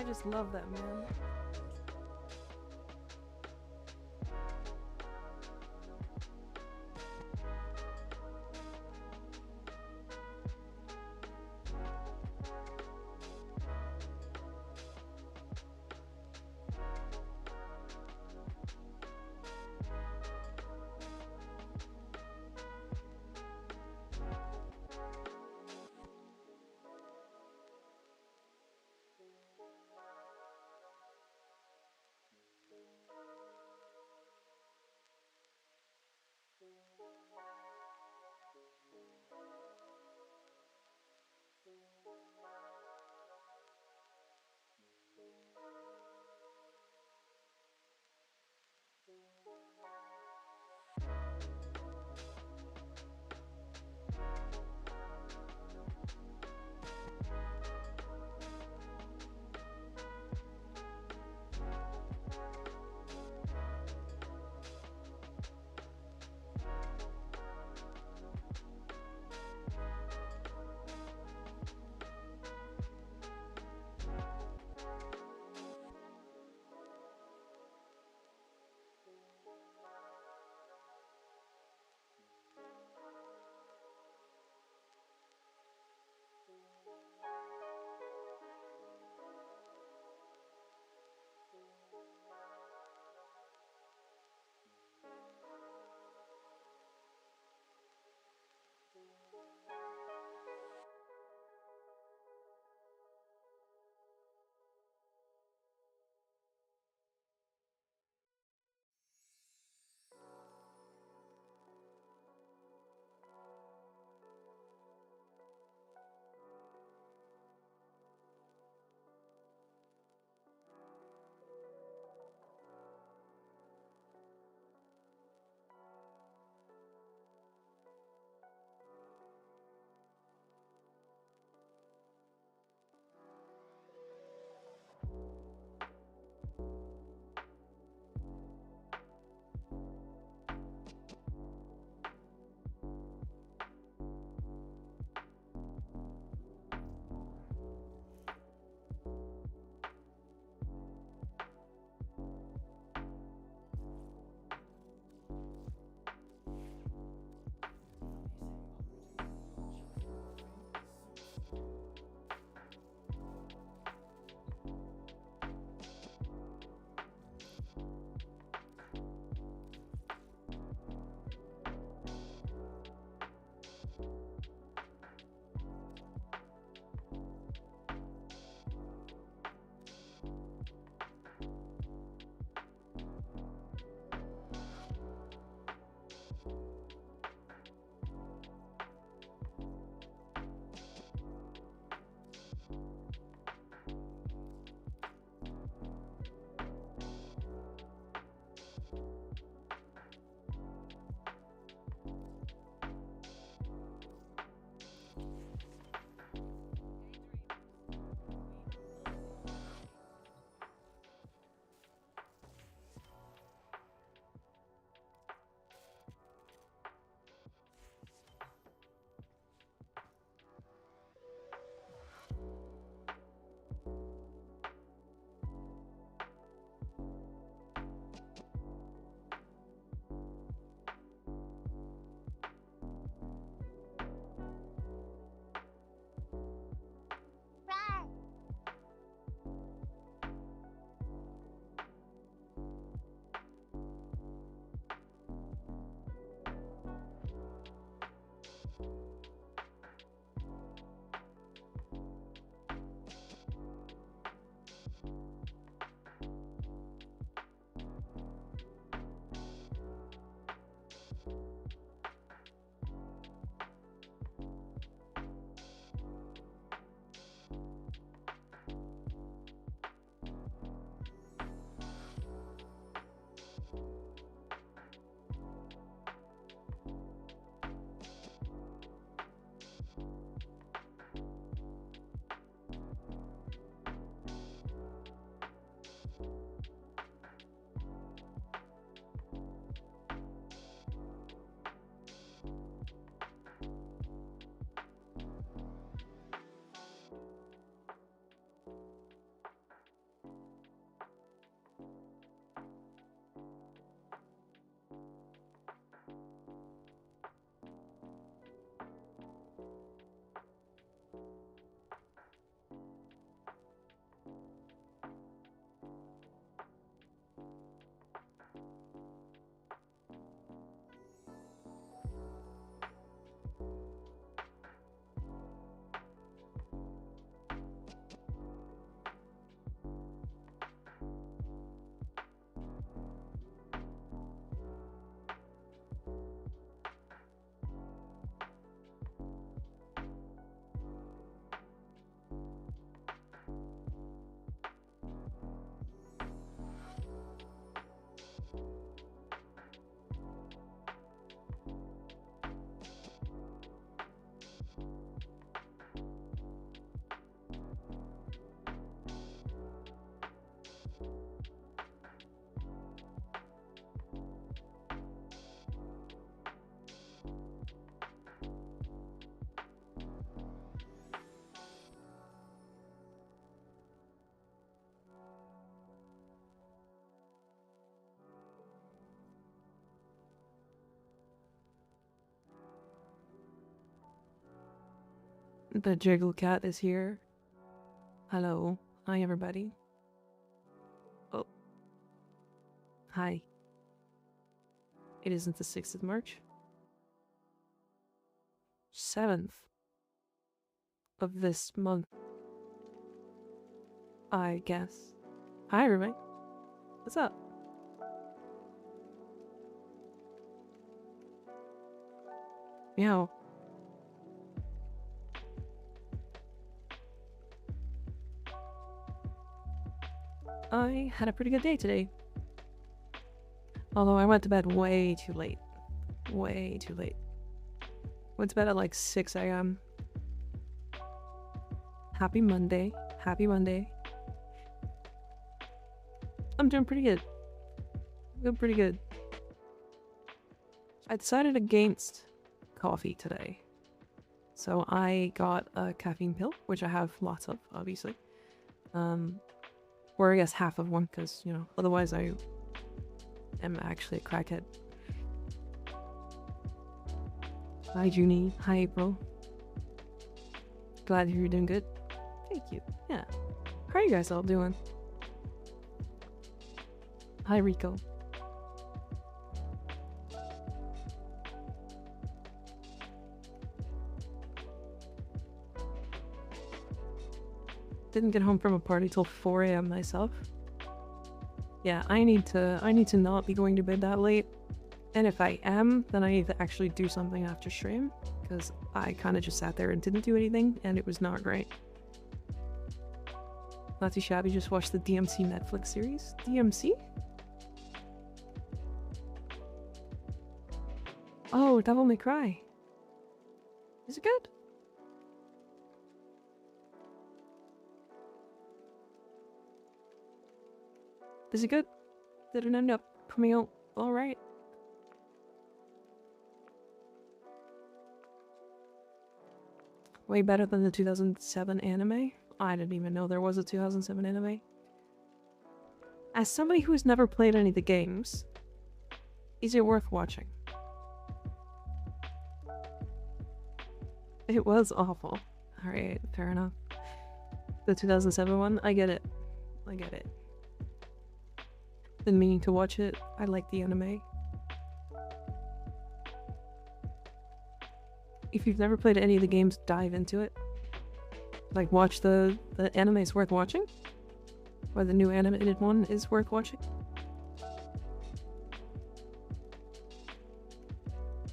I just love that man. The Jiggle Cat is here. Hello. Hi, everybody. Oh. Hi. It isn't the 6th of March. 7th of this month. I guess. Hi, everybody. What's up? Meow. I had a pretty good day today. Although I went to bed way too late. Way too late. Went to bed at like 6 a.m. Happy Monday. Happy Monday. I'm doing pretty good. Doing pretty good. I decided against coffee today. So I got a caffeine pill, which I have lots of, obviously. Or I guess half of one, because, you know, otherwise I am actually a crackhead. Hi, Junie. Hi, April. Glad you're doing good. Thank you. Yeah. How are you guys all doing? Hi, Rico. Didn't get home from a party till 4 a.m. myself. Yeah, I need to not be going to bed that late. And if I am, then I need to actually do something after stream, because I kind of just sat there and didn't do anything, and it was not great. Not too shabby, just watched the DMC Netflix series. DMC? Oh, Devil May Cry. Is it good? Is it good? Did it end up coming out alright? Way better than the 2007 anime? I didn't even know there was a 2007 anime. As somebody who's never played any of the games, is it worth watching? It was awful. Alright, fair enough. The 2007 one? I get it. I get it. Been meaning to watch it. I like the anime. If you've never played any of the games, dive into it. Like, watch the anime is worth watching. Or the new animated one is worth watching.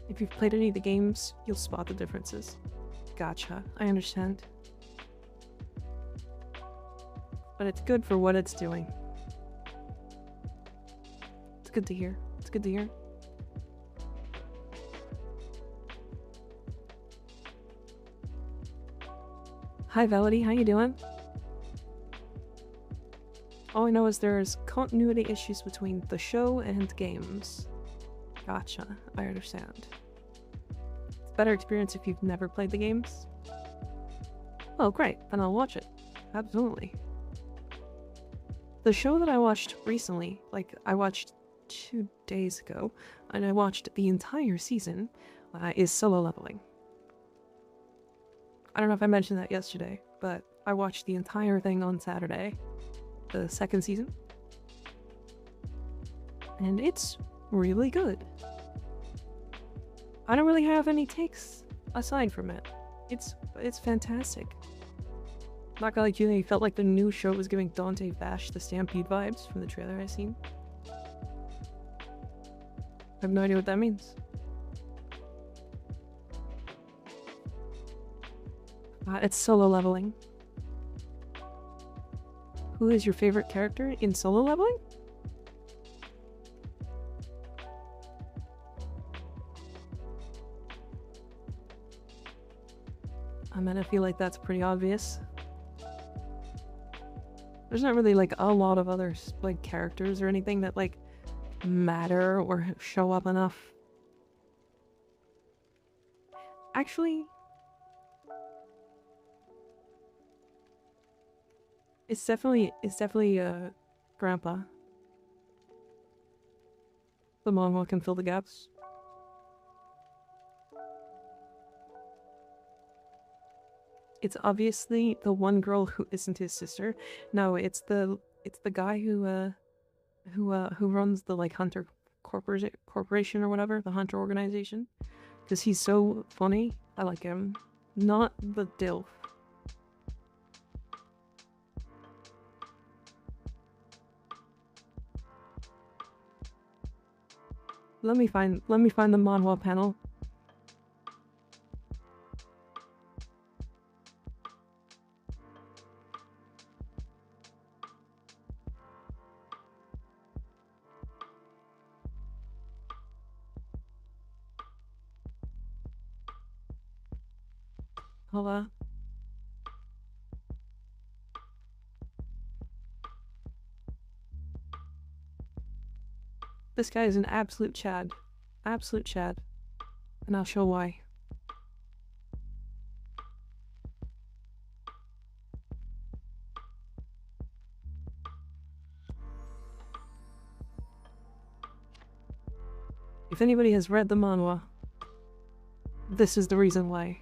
If you've played any of the games, you'll spot the differences. Gotcha. I understand. But it's good for what it's doing. It's good to hear. It's good to hear. Hi, Velody. How you doing? All I know is there's continuity issues between the show and games. Gotcha. I understand. It's a better experience if you've never played the games. Oh, great. Then I'll watch it. Absolutely. The show that I watched recently, like, I watched 2 days ago, and I watched the entire season, is Solo Leveling. I don't know if I mentioned that yesterday, but I watched the entire thing on Saturday, the 2nd season, and it's really good. I don't really have any takes aside from it. It's fantastic. Not gonna lie, you felt like the new show was giving Dante Vash the Stampede vibes from the trailer I seen. I have no idea what that means. It's Solo Leveling. Who is your favorite character in Solo Leveling? I mean, I feel like that's pretty obvious. There's not really, like, a lot of other, like, characters or anything that, like, matter or show up enough. Actually, it's definitely Grandpa. The mom can fill the gaps. It's obviously the one girl who isn't his sister. No, it's the guy who runs the like Hunter corporation or whatever, the Hunter organization. Because he's so funny. I like him. Not the DILF. Let me find the manhwa panel. Hold on. This guy is an absolute Chad. Absolute Chad. And I'll show why. If anybody has read the manhwa, this is the reason why.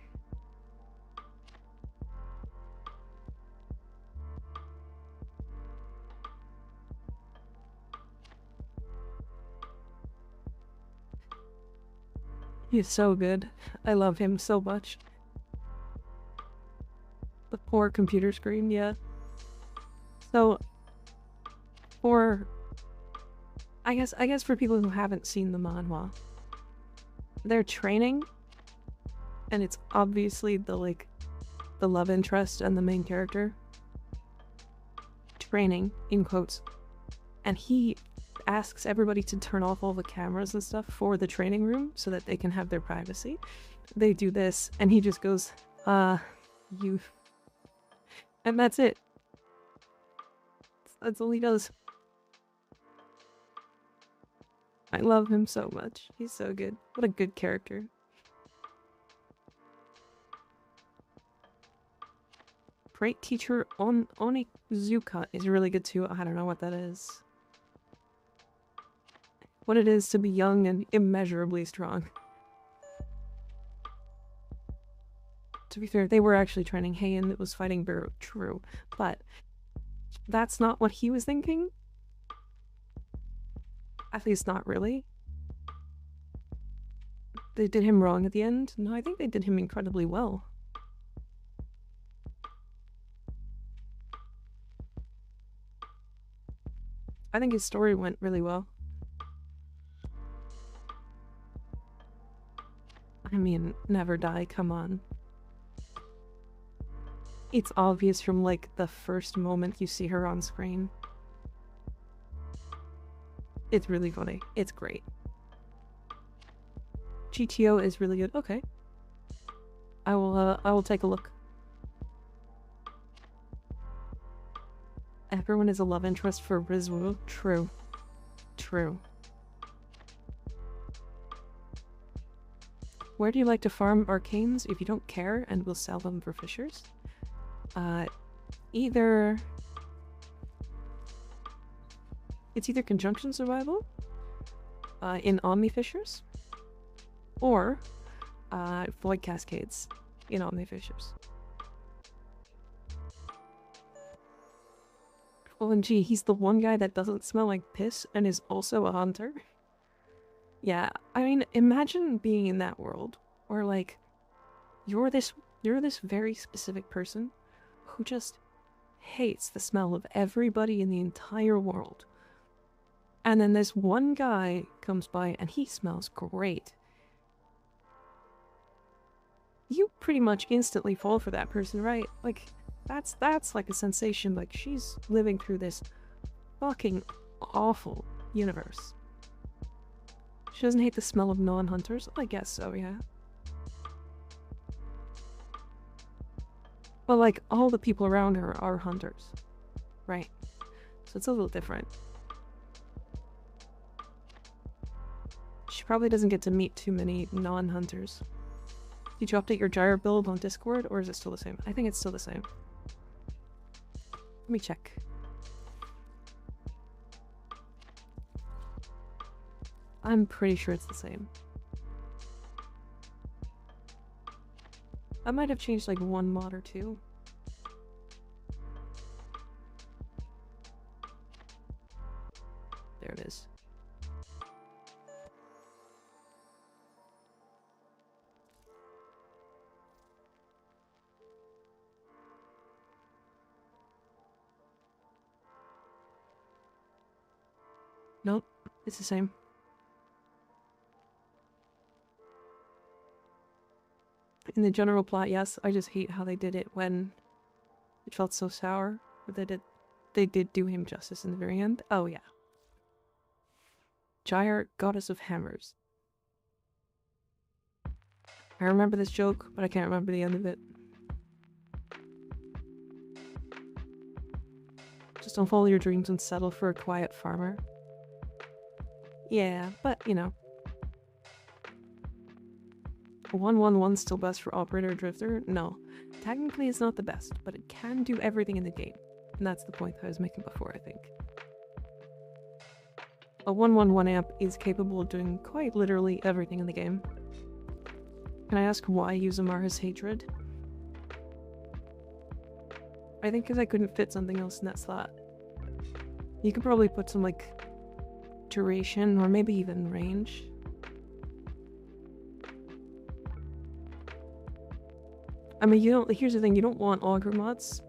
He's so good. I love him so much. The poor computer screen, yeah. So, I guess for people who haven't seen the manhwa, they're training, and it's obviously the love interest and the main character. Training, in quotes. And he asks everybody to turn off all the cameras and stuff for the training room so that they can have their privacy. They do this, and he just goes, you... And that's it. That's all he does. I love him so much. He's so good. What a good character. Great teacher Onizuka is really good too. I don't know what that is. What it is to be young and immeasurably strong. To be fair, they were actually training Heian that was fighting Buru, true. But that's not what he was thinking. At least not really. They did him wrong at the end. No, I think they did him incredibly well. I think his story went really well. I mean, never die, come on. It's obvious from like the first moment you see her on screen. It's really funny. It's great. GTO is really good. Okay. I will take a look. Everyone is a love interest for Rizwu. True. True. Where do you like to farm arcanes if you don't care and we'll sell them for fishers? It's either Conjunction Survival, in Omni Fishers, or Void Cascades in Omni Fishers. OMG, he's the one guy that doesn't smell like piss and is also a hunter? Yeah, I mean, imagine being in that world where, like, you're this very specific person who just hates the smell of everybody in the entire world. And then this one guy comes by and he smells great. You pretty much instantly fall for that person, right? Like, that's like a sensation. Like, she's living through this fucking awful universe. She doesn't hate the smell of non-hunters? I guess so, yeah. But like, all the people around her are hunters. Right. So it's a little different. She probably doesn't get to meet too many non-hunters. Did you update your gyre build on Discord, or is it still the same? I think it's still the same. Let me check. I'm pretty sure it's the same. I might have changed like one mod or two. There it is. Nope, it's the same. In the general plot, yes, I just hate how they did it when it felt so sour. But they did do him justice in the very end. Oh yeah. Gyre, goddess of hammers. I remember this joke, but I can't remember the end of it. Just don't follow your dreams and settle for a quiet farmer. Yeah, but you know. 1-1-1's still best for operator or drifter? No. Technically it's not the best, but it can do everything in the game. And that's the point I was making before, I think. A 1-1-1 amp is capable of doing quite literally everything in the game. Can I ask why use Amara's Hatred? I think because I couldn't fit something else in that slot. You could probably put some, like, duration or maybe even range. I mean, you don't. Here's the thing: you don't want auger mods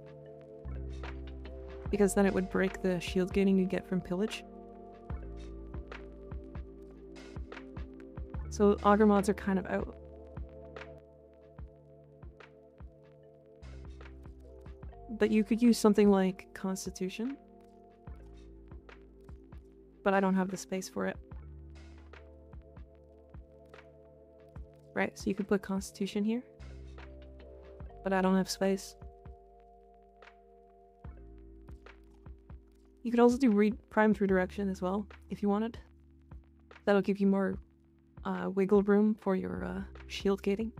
because then it would break the shield gaining you get from pillage. So auger mods are kind of out. But you could use something like Constitution. But I don't have the space for it. Right, so you could put Constitution here. But I don't have space. You could also do primed redirection as well, if you wanted. That'll give you more wiggle room for your shield gating.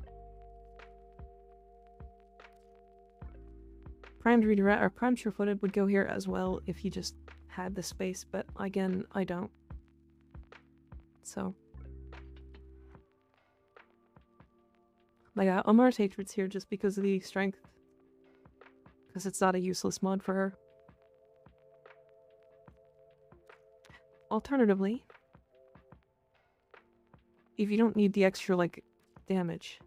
Primed redirect or primed sure-footed would go here as well if you just had the space, but again, I don't. So. Like, Amar's Hatred's here just because of the strength. Because it's not a useless mod for her. Alternatively, if you don't need the extra, like, damage,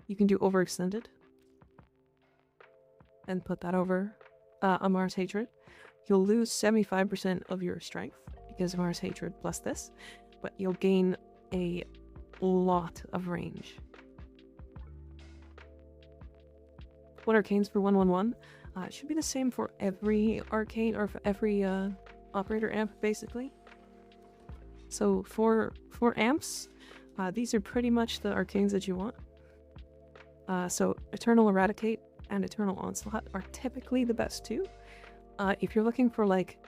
you can do Overextended. And put that over Amar's Hatred. You'll lose 75% of your strength because of Amar's Hatred plus this, but you'll gain a lot of range. What arcanes for 1-1-1? It should be the same for every arcane or for every operator amp, basically. So for amps, these are pretty much the arcanes that you want. So Eternal Eradicate and Eternal Onslaught are typically the best two. If you're looking for like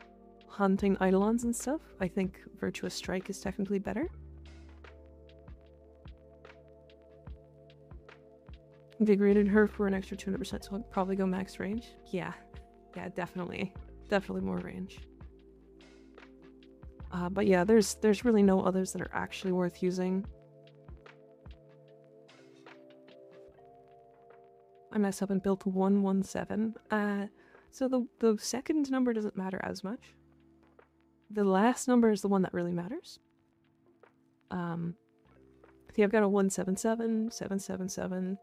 hunting Eidolons and stuff, I think Virtuous Strike is technically better. Invigorated her for an extra 200%, so I'll probably go max range. Yeah, definitely more range. But yeah, there's really no others that are actually worth using. I messed up and built 117. So the second number doesn't matter as much. The last number is the one that really matters. See, I've got a 177, 777,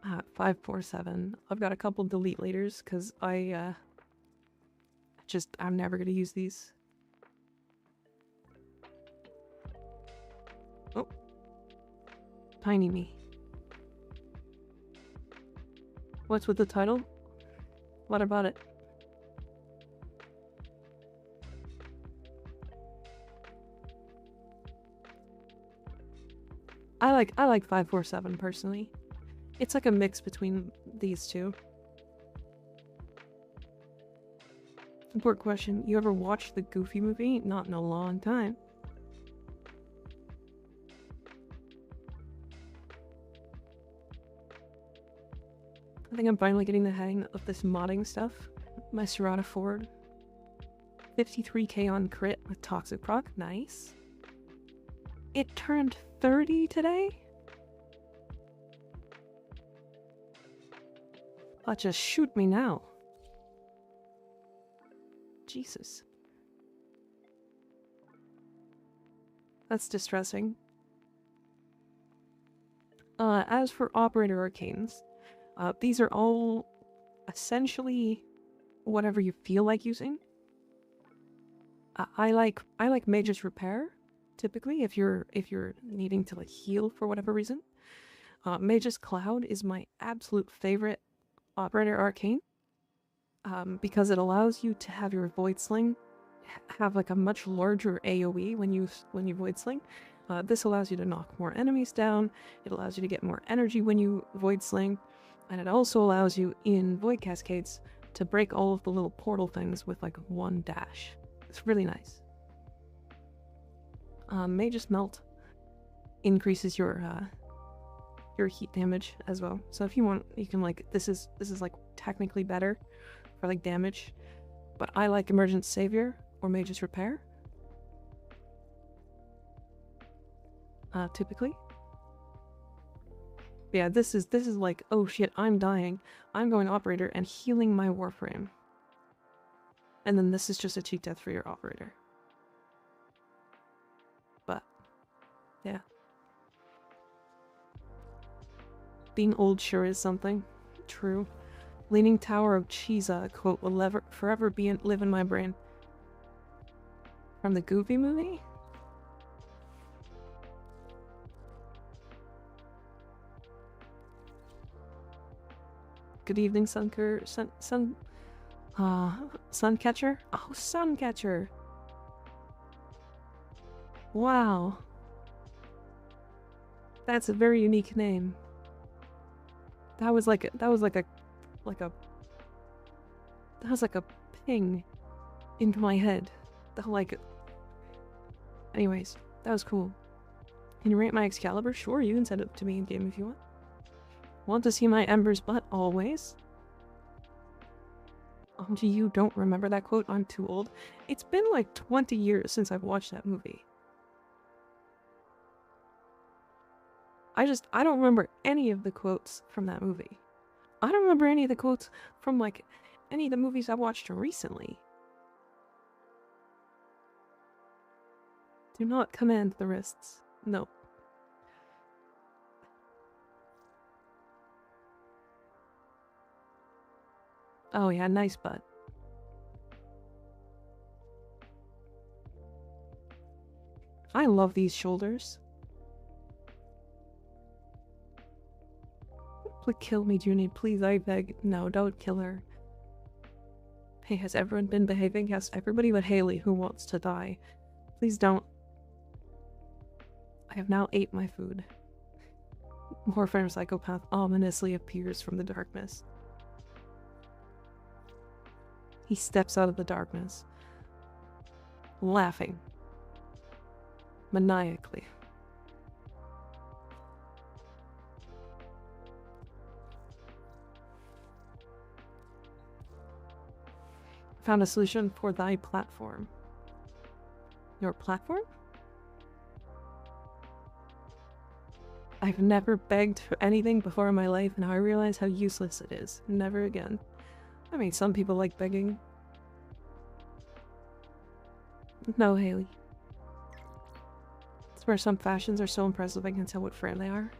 547. I've got a couple delete laters because I'm never gonna use these. Oh, tiny me. What's with the title? What about it? I like 547 personally. It's like a mix between these two. Important question. You ever watched the Goofy movie? Not in a long time. I think I'm finally getting the hang of this modding stuff. My Serrata Ford. 53k on crit with Toxic Proc. Nice. It turned 30 today? Just shoot me now. Jesus. That's distressing. As for operator arcanes, these are all essentially whatever you feel like using. I like Mage's Repair, typically, if you're needing to like heal for whatever reason. Mage's Cloud is my absolute favorite operator arcane, because it allows you to have your Void Sling have like a much larger AoE when you Void Sling. This allows you to knock more enemies down, it allows you to get more energy when you Void Sling, and it also allows you in Void Cascades to break all of the little portal things with like one dash. It's really nice. Mage's Melt increases your heat damage as well. So if you want, you can like, this is like technically better for like damage, but I like Emergent Savior or Mage's Repair. Typically. Yeah, this is like, oh shit, I'm dying. I'm going operator and healing my Warframe. And then this is just a cheat death for your operator. But, yeah. Being old sure is something. True. Leaning Tower of Cheesa quote will forever live in my brain. From the Goofy movie? Good evening, Suncatcher. Oh, Suncatcher. Wow. That's a very unique name. That was like a ping into my head. Anyways, that was cool. Can you rate my Excalibur? Sure, you can send it to me in game if you want. Want to see my Ember's butt always? Oh, you don't remember that quote? I'm too old. It's been like 20 years since I've watched that movie. I don't remember any of the quotes from that movie. I don't remember any of the quotes from like any of the movies I watched recently. Do not command the wrists. No. Oh yeah, nice butt. I love these shoulders. Please kill me, Junie. Please, I beg. No, don't kill her. Hey, has everyone been behaving? Yes, everybody but Haley, who wants to die. Please don't. I have now ate my food. Warframe psychopath ominously appears from the darkness. He steps out of the darkness, laughing maniacally. Found a solution for thy platform. Your platform? I've never begged for anything before in my life, and now I realize how useless it is. Never again. I mean, some people like begging. No, Haley. It's where some fashions are so impressive I can tell what frame they are.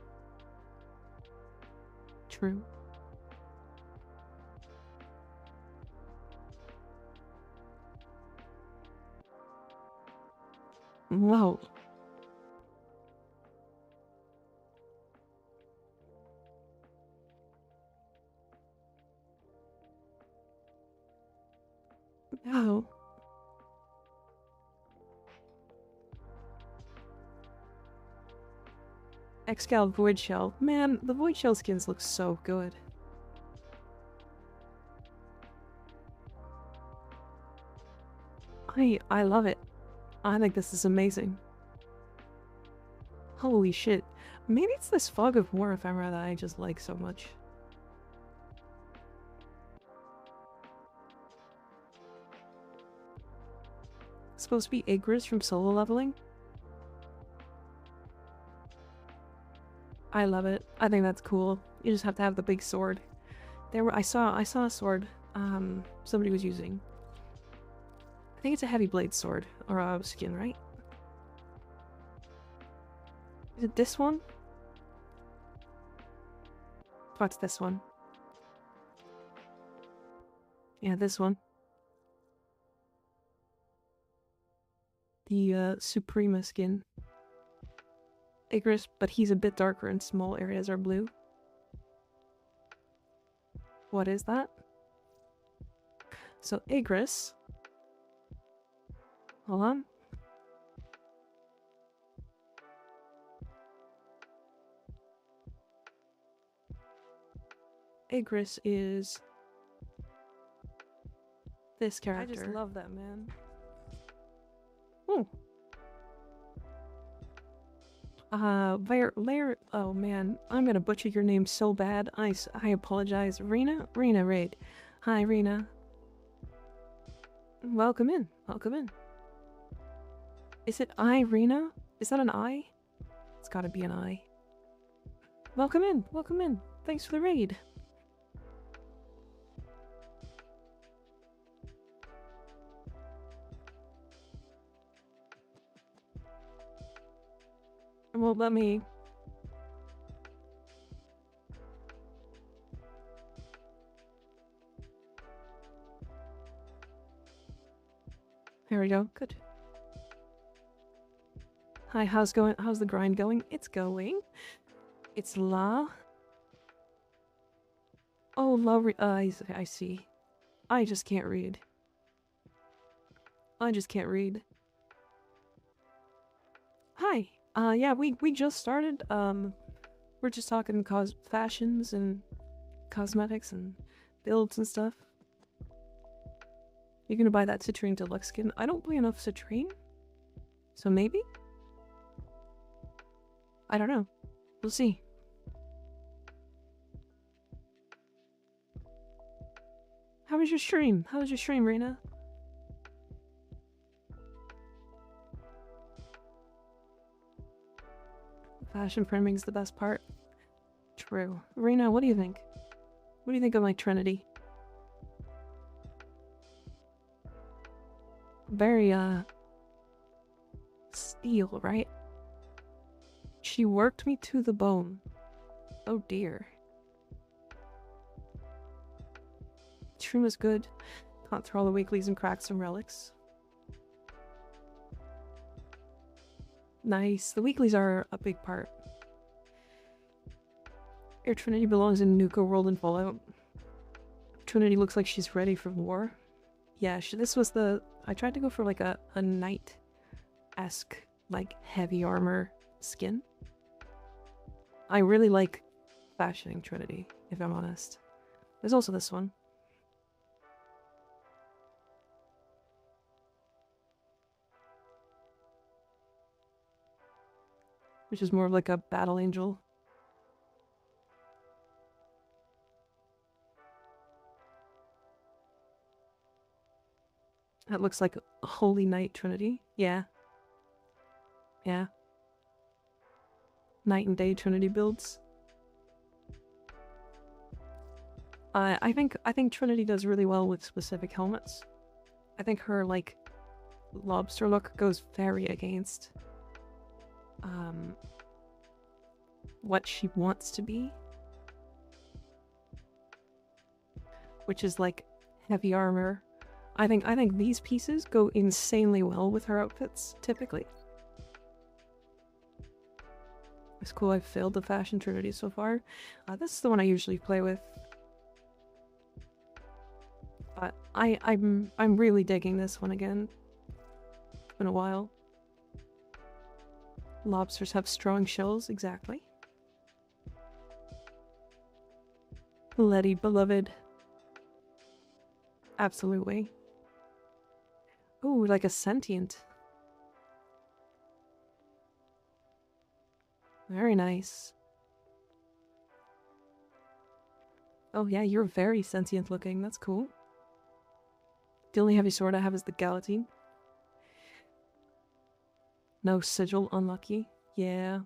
True. Whoa. No. Excal Void Shell. Man, the Void Shell skins look so good. I love it. I think this is amazing. Holy shit. Maybe it's this Fog of War ephemera that I just like so much. It's supposed to be Igris from solo leveling? I love it. I think that's cool. You just have to have the big sword. I saw a sword somebody was using. I think it's a heavy blade sword or a skin, right? Is it this one? What's this one? Yeah, this one. The Suprema skin. Igris, but he's a bit darker and small areas are blue. What is that? So Igris. Hold on. Igris is this character. I just love that man. Oh. Oh man, I'm gonna butcher your name so bad. I apologize. Rena Raid. Hi, Rena. Welcome in. Welcome in. Is it Rena? Is that an I? It's gotta be an I. Welcome in. Welcome in. Thanks for the raid. Well, let me... There we go. Good. Hi, how's the grind going? It's going. It's La. Oh, La. I see. I just can't read. I just can't read. Hi. Yeah, we just started. We're just talking fashions and cosmetics and builds and stuff. You're gonna buy that Citrine Deluxe skin? I don't buy enough Citrine. So maybe? I don't know. We'll see. How was your stream? How was your stream, Rena? Fashion framing's the best part. True. Rena, what do you think? What do you think of my Trinity? Very, steel, right? She worked me to the bone. Oh dear. Stream was good. Caught through all the weeklies and cracked some relics. Nice. The weeklies are a big part. Your Trinity belongs in Nuka World and Fallout. Trinity looks like she's ready for war. Yeah, this was the... I tried to go for like a knight-esque, like, heavy armor skin. I really like fashioning Trinity, if I'm honest. There's also this one. Which is more of like a battle angel. That looks like a Holy Knight Trinity. Yeah. Yeah. Night and day Trinity builds. I think Trinity does really well with specific helmets. I think her, like, lobster look goes very against what she wants to be, which is like heavy armor. I think these pieces go insanely well with her outfits typically. It's cool. I've failed the fashion Trinity so far. This is the one I usually play with, but I'm really digging this one again. It's been a while. Lobsters have strong shells, exactly. Letty, beloved. Absolutely. Ooh, like a sentient. Very nice. Oh yeah, you're very sentient looking. That's cool. The only heavy sword I have is the Galatine. No sigil, unlucky. Yeah.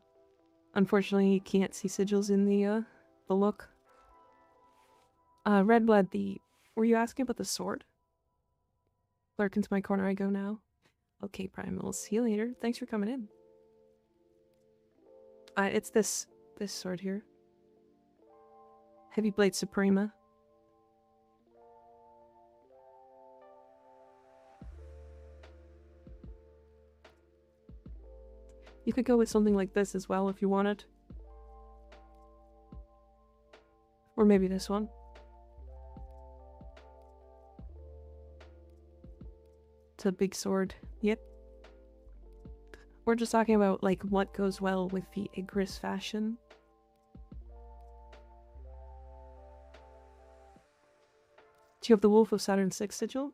Unfortunately, you can't see sigils in the look. Red Blood, were you asking about the sword? Lurk into my corner I go now. Okay, Primal, see you later. Thanks for coming in. It's this sword here. Heavy Blade Suprema. You could go with something like this as well if you wanted. Or maybe this one. It's a big sword. Yep. We're just talking about, like, what goes well with the Igris fashion. Do you have the Wolf of Saturn 6 sigil?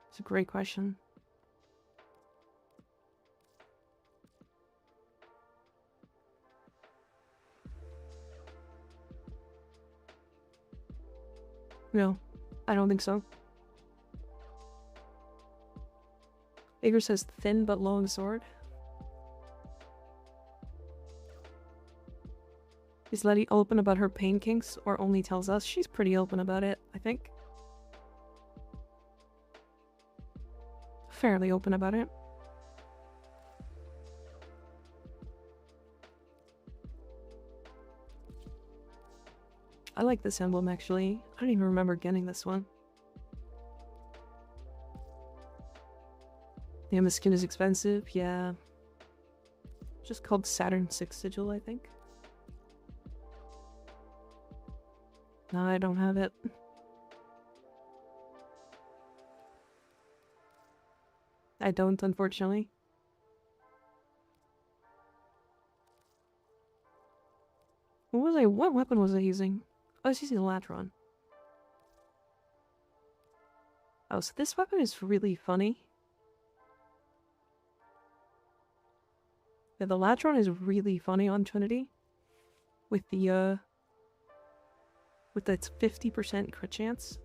It's a great question. No, I don't think so. Igor says thin but long sword. Is Letty open about her pain kinks, or only tells us? She's pretty open about it, I think. Fairly open about it. I like this emblem, actually. I don't even remember getting this one. Damn, the skin is expensive. Yeah. Just called Saturn 6 sigil, I think. No, I don't have it. I don't, unfortunately. What weapon was I using? I was using the Latron. Oh, so this weapon is really funny. Yeah, the Latron is really funny on Trinity. With its 50% crit chance.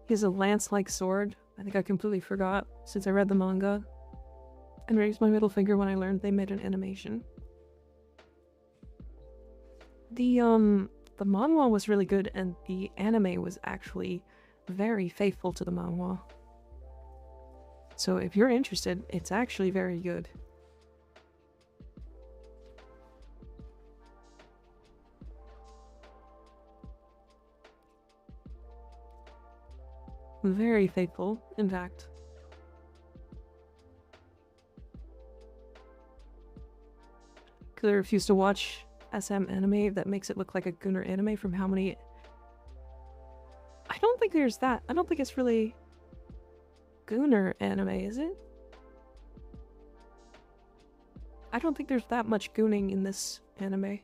He has a lance-like sword. I think I completely forgot since I read the manga. And raised my middle finger when I learned they made an animation. The manhwa was really good, and the anime was actually very faithful to the manhwa. So if you're interested, it's actually very good. Very faithful, in fact. Because I refuse to watch SM anime that makes it look like a Gunner anime from how many... I don't think there's that. I don't think it's really Gunner anime, is it? I don't think there's that much gooning in this anime.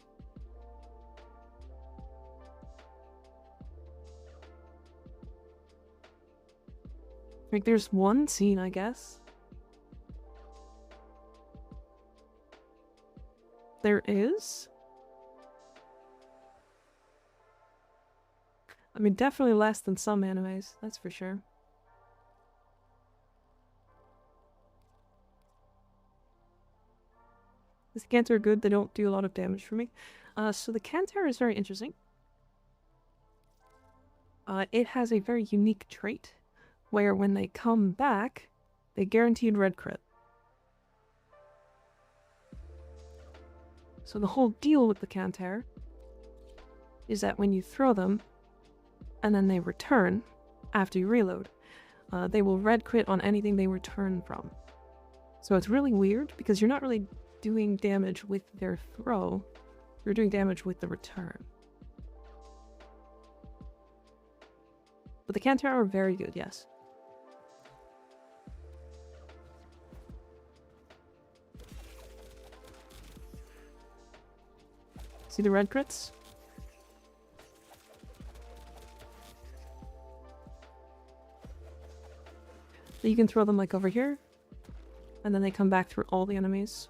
Like, there's one scene, I guess. There is? I mean, definitely less than some animes, that's for sure. The Canter are good, they don't do a lot of damage for me. So the Canter is very interesting. It has a very unique trait, where when they come back, they guaranteed red crit. So the whole deal with the Canter is that when you throw them, and then they return after you reload, they will red crit on anything they return from. So it's really weird, because you're not really doing damage with their throw, you're doing damage with the return. But the Canter are very good, yes. See the red crits? So you can throw them like over here, and then they come back through all the enemies.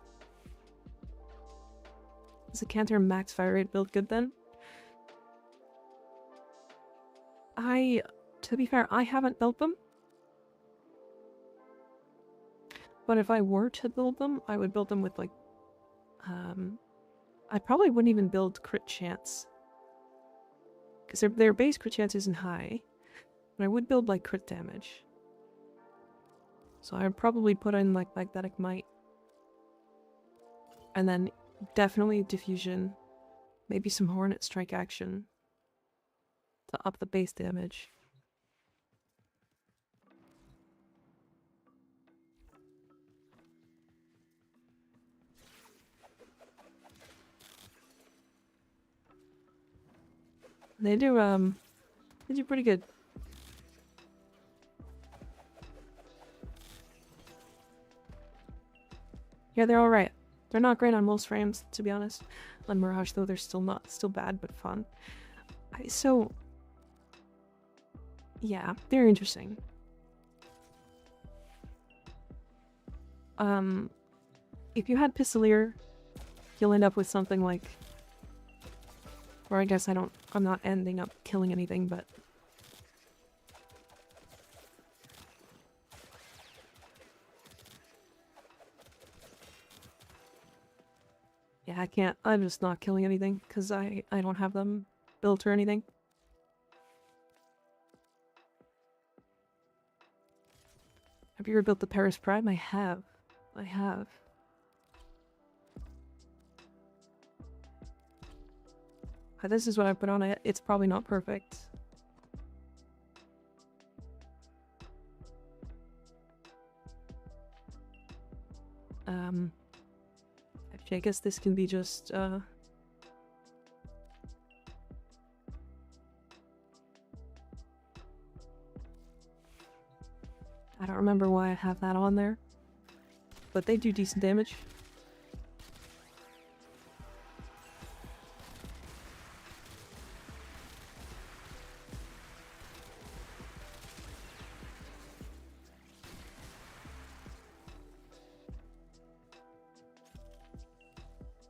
Is the Canter max fire rate build good then? To be fair, I haven't built them. But if I were to build them, I would build them with like I probably wouldn't even build crit chance. Because their base crit chance isn't high. But I would build like crit damage. So I would probably put in like magnetic might. And then definitely diffusion. Maybe some hornet strike action. To up the base damage. They do pretty good. Yeah, they're alright. They're not great on most frames, to be honest. On Mirage, though, they're still bad, but fun. Yeah, they're interesting. If you had Pistolier, you'll end up with something like... Or I guess I'm not ending up killing anything, but... Yeah, I'm just not killing anything, because I don't have them built or anything. Have you ever built the Paris Prime? I have. This is what I put on it. It's probably not perfect. Actually, I guess this can be just, I don't remember why I have that on there. But they do decent damage.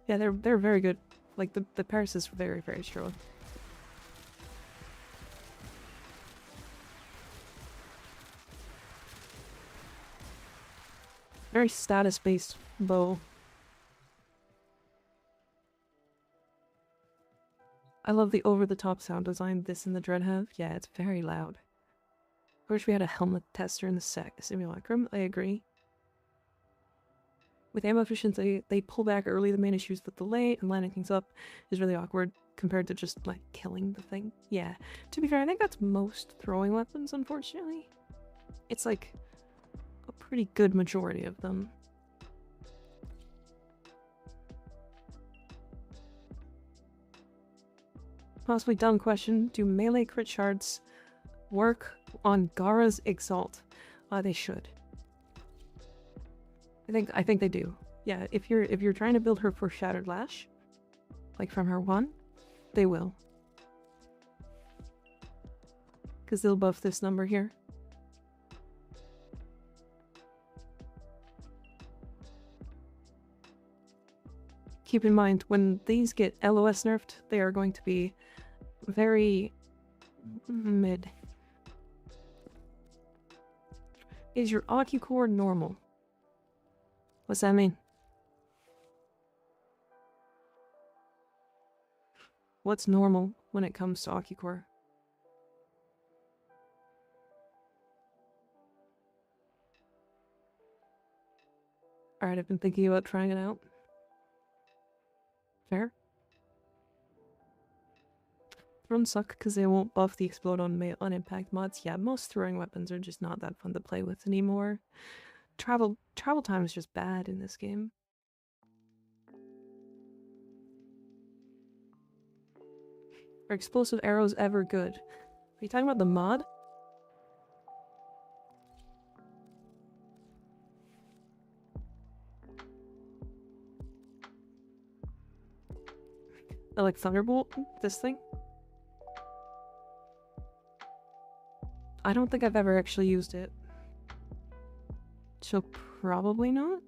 Yeah, they're very good. Like the Paris is very, very strong. Very status-based bow. I love the over-the-top sound design this and the Dread have. Yeah, it's very loud. I wish we had a helmet tester in the simulacrum. I agree. With ammo efficiency, they pull back early. The main issue is the delay, and lining things up is really awkward compared to just, like, killing the thing. Yeah. To be fair, I think that's most throwing weapons, unfortunately. It's, like, a pretty good majority of them. Possibly dumb question. Do melee crit shards work on Gara's Exalt? They should. I think they do. Yeah, if you're trying to build her for Shattered Lash, like from her 1, they will. Because they'll buff this number here. Keep in mind, when these get LOS nerfed, they are going to be very mid. Is your Aki core normal? What's that mean? What's normal when it comes to Aki core? Alright, I've been thinking about trying it out. Fair. Runs suck because they won't buff the explode on impact mods. Yeah, most throwing weapons are just not that fun to play with anymore. Travel time is just bad in this game. Are explosive arrows ever good? Are you talking about the mod? Like Thunderbolt? This thing? I don't think I've ever actually used it. So probably not?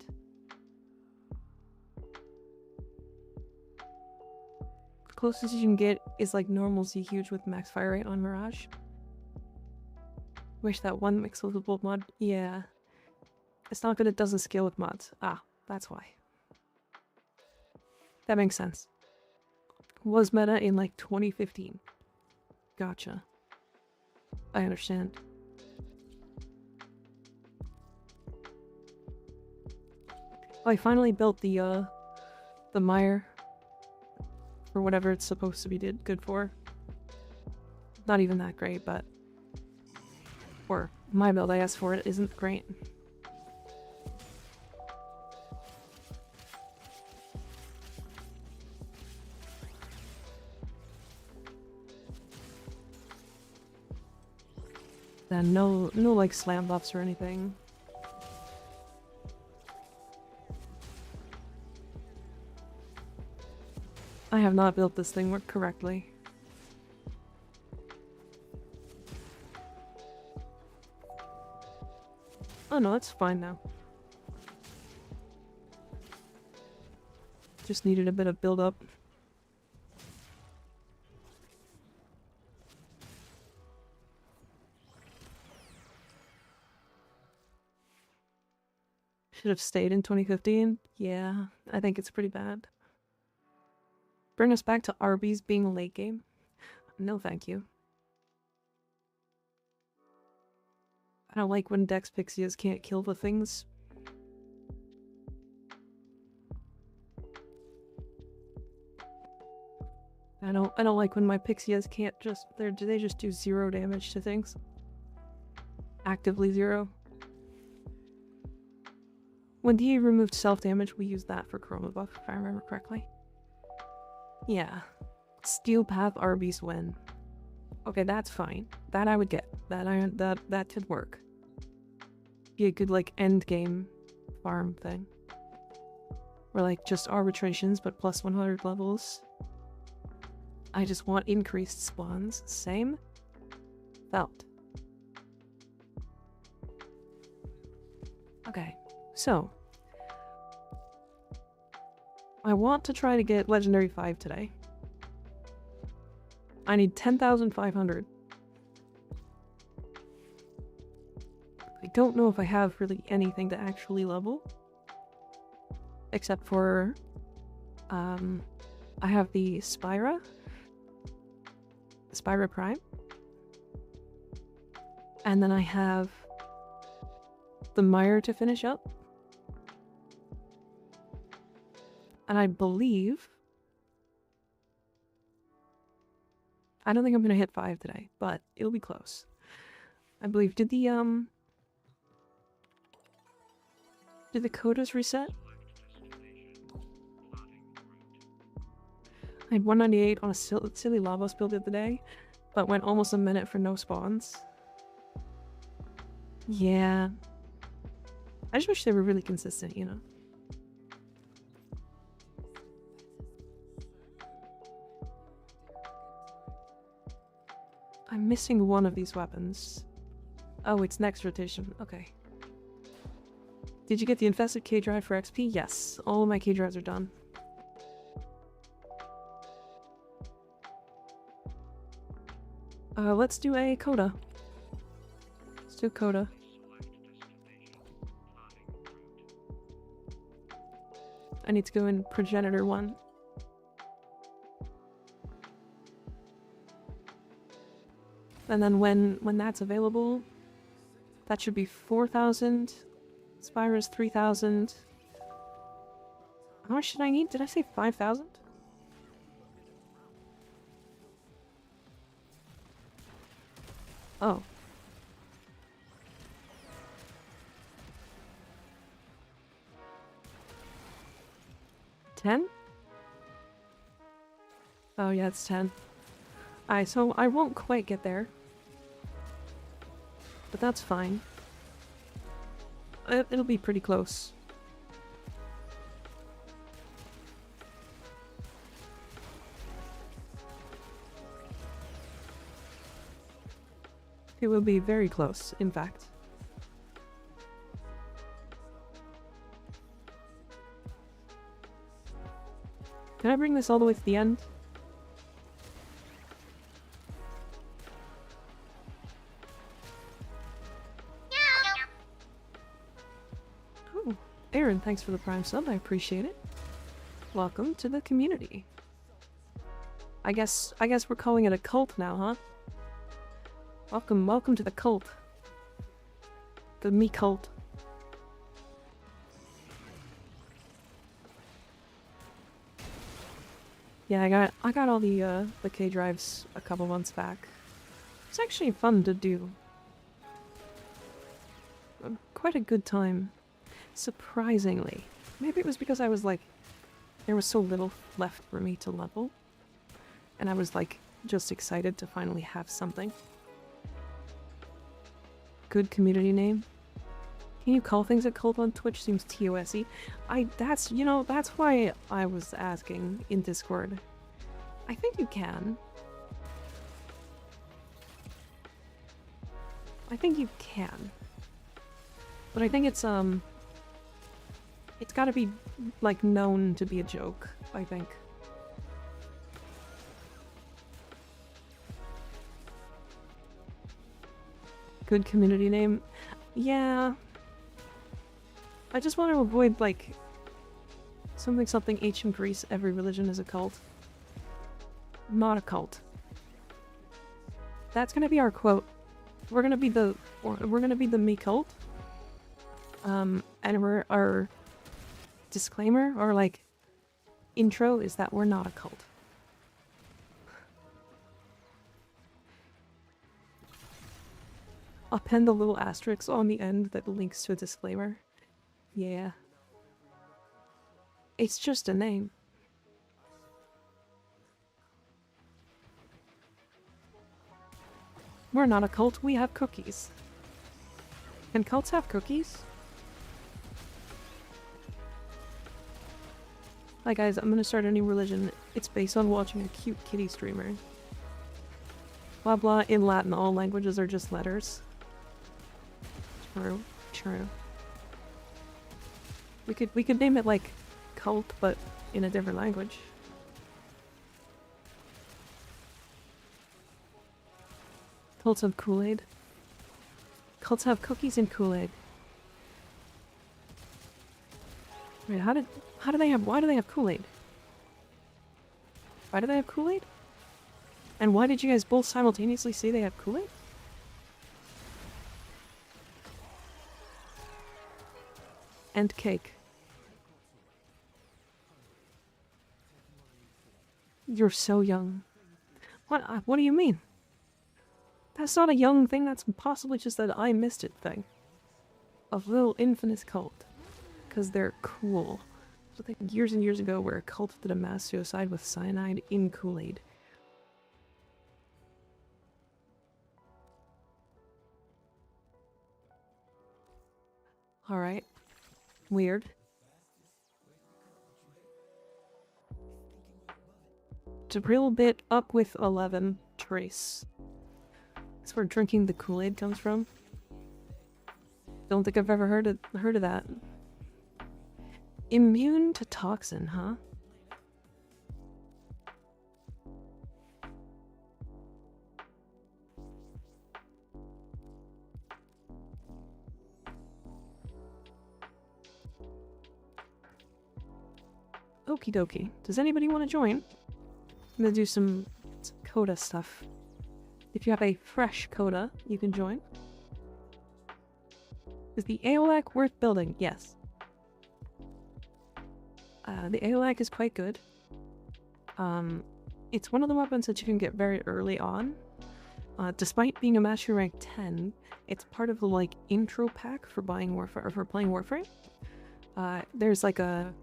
The closest you can get is like normal Z huge with max fire rate on Mirage. Wish that one explosive mod. Yeah. It's not good, it doesn't scale with mods. Ah, that's why. That makes sense. Was meta in like 2015. Gotcha. I understand. Oh, I finally built the mire for whatever it's supposed to be good for. Not even that great, but for my build I asked for it isn't great. Then no like slam buffs or anything. I have not built this thing correctly. Oh no, it's fine now. Just needed a bit of build up. Should have stayed in 2015. Yeah, I think it's pretty bad. Bring us back to Arby's being a late game? No thank you. I don't like when Dex Pixias can't kill the things. I don't like when my Pixias can't just they just do 0 damage to things. Actively 0. When DE removed self-damage, we used that for Chroma buff, if I remember correctly. Yeah. Steel Path Arby's win. Okay, that's fine. That I would get. That could work. Be a good like end game farm thing. Or like just arbitrations but plus 100 levels. I just want increased spawns. Same. Felt. Okay, so I want to try to get Legendary 5 today. I need 10,500. I don't know if I have really anything to actually level. Except for, I have the Spyra Prime. And then I have the Mire to finish up. And I believe... I don't think I'm gonna hit 5 today, but it'll be close. I believe, did the quotas reset? I had 198 on a silly Lavos build the other day, but went almost a minute for no spawns. Yeah. I just wish they were really consistent, you know? I'm missing one of these weapons. Oh, it's next rotation. Okay. Did you get the infested K drive for XP? Yes. All of my K drives are done. Let's do a coda. Let's do coda. I need to go in progenitor 1. And then when that's available, that should be 4,000. Spyra's 3,000. How much should I need? Did I say 5,000? Oh. $10? Oh yeah, it's 10. Alright, so I won't quite get there. But that's fine. It'll be pretty close. It will be very close, in fact. Can I bring this all the way to the end? Oh, Aaron, thanks for the Prime sub. I appreciate it. Welcome to the community. I guess we're calling it a cult now, huh? Welcome to the cult. The me cult. Yeah, I got all the K drives a couple months back. It's actually fun to do. Quite a good time. Surprisingly. Maybe it was because I was like, there was so little left for me to level. And I was like, just excited to finally have something. Good community name. Can you call things a cult on Twitch? Seems TOS-y. That's why I was asking in Discord. I think you can. I think you can. But I think it's gotta be, like, known to be a joke, I think. Good community name? Yeah. I just want to avoid, like, something ancient Greece, every religion is a cult. Not a cult. That's gonna be our quote. We're gonna be the me cult. And our disclaimer, or like, intro is that we're not a cult. I'll pen the little asterisk on the end that links to a disclaimer. Yeah. It's just a name. We're not a cult, we have cookies. Can cults have cookies? Hi guys, I'm gonna start a new religion. It's based on watching a cute kitty streamer. Blah blah in Latin, all languages are just letters. True, true. We could name it like cult, but in a different language. Cults have Kool-Aid. Cults have cookies and Kool-Aid. Wait, why do they have Kool-Aid? Why do they have Kool-Aid? And why did you guys both simultaneously say they have Kool-Aid? And cake. You're so young. What do you mean? That's not a young thing, that's possibly just that I missed it thing. A little infamous cult. Because they're cool. I think years and years ago where a cult did a mass suicide with cyanide in Kool-Aid. Alright. Weird. It's a real bit up with 11. Trace. That's where drinking the Kool-Aid comes from. Don't think I've ever heard of that. Immune to toxin, huh? Okie dokie. Does anybody want to join? I'm gonna do some coda stuff. If you have a fresh coda, you can join. Is the Aeolac worth building? Yes. The Aeolac is quite good. It's one of the weapons that you can get very early on. Despite being a Mastery Rank 10, it's part of the, like, intro pack for buying Warframe, or for playing Warframe. There's like a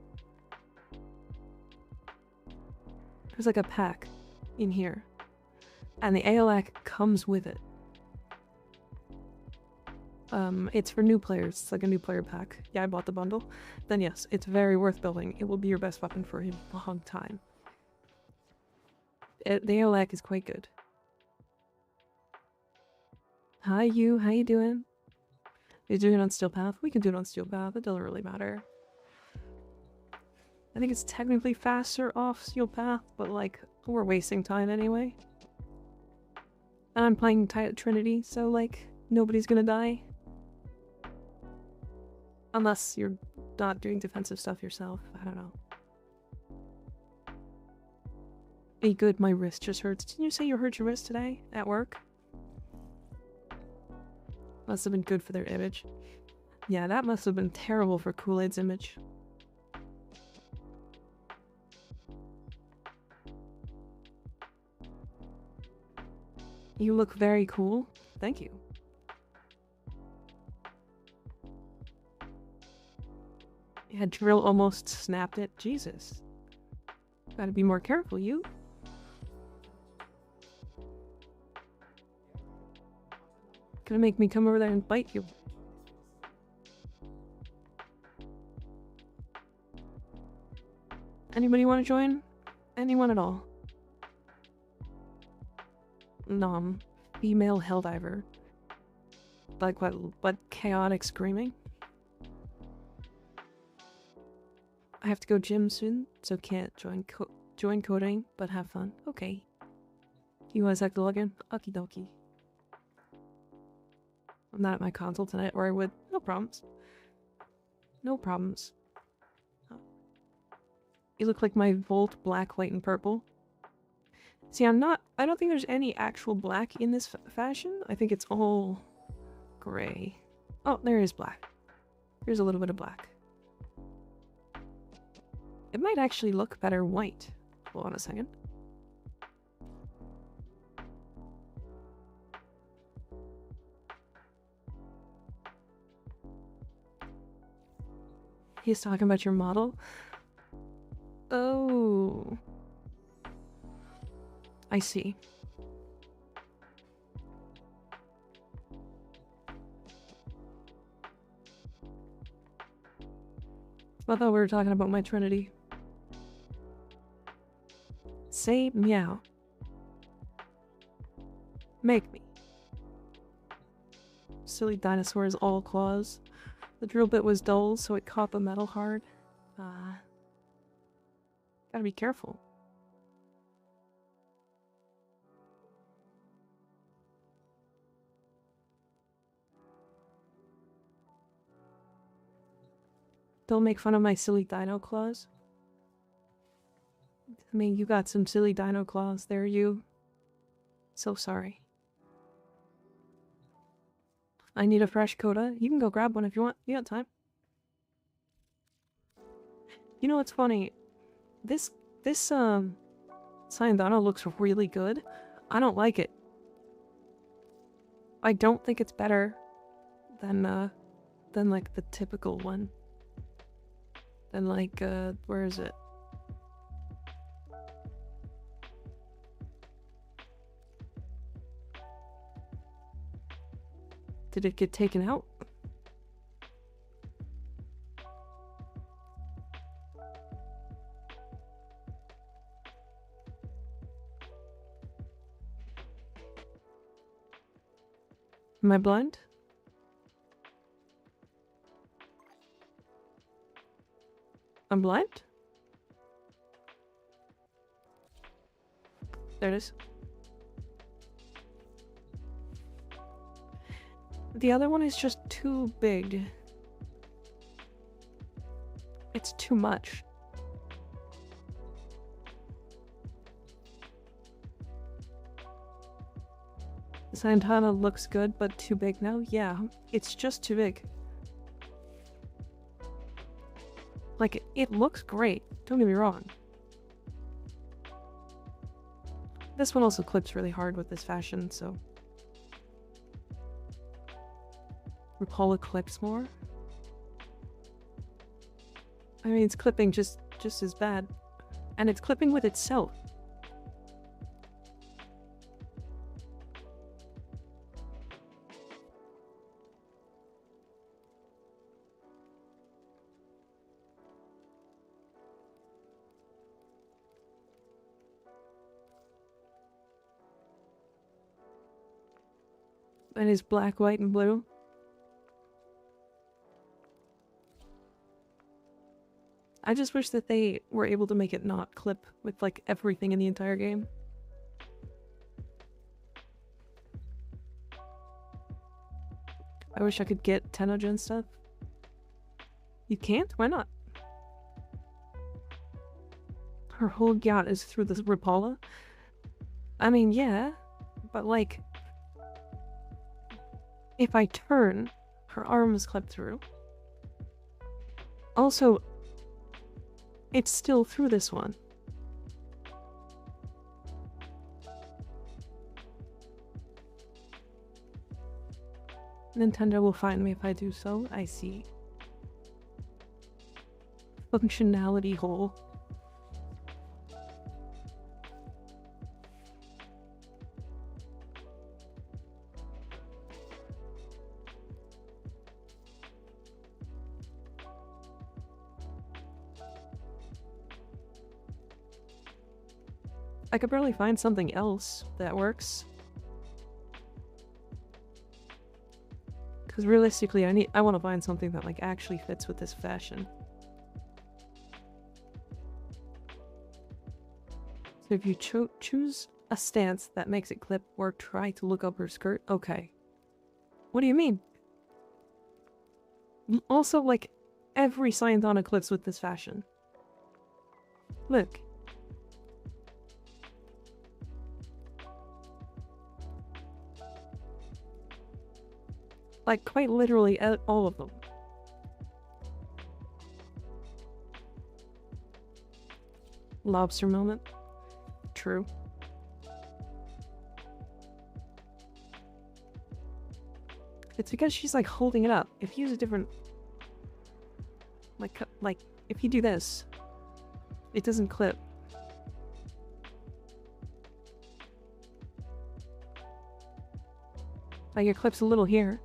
pack in here. And the Aeolac comes with it. It's for new players. It's like a new player pack. Yeah, I bought the bundle. Then yes, it's very worth building. It will be your best weapon for a long time. The Aeolac is quite good. Hi you, how you doing? Are you doing it on Steel Path? We can do it on Steel Path, it doesn't really matter. I think it's technically faster off Steel Path, but like, we're wasting time anyway. And I'm playing Trinity, so like, nobody's gonna die. Unless you're not doing defensive stuff yourself, I don't know. Hey, good, my wrist just hurts. Didn't you say you hurt your wrist today at work? Must have been good for their image. Yeah, that must have been terrible for Kool-Aid's image. You look very cool. Thank you. Yeah, Drill almost snapped it. Jesus. Gotta be more careful, you. Gonna make me come over there and bite you. Anybody want to join? Anyone at all? Nom. Female helldiver. Like what chaotic screaming? I have to go gym soon, so can't join coding, but have fun. Okay. You guys have to log in? Okie dokie. I'm not at my console tonight, or I would. No problems. No problems. Oh. You look like my Volt black, white, and purple. See, I don't think there's any actual black in this fashion. I think it's all gray. Oh, there is black. Here's a little bit of black. It might actually look better white. Hold on a second. He's talking about your model? Oh. I see. I thought we were talking about my Trinity. Say meow. Make me. Silly dinosaurs all claws. The drill bit was dull, so it caught the metal hard. Gotta be careful. Don't make fun of my silly dino claws. I mean, you got some silly dino claws there, you. So sorry. I need a fresh coda. You can go grab one if you want. You got time. You know what's funny? This Cyandano looks really good. I don't like it. I don't think it's better than like the typical one. Than like, where is it? Did it get taken out? Am I blind? I'm blind? There it is. The other one is just too big. It's too much. Santana looks good, but too big now? Yeah, it's just too big. Like, it looks great, don't get me wrong. This one also clips really hard with this fashion, so... Rapala clips more? I mean, it's clipping just as bad. And it's clipping with itself. And it's black, white, and blue. I just wish that they were able to make it not clip with, like, everything in the entire game. I wish I could get Tenogen stuff. You can't? Why not? her whole yacht is through the Rapala? I mean, yeah, but like, if I turn, her arm is clipped through. Also, it's still through this one. Nintendo will find me if I do so, I see. Functionality hole. I could barely find something else that works. Because realistically, I want to find something that like actually fits with this fashion. So if you choose a stance that makes it clip or try to look up her skirt, okay. What do you mean? Also, like, every Scientana clips with this fashion. Look. Like, quite literally, all of them. Lobster moment. True. It's because she's, like, holding it up. If you use a different... Like, if you do this, it doesn't clip. Like, it clips a little here.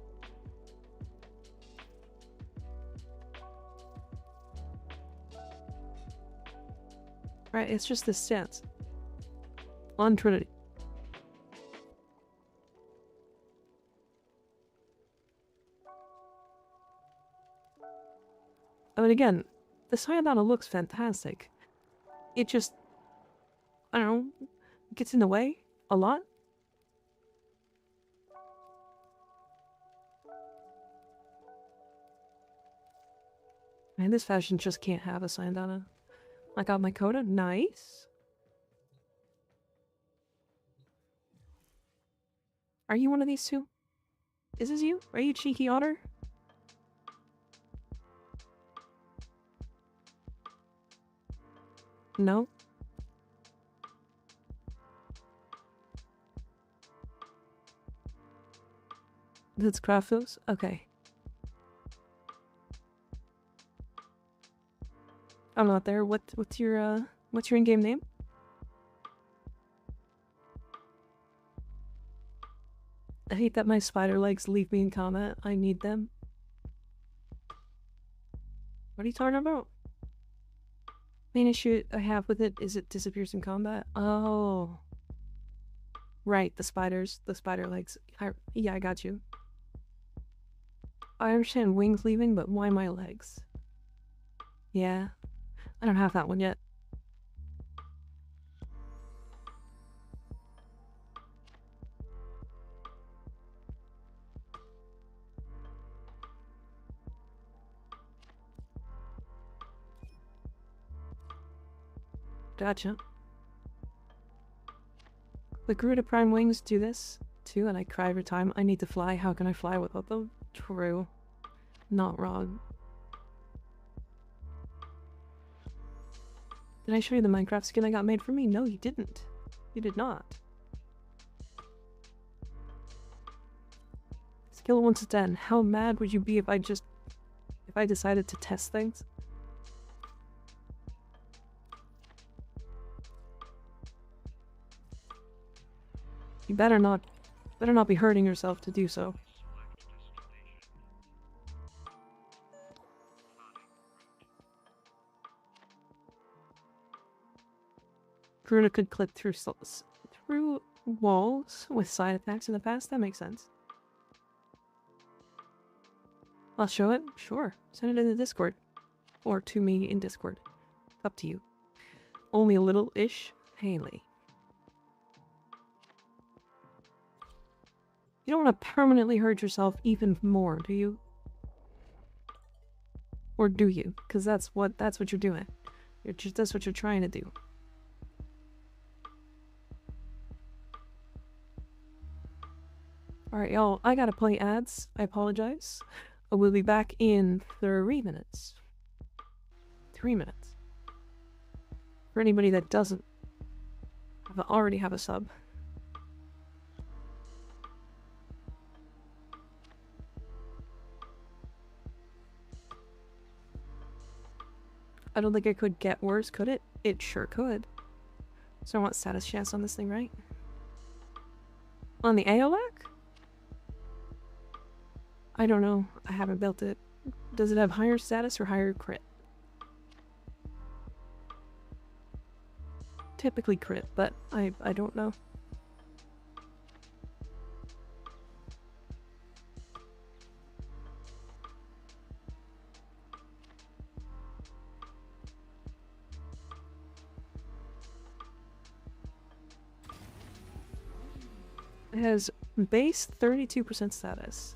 Right, it's just this stance. On Trinity. I mean, again, the Sayonara looks fantastic. It just, I don't know, gets in the way a lot. Man, this fashion just can't have a Sayonara. I got my coda. Nice. Are you one of these two? Is this you? Are you Cheeky Otter? No? That's Kraftos? Okay. I'm not there. What's your in-game name? I hate that my spider legs leave me in combat. I need them. What are you talking about? Main issue I have with it is it disappears in combat. Oh. Right, the spiders. The spider legs. Yeah, I got you. I understand wings leaving, but why my legs? Yeah. I don't have that one yet. Gotcha. The Garuda Prime wings do this, too, and I cry every time. I need to fly. How can I fly without them? True. Not wrong. Did I show you the Minecraft skin I got made for me? No, you didn't. You did not. Skill 1 to 10. How mad would you be if I decided to test things? You better not be hurting yourself to do so. Karuna could clip through walls with side attacks in the past? That makes sense. I'll show it? Sure. Send it in the Discord. Or to me in Discord. It's up to you. Only a little-ish? Haley. You don't want to permanently hurt yourself even more, do you? Or do you? Because that's what you're doing. That's what you're trying to do. Alright, y'all, I gotta play ads. I apologize. We'll be back in 3 minutes. 3 minutes. For anybody that doesn't already have a sub. I don't think it could get worse, could it? It sure could. So I want status chance on this thing, right? On the AOLAC? I don't know. I haven't built it. Does it have higher status or higher crit? Typically crit, but I don't know. It has base 32% status.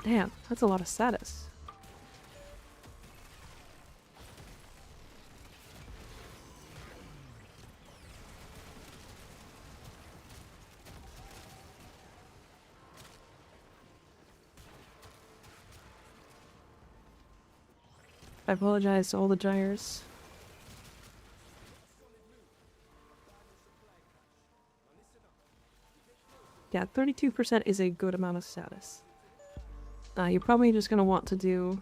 Damn, that's a lot of status. I apologize to all the gyres. Yeah, 32% is a good amount of status. You're probably just gonna want to do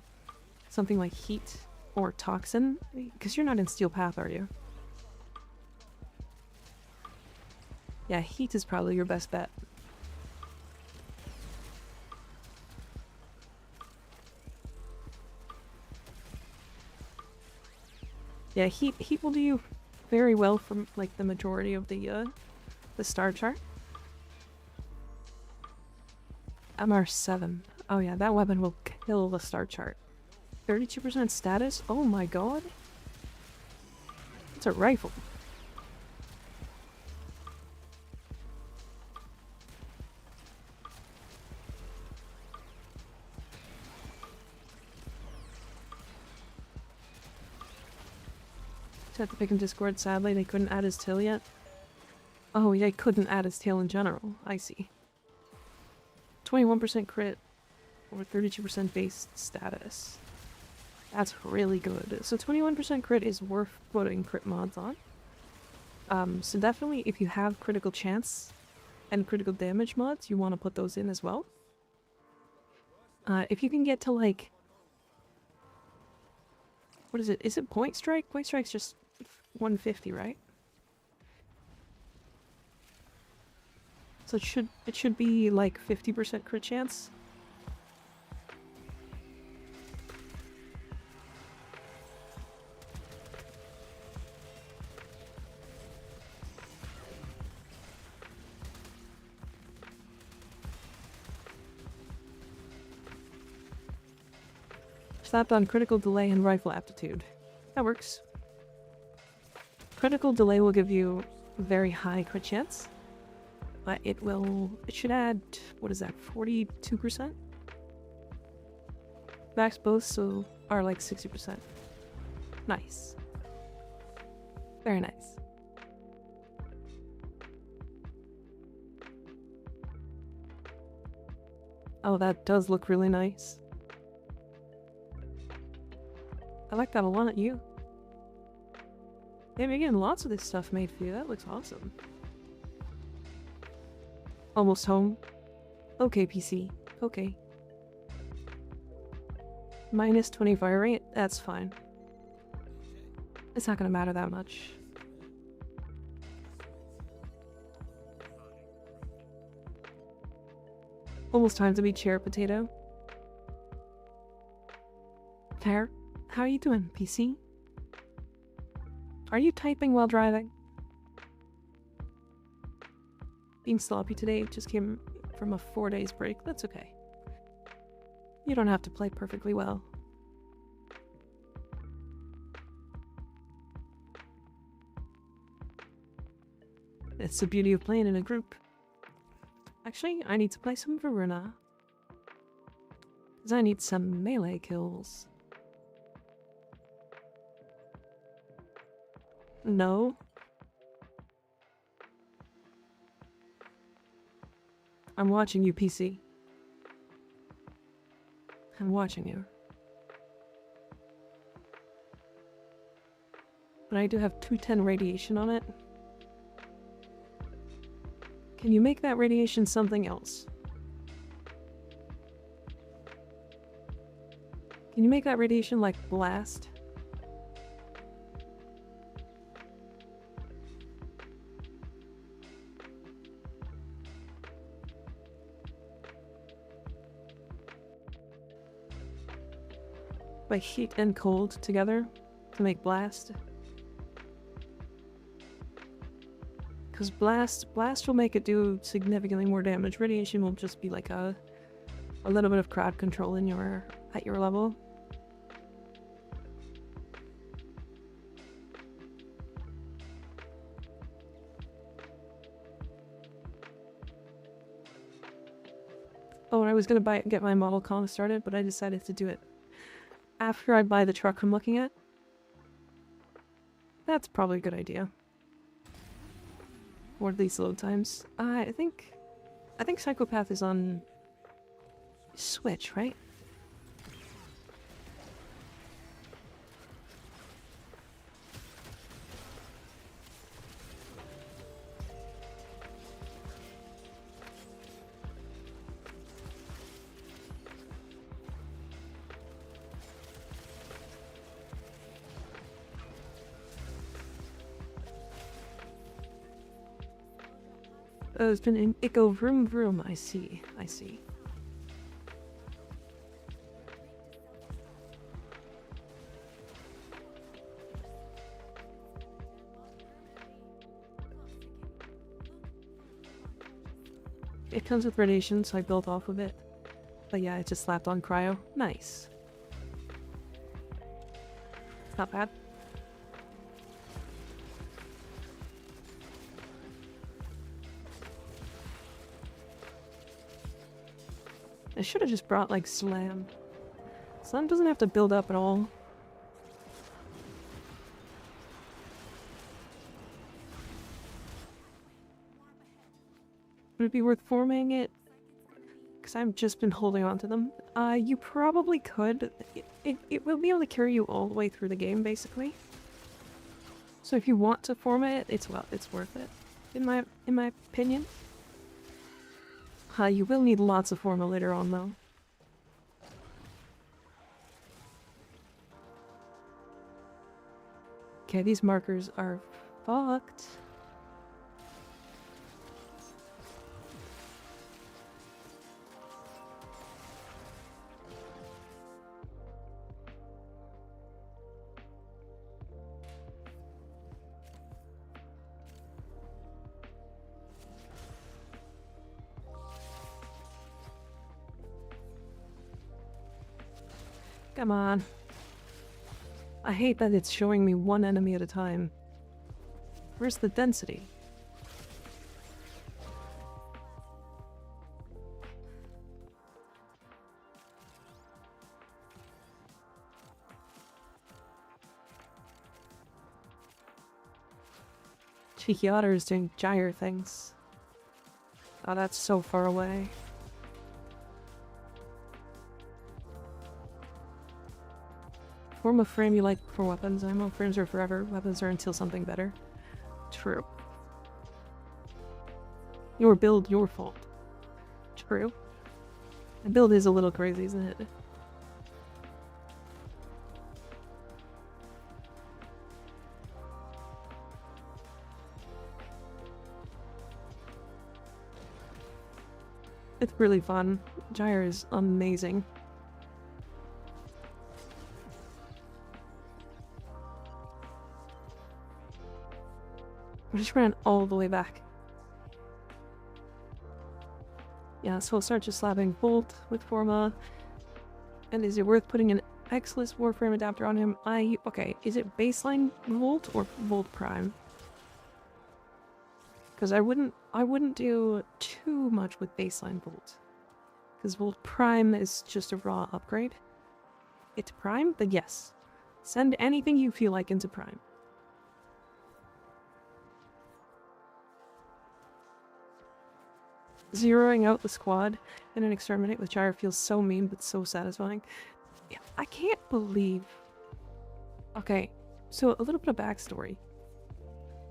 something like heat or toxin, because you're not in steel path, are you? Yeah, heat is probably your best bet. Yeah, heat will do you very well from like the majority of the star chart. MR7. Oh yeah, that weapon will kill the star chart. 32% status? Oh my god. It's a rifle. Just have to pick in Discord, sadly. They couldn't add his tail yet. Oh, they couldn't add his tail in general. I see. 21% crit or 32% base status. That's really good. So 21% crit is worth putting crit mods on. So definitely if you have critical chance and critical damage mods, you want to put those in as well. If you can get to like... What is it? Is it point strike? Point strike's just 150, right? So it should be like 50% crit chance. Slapped on critical delay and rifle aptitude. That works. Critical delay will give you very high crit chance. But it should add, what is that, 42%? Max both so are like 60%. Nice. Very nice. Oh, that does look really nice. I like that a lot, you. Damn, you're getting lots of this stuff made for you. That looks awesome. Almost home. Okay, PC. Okay. Minus 20 fire rate? That's fine. It's not gonna matter that much. Almost time to be chair potato. Fair. How are you doing, PC? Are you typing while driving? Being sloppy today, just came from a 4 days break. That's okay. You don't have to play perfectly well. It's the beauty of playing in a group. Actually, I need to play some Varuna. Because I need some melee kills. No. I'm watching you, PC. I'm watching you. But I do have 210 radiation on it. Can you make that radiation something else? Can you make that radiation like blast? By heat and cold together to make blast? Because blast will make it do significantly more damage. Radiation will just be like a little bit of crowd control in at your level. Oh, and I was gonna get my model column started, but I decided to do it after I buy the truck I'm looking at. That's probably a good idea. Or at least load times. I think Psychopath is on Switch, right? Oh, it's been an echo vroom vroom. I see. I see. It comes with radiation, so I built off of it. But yeah, I just slapped on cryo. Nice. It's not bad. I should have just brought, like, Slam. Slam doesn't have to build up at all. Would it be worth forming it? Because I've just been holding on to them. You probably could. It will be able to carry you all the way through the game, basically. So if you want to form it, it's worth it. In my opinion. You will need lots of forma later on, though. Okay, these markers are fucked. Come on. I hate that it's showing me one enemy at a time. Where's the density? Cheeky Otter is doing gyre things. Oh, that's so far away. Form a frame you like for weapons. Ammo frames are forever. Weapons are until something better. True. Your build, your fault. True. The build is a little crazy, isn't it? It's really fun. Gyre is amazing. I just ran all the way back. Yeah, so I'll start just slapping Bolt with Forma. And is it worth putting an Exless Warframe adapter on him? Okay, is it baseline Volt or Volt Prime? Because I wouldn't do too much with baseline Volt. Because Volt Prime is just a raw upgrade. It's Prime? Then yes. Send anything you feel like into Prime. Zeroing out the squad in an exterminate with Gyre feels so mean but so satisfying. Yeah, I can't believe... Okay, so a little bit of backstory.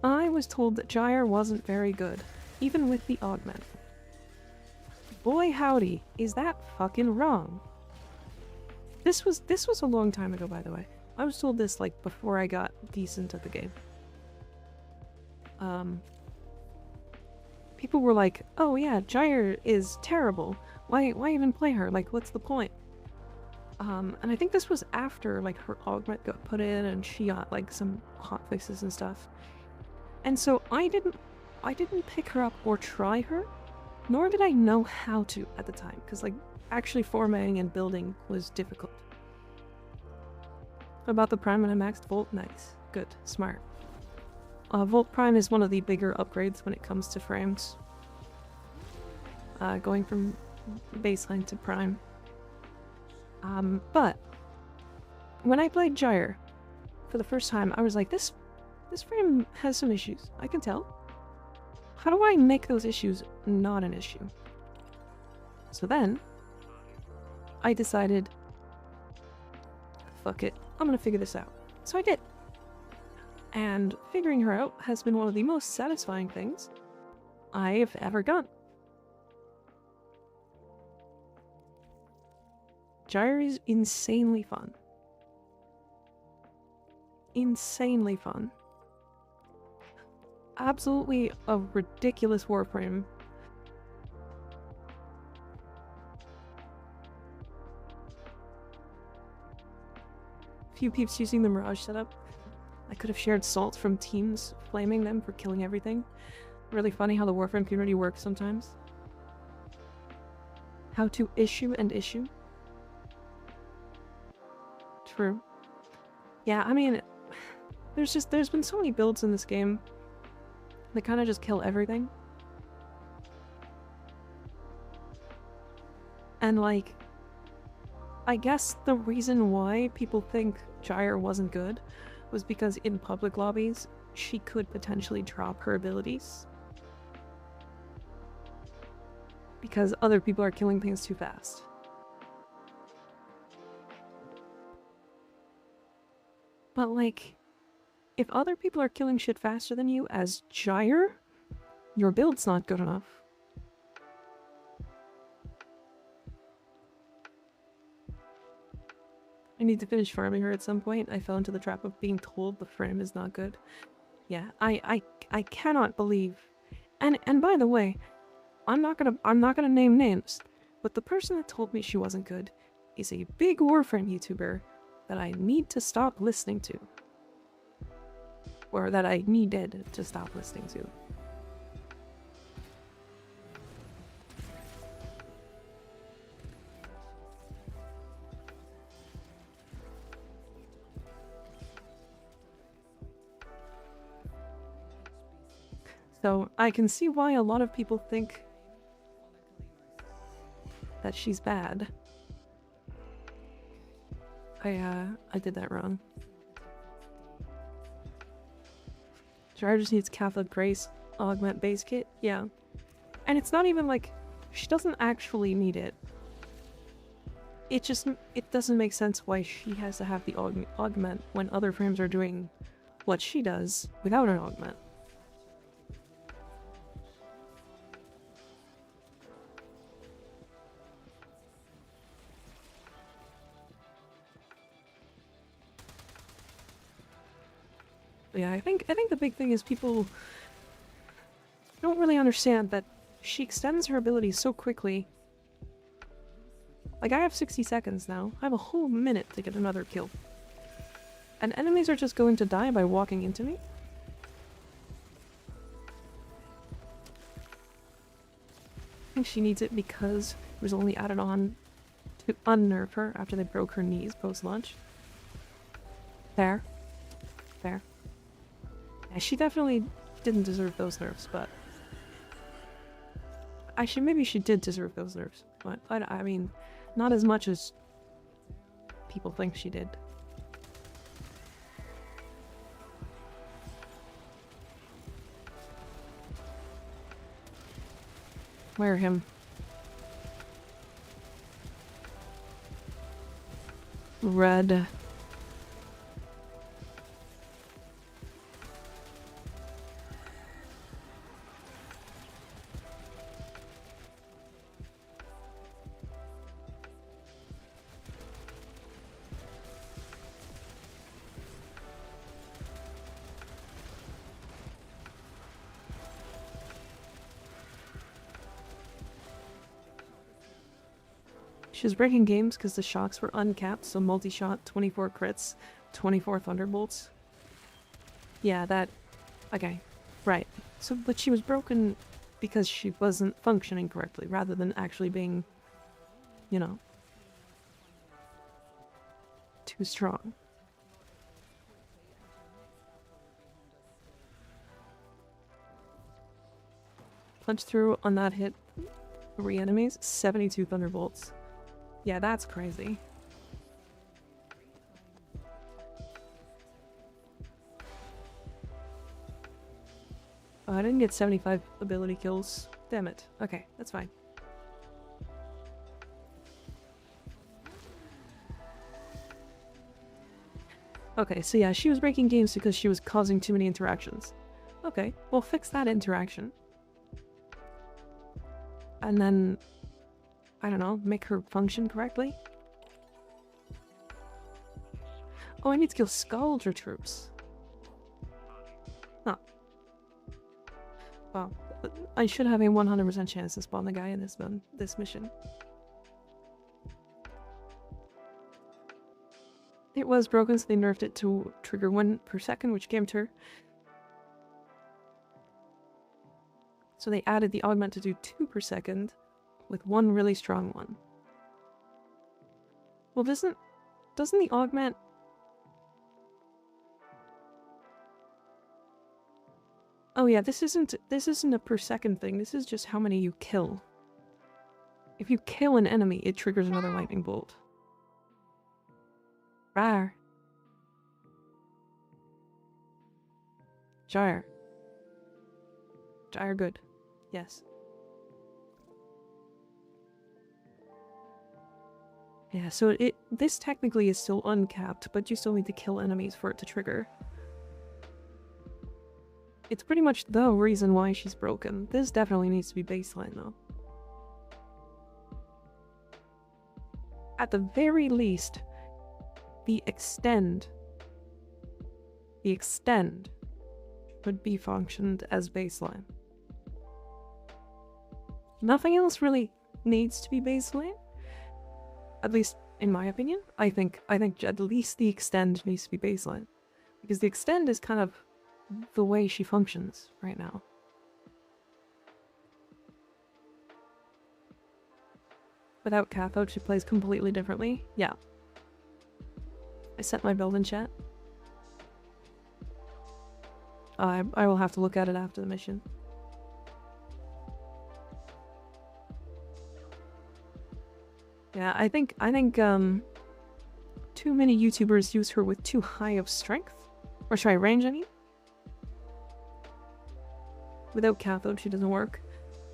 I was told that Gyre wasn't very good, even with the augment. Boy howdy, is that fucking wrong. This was a long time ago, by the way. I was told this, like, before I got decent at the game. People were like, oh yeah, Gyre is terrible. Why even play her? Like, what's the point? And I think this was after, like, her augment got put in and she got, like, some hotfixes and stuff. And so I didn't pick her up or try her, nor did I know how to at the time, because, like, actually formatting and building was difficult. About the Prime when I maxed Volt? Nice. Good. Smart. Volt Prime is one of the bigger upgrades when it comes to frames. Going from baseline to Prime. But when I played Gyre for the first time, I was like, this frame has some issues. I can tell. How do I make those issues not an issue? So then, I decided, fuck it, I'm gonna figure this out. So I did. And figuring her out has been one of the most satisfying things I've ever done. Gyre is insanely fun. Insanely fun. Absolutely a ridiculous warframe. Few peeps using the Mirage setup. I could have shared salt from teams, flaming them for killing everything. Really funny how the warframe community works sometimes. How to issue and issue. True. Yeah, I mean, there's been so many builds in this game that kind of just kill everything. And, like, I guess the reason why people think Gyre wasn't good was because in public lobbies, she could potentially drop her abilities. Because other people are killing things too fast. But, like, if other people are killing shit faster than you as Gyre, your build's not good enough. I need to finish farming her at some point. I fell into the trap of being told the frame is not good. Yeah, I cannot believe. And by the way, I'm not gonna name names, but the person that told me she wasn't good is a big Warframe YouTuber that I need to stop listening to. Or that I needed to stop listening to. So I can see why a lot of people think that she's bad. I did that wrong. Gyre just needs Catholic Grace Augment base kit? Yeah. And it's not even like, she doesn't actually need it. It doesn't make sense why she has to have the augment when other frames are doing what she does without an augment. Yeah, I think the big thing is people don't really understand that she extends her abilities so quickly. Like, I have 60 seconds now. I have a whole minute to get another kill. And enemies are just going to die by walking into me? I think she needs it because it was only added on to unnerve her after they broke her knees post-launch. Fair. Fair. Yeah, she definitely didn't deserve those nerfs, but... Actually, maybe she did deserve those nerfs, but I mean, not as much as people think she did. Where him? Red. She was breaking games because the shocks were uncapped, so multi-shot, 24 crits, 24 thunderbolts. Yeah, that... Okay, right. So, but she was broken because she wasn't functioning correctly, rather than actually being, you know, too strong. Punch through on that hit 3 enemies, 72 thunderbolts. Yeah, that's crazy. Oh, I didn't get 75 ability kills. Damn it. Okay, that's fine. Okay, so yeah, she was breaking games because she was causing too many interactions. Okay, we'll fix that interaction. And then, I don't know, make her function correctly? Oh, I need to kill Scourger troops. Huh. Well, I should have a 100% chance to spawn the guy in this mission. It was broken, so they nerfed it to trigger 1 per second, which gamed her. So they added the augment to do 2 per second, with 1 really strong one. Well, doesn't the augment... Oh yeah, this isn't a per second thing, this is just how many you kill. If you kill an enemy, it triggers another lightning bolt. Rar. Gyre. Gyre good. Yes. Yeah, so this technically is still uncapped, but you still need to kill enemies for it to trigger. It's pretty much the reason why she's broken. This definitely needs to be baseline, though. At the very least, the extend would be functioned as baseline. Nothing else really needs to be baseline. At least, in my opinion. I think at least the extend needs to be baseline. Because the extend is kind of the way she functions right now. Without cathode, she plays completely differently. Yeah. I sent my build in chat. I will have to look at it after the mission. Yeah, I think too many YouTubers use her with too high of strength. Or sorry, range, I mean. Without cathode, she doesn't work.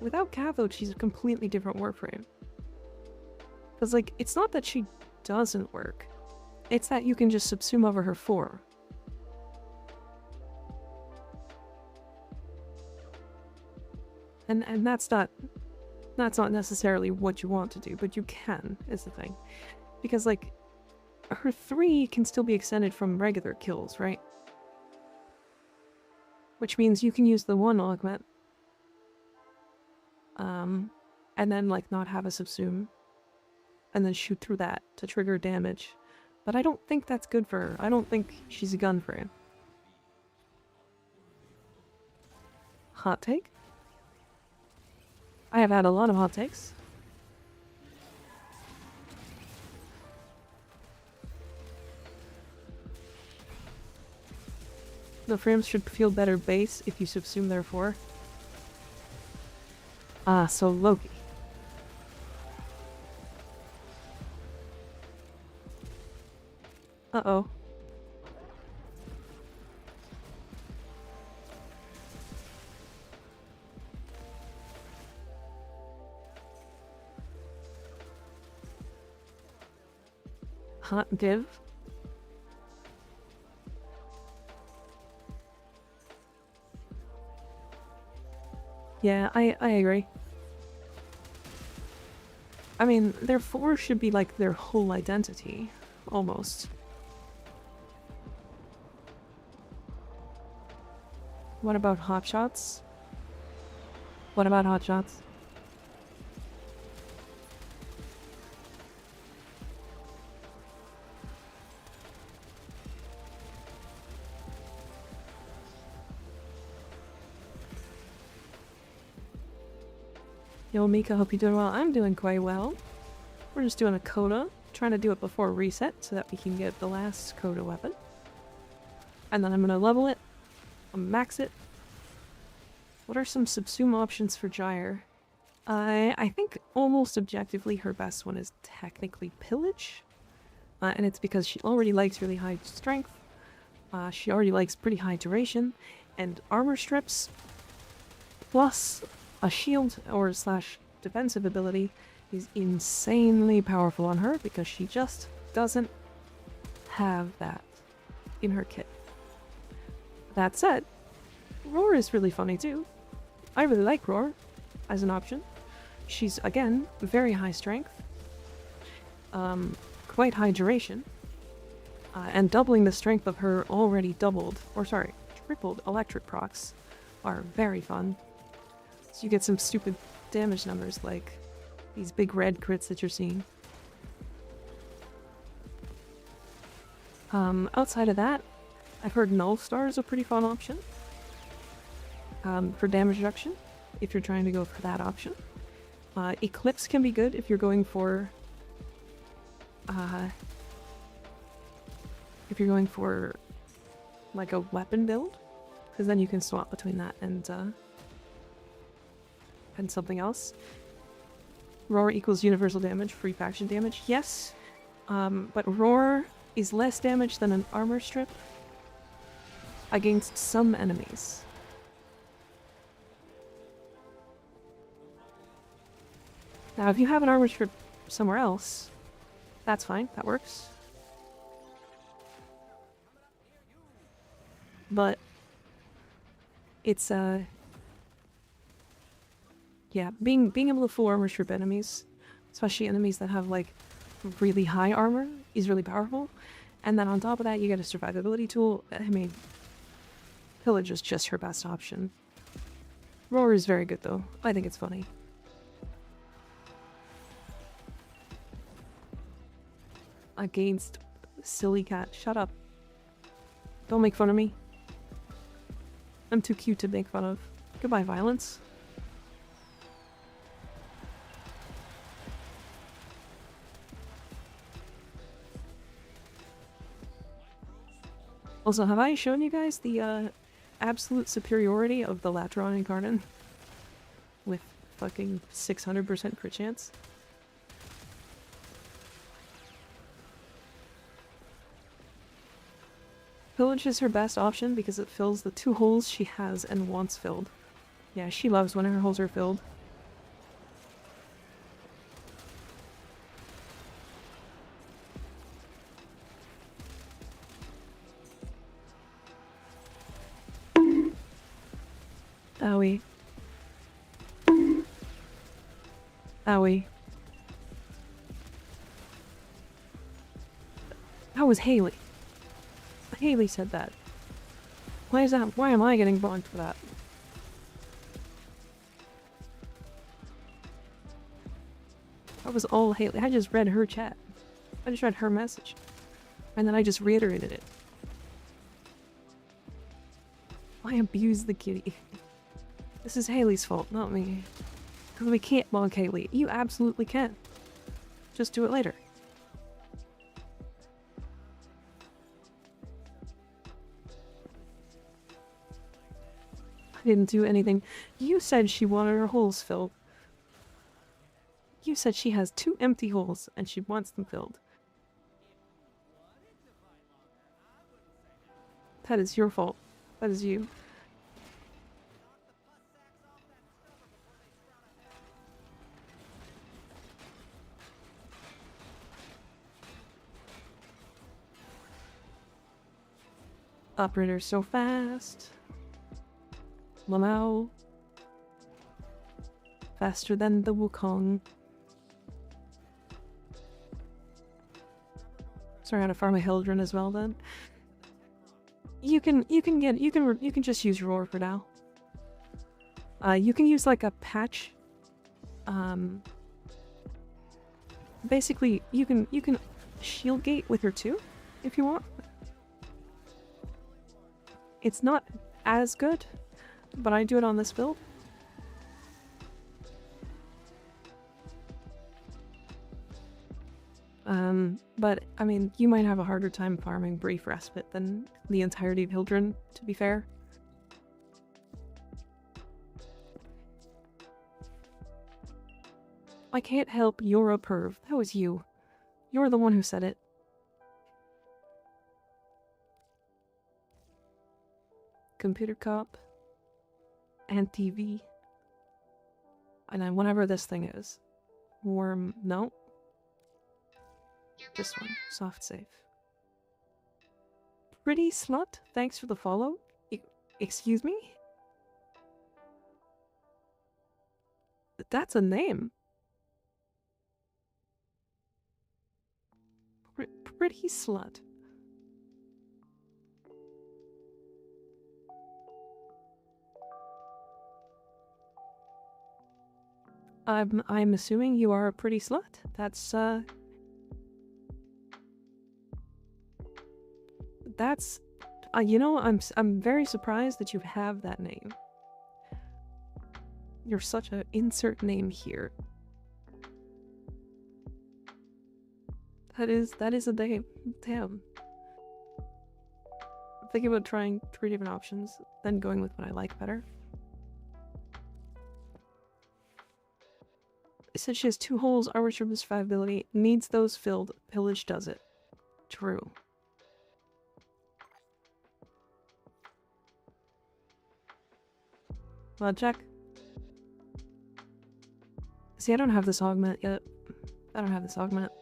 Without cathode, she's a completely different warframe. Because, like, it's not that she doesn't work. It's that you can just subsume over her 4. And that's not necessarily what you want to do, but you can, is the thing. Because, like, her 3 can still be extended from regular kills, right? Which means you can use the 1 augment. And then, like, not have a subsume. And then shoot through that to trigger damage. But I don't think that's good for her. I don't think she's a gun frame. Hot take? I have had a lot of hot takes. The frames should feel better base if you subsume therefore. Ah, so Loki. Uh-oh. Hot div? Yeah, I agree. I mean, their 4 should be like their whole identity. Almost. What about hotshots? What about hotshots? Yo, Mika, hope you're doing well. I'm doing quite well. We're just doing a coda. Trying to do it before reset so that we can get the last coda weapon. And then I'm gonna level it. I'll max it. What are some subsume options for Gyre? I think almost objectively her best one is technically Pillage. And it's because she already likes really high strength. She already likes pretty high duration. And armor strips plus a shield or slash defensive ability is insanely powerful on her because she just doesn't have that in her kit. That said, Roar is really funny too. I really like Roar as an option. She's, again, very high strength, quite high duration, and doubling the strength of her already tripled electric procs are very fun. So you get some stupid damage numbers like these big red crits that you're seeing. Outside of that, I've heard Null Star is a pretty fun option for damage reduction, if you're trying to go for that option. Eclipse can be good if you're going for like a weapon build, because then you can swap between that and something else. Roar equals universal damage, free faction damage. Yes, but Roar is less damage than an armor strip against some enemies. Now, if you have an armor strip somewhere else, that's fine. That works. But it's yeah, being able to full armor strip enemies, especially enemies that have like really high armor, is really powerful. And then on top of that, you get a survivability tool. I mean, Pillage is just her best option. Roar is very good though. I think it's funny. Against silly cat. Shut up. Don't make fun of me. I'm too cute to make fun of. Goodbye, violence. Also, have I shown you guys the absolute superiority of the Latron Incarnate? With fucking 600% crit chance? Pillage is her best option because it fills the 2 holes she has and wants filled. Yeah, she loves when her holes are filled. Owie. Owie. That was Haley. Haley said that. Why is that? Why am I getting bonked for that? That was all Haley. I just read her chat. I just read her message. And then I just reiterated it. I abused the kitty. This is Haley's fault, not me. Because we can't bonk Haley. You absolutely can. Just do it later. I didn't do anything. You said she wanted her holes filled. You said she has 2 empty holes and she wants them filled. That is your fault. That is you. Operator's so fast. Lamau. Faster than the Wukong. Sorry, how to farm a Hildren as well then. You can just use Roar for now. You can use like a patch. Basically you can shield gate with her too, if you want. It's not as good, but I do it on this build. But I mean, you might have a harder time farming Brief Respite than the entirety of Hildren, to be fair. I can't help, you're a perv. That was you. You're the one who said it. Computer cop. And TV. And then whatever this thing is. Worm, no. This one, soft save. Pretty slut, thanks for the follow. Excuse me? That's a name. Pretty slut. I'm assuming you are a pretty slut. That's you know, I'm very surprised that you have that name. You're such a insert name here. That is a name. Damn. I'm thinking about trying 3 different options, then going with what I like better. It said she has 2 holes, armor survivability, needs those filled. Pillage does it. True. Well, check. See, I don't have this augment yet. I don't have this augment.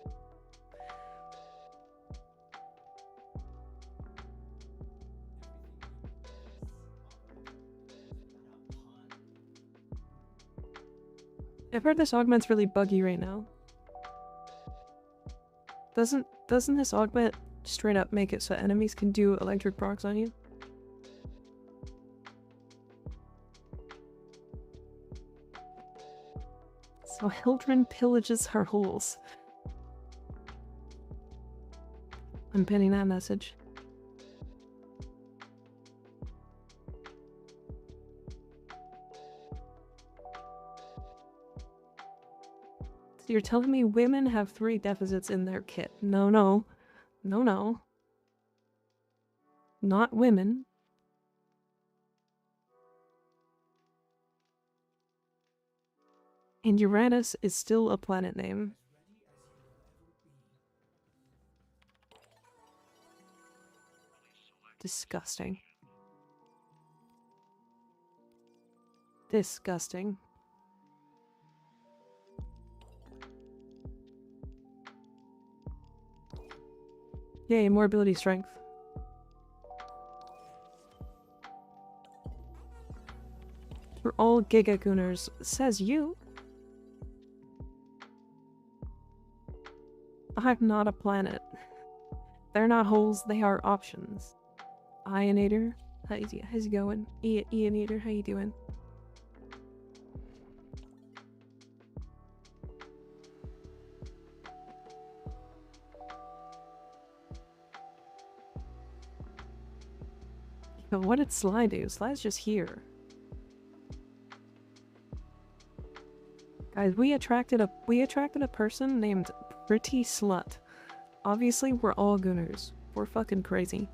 I've heard this augment's really buggy right now. Doesn't this augment straight up make it so enemies can do electric procs on you? So Hildren pillages her holes. I'm pinning that message. So you're telling me women have 3 deficits in their kit? No, no. No, no. Not women. And Uranus is still a planet name. Disgusting. Disgusting. Yay, more ability strength. We're all Giga Gooners, says you. I'm not a planet. They're not holes, they are options. Ionator, how's it going? Ionator, how you doing? But what did Sly do? Sly's just here. Guys, we attracted a person named Pretty Slut. Obviously, we're all Gooners. We're fucking crazy.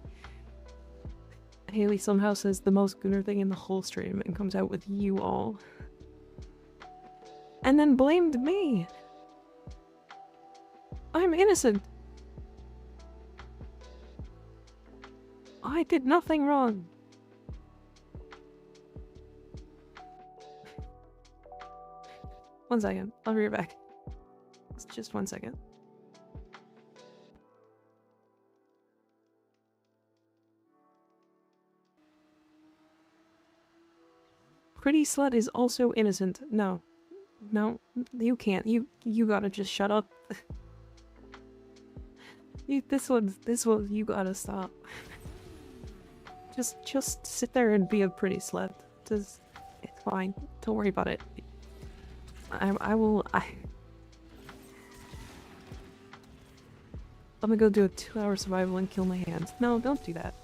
Haley somehow says the most Gooner thing in the whole stream and comes out with you all. And then blamed me! I'm innocent! I did nothing wrong! One second, I'll be right back. It's just 1 second. Pretty slut is also innocent. No. No, you can't. You gotta just shut up. This one, you gotta stop. Just sit there and be a pretty slut. Just, it's fine. Don't worry about it. I'm gonna go do a 2-hour survival and kill my hands. No, don't do that.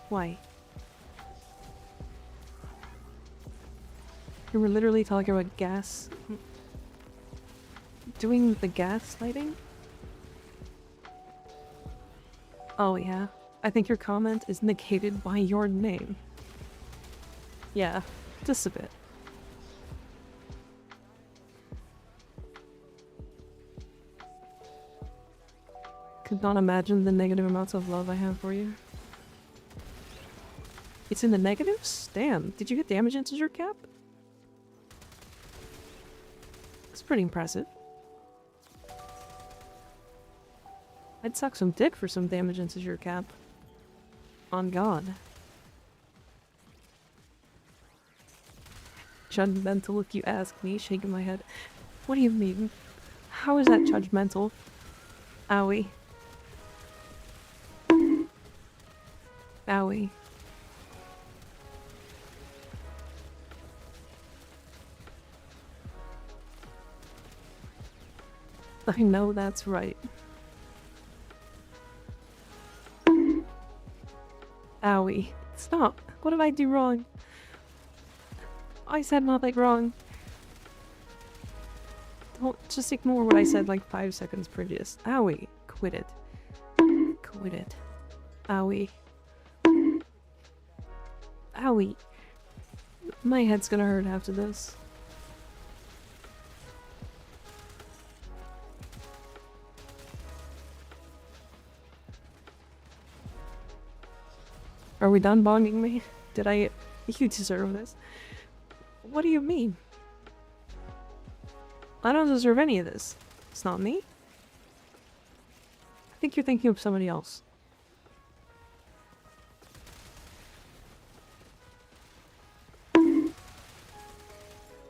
Why? You were literally talking about gas. Doing the gas lighting? Oh yeah. I think your comment is negated by your name. Yeah, just a bit. Could not imagine the negative amounts of love I have for you. It's in the negatives? Damn, did you get damage into your cap? That's pretty impressive. I'd suck some dick for some damage into your cap. On God. Judgmental if you ask me, shaking my head. What do you mean? How is that judgmental? Owie. Owie. I know that's right. Owie. Stop. What did I do wrong? I said nothing wrong. Don't just ignore what I said like 5 seconds previous. Owie. Quit it. Quit it. Owie. Owie. My head's gonna hurt after this. Are we done bonging me? Did I... You deserve this. What do you mean? I don't deserve any of this. It's not me. I think you're thinking of somebody else.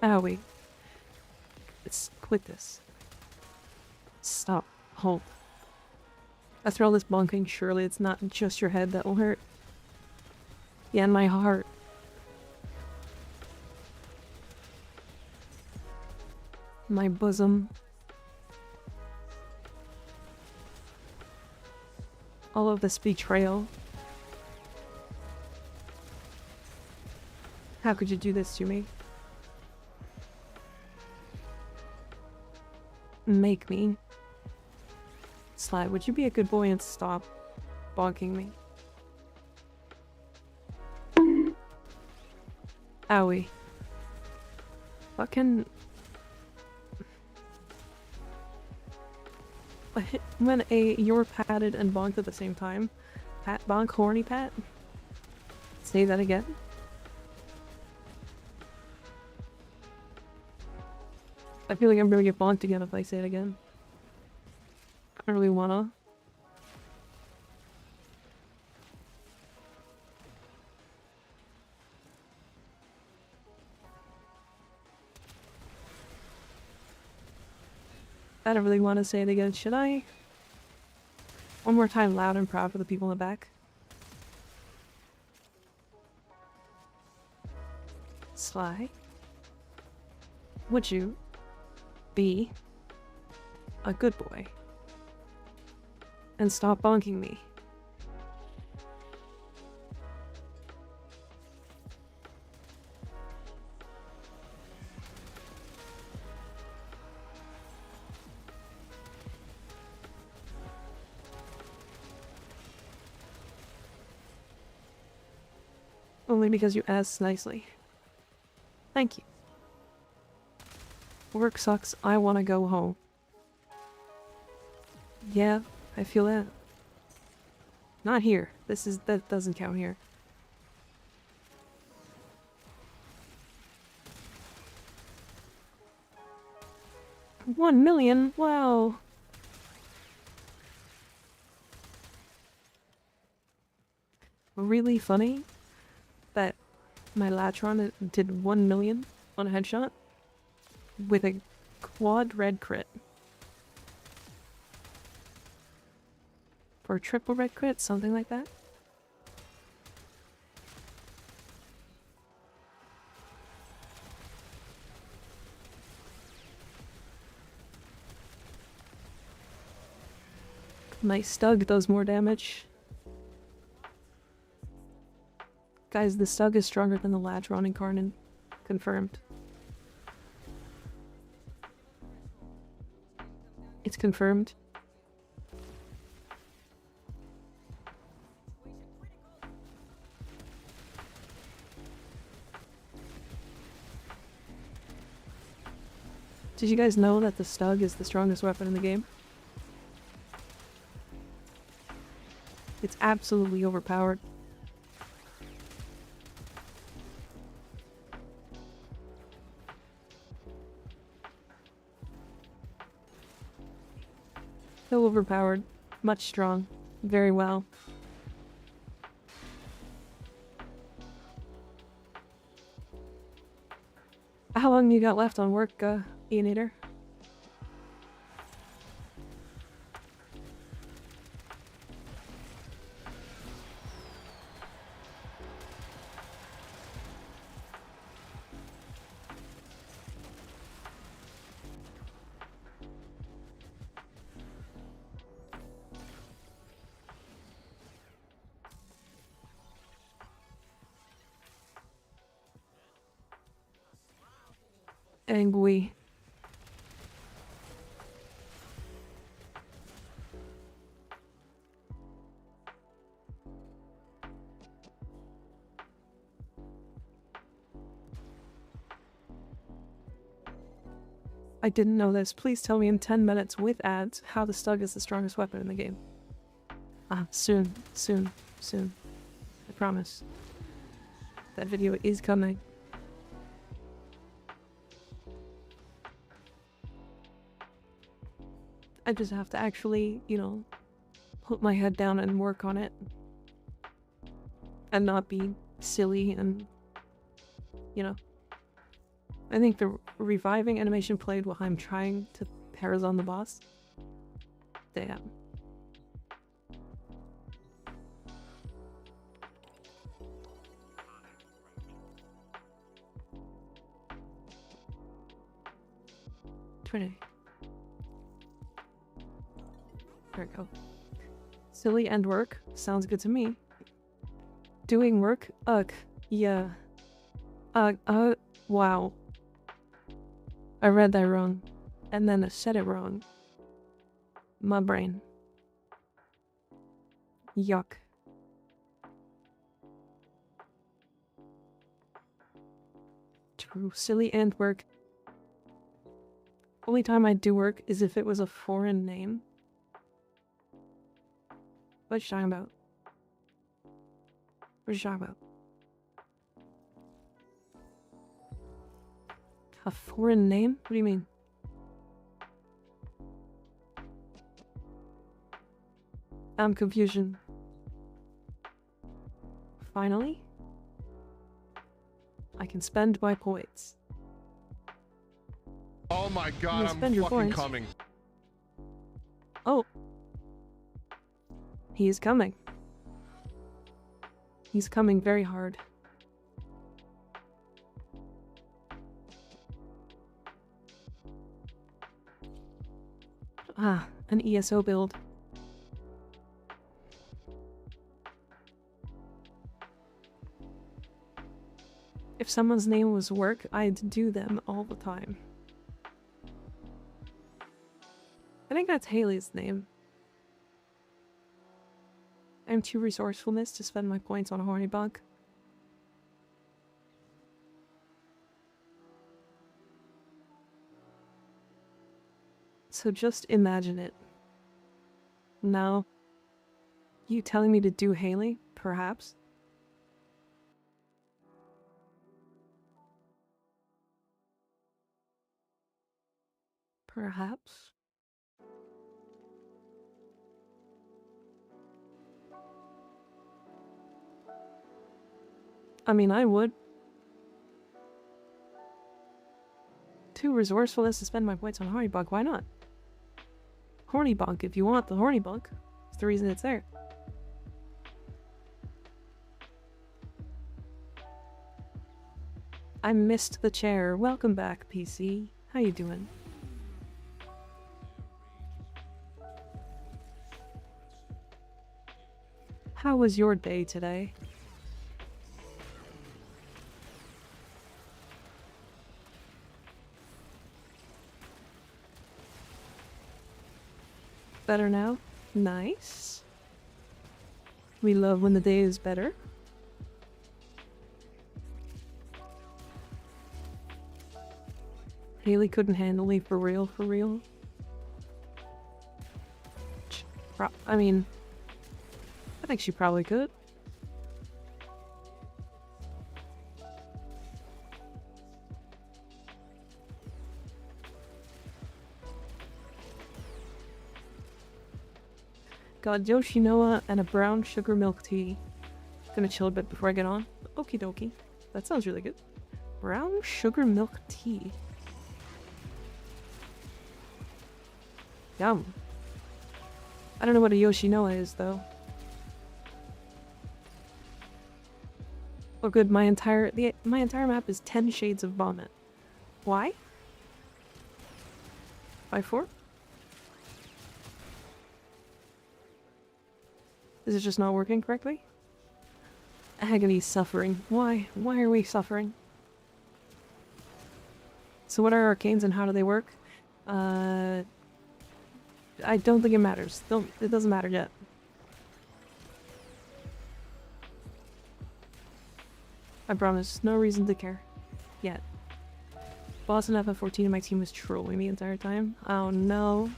Owie. Let's quit this. Stop. Hold. After all this bonking, surely it's not just your head that will hurt. Yeah, and my heart. My bosom. All of this betrayal. How could you do this to me? Make me. Sly, would you be a good boy and stop bonking me? Owie. Fucking... When you're patted and bonked at the same time. Pat, bonk, horny pat? Say that again. I feel like I'm gonna get bonked again if I say it again. I don't really wanna. I don't really want to say it again, should I? One more time loud and proud for the people in the back. Sly? Would you be a good boy and stop bonking me? Only because you asked nicely. Thank you. Work sucks. I want to go home. Yeah, I feel that. Not here. That doesn't count here. $1 million? Wow. Really funny that My Latron it did 1 million on a headshot with a quad red crit. Or triple red crit, something like that. My Stug does more damage. Guys, the Stug is stronger than the Latron in Karnan. Confirmed. It's confirmed. Did you guys know that the Stug is the strongest weapon in the game? It's absolutely overpowered. So overpowered. Much strong. Very well. How long you got left on work, Ianator? Angry. I didn't know this. Please tell me in 10 minutes with ads how the Stug is the strongest weapon in the game. Soon. Soon. Soon. I promise. That video is coming. I just have to actually, you know, put my head down and work on it. And not be silly and, you know. I think the reviving animation played while I'm trying to parry on the boss. Damn. Trinity. There we go. Silly and work. Sounds good to me. Doing work? Ugh. Yeah. Wow. I read that wrong. And then I said it wrong. My brain. Yuck. True. Silly and work. Only time I do work is if it was a foreign name. What you talking about? What you talking about? A foreign name? What do you mean? I'm confusion. Finally? I can spend my points. Oh my god, I'm fucking points. coming. Oh. He is coming. He's coming very hard. An ESO build. If someone's name was work, I'd do them all the time. I think that's Haley's name. I'm too resourcefulness to spend my points on a horny bug. So just imagine it. Now, you telling me to do Haley? Perhaps? Perhaps? I mean, I would. Too resourcefulness to spend my points on horny bug. Why not? Horny bug. If you want the horny bug, it's the reason it's there. I missed the chair. Welcome back, PC. How you doing? How was your day today? Better now? Nice. We love when the day is better. Haley couldn't handle me for real, for real. I mean, I think she probably could. Got Yoshinoa and a brown sugar milk tea. Gonna chill a bit before I get on. Okie dokie. That sounds really good. Brown sugar milk tea. Yum. I don't know what a Yoshinoa is, though. Oh good, my entire map is 10 shades of vomit. Why? 5-4? Is it just not working correctly? Agony suffering. Why? Why are we suffering? So what are arcanes and how do they work? I don't think it matters. It doesn't matter yet. I promise, no reason to care. Yet. Boss and FF14 and my team was trolling the entire time. Oh no.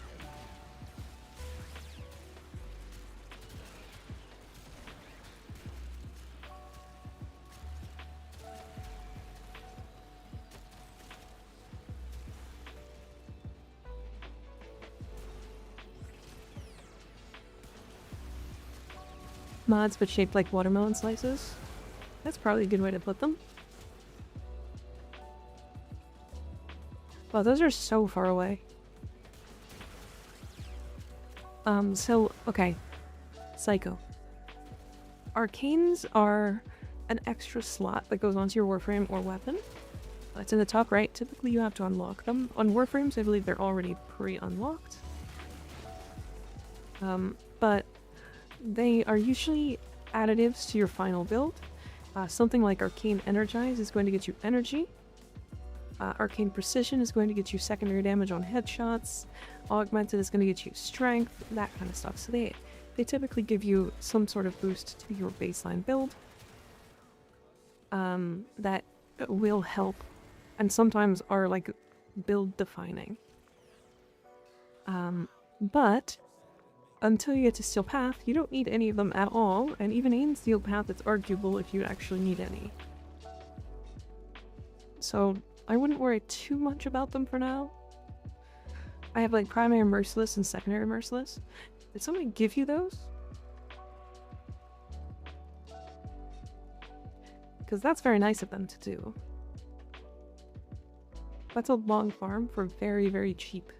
Mods but shaped like watermelon slices. That's probably a good way to put them. Wow, those are so far away. Okay. Psycho. Arcanes are an extra slot that goes onto your Warframe or weapon. It's in the top right. Typically you have to unlock them. On Warframes, I believe they're already pre-unlocked. But they are usually additives to your final build. Something like Arcane Energize is going to get you energy. Arcane Precision is going to get you secondary damage on headshots. Augmented is going to get you strength, that kind of stuff. So they typically give you some sort of boost to your baseline build. That will help, and sometimes are like build defining. But until you get to Steel Path, you don't need any of them at all, and even in Steel Path it's arguable if you actually need any. So I wouldn't worry too much about them for now. I have like Primary Merciless and Secondary Merciless. Did somebody give you those? Because that's very nice of them to do. That's a long farm for very, very cheap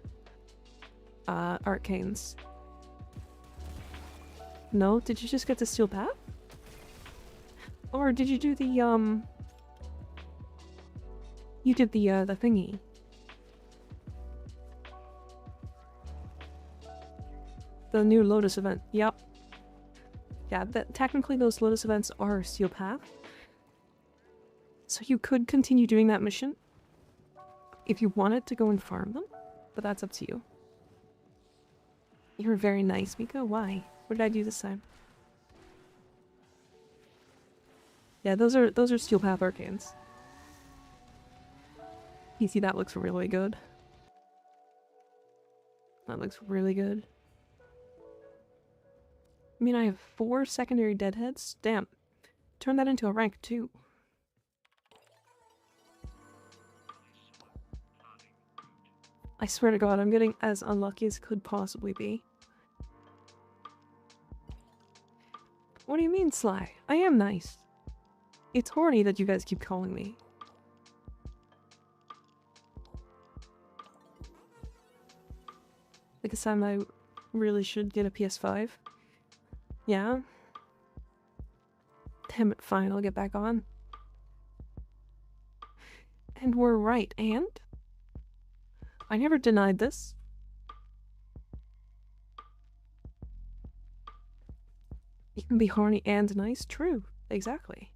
arcanes. No? Did you just get the Steel Path? Or did you do the, you did the thingy. The new Lotus event. Yep. Yeah, technically those Lotus events are Steel Path. So you could continue doing that mission if you wanted to go and farm them, but that's up to you. You're very nice, Miko. Why? What did I do this time? Yeah, those are Steel Path Arcanes. You see, that looks really good. That looks really good. I mean, I have 4 secondary deadheads. Damn. Turn that into a rank 2. I swear to God, I'm getting as unlucky as could possibly be. What do you mean, Sly? I am nice. It's horny that you guys keep calling me. Like it's time I really should get a PS5. Yeah? Damn it, fine, I'll get back on. And we're right, and? I never denied this. You can be horny and nice? True. Exactly.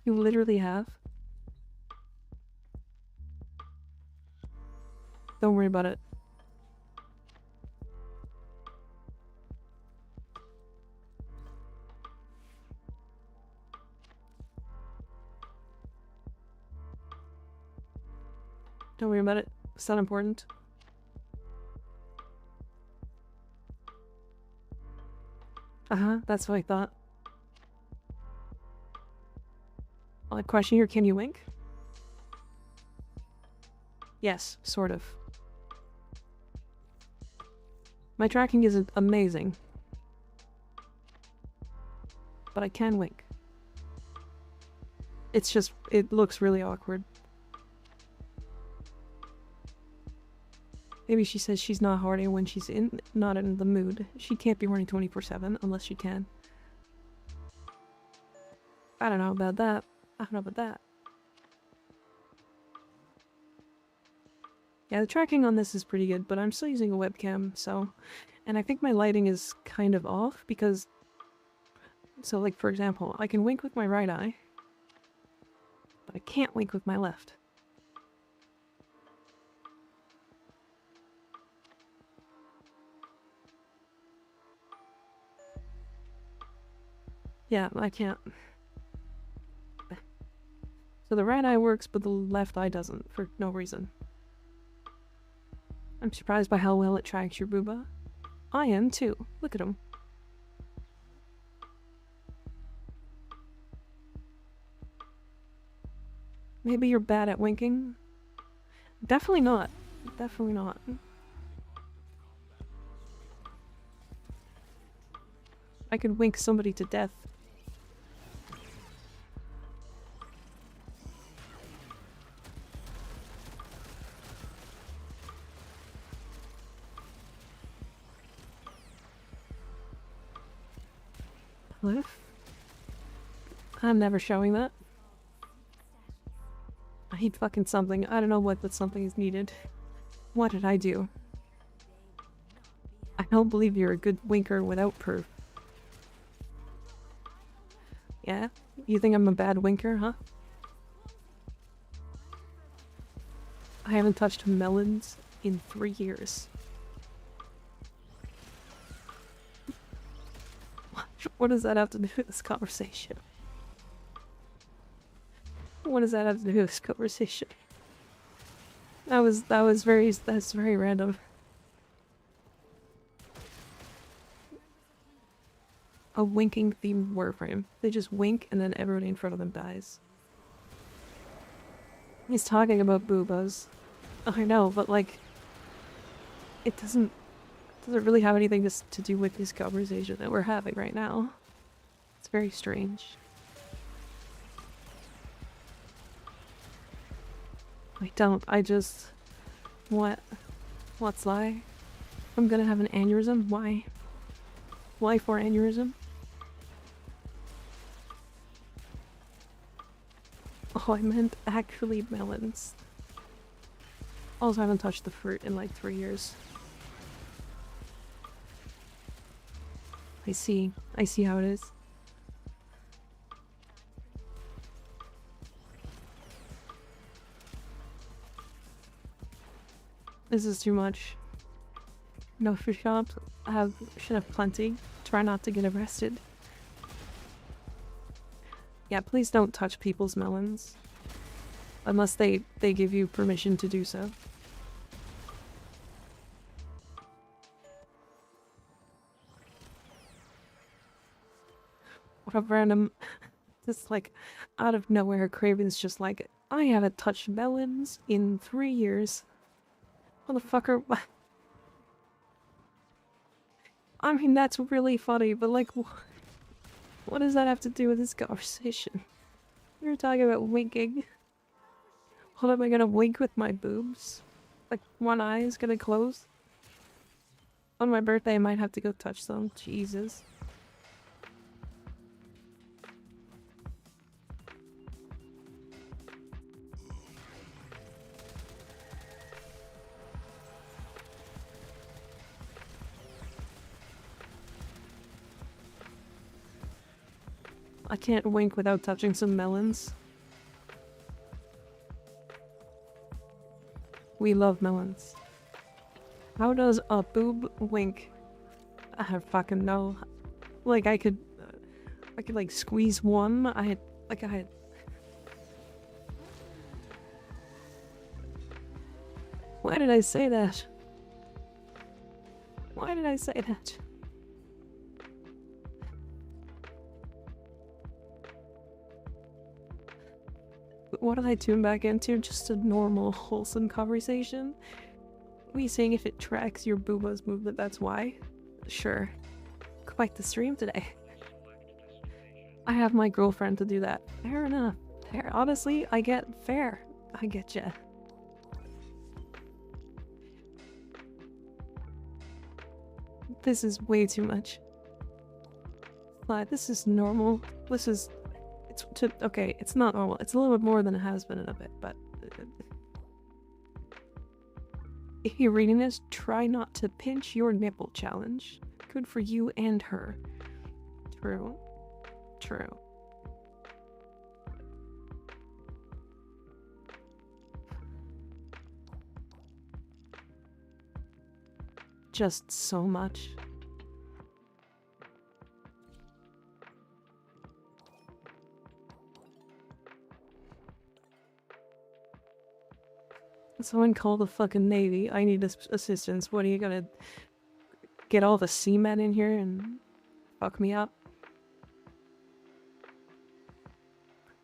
You literally have. Don't worry about it. Don't worry about it. It's not important. That's what I thought. Odd question here, can you wink? Yes, sort of. My tracking isn't amazing. But I can wink. It's just, it looks really awkward. Maybe she says she's not horny when she's not in the mood. She can't be horny 24/7 unless she can. I don't know about that. I don't know about that. Yeah, the tracking on this is pretty good, but I'm still using a webcam, so... And I think my lighting is kind of off because... So, like, for example, I can wink with my right eye, but I can't wink with my left. Yeah, I can't. So the right eye works, but the left eye doesn't, for no reason. I'm surprised by how well it tracks your booba. I am too. Look at him. Maybe you're bad at winking? Definitely not. Definitely not. I could wink somebody to death. Cliff? I'm never showing that. I hate fucking something. I don't know what but something is needed. What did I do? I don't believe you're a good winker without proof. Yeah? You think I'm a bad winker, huh? I haven't touched melons in 3 years. What does that have to do with this conversation? What does that have to do with this conversation? That's very random. A winking themed warframe. They just wink and then everybody in front of them dies. He's talking about boobas. I know, but like... It doesn't really have anything to do with this conversation that we're having right now. It's very strange. I don't. I just... What? What's lie? I'm gonna have an aneurysm? Why? Why for aneurysm? Oh, I meant actually melons. Also, I haven't touched the fruit in like 3 years. I see how it is. This is too much. No food shops should have plenty. Try not to get arrested. Yeah, please don't touch people's melons. Unless they give you permission to do so. What a random... Just like, out of nowhere, Craven's just like, I haven't touched melons in 3 years. Motherfucker, I mean, that's really funny, but like, what does that have to do with this conversation? We were talking about winking. What am I gonna wink with my boobs? Like, one eye is gonna close? On my birthday, I might have to go touch them. Jesus. I can't wink without touching some melons. We love melons. How does a boob wink? I don't fucking know. Like I could like squeeze one. I had. Why did I say that? Why did I say that? What did I tune back into? Just a normal, wholesome conversation? Me saying if it tracks your booba's movement, that's why? Sure. Quite the stream today. I have my girlfriend to do that. Fair enough. Fair. Honestly, I get fair. I get ya. This is way too much. This is normal. This is... okay, it's not normal. It's a little bit more than it has been in a bit, but... if you're reading this, try not to pinch your nipple challenge. Good for you and her. True. True. Just so much. Someone call the fucking Navy. I need assistance. What are you gonna get all the seamen in here and fuck me up?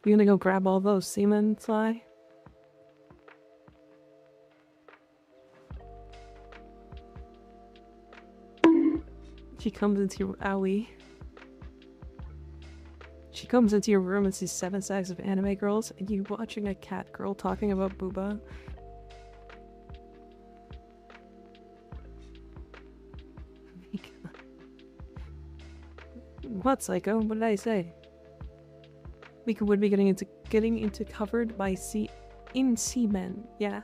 You gonna go grab all those seamen, Sly? She comes into your owie. She comes into your room and sees 7 stacks of anime girls, and you watching a cat girl talking about booba. What, psycho? What did I say? Mika would be getting into covered by seamen. Yeah.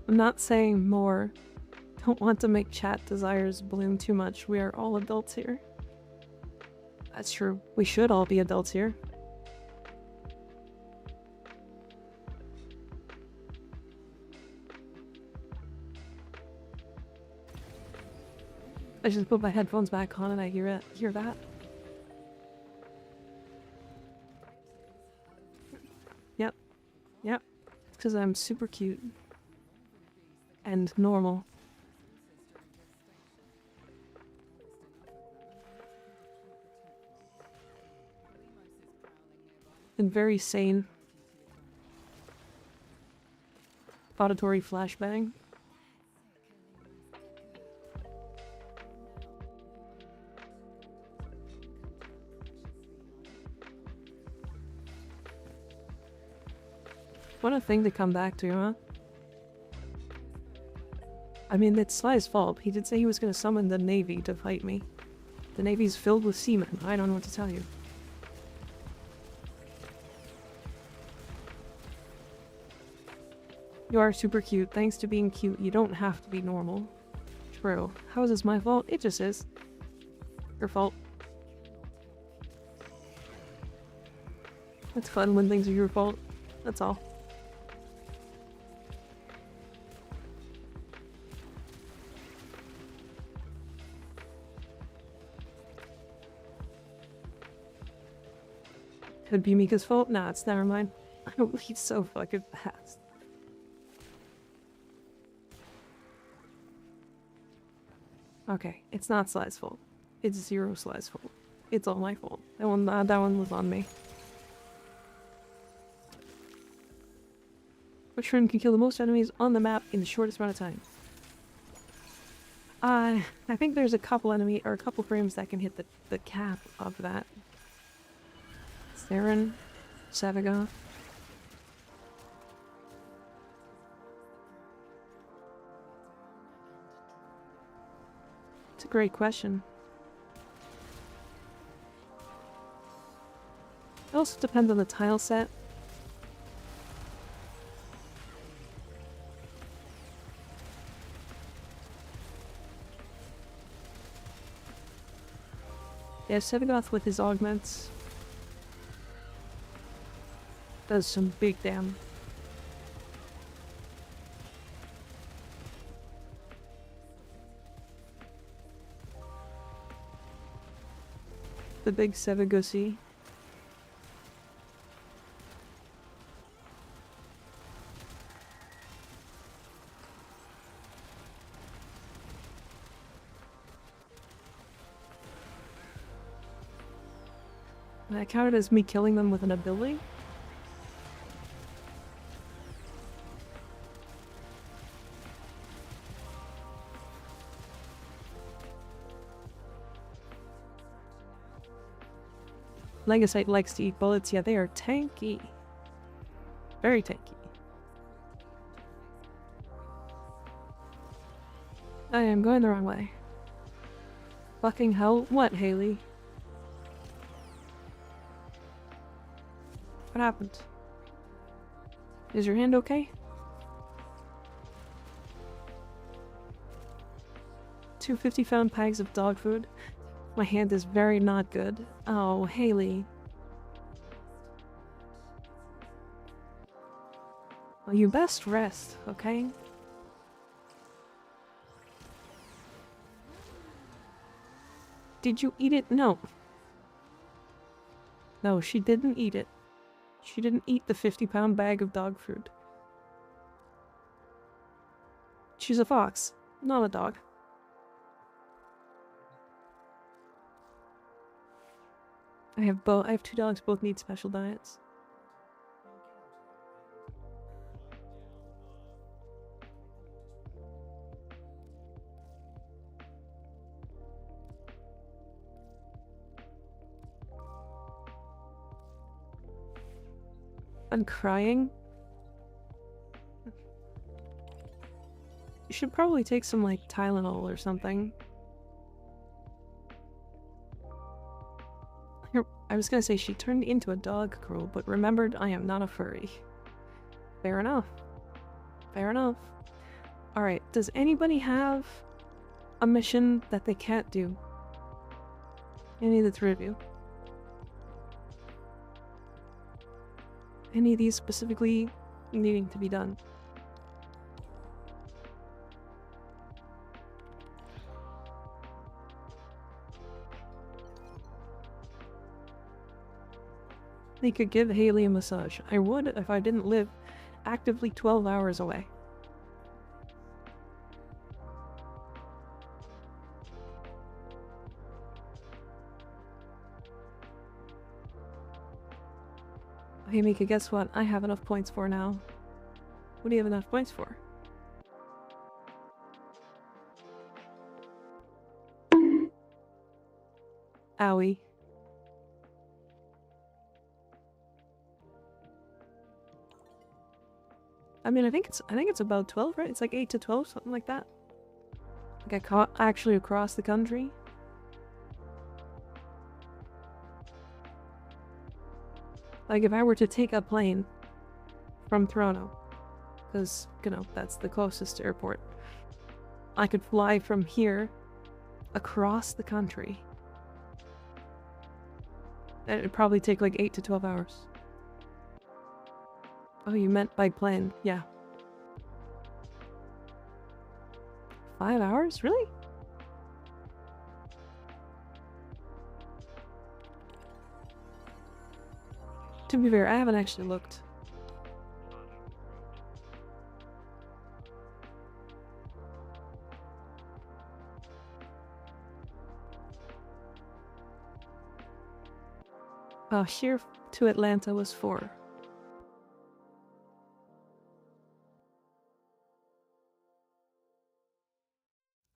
I'm not saying more. Don't want to make chat desires bloom too much. We are all adults here. That's true. We should all be adults here. I just put my headphones back on and I hear that. Yep. Yep. It's because I'm super cute. And normal. And very sane. Auditory flashbang. What a thing to come back to, huh? I mean, it's Sly's fault. He did say he was going to summon the Navy to fight me. The Navy's filled with seamen. I don't know what to tell you. You are super cute. Thanks to being cute, you don't have to be normal. True. How is this my fault? It just is. Your fault. It's fun when things are your fault. That's all. Could be Mika's fault? Nah, it's never mine. He's so fucking fast. Okay, it's not Sly's fault. It's zero Sly's fault. It's all my fault. That one was on me. Which room can kill the most enemies on the map in the shortest amount of time? I think there's a couple frames that can hit the cap of that. Saren, Savagoth. It's a great question. It also depends on the tile set. Yeah, Savagoth with his augments does some big damn. The big Sevagosi. That counted as me killing them with an ability? Legosite likes to eat bullets. Yeah, they are tanky. Very tanky. I am going the wrong way. Fucking hell. What, Haley? What happened? Is your hand okay? 2 50-pound bags of dog food. My hand is very not good. Oh, Haley. Well, you best rest, okay? Did you eat it? No. No, she didn't eat it. She didn't eat the 50-pound bag of dog food. She's a fox, not a dog. I have 2 dogs, both need special diets. I'm crying. You should probably take some, like, Tylenol or something. I was gonna say she turned into a dog girl, but remembered I am not a furry. Fair enough. Fair enough. Alright, does anybody have a mission that they can't do? Any of the 3 of you? Any of these specifically needing to be done? They could give Haley a massage. I would if I didn't live actively 12 hours away. Hey Mika, guess what? I have enough points for now. What do you have enough points for? Owie. I mean, I think it's about 12, right? It's like 8 to 12, something like that. Like I caught actually across the country. Like if I were to take a plane from Toronto, because, you know, that's the closest airport, I could fly from here across the country. And it'd probably take like 8 to 12 hours. Oh, you meant by plane. Yeah. 5 hours? Really? To be fair, I haven't actually looked. Here to Atlanta was 4.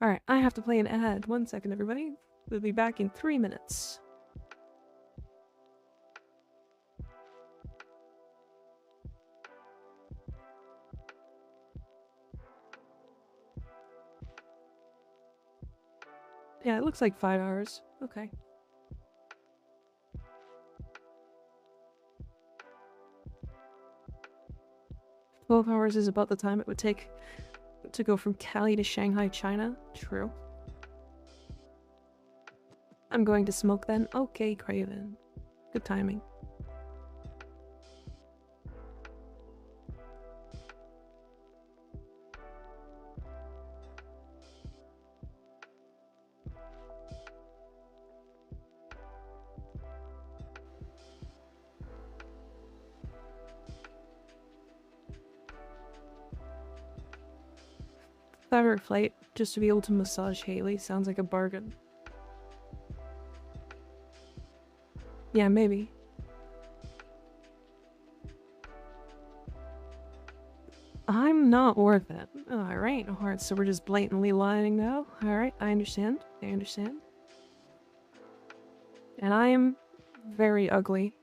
Alright, I have to play an ad. 1 second, everybody. We'll be back in 3 minutes. Yeah, it looks like 5 hours. Okay. 12 hours is about the time it would take to go from Cali to Shanghai, China. True. I'm going to smoke then. Okay, Craven. Good timing. Clever flight, just to be able to massage Haley sounds like a bargain. Yeah, maybe. I'm not worth it. Alright, alright, so we're just blatantly lying now? Alright, I understand. I understand. And I'm very ugly.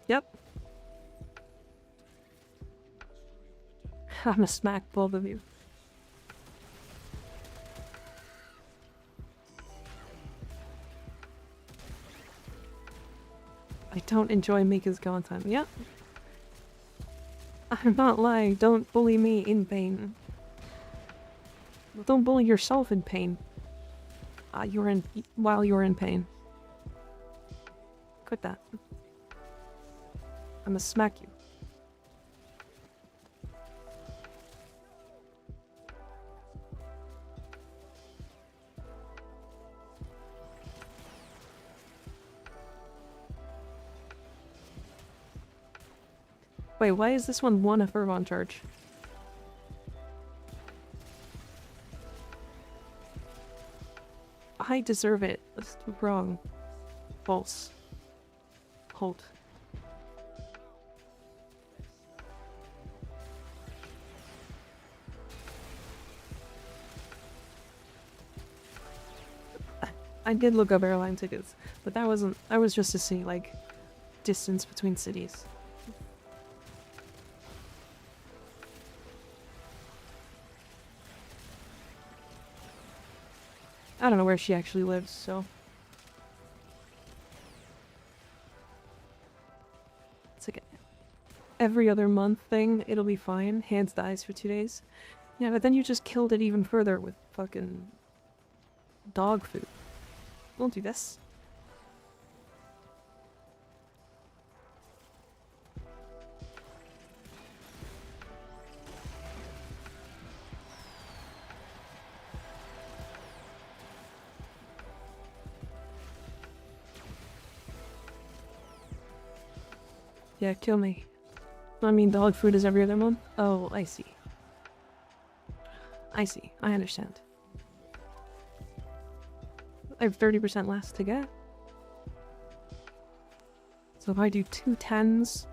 Yep. I'm gonna smack both of you. I don't enjoy Mika's content. Yep. I'm not lying. Don't bully me in pain. Don't bully yourself in pain. While you're in pain. Quit that. I'm gonna smack you. Wait, why is this one 1 FR on charge? I deserve it. That's wrong. False. Hold. I did look up airline tickets, but that was just to see, like, distance between cities. I don't know where she actually lives, so... It's like every other month thing, it'll be fine. Hands dies for 2 days. Yeah, but then you just killed it even further with fucking... dog food. Don't do this. Yeah, kill me. I mean, dog food is every other month? Oh, I see. I see. I understand. I have 30% less to get. So if I do 2 10s...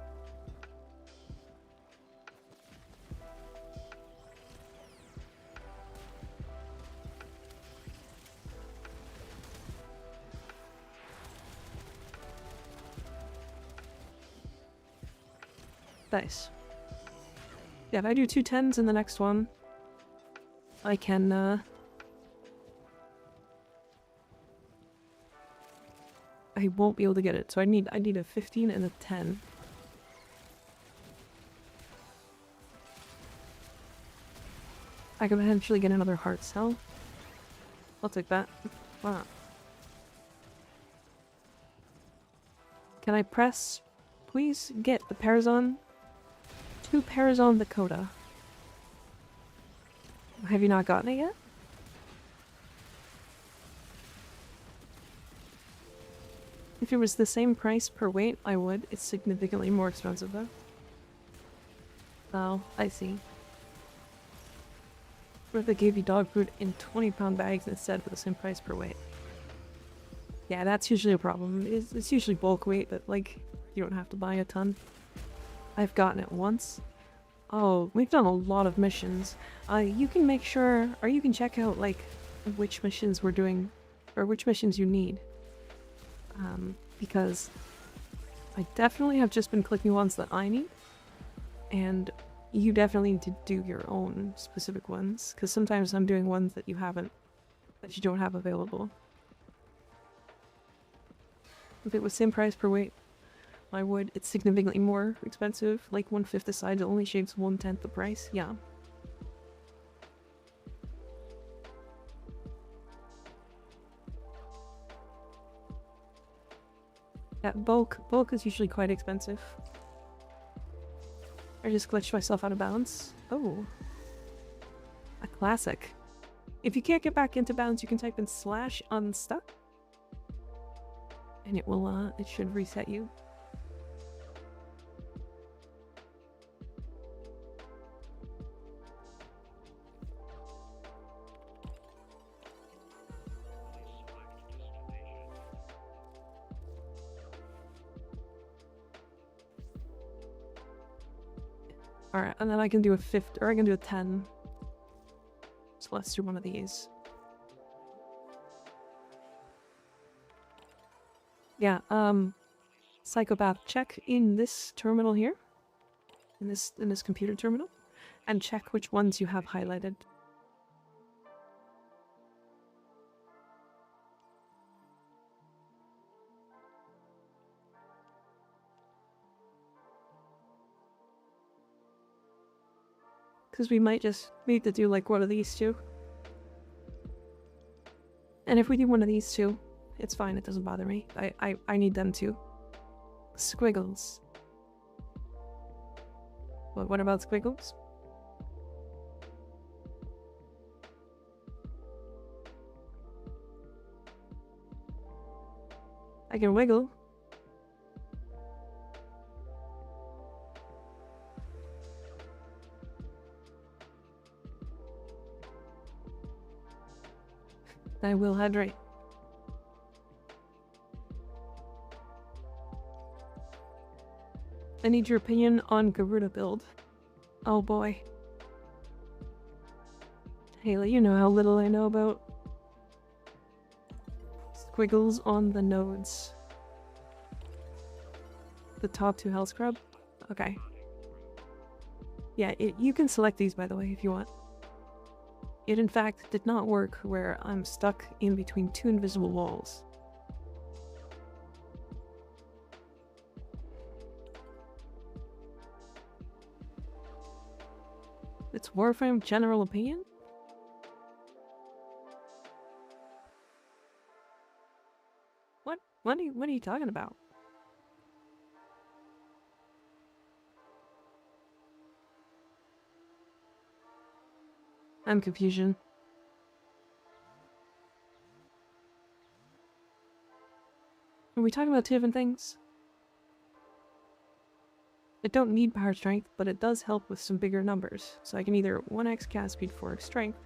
Nice. Yeah, if I do 2 10s in the next one, I can, I won't be able to get it, so I need a 15 and a 10. I could potentially get another heart cell. I'll take that. Why not? Can I press? Please get the Parazon. 2 Parazon Dakota. Have you not gotten it yet? If it was the same price per weight, I would. It's significantly more expensive though. Oh, I see. What if they gave you dog food in 20-pound bags instead for the same price per weight? Yeah, that's usually a problem. It's usually bulk weight, but like, you don't have to buy a ton. I've gotten it once. Oh, we've done a lot of missions. You can make sure, or you can check out like which missions we're doing, or which missions you need. Because I definitely have just been clicking ones that I need, and you definitely need to do your own specific ones, because sometimes I'm doing ones that you don't have available. If it was same price per weight, I would. It's significantly more expensive, like 1/5 the size, it only shaves 1/10 the price, yeah. Yeah, bulk is usually quite expensive. I just glitched myself out of bounds. Oh. A classic. If you can't get back into bounds, you can type in /unstuck. And it should reset you. Alright, and then I can do a 50, or I can do a 10. So let's do one of these. Yeah, psychopath, check in this terminal here. In this computer terminal. And check which ones you have highlighted. Because we might just need to do like one of these two. And if we do one of these two, it's fine, it doesn't bother me. I need them too. Squiggles. What about squiggles? I can wiggle. I will hydrate. I need your opinion on Garuda build. Oh boy. Haley, you know how little I know about squiggles on the nodes. The top 2 health scrub? Okay. Yeah, you can select these by the way if you want. It in fact did not work where I'm stuck in between 2 invisible walls. It's Warframe general opinion? What are you talking about? I'm confusion. Are we talking about 2 different things? It don't need power strength, but it does help with some bigger numbers. So I can either 1x cast speed, 4x strength,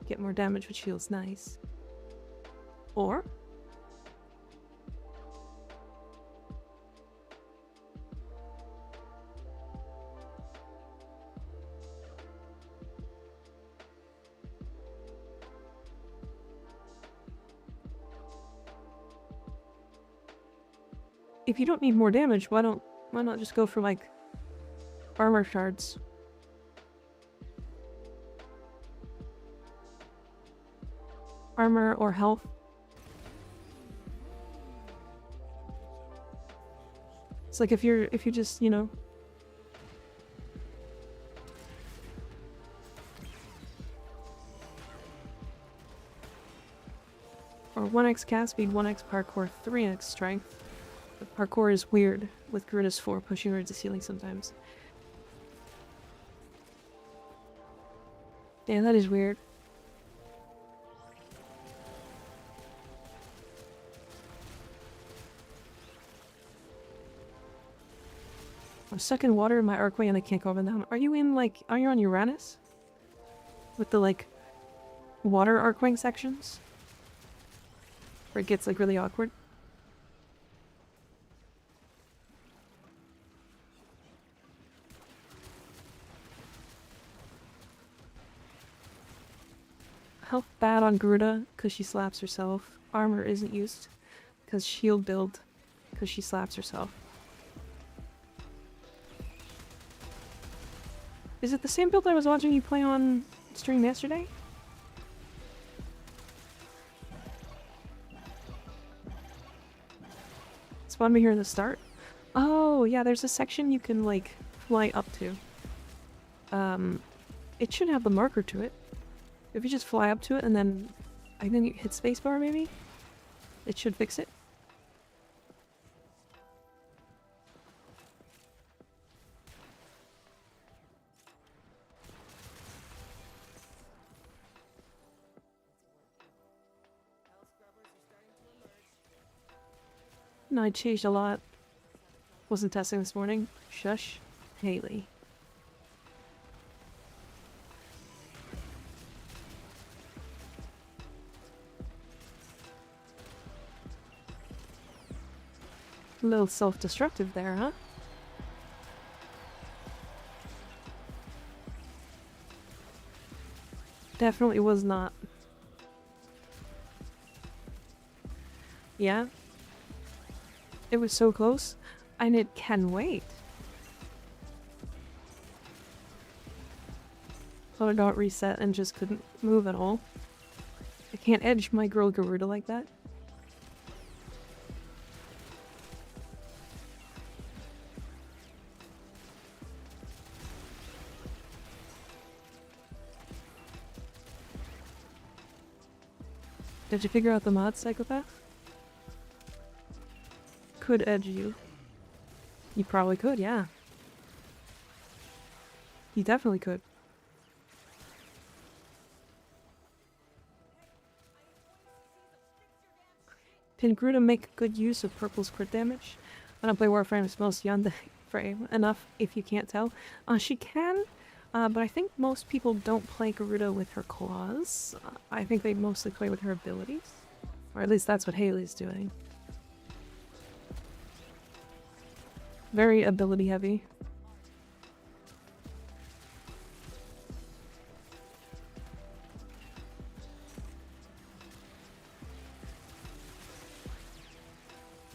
get more damage, which feels nice. Or if you don't need more damage, why not just go for like armor shards? Armor or health. It's like if you just, you know, or 1x cast speed, 1x parkour, 3x strength. The parkour is weird with Garuda's 4 pushing towards the ceiling sometimes. Yeah, that is weird. I'm stuck in water in my archway and I can't go up and down. Are you on Uranus? With the like water archway sections? Where it gets like really awkward? Health bad on Garuda because she slaps herself. Armor isn't used because shield build because she slaps herself. Is it the same build I was watching you play on stream yesterday? Spawned me here at the start? Oh, yeah, there's a section you can, like, fly up to. It should have the marker to it. If you just fly up to it and then I think you hit spacebar maybe? It should fix it. No, I changed a lot. Wasn't testing this morning. Shush. Haley. A little self-destructive there, huh? Definitely was not. Yeah. It was so close. And it can wait. Thought I got reset and just couldn't move at all. I can't edge my girl Garuda like that. Did you figure out the mod, Psychopath? Could edge you. You probably could, yeah. You definitely could. Can Gruda make good use of Purple's crit damage? I don't play Warframe's most Yandere frame enough, if you can't tell. She can, but I think most people don't play Garuda with her claws. I think they mostly play with her abilities. Or at least that's what Haley's doing. Very ability heavy.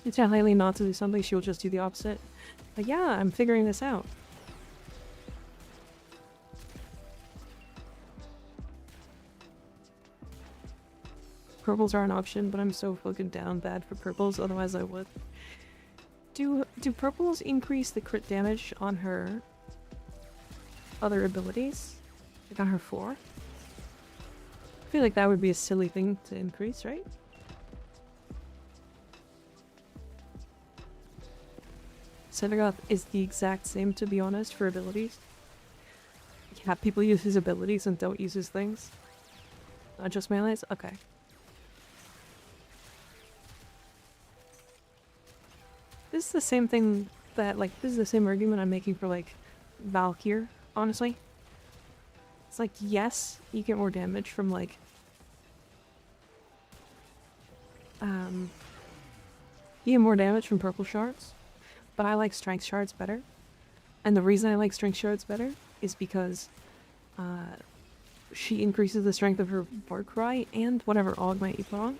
You tell Haley not to do something, she'll just do the opposite. But yeah, I'm figuring this out. Purples are an option, but I'm so fucking down bad for purples, otherwise I would. Do purples increase the crit damage on her other abilities? Like on her 4? I feel like that would be a silly thing to increase, right? Sedagoth is the exact same, to be honest, for abilities. Yeah, people use his abilities and don't use his things. Not just melees? Okay. This is the same thing that, like, this is the same argument I'm making for, like, Valkyr, honestly. It's like, yes, you get more damage from, like, you get more damage from purple shards, but I like strength shards better. And the reason I like strength shards better is because, she increases the strength of her Warcry and whatever augment you put on.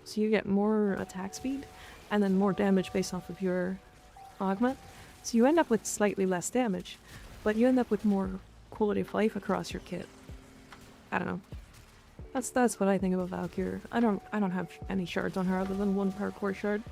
So you get more attack speed. And then more damage based off of your augment. So you end up with slightly less damage, but you end up with more quality of life across your kit. I don't know. That's what I think about Valkyr. I don't have any shards on her other than one parkour shard.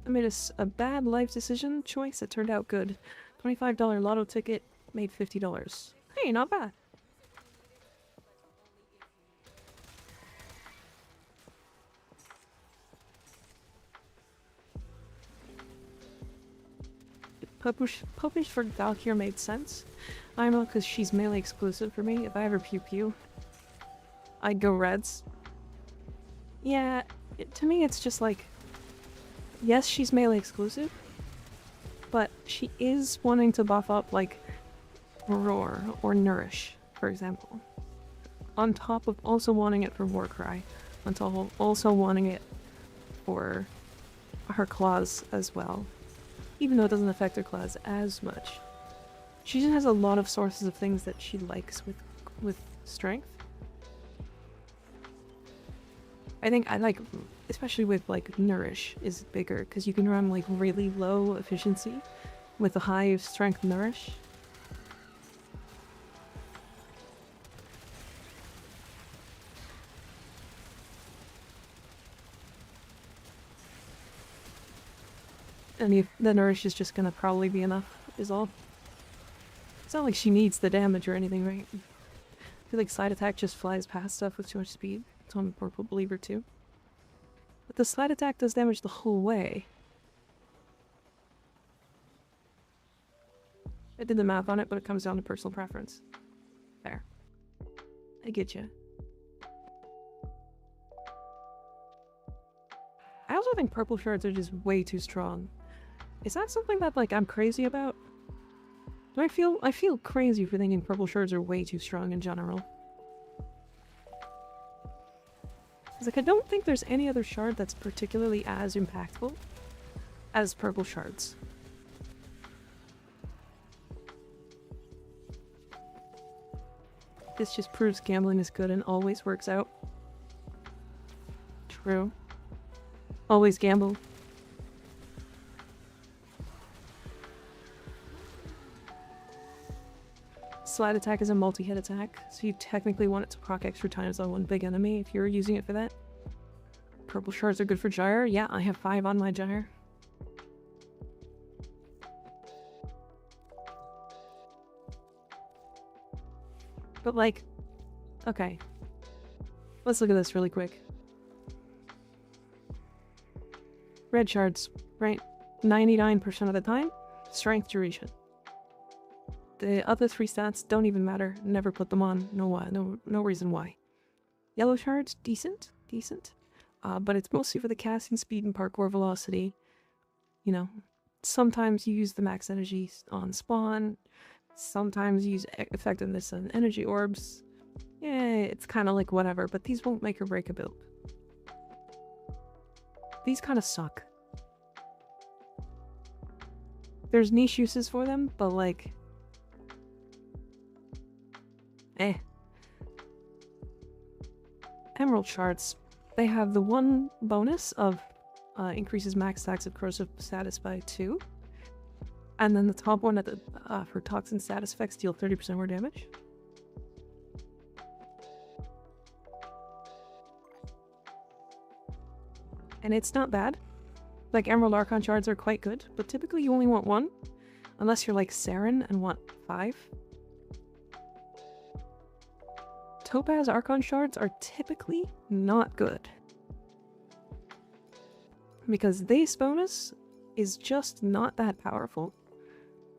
I made a bad life decision choice that turned out good. $25 lotto ticket made $50. Hey, not bad. Publish for Valkyr made sense. I know, because she's melee exclusive for me. If I ever pew pew, I'd go reds. Yeah, to me it's just like, yes, she's melee exclusive, but she is wanting to buff up, like, Roar or Nourish, for example. On top of also wanting it for Warcry, on top of also wanting it for her claws as well. Even though it doesn't affect her claws as much. She just has a lot of sources of things that she likes with strength. I think I like, especially with like nourish is bigger because you can run like really low efficiency with a high strength nourish. And if the nourish is just gonna probably be enough, is all. It's not like she needs the damage or anything, right? I feel like slide attack just flies past stuff with too much speed. So I'm a purple believer too. But the slide attack does damage the whole way. I did the math on it, but it comes down to personal preference. There. I get you. I also think purple shards are just way too strong. Is that something that like I'm crazy about? Do I feel crazy for thinking purple shards are way too strong in general. It's like I don't think there's any other shard that's particularly as impactful as purple shards. This just proves gambling is good and always works out. True. Always gamble. Slide attack is a multi-hit attack, so you technically want it to proc extra times on one big enemy if you're using it for that. Purple shards are good for gyre. Yeah, I have 5 on my gyre. But like, okay. Let's look at this really quick. Red shards, right? 99% of the time, strength duration. The other 3 stats don't even matter. Never put them on. No reason why. Yellow shards, decent. But it's mostly for the casting speed and parkour velocity. You know, sometimes you use the max energy on spawn. Sometimes you use effectiveness on energy orbs. Yeah, it's kind of like whatever, but these won't make or break a build. These kind of suck. There's niche uses for them, but like... Emerald shards. They have the one bonus of increases max stacks of corrosive status by 2. And then the top one at the for toxin status effects deal 30% more damage. And it's not bad. Like Emerald Archon shards are quite good, but typically you only want 1. Unless you're like Saren and want 5. Topaz Archon shards are typically not good. Because this bonus is just not that powerful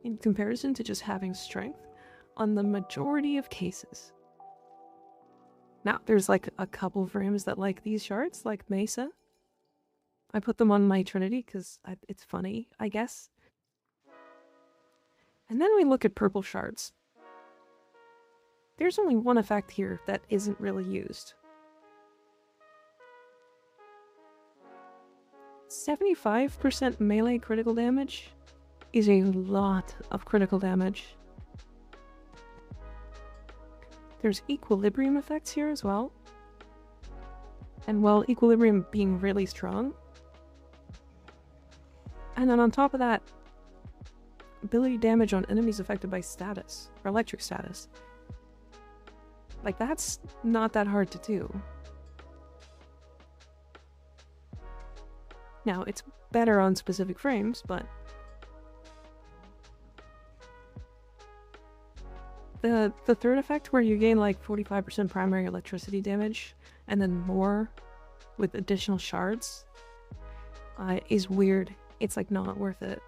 in comparison to just having strength on the majority of cases. Now, there's like a couple frames that like these shards, like Mesa. I put them on my Trinity because it's funny, I guess. And then we look at purple shards. There's only one effect here that isn't really used. 75% melee critical damage is a lot of critical damage. There's equilibrium effects here as well. And well, equilibrium being really strong. And then on top of that, ability damage on enemies affected by status, or electric status. Like, that's not that hard to do. Now, it's better on specific frames, but... The third effect, where you gain like 45% primary electricity damage, and then more with additional shards, is weird. It's like not worth it.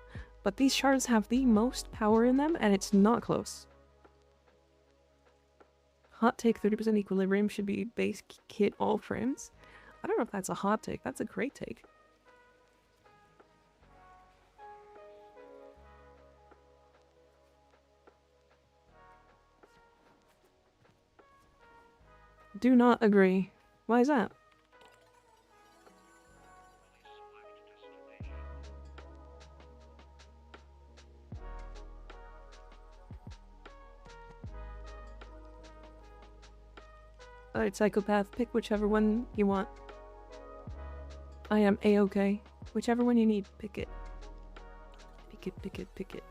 But these shards have the most power in them, and it's not close. Hot take, 30% equilibrium should be base kit all frames. I don't know if that's a hot take. That's a great take. Do not agree. Why is that? Alright, psychopath, pick whichever one you want. I am A-okay. Whichever one you need, pick it. Pick it, pick it, pick it.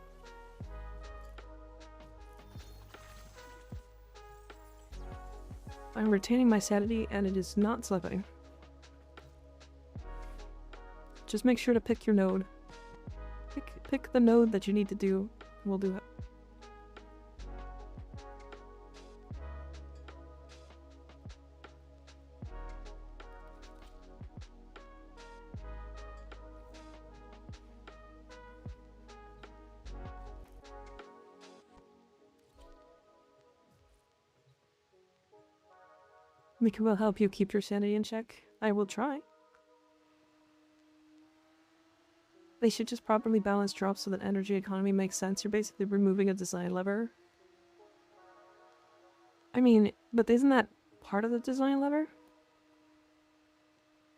I'm retaining my sanity and it is not slipping. Just make sure to pick your node. Pick the node that you need to do. We'll do it. Mika will help you keep your sanity in check. I will try. They should just properly balance drops so that energy economy makes sense. You're basically removing a design lever. I mean, but isn't that part of the design lever?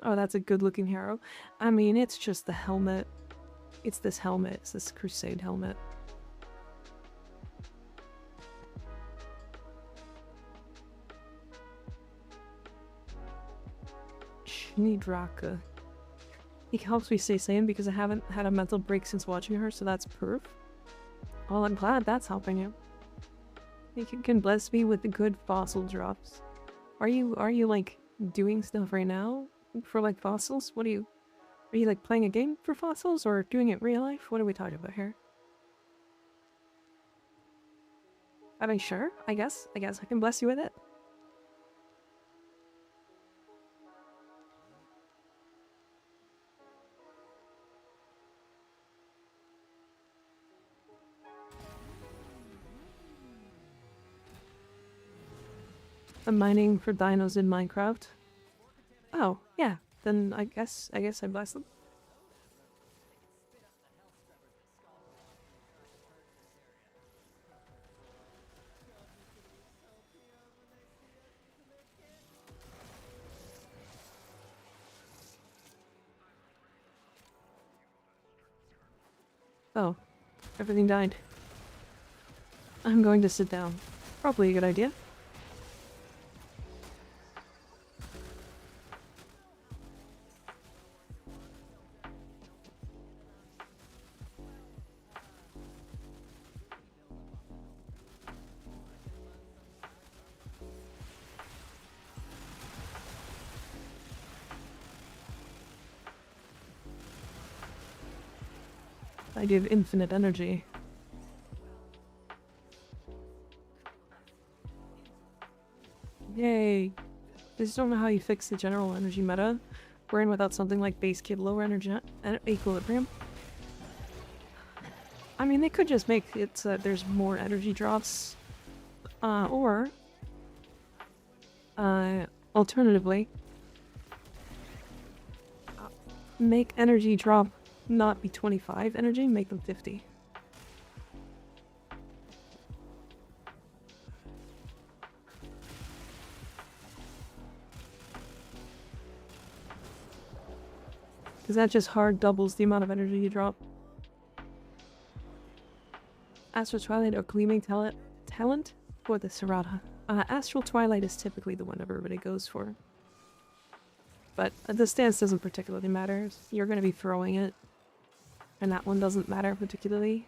Oh, that's a good looking hero. I mean, it's just the helmet. It's this helmet. It's this crusade helmet. Shnidraka. He helps me stay sane because I haven't had a mental break since watching her, so that's proof. Well, I'm glad that's helping you. He can bless me with the good fossil drops. Are you like doing stuff right now for like fossils? Are you like playing a game for fossils or doing it in real life? What are we talking about here? I mean, sure. I guess I can bless you with it. I'm mining for dinos in Minecraft. Oh, yeah. Then I guess I bless them. Oh, everything died. I'm going to sit down. Probably a good idea. I give infinite energy. Yay! I just don't know how you fix the general energy meta. We're in without something like base kit lower energy equilibrium. I mean, they could just make it so that there's more energy drops. Or alternatively, make energy drop not be 25 energy, make them 50. Because that just hard doubles the amount of energy you drop. Astral Twilight or Gleaming Talent for the Serata. Astral Twilight is typically the one everybody goes for. But the stance doesn't particularly matter. You're going to be throwing it. And that one doesn't matter particularly.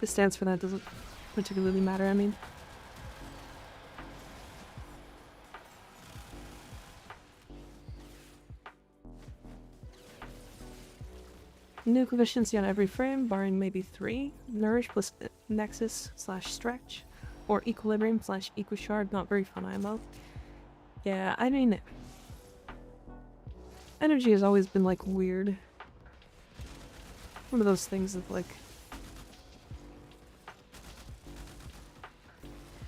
The stance for that doesn't particularly matter, I mean. Nuke efficiency on every frame, barring maybe 3. Nourish plus Nexus / Stretch. Or Equilibrium / Equishard, not very fun IMO. Yeah, I mean... energy has always been, like, weird. One of those things that, like...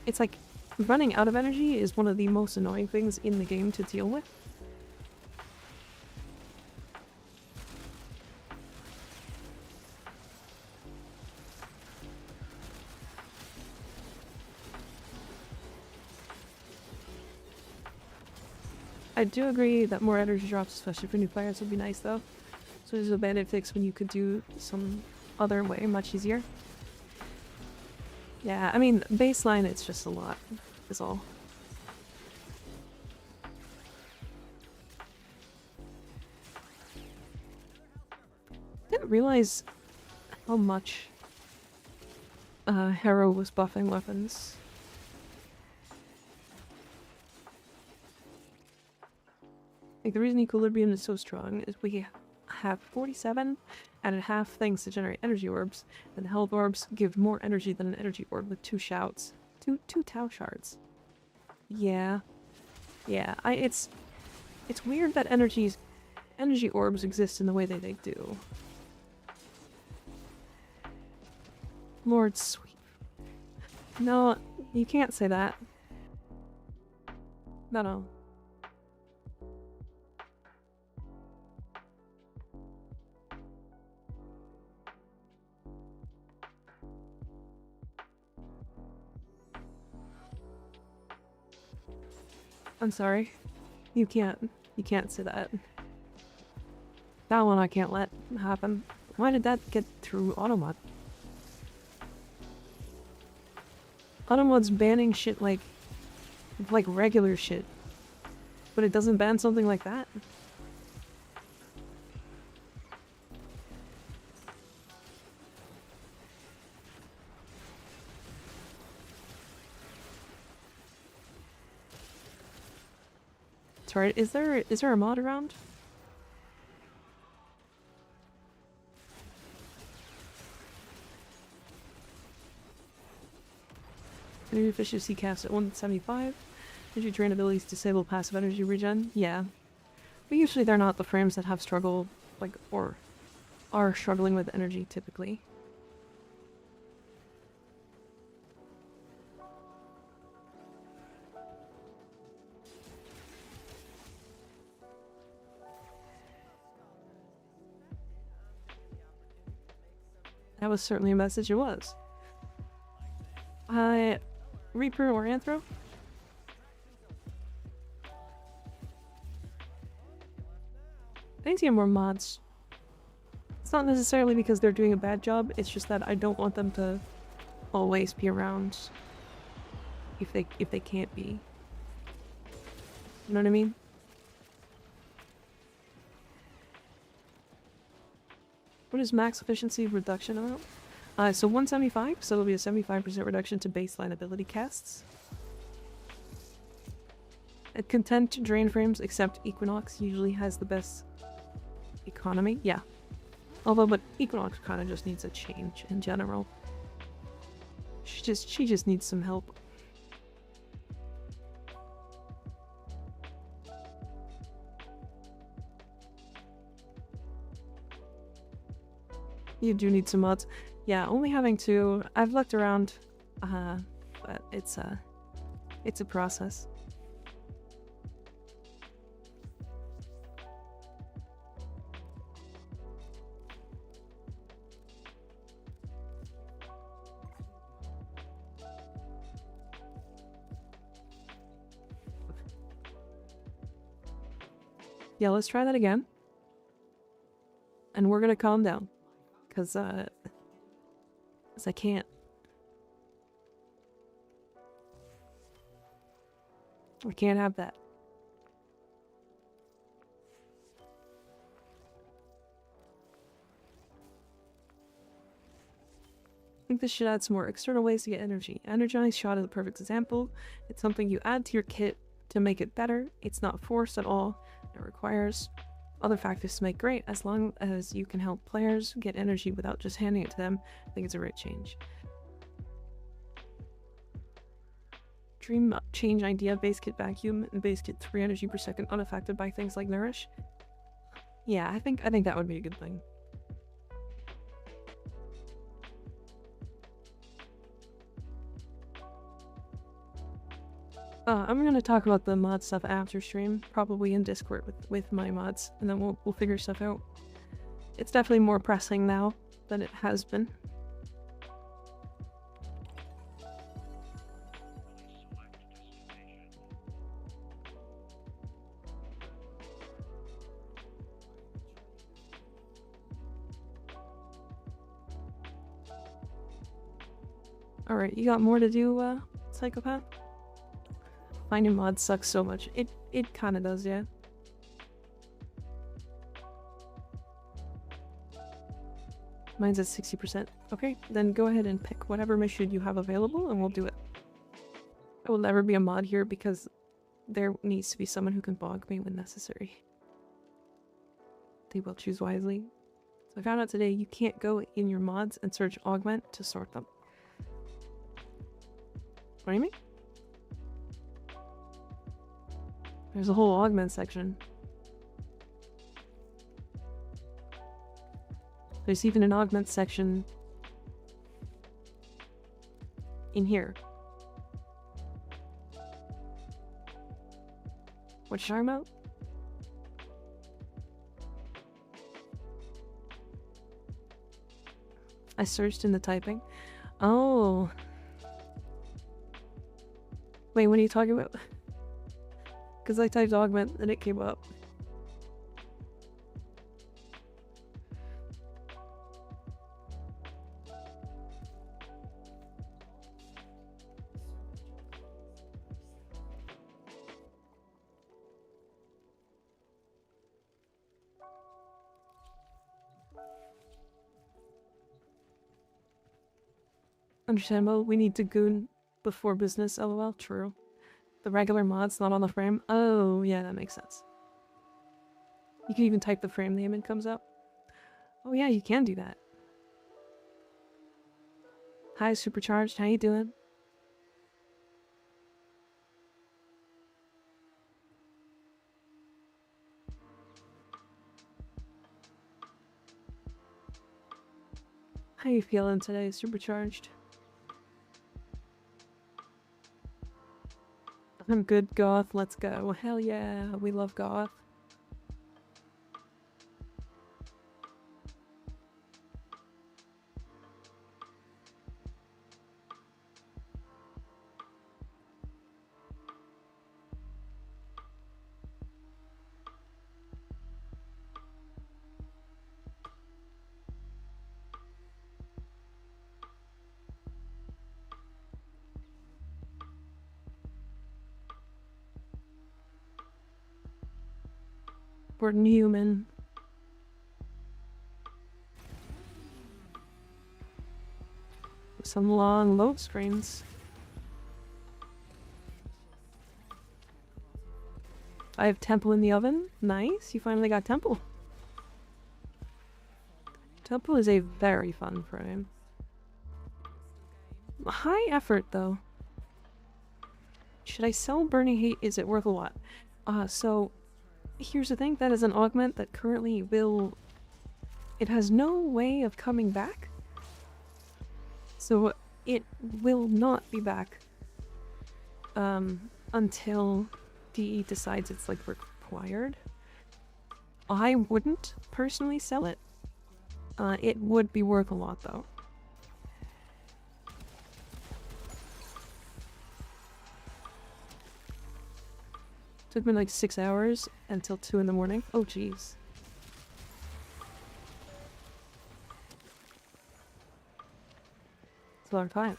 it's like, running out of energy is one of the most annoying things in the game to deal with. I do agree that more energy drops, especially for new players, would be nice though. So there's a bandit fix when you could do some other way much easier. Yeah, I mean, baseline, it's just a lot, is all. Didn't realize how much Hero was buffing weapons. Like, the reason Equilibrium is so strong is we have 47 and a half things to generate energy orbs, and the health orbs give more energy than an energy orb with 2 shouts. Two Tau shards. Yeah. Yeah, it's weird that energy orbs exist in the way that they do. Lord Sweep. No, you can't say that. No. I'm sorry. You can't say that. That one I can't let happen. Why did that get through Automod? Automod's banning shit like regular shit. But it doesn't ban something like that? Sorry, is there a mod around? Energy efficiency caps at 175. Energy drain abilities disable passive energy regen. Yeah. But usually they're not the frames that have struggle, like, or are struggling with energy typically. That was certainly a message, it was. Reaper or Anthro? I need to get more mods. It's not necessarily because they're doing a bad job, it's just that I don't want them to always be around if they can't be. You know what I mean? What is max efficiency reduction amount? So 175, so it'll be a 75% reduction to baseline ability casts. It content to drain frames, except Equinox usually has the best economy. Yeah. But Equinox kind of just needs a change in general. She just needs some help. You do need some mods. Yeah, only having 2. I've looked around, but it's a process. Yeah, let's try that again. And we're gonna calm down. Cause I can't. I can't have that. I think this should add some more external ways to get energy. Energized shot is the perfect example. It's something you add to your kit to make it better. It's not forced at all. It requires other factors to make great. As long as you can help players get energy without just handing it to them, I think it's a right change. Dream change idea, base kit vacuum, and base kit 3 energy per second unaffected by things like nourish. Yeah, I think that would be a good thing. I'm gonna talk about the mod stuff after stream, probably in Discord with my mods, and then we'll figure stuff out. It's definitely more pressing now than it has been. Alright, you got more to do, Psychopath? Finding mods sucks so much. It kinda does, yeah. Mine's at 60%. Okay, then go ahead and pick whatever mission you have available and we'll do it. I will never be a mod here because there needs to be someone who can bog me when necessary. They will choose wisely. So I found out today you can't go in your mods and search augment to sort them. What do you mean? There's a whole augment section. There's even an augment section in here. What you talking about? I searched in the typing. Oh. Wait, what are you talking about? Because I typed augment and it came up. Understandable. We need to goon before business, lol. True. The regular mod's not on the frame. Oh, yeah, that makes sense. You can even type the frame name and it comes up. Oh yeah, you can do that. Hi, Supercharged. How you doing? How you feeling today, Supercharged? I'm good, Goth. Let's go. Hell yeah, we love Goth. We're human. Some long load screens. I have Temple in the oven. Nice, you finally got Temple. Temple is a very fun frame. High effort, though. Should I sell Burning Hate? Is it worth a lot? So here's the thing. That is an augment that currently will... It has no way of coming back. So it will not be back until DE decides it's like required. I wouldn't personally sell it. It would be worth a lot though. Took me like 6 hours until 2 in the morning. Oh jeez. It's a long time.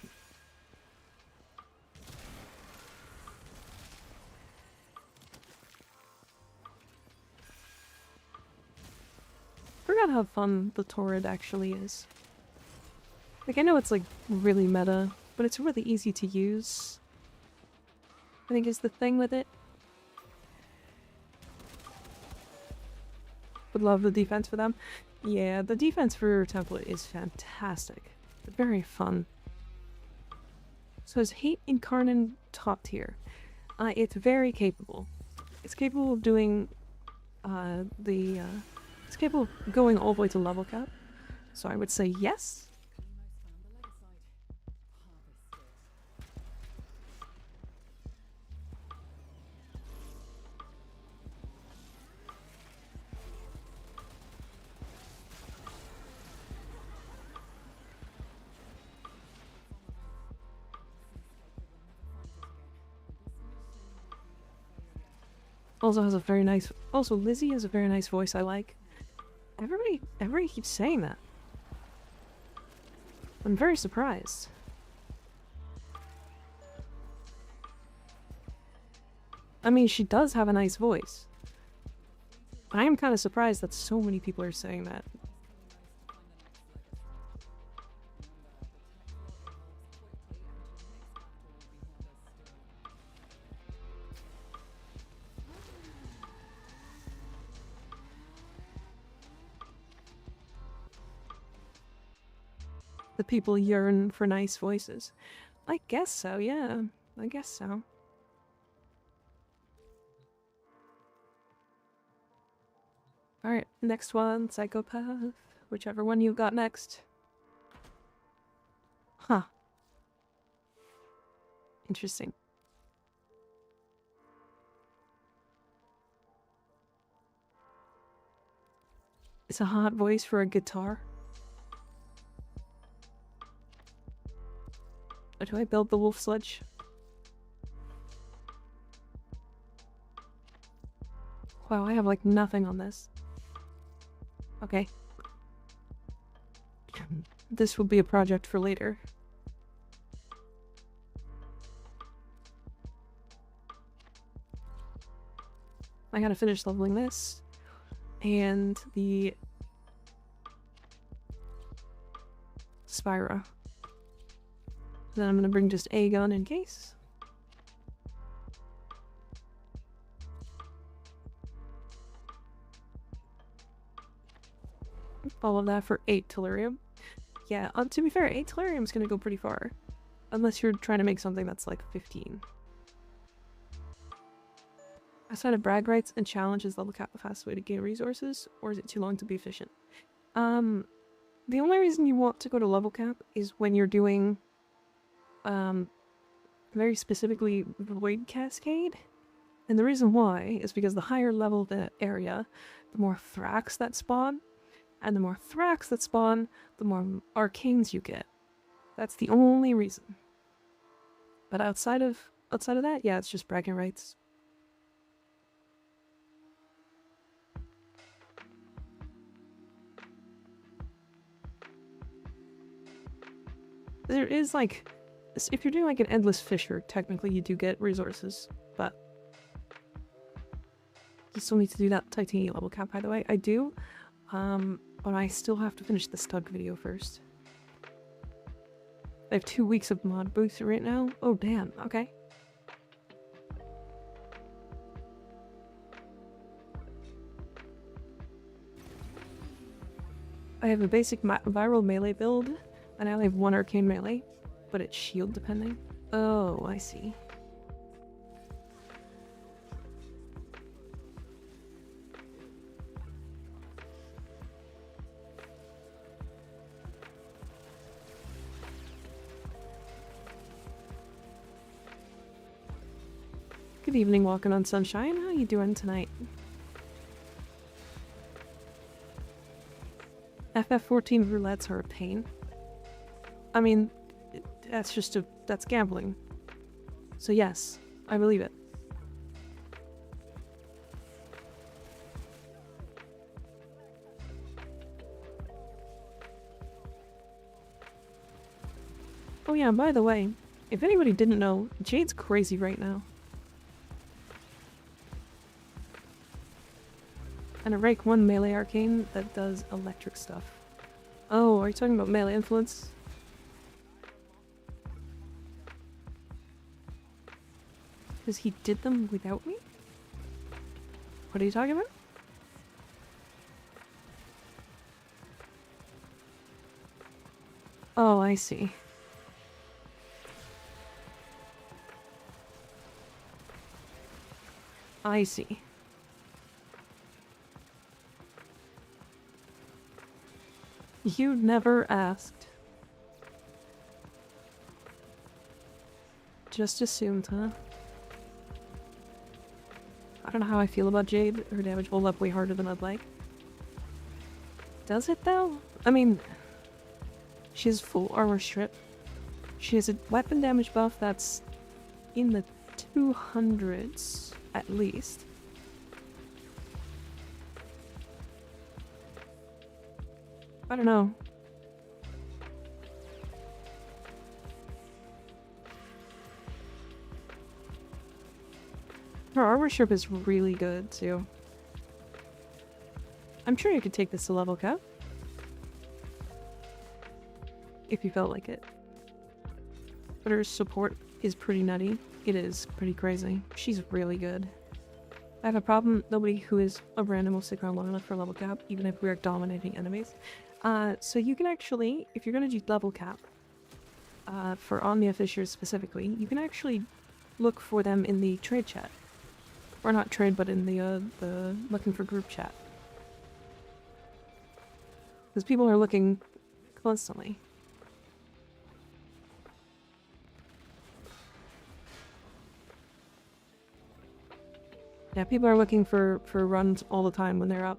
Forgot how fun the Torrid actually is. Like, I know it's like really meta, but it's really easy to use. I think is the thing with it. Would love the defense for them. Yeah, the defense for Temple is fantastic. Very fun. So is Hate Incarnate top tier? It's very capable. It's capable of doing it's capable of going all the way to level cap. So I would say yes. Also has a very nice... Also, Lizzie has a very nice voice I like. Everybody keeps saying that. I'm very surprised. I mean, she does have a nice voice. I am kind of surprised that so many people are saying that. The people yearn for nice voices. I guess so, yeah. I guess so. Alright, next one, psychopath. Whichever one you got next. Huh. Interesting. It's a hot voice for a guitar. Or do I build the wolf sledge? Wow, I have like nothing on this. Okay. This will be a project for later. I gotta finish leveling this. And the Spyra. Then I'm gonna bring just a gun in case. All of that for 8 tellurium. Yeah, to be fair, 8 tellurium is gonna go pretty far. Unless you're trying to make something that's like 15. Outside of brag rights and challenges, level cap the fastest way to gain resources, or is it too long to be efficient? The only reason you want to go to level cap is when you're doing, very specifically Void Cascade. And the reason why is because the higher level the area, the more Thrax that spawn, and the more Thrax that spawn, the more arcanes you get. That's the only reason. But outside of that, yeah, it's just bragging rights. There is like, if you're doing like an endless fisher, technically you do get resources, but you still need to do that titanium level cap, by the way. I do, but I still have to finish the stud video first. I have 2 weeks of mod boost right now. Oh damn, okay. I have a basic viral melee build, and I only have 1 arcane melee, but it's shield depending. Oh, I see. Good evening, walking on sunshine. How you doing tonight? FF14 roulettes are a pain. I mean, that's gambling. So yes, I believe it. Oh yeah, by the way, if anybody didn't know, Jade's crazy right now. And a rank 1 melee arcane that does electric stuff. Oh, are you talking about melee influence? Because he did them without me? What are you talking about? Oh, I see. I see. You never asked. Just assumed, huh? I don't know how I feel about Jade. Her damage will up way harder than I'd like. Does it though? I mean, she has full armor strip. She has a weapon damage buff that's in the 200s at least. I don't know. Her armor strip is really good too. I'm sure you could take this to level cap. If you felt like it. But her support is pretty nutty. It is pretty crazy. She's really good. I have a problem. Nobody who is a random will stick around long enough for level cap, even if we are dominating enemies. So you can actually, if you're going to do level cap, for Omnia Fishers specifically, you can actually look for them in the trade chat. Or not trade, but in the looking for group chat. Because people are looking constantly. Yeah, people are looking for runs all the time when they're up.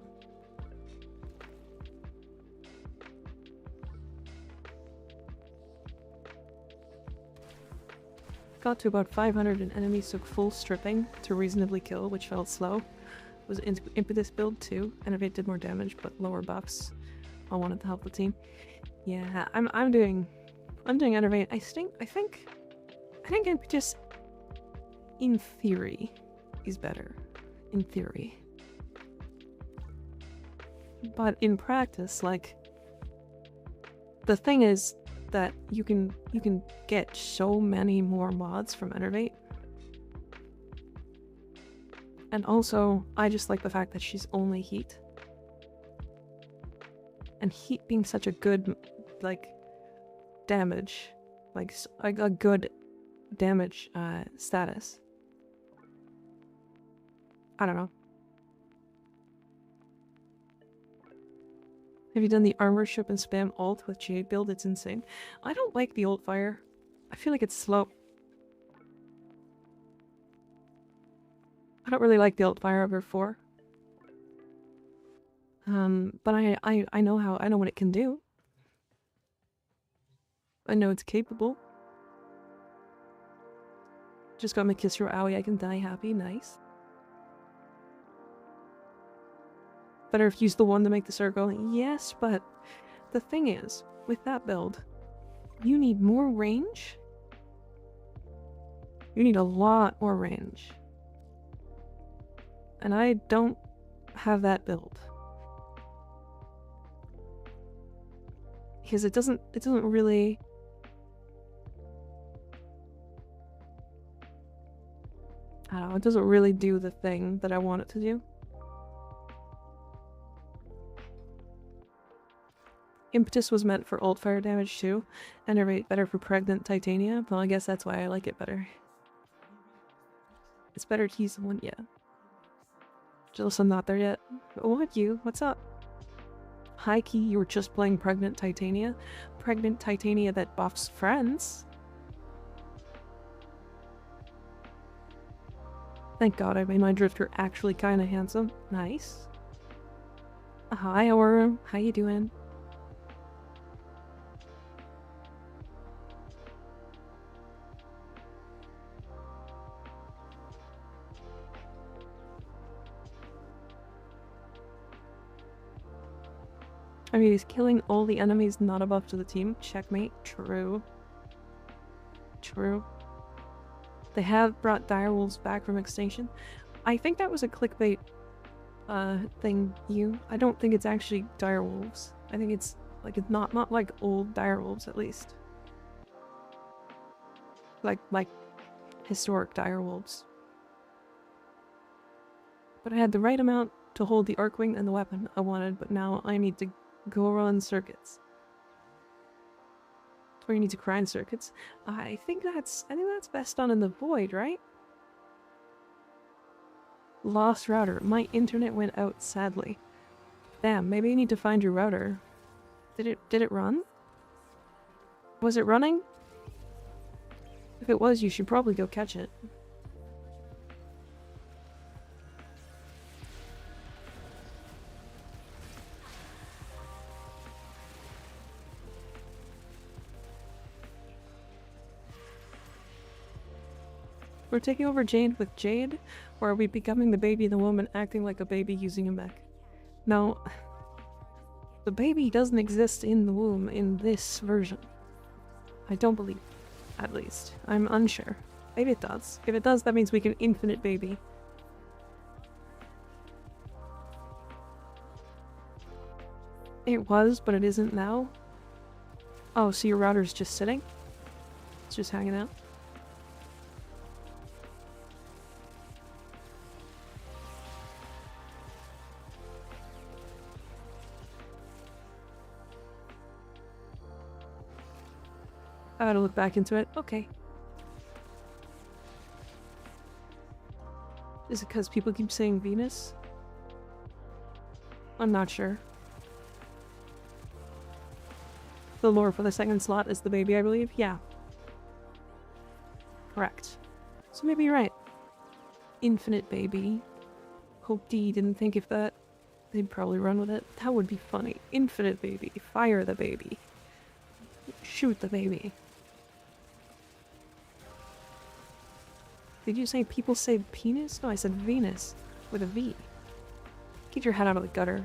Got to about 500 and enemies took full stripping to reasonably kill, which felt slow. Was an impetus build too, and if it did more damage but lower buffs. I wanted to help the team. Yeah, I'm doing Enervate. I think impetus in theory is better. In theory. But in practice, like, the thing is that you can get so many more mods from Enervate. And also, I just like the fact that she's only heat. And heat being such a good, like, damage, like, a good damage status. I don't know. Have you done the armor ship and spam ult with Jade build? It's insane. I don't like the ult fire. I feel like it's slow. I don't really like the ult fire over 4. But I know what it can do. I know it's capable. Just got my kiss your owie, I can die happy, nice. Better if you use the one to make the circle. Yes, but the thing is, with that build, you need more range. You need a lot more range. And I don't have that build. Because it doesn't really... I don't know, it doesn't really do the thing that I want it to do. Impetus was meant for ult fire damage too. Enervate better for pregnant Titania. Well, I guess that's why I like it better. It's better to use the one, yeah. Jealous I'm not there yet. What, you? What's up? High key, you were just playing pregnant Titania? Pregnant Titania that buffs friends? Thank God I made my drifter actually kinda handsome. Nice. Hi, Aura. How you doing? I mean, he's killing all the enemies not a buff to the team. Checkmate. True. True. They have brought direwolves back from extinction. I think that was a clickbait thing, you. I don't think it's actually direwolves. I think it's like it's not like old direwolves at least. Like historic direwolves. But I had the right amount to hold the Arcwing and the weapon I wanted, but now I need to go run circuits. Or you need to grind circuits. I think that's best done in the void, right? Lost router. My internet went out, sadly. Damn, maybe you need to find your router. Did it run? Was it running? If it was, you should probably go catch it. We're taking over Jade with Jade, or are we becoming the baby, the woman acting like a baby using a mech? No. The baby doesn't exist in the womb in this version. I don't believe, at least. I'm unsure. Maybe it does. If it does, that means we can infinite baby. It was, but it isn't now. Oh, so your router's just sitting? It's just hanging out? I gotta look back into it. Okay. Is it because people keep saying Venus? I'm not sure. The lore for the second slot is the baby, I believe? Yeah. Correct. So maybe you're right. Infinite baby. Hope D didn't think of that. They'd probably run with it. That would be funny. Infinite baby. Fire the baby. Shoot the baby. Did you say people say penis? No, I said Venus. With a V. Get your head out of the gutter.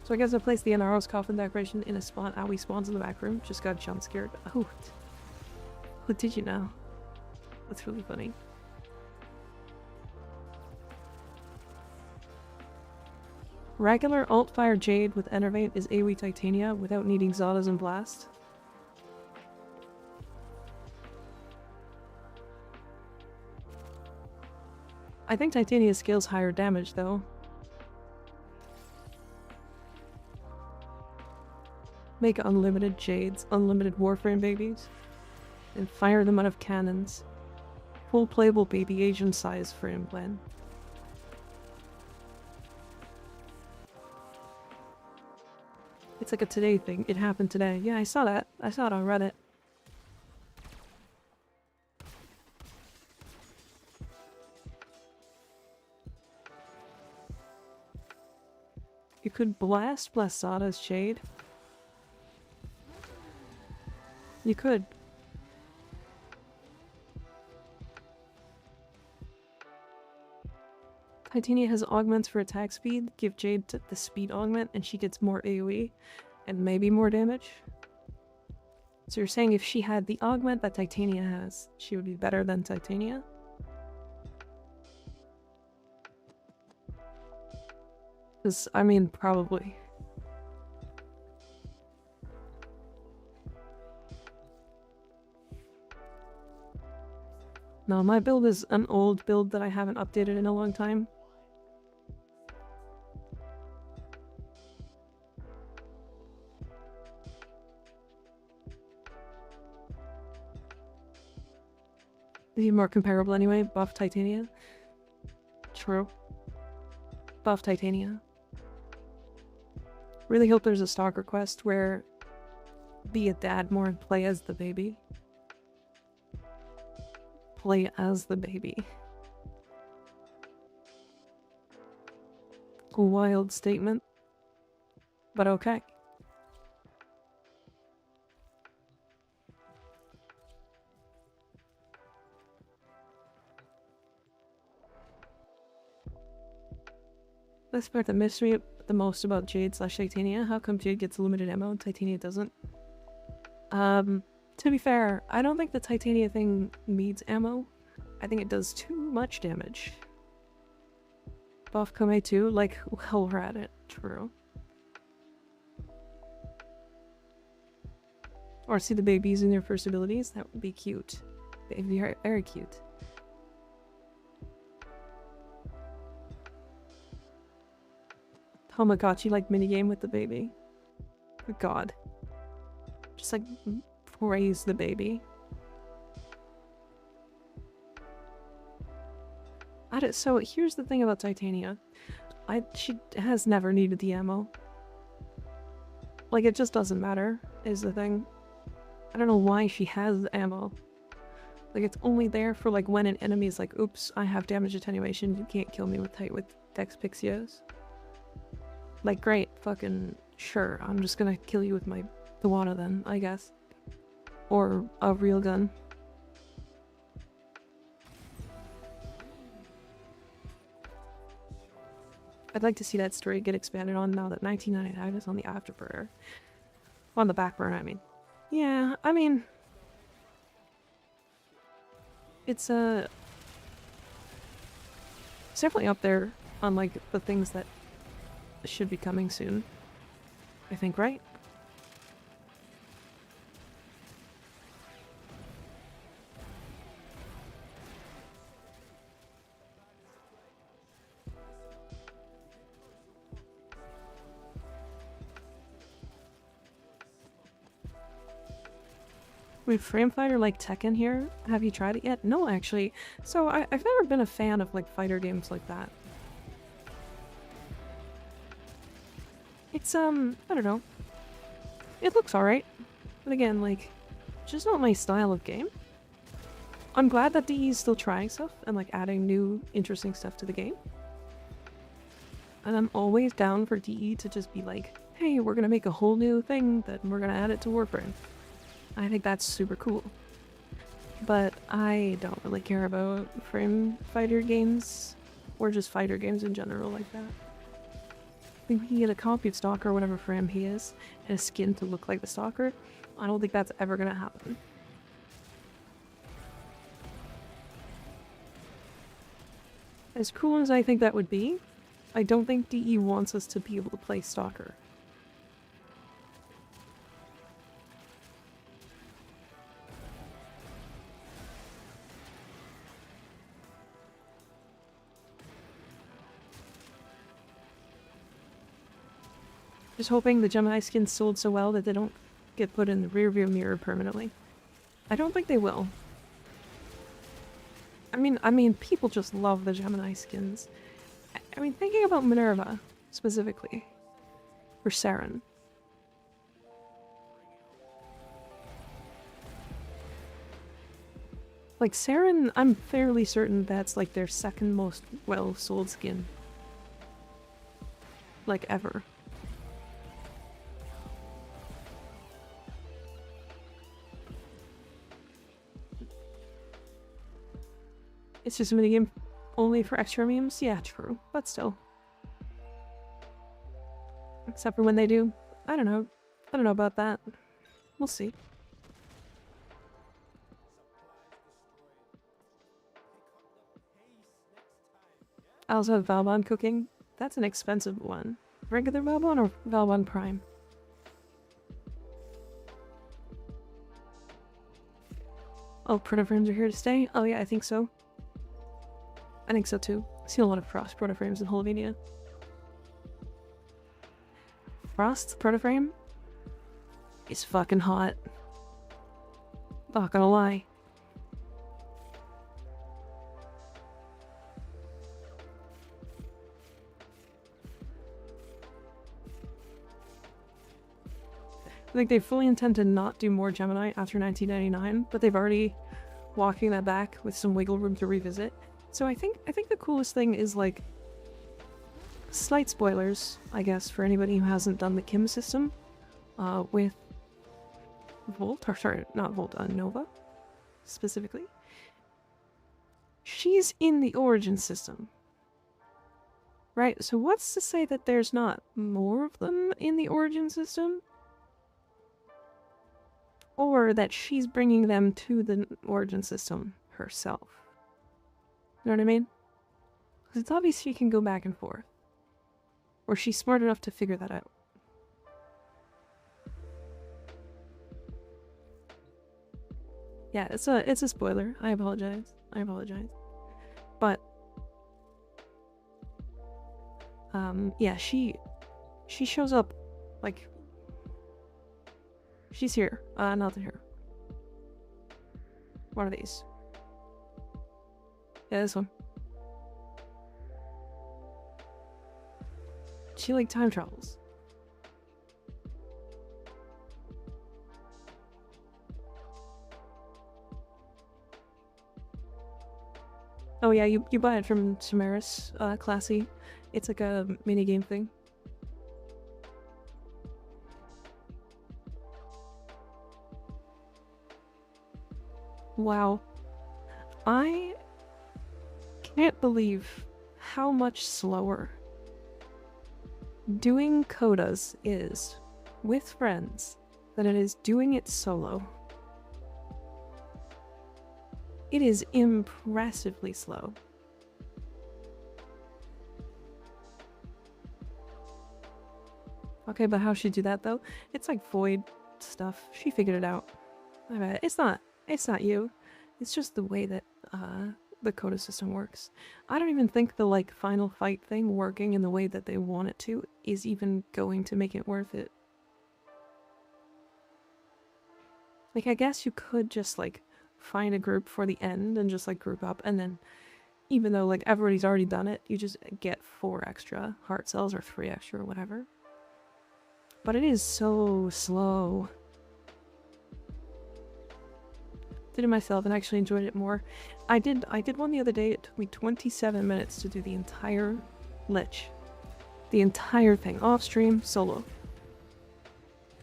So I guess I placed the NRO's coffin decoration in a spot Owie spawns in the back room. Just got jump scared. Oh. What did you know? That's really funny. Regular alt-fire Jade with Enervate is AoE Titania without needing Zadas and Blast. I think Titania scales higher damage though. Make unlimited Jades, unlimited Warframe babies, and fire them out of cannons. Full playable baby Asian size frame plan. It's like a today thing. It happened today. Yeah, I saw that. I saw it on Reddit. You could blast Blasada's Shade. You could. Titania has augments for attack speed. Give Jade the speed augment and she gets more AoE and maybe more damage. So you're saying if she had the augment that Titania has, she would be better than Titania? Because, I mean, probably. No, my build is an old build that I haven't updated in a long time. Is he more comparable anyway? Buff Titania? True. Buff Titania. Really hope there's a stalker quest where be a dad more and play as the baby. Play as the baby. A wild statement. But okay. Let's part the mystery the most about Jade slash Titania. How come Jade gets limited ammo and Titania doesn't? To be fair, I don't think the Titania thing needs ammo. I think it does too much damage. Buff Kome too? Like, well, we're at it. True. Or see the babies in their first abilities? That would be cute. Baby are very cute. Tamagotchi like minigame with the baby. Good god. Just like praise the baby. So here's the thing about Titania. She has never needed the ammo. Like, it just doesn't matter, is the thing. I don't know why she has ammo. Like, it's only there for like when an enemy is like, oops, I have damage attenuation, you can't kill me with Dex Pixios. Like, great, fucking sure, I'm just gonna kill you with my Tawana then, I guess. Or a real gun. I'd like to see that story get expanded on now that 1999 is on the afterburner. On the back burner, I mean. Yeah, I mean... It's definitely up there on, like, the things that should be coming soon. I think, right? We have Frame Fighter like Tekken here. Have you tried it yet? No, actually. So I've never been a fan of like fighter games like that. It's I don't know. It looks alright. But again, like, just not my style of game. I'm glad that DE is still trying stuff and like adding new interesting stuff to the game. And I'm always down for DE to just be like, hey, we're gonna make a whole new thing that we're gonna add it to Warframe. I think that's super cool. But I don't really care about frame fighter games, or just fighter games in general like that. I think we can get a copy of Stalker, whatever frame he is, and a skin to look like the Stalker. I don't think that's ever gonna happen. As cool as I think that would be, I don't think DE wants us to be able to play Stalker. Just hoping the Gemini skins sold so well that they don't get put in the rearview mirror permanently. I don't think they will. I mean, people just love the Gemini skins. I mean, thinking about Minerva, specifically. For Saren. Like, Saren, I'm fairly certain that's like their second most well-sold skin. Like, ever. It's just a minigame only for extra memes? Yeah, true. But still. Except for when they do. I don't know. I don't know about that. We'll see. I also have Valbon cooking. That's an expensive one. Regular Valbon or Valbon Prime? Oh, protoframes are here to stay? Oh yeah, I think so. I think so too. I've seen a lot of Frost protoframes in Holovania. Frost's protoframe is fucking hot. Not gonna lie. I think they fully intend to not do more Gemini after 1999, but they've already walking that back with some wiggle room to revisit. So I think the coolest thing is like slight spoilers, I guess, for anybody who hasn't done the Kim system, with Volt, or sorry, not Volt, Nova, specifically. She's in the Origin system. Right, so what's to say that there's not more of them in the Origin system? Or that she's bringing them to the Origin system herself. You know what I mean? Because it's obvious she can go back and forth. Or she's smart enough to figure that out. Yeah, it's a spoiler. I apologize. I apologize. But yeah, she shows up like she's here. Not here. What are these? Yeah, this one. She like time travels. Oh yeah, you buy it from Samaris, Classy. It's like a mini game thing. Wow. I can't believe how much slower doing codas is with friends than it is doing it solo. It is impressively slow. Okay, but how she do that though? It's like void stuff. She figured it out. I bet. It's not you. It's just the way that the coda system works. I don't even think the like final fight thing working in the way that they want it to is even going to make it worth it. Like, I guess you could just like find a group for the end and just like group up, and then even though like everybody's already done it, you just get 4 extra heart cells or 3 extra or whatever. But it is so slow. Did it myself and actually enjoyed it more. I did one the other day. It took me 27 minutes to do the entire lich. The entire thing. Off stream, solo.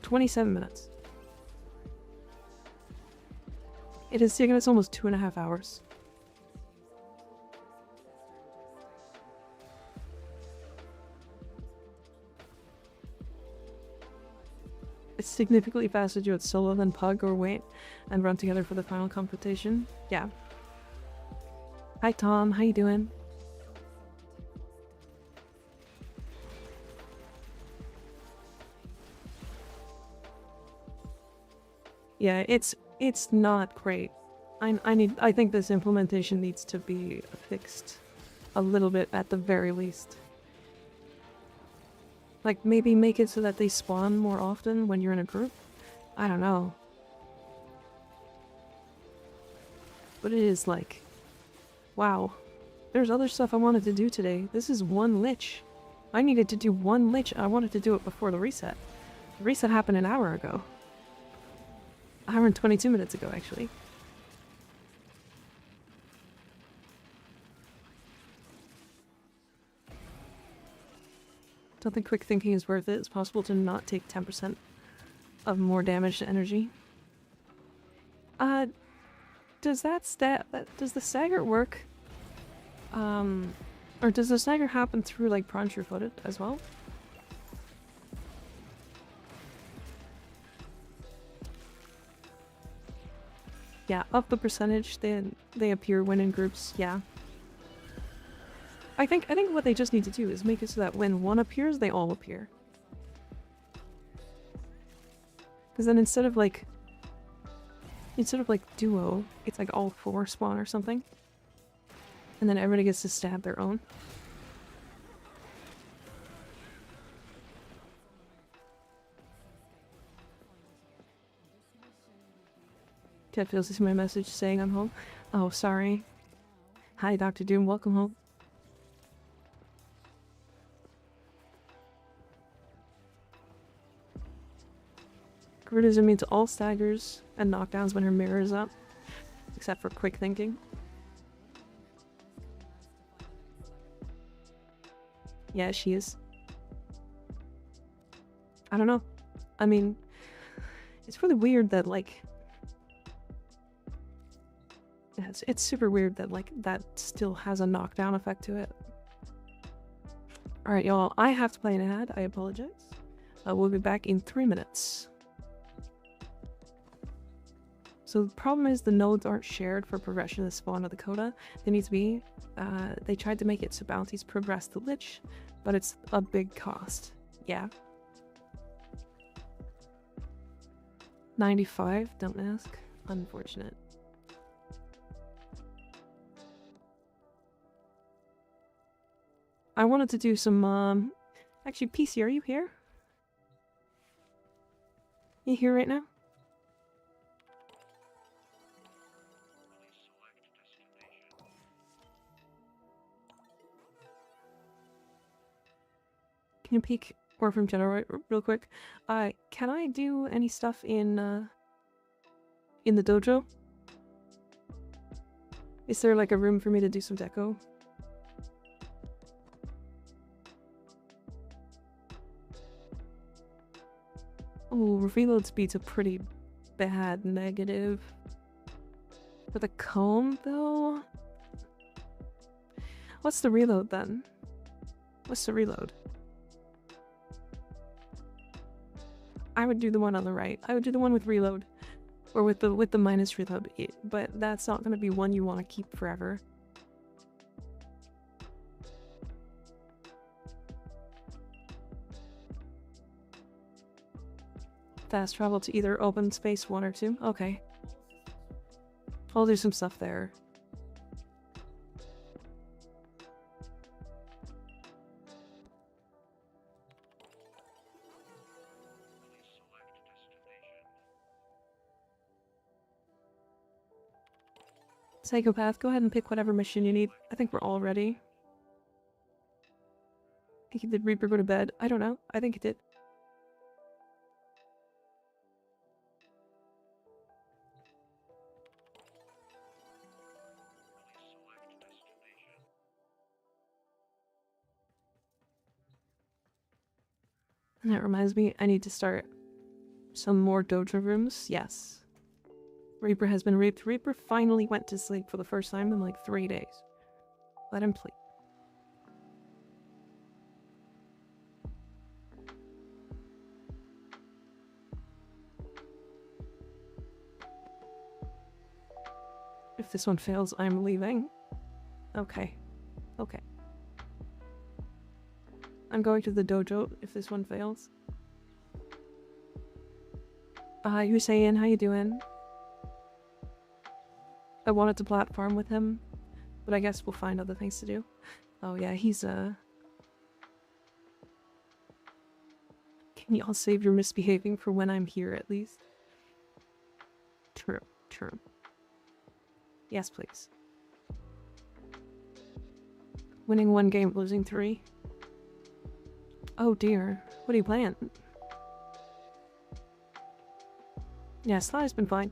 27 minutes. It has taken us almost 2.5 hours. It's significantly faster to do it solo than Pug or wait and run together for the final competition. Yeah. Hi Tom, how you doing? Yeah, it's not great. I think this implementation needs to be fixed a little bit at the very least. Like, maybe make it so that they spawn more often when you're in a group? I don't know. But it is like... Wow. There's other stuff I wanted to do today. This is one lich. I needed to do one lich. I wanted to do it before the reset. The reset happened an hour ago. An hour and 22 minutes ago, actually. Don't think quick thinking is worth it. It's possible to not take 10% of more damage to energy. Does does the stagger work? Or does the stagger happen through like punch footed as well? Yeah, up the percentage, they appear when in groups, yeah. I think what they just need to do is make it so that when one appears, they all appear. Because then instead of like duo, it's like all 4 spawn or something. And then everybody gets to stab their own. Ted feels to see my message saying I'm home. Oh, sorry. Hi, Dr. Doom. Welcome home. Gerda's immune to all staggers and knockdowns when her mirror is up. Except for quick thinking. Yeah, she is. I don't know. I mean, it's really weird that, like... It's super weird that, like, that still has a knockdown effect to it. Alright, y'all. I have to play an ad. I apologize. We'll be back in 3 minutes. So the problem is the nodes aren't shared for progression of the spawn of the coda. They need to be. They tried to make it so bounties progress the lich, but it's a big cost. Yeah. 95, don't ask. Unfortunate. I wanted to do some, actually, PC, are you here? You here right now? Can you peek Orphan General real quick? Can I do any stuff in the dojo? Is there like a room for me to do some deco? Oh, reload speed's a pretty bad negative. For the comb, though? What's the reload, then? What's the reload? I would do the one on the right. I would do the one with reload. Or with the minus reload. But that's not going to be one you want to keep forever. Fast travel to either open space 1 or 2. Okay. I'll do some stuff there. Psychopath, go ahead and pick whatever mission you need. I think we're all ready. I think did Reaper go to bed? I don't know. I think it did. And that reminds me, I need to start some more dojo rooms. Yes. Reaper has been raped. Reaper finally went to sleep for the first time in like 3 days. Let him sleep. If this one fails, I'm leaving. Okay. Okay. I'm going to the dojo if this one fails. Hussein, how you doing? I wanted to platform with him, but I guess we'll find other things to do. Oh yeah, he's Can y'all save your misbehaving for when I'm here at least? True, true. Yes, please. Winning 1 game, losing 3. Oh dear, what are you playing? Yeah, Sly's been fine.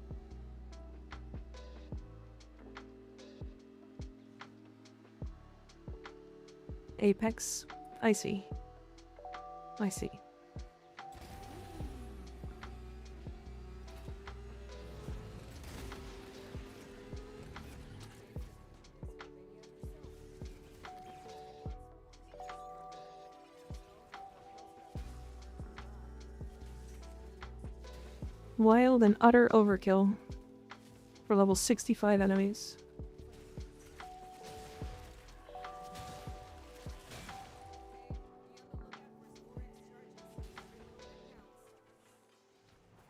Apex? I see. I see. Wild and utter overkill for level 65 enemies.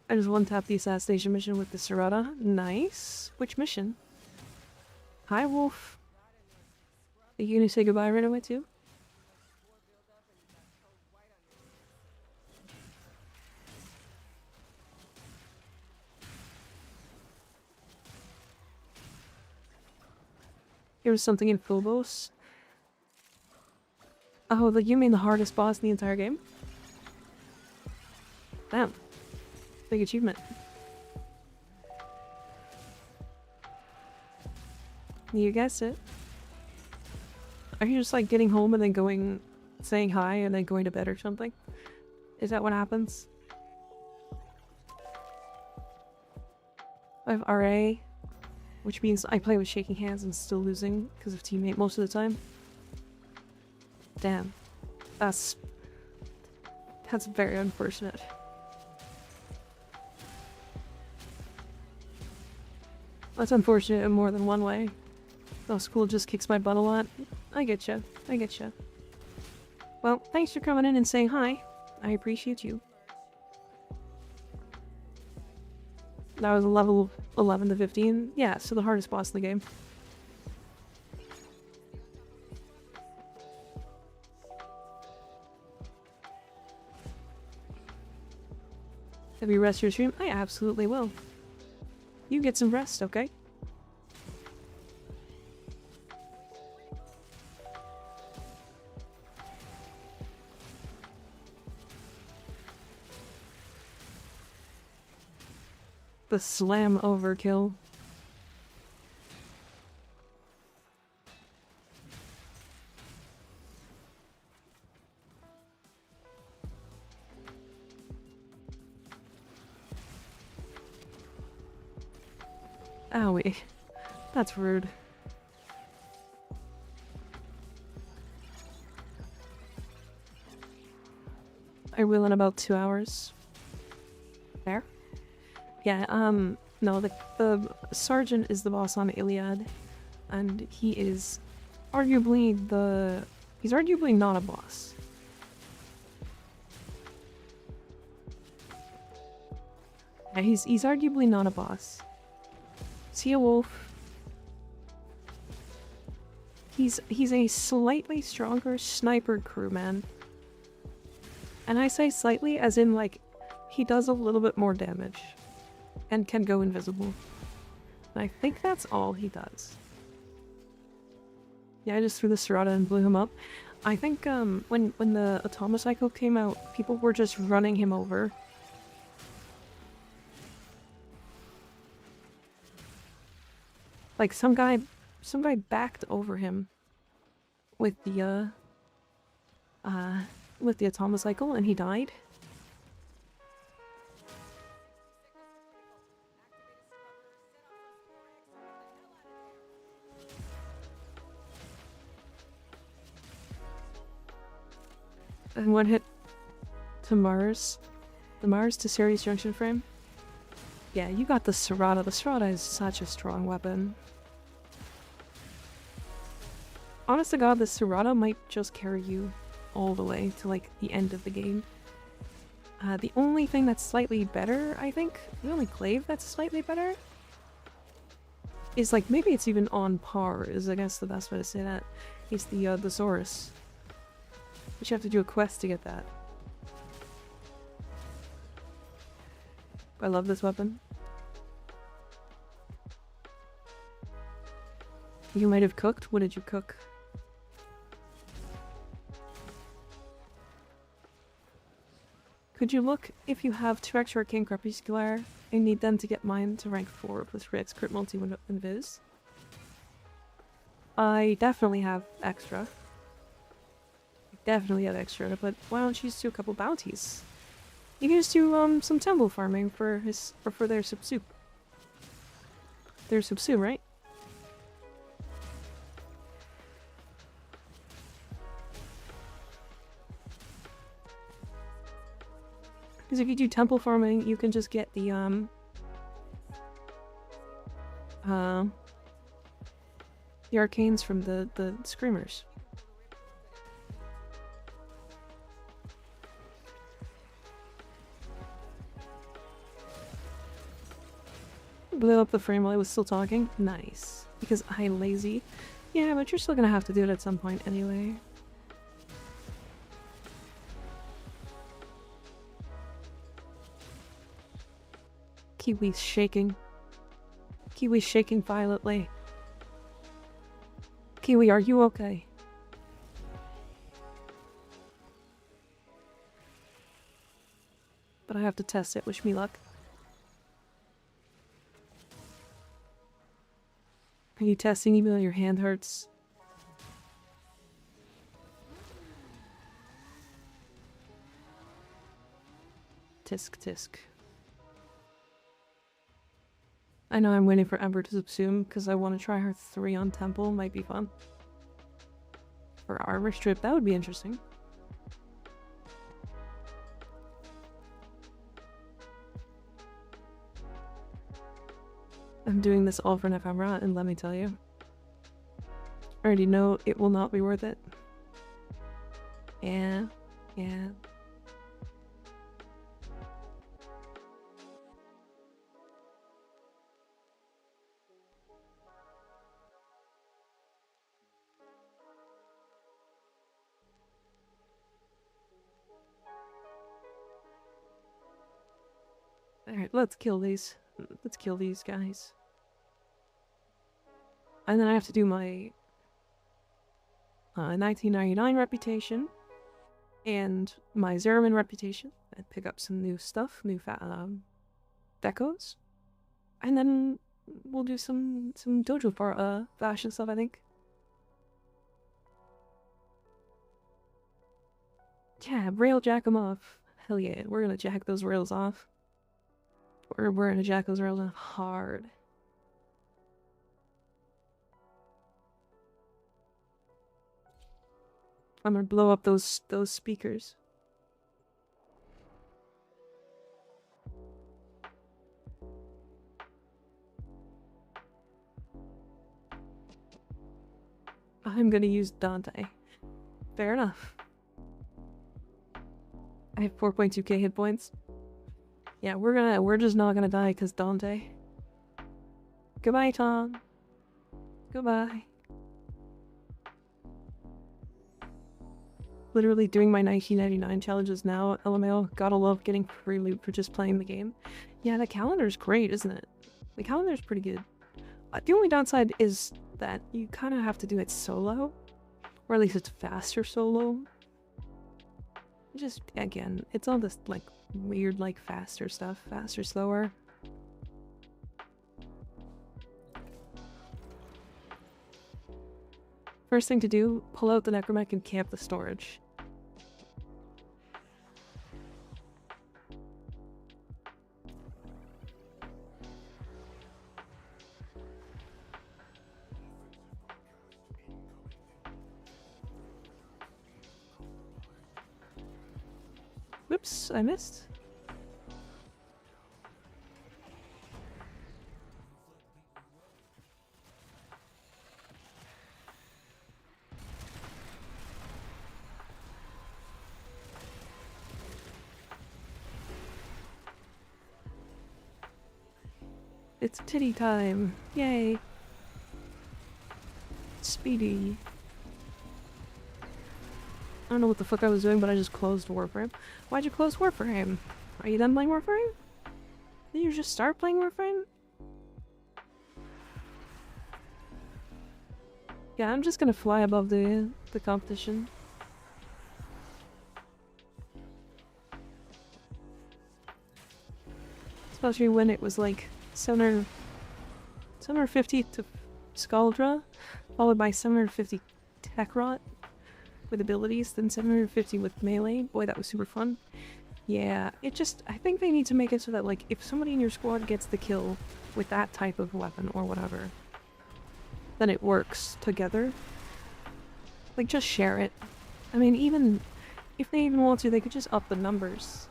I just one-tapped the assassination mission with the Serata. Nice. Which mission? Hi, Wolf. Are you gonna say goodbye right away, too? Here's something in Phobos. Oh, like you mean the hardest boss in the entire game? Damn. Big achievement. You guessed it. Are you just like getting home and then going, saying hi and then going to bed or something? Is that what happens? I have RA, which means I play with shaking hands and still losing because of teammate most of the time. Damn. That's very unfortunate. That's unfortunate in more than one way. Though school just kicks my butt a lot. I getcha. I getcha. Well, thanks for coming in and saying hi. I appreciate you. That was a level 11 to 15. Yeah, so the hardest boss in the game. Have you rest your stream? I absolutely will. You get some rest, okay? The slam overkill. Owie. That's rude. I will in about 2 hours. There? Yeah, no, the sergeant is the boss on Iliad, and he is arguably he's arguably not a boss. Yeah, he's arguably not a boss. Is he a wolf? He's a slightly stronger sniper crewman. And I say slightly as in, like, he does a little bit more damage. And can go invisible. And I think that's all he does. Yeah, I just threw the Serrata and blew him up. I think when the Atomocycle came out, people were just running him over. Like some guy backed over him with the Atomocycle and he died. And one hit to Mars. The Mars to Ceres Junction frame. Yeah, you got the Serrata. The Serrata is such a strong weapon. Honest to God, the Serrata might just carry you all the way to, like, the end of the game. The only thing that's slightly better, I think, the only glaive that's slightly better, is, like, maybe it's even on par, is I guess the best way to say that, is the Zorus. But you have to do a quest to get that. I love this weapon. You might have cooked? What did you cook? Could you look if you have 2 extra Arcane Crepuscular and need them to get mine to rank 4 plus 3x crit multi invis? I definitely have extra. I definitely have extra, but why don't you just do a couple bounties? You can just do some temple farming for their subsup. Their subsup, right? Because if you do temple farming, you can just get the arcanes from the screamers. Blew up the frame while I was still talking. Nice. Because I'm lazy. Yeah, but you're still gonna have to do it at some point anyway. Kiwi's shaking. Kiwi's shaking violently. Kiwi, are you okay? But I have to test it. Wish me luck. Are you testing even though your hand hurts? Tisk tisk. I know I'm waiting for Ember to subsume because I want to try her 3 on Temple. Might be fun. For armor strip, that would be interesting. I'm doing this all for Nephemra, and let me tell you, I already know it will not be worth it. Yeah. Alright, let's kill these. Let's kill these guys. And then I have to do my 1999 reputation and my Zeramin reputation and pick up some new stuff, new decos. And then we'll do some dojo for fashion stuff, I think. Yeah, rail jack them off. Hell yeah, we're gonna jack those rails off. We're gonna jack those rails off hard. I'm gonna blow up those speakers. I'm gonna use Dante. Fair enough. I have 4.2k hit points. Yeah, we're just not gonna die because Dante. Goodbye, Tom. Goodbye. Literally doing my 1999 challenges now, LMAO. Gotta love getting free loot for just playing the game. Yeah, the calendar's great, isn't it? The calendar's pretty good. The only downside is that you kind of have to do it solo. Or at least it's faster solo. Just, again, it's all this, like, weird, like, faster stuff. Faster, slower. First thing to do, pull out the necromech and camp the storage. Whoops, I missed. It's titty time. Yay. Speedy. I don't know what the fuck I was doing, but I just closed Warframe. Why'd you close Warframe? Are you done playing Warframe? Did you just start playing Warframe? Yeah, I'm just gonna fly above the competition. Especially when it was like 750 to Scaldra, followed by 750 Tech Rot with abilities, then 750 with melee. Boy, that was super fun. Yeah, it just, I think they need to make it so that, like, if somebody in your squad gets the kill with that type of weapon or whatever, then it works together. Like, just share it. I mean, even if they even want to, they could just up the numbers.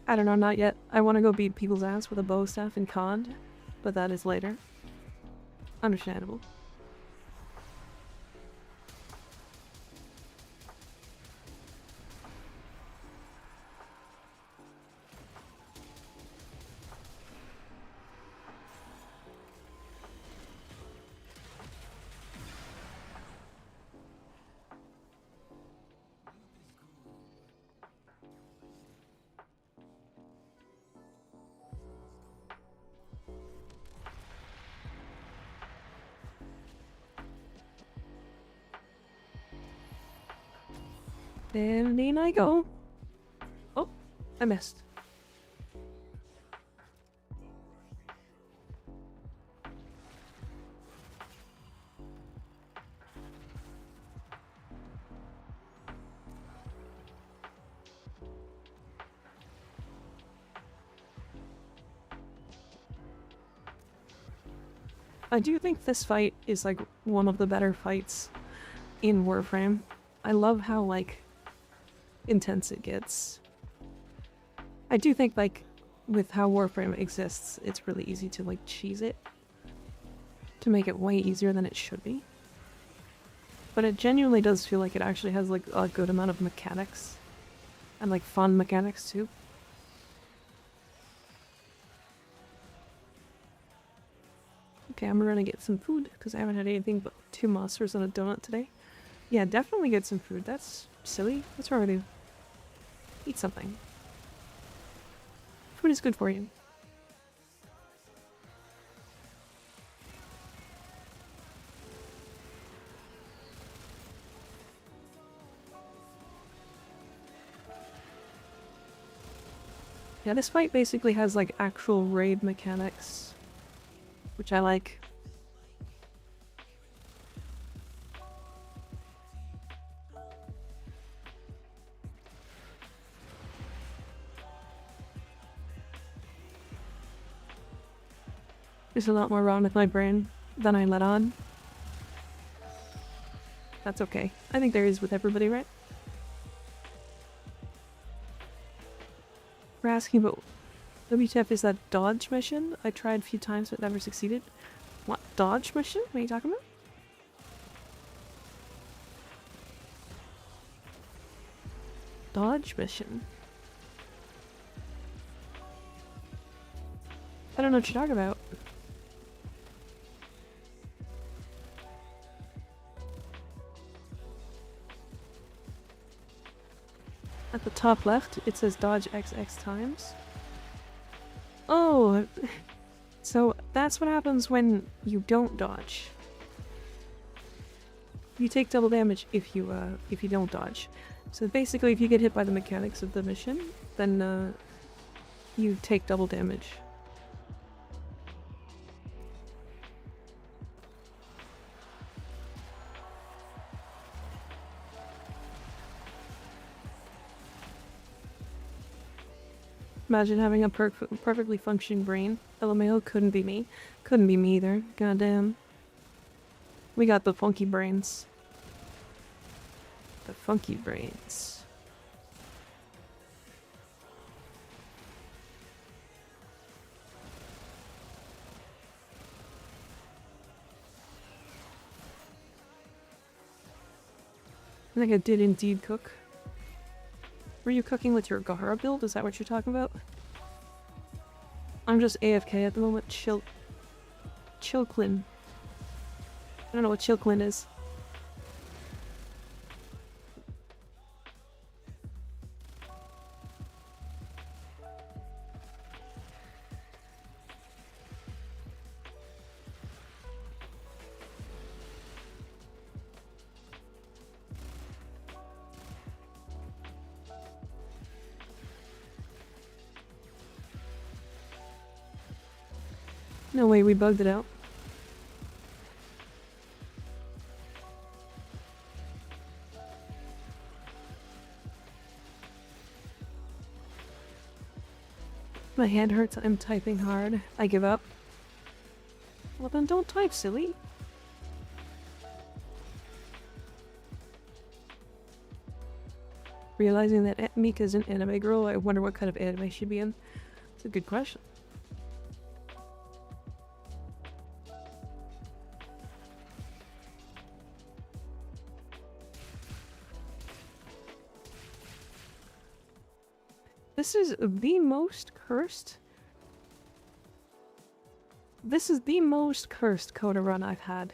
I don't know, not yet. I want to go beat people's ass with a bow staff in COD, but that is later. Understandable. And in I go. Oh, I missed. I do think this fight is like one of the better fights in Warframe. I love how like intense it gets. I do think like with how Warframe exists, it's really easy to like cheese it to make it way easier than it should be. But it genuinely does feel like it actually has like a good amount of mechanics and like fun mechanics too. Okay, I'm gonna get some food because I haven't had anything but 2 monsters and a donut today. Yeah, definitely get some food. That's silly. What's wrong with you? Eat something. Food is good for you. Yeah, this fight basically has like actual raid mechanics, which I like. There's a lot more wrong with my brain than I let on. That's okay. I think there is with everybody, right? We're asking about WTF is that dodge mission? I tried a few times but never succeeded. What? Dodge mission? What are you talking about? Dodge mission. I don't know what you're talking about. At the top left, it says dodge XX times. Oh, so that's what happens when you don't dodge. You take double damage if you don't dodge. So basically, if you get hit by the mechanics of the mission, then you take double damage. Imagine having a perfectly functioning brain. LMAO couldn't be me. Couldn't be me either. Goddamn. We got the funky brains. The funky brains. I think I did indeed cook. Were you cooking with your Gahara build? Is that what you're talking about? I'm just AFK at the moment. Chilklin. I don't know what Chilklin is. No way, we bugged it out. My hand hurts, I'm typing hard. I give up. Well then don't type, silly. Realizing that Mika's an anime girl, I wonder what kind of anime she'd be in. It's a good question. This is the most cursed. This is the most cursed Coda run I've had.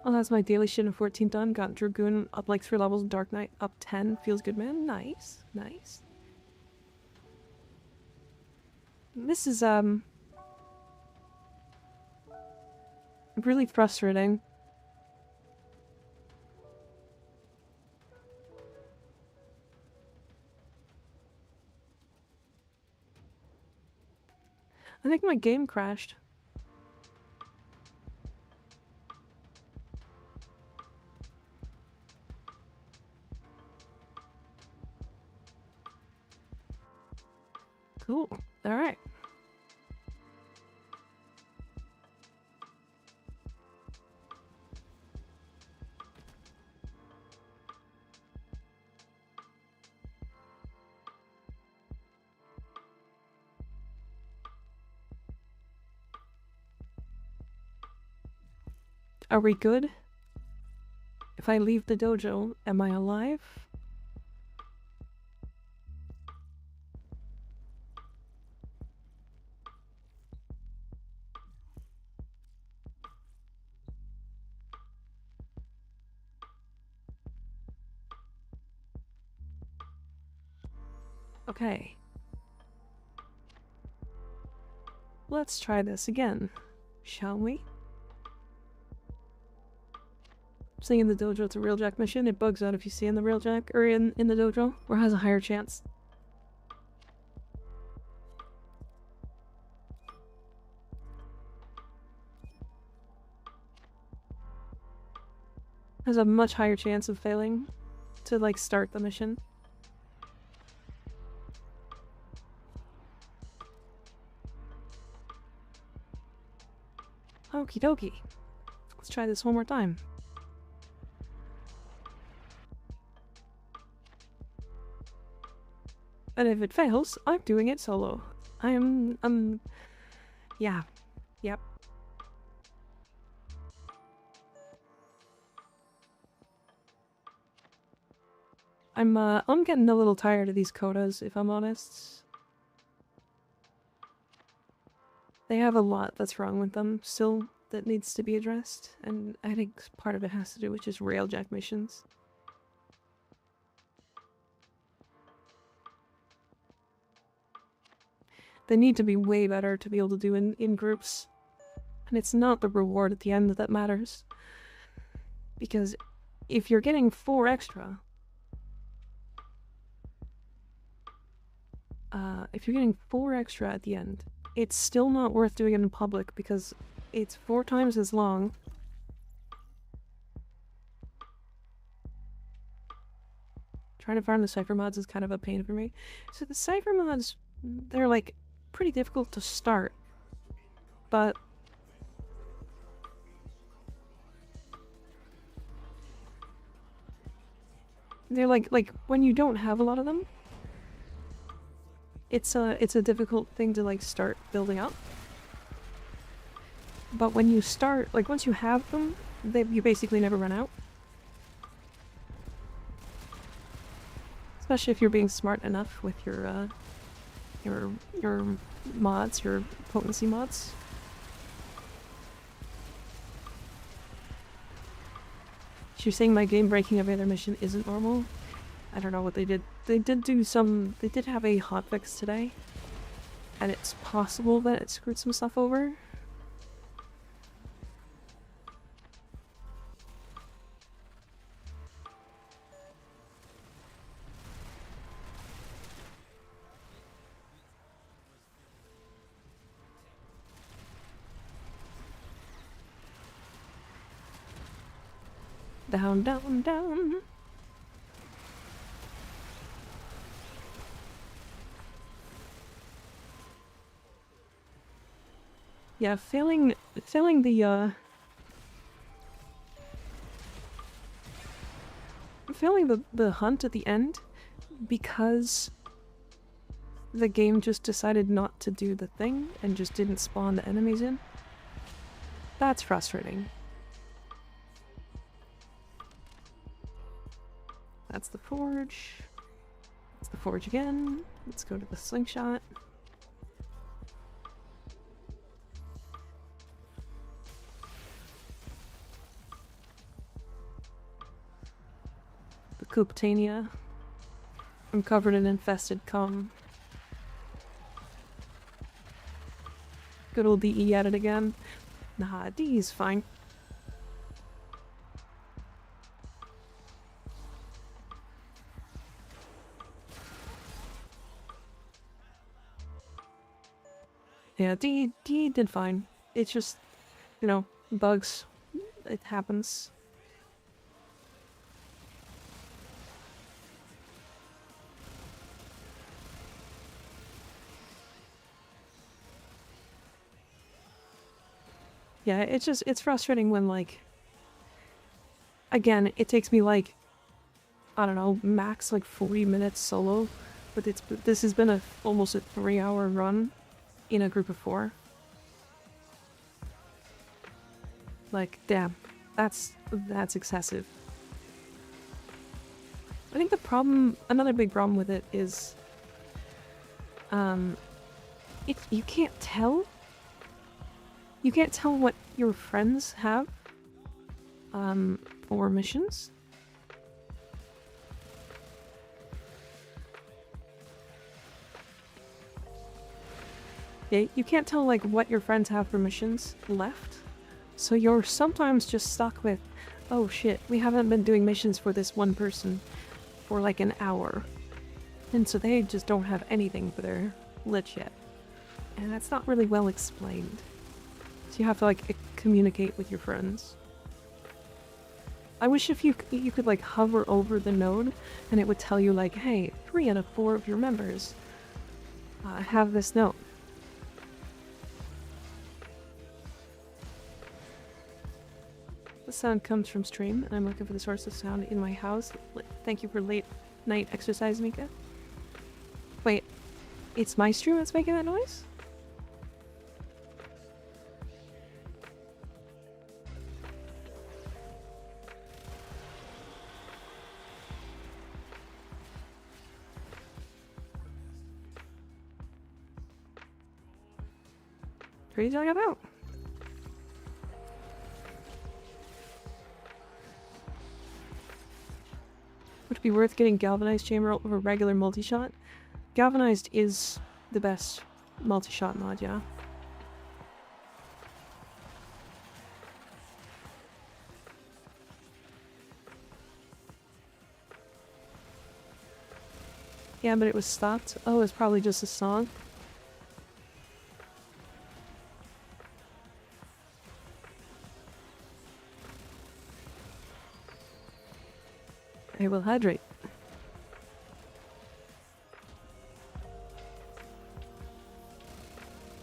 Oh, that's my daily shit in 14 done. Got Dragoon up like 3 levels. Dark Knight up 10. Feels good, man. Nice. Nice. This is, really frustrating. I think my game crashed. Cool. Alright. Are we good? If I leave the dojo, am I alive? Okay. Let's try this again, shall we? Seeing in the dojo it's a Railjack mission, it bugs out if you see in the Railjack, or in the dojo, or has a higher chance. Has a much higher chance of failing to, like, start the mission. Okie dokie. Let's try this one more time. And if it fails, I'm doing it solo. Yeah. Yep. I'm getting a little tired of these codas, if I'm honest. They have a lot that's wrong with them still that needs to be addressed, and I think part of it has to do with just Railjack missions. They need to be way better to be able to do in groups. And it's not the reward at the end that matters. Because if you're getting 4 extra... if you're getting 4 extra at the end, it's still not worth doing it in public because it's 4 times as long. Trying to find the cipher mods is kind of a pain for me. So the cipher mods, they're like pretty difficult to start, but they're like when you don't have a lot of them, it's a difficult thing to like start building up. But when you start, like once you have them, you basically never run out. Especially if you're being smart enough with your mods, your potency mods. You're saying my game breaking every other mission isn't normal? I don't know what they did. They did have a hotfix today. And it's possible that it screwed some stuff over. Down, down, down. Yeah, failing the hunt at the end because the game just decided not to do the thing and just didn't spawn the enemies in. That's frustrating. That's the forge. That's the forge again. Let's go to the slingshot. The Cooptania. I'm covered in infested cum. Good old DE at it again. Nah, DE's fine. Yeah, D did fine. It's just, you know, bugs. It happens. Yeah, it's frustrating when, like, again, it takes me, like, I don't know, max, like, 40 minutes solo, but this has been almost a 3-hour run in a group of 4. Like, damn, that's excessive. I think another big problem with it is, you can't tell what your friends have, for missions. You can't tell like what your friends have for missions left, so you're sometimes just stuck with, oh shit, we haven't been doing missions for this one person for like an hour, and so they just don't have anything for their lich yet, and that's not really well explained. So you have to like communicate with your friends. I wish if you could like hover over the node and it would tell you like, hey, 3 out of 4 of your members have this node. The sound comes from stream, and I'm looking for the source of sound in my house. Thank you for late night exercise, Mika. Wait, it's my stream that's making that noise? What are you talking about? Would it be worth getting Galvanized Chamber over regular multi-shot? Galvanized is the best multi-shot mod, yeah. Yeah, but it was stopped. Oh, it's probably just a song. I will hydrate.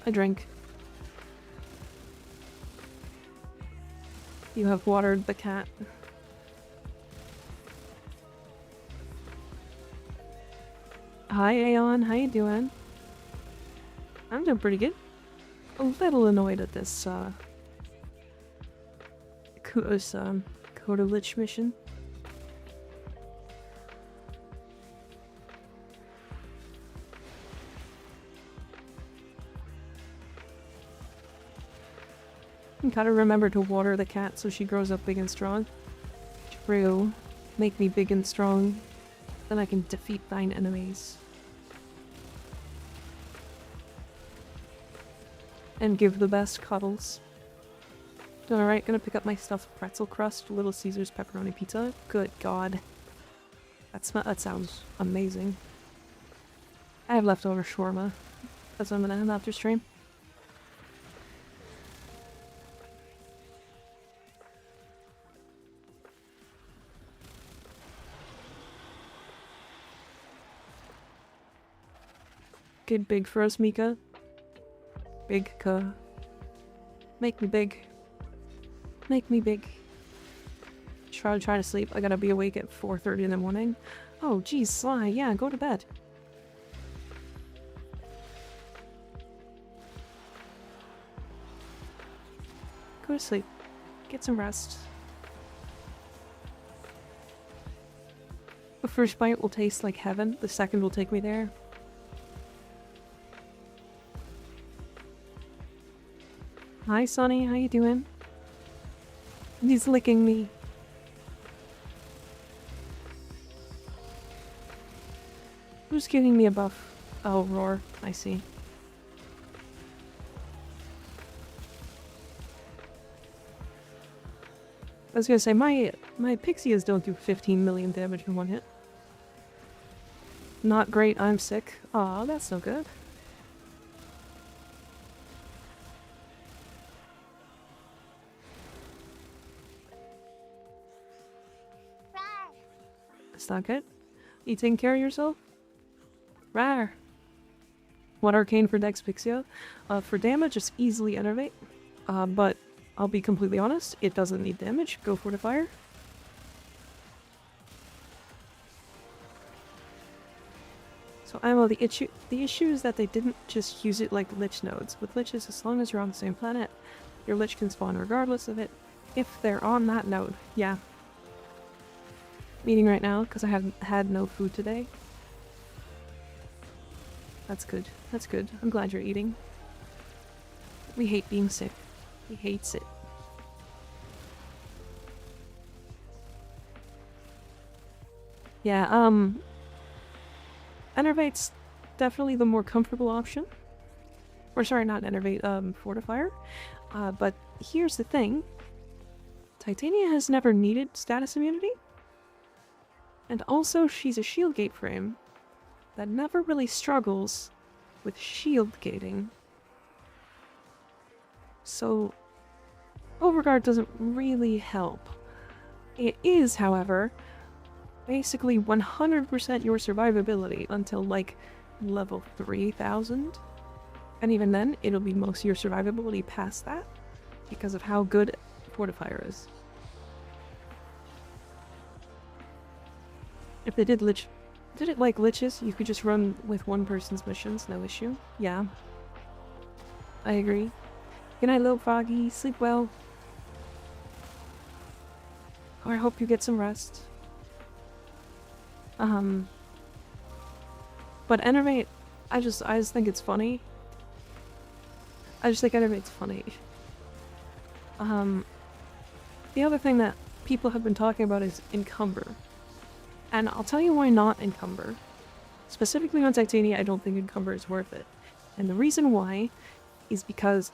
I drink. You have watered the cat. Hi, Aeon. How you doing? I'm doing pretty good. A little annoyed at this, Coda Lich mission. You gotta remember to water the cat so she grows up big and strong. True. Make me big and strong. Then I can defeat thine enemies. And give the best cuddles. Doing alright, gonna pick up my stuffed pretzel crust, Little Caesars pepperoni pizza. Good god. That sounds amazing. I have leftover shawarma. That's what I'm gonna have after stream. Get big for us, Mika. Big ka. Make me big. Make me big. Try to sleep. I gotta be awake at 4:30 in the morning. Oh, geez, Sly. Yeah, go to bed. Go to sleep. Get some rest. The first bite will taste like heaven. The second will take me there. Hi, Sonny. How you doing? He's licking me. Who's giving me a buff? Oh, Roar. I see. I was gonna say, my Pixias don't do 15 million damage in one hit. Not great, I'm sick. Aw, that's no good. That's not good. You taking care of yourself? Rawr. What arcane for Dex Pixia? For damage, it's easily Enervate. But I'll be completely honest, it doesn't need damage. Go Fortifier. So Ammo, the issue is that they didn't just use it like Lich nodes. With Liches, as long as you're on the same planet, your Lich can spawn regardless of it, if they're on that node. Yeah. I'm eating right now, because I haven't had no food today. That's good. That's good. I'm glad you're eating. We hate being sick. He hates it. Yeah, Enervate's definitely the more comfortable option. Or sorry, not enervate, fortifier. But here's the thing. Titania has never needed status immunity. And also, she's a shield gate frame that never really struggles with shield gating. So, Overguard doesn't really help. It is, however, basically 100% your survivability until, like, level 3000. And even then, it'll be most of your survivability past that because of how good Fortifier is. If they did it like liches, you could just run with one person's missions, no issue. Yeah. I agree. Good night, little Foggy. Sleep well. Or I hope you get some rest. But Enervate, I just think it's funny. I just think Enervate's funny. The other thing that people have been talking about is Encumber. And I'll tell you why not Encumber. Specifically on Titania, I don't think Encumber is worth it. And the reason why is because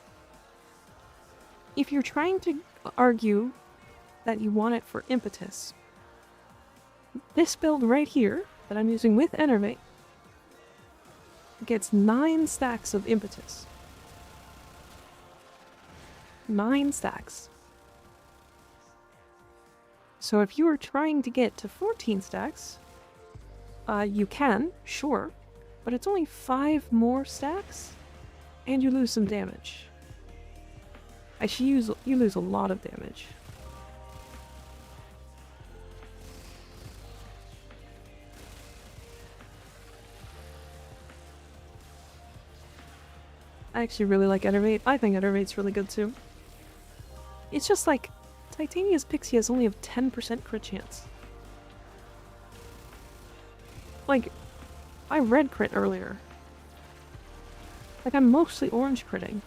if you're trying to argue that you want it for Impetus, this build right here that I'm using with Enervate gets 9 stacks of Impetus. 9 stacks. So if you are trying to get to 14 stacks, you can, sure, but it's only 5 more stacks, and you lose some damage. Actually, you lose a lot of damage. I actually really like Enervate. I think Enervate's really good too. It's just like, Titania's Pixie has only a 10% crit chance. Like, I red crit earlier. Like, I'm mostly orange critting.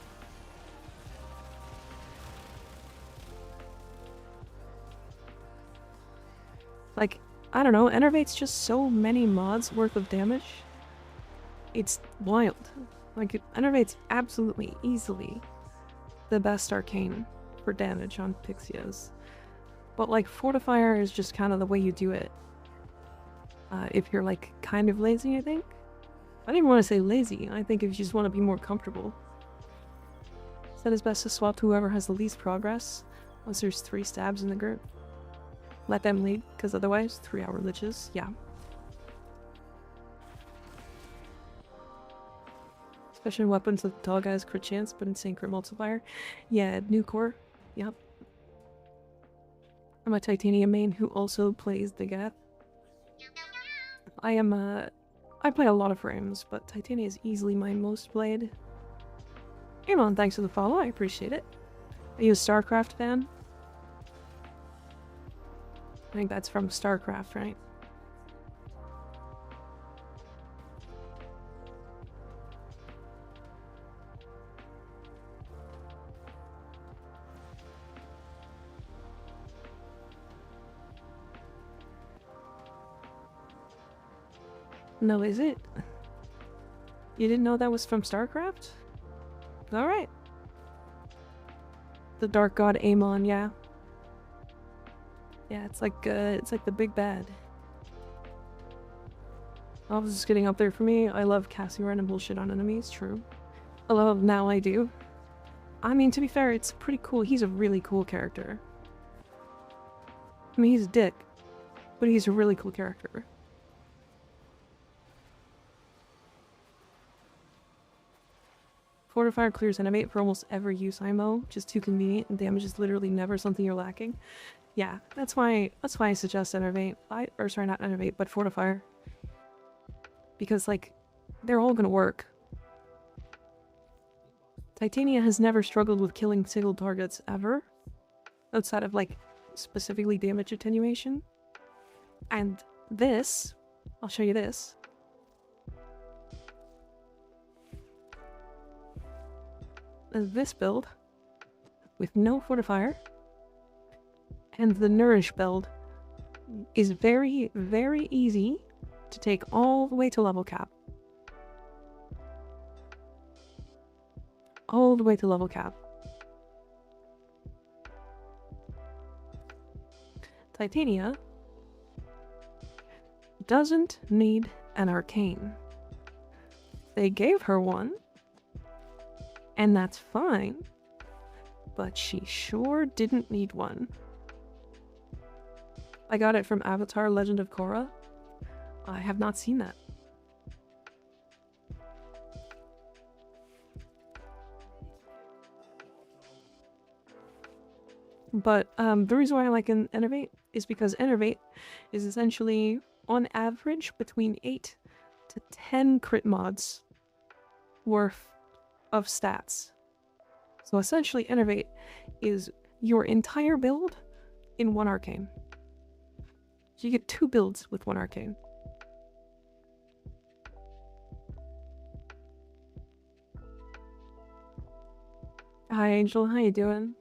Like, I don't know, Enervate's just so many mods worth of damage. It's wild. Like, Enervate's absolutely, easily the best arcane for damage on Pixios. But, like, Fortifier is just kind of the way you do it. If you're, like, kind of lazy, I think. I didn't even want to say lazy. I think if you just want to be more comfortable. It's then it's best to swap to whoever has the least progress once there's 3 stabs in the group. Let them lead, because otherwise, 3-hour liches, yeah. Especially weapons with tall guys crit chance, but insane crit multiplier. Yeah, new core, yep. I'm a Titania main who also plays the Gath. I play a lot of frames, but Titania is easily my most played. Amon, thanks for the follow, I appreciate it. Are you a StarCraft fan? I think that's from StarCraft, right? No, is it? You didn't know that was from StarCraft? Alright. The Dark God Amon, yeah. Yeah, it's like the big bad. I was just getting up there for me. I love casting random bullshit on enemies, true. Although now I do. I mean, to be fair, it's pretty cool. He's a really cool character. I mean, he's a dick, but he's a really cool character. Fortifier clears Animate for almost every use IMO, just too convenient, and damage is literally never something you're lacking. Yeah, that's why I suggest Enervate. Or sorry, not Enervate, but Fortifier. Because, like, they're all gonna work. Titania has never struggled with killing single targets ever, outside of, like, specifically damage attenuation. And this, I'll show you this. This build, with no Fortifier, and the Nourish build, is very, very easy to take all the way to level cap. all the way to level cap. Titania doesn't need an arcane. They gave her one, and that's fine, but she sure didn't need one. I got it from Avatar: Legend of Korra. I have not seen that. But the reason why I like Innervate is because Innervate is essentially, on average, between 8 to 10 crit mods worth of stats. So essentially, Innervate is your entire build in one arcane. So you get 2 builds with 1 arcane. Hi Angel, how you doing?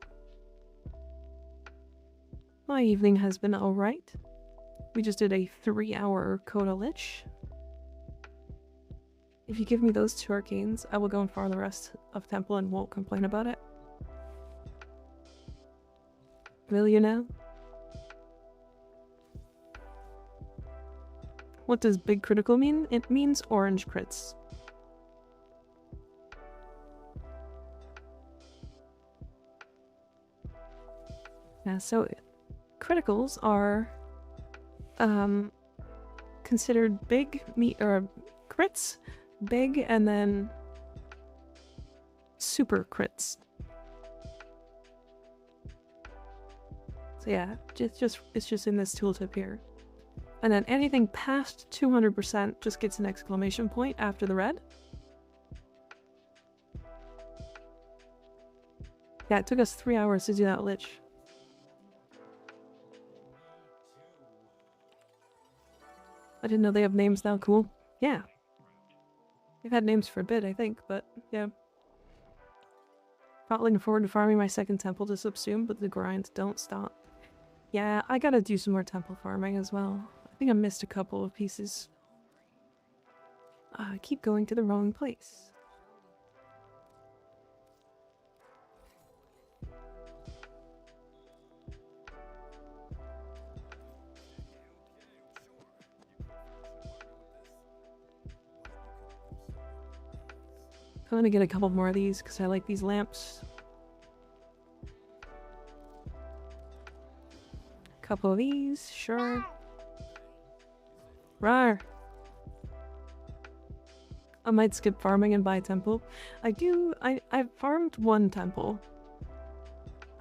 My evening has been alright. We just did a 3-hour Coda Lich. If you give me those 2 arcanes, I will go and farm the rest of Temple and won't complain about it. Will you now? What does big critical mean? It means orange crits. Yeah, so criticals are considered big or crits, big, and then super crits. So yeah, it's just in this tooltip here. And then anything past 200% just gets an exclamation point after the red. Yeah, it took us 3 hours to do that lich. I didn't know they have names now. Cool. Yeah. They've had names for a bit, I think, but yeah. Not looking forward to farming my second temple to subsume, but the grind don't stop. Yeah, I gotta do some more temple farming as well. I think I missed a couple of pieces. I keep going to the wrong place. I'm gonna get a couple more of these because I like these lamps. Couple of these, sure. Rawr. I might skip farming and buy a temple. I've farmed 1 temple.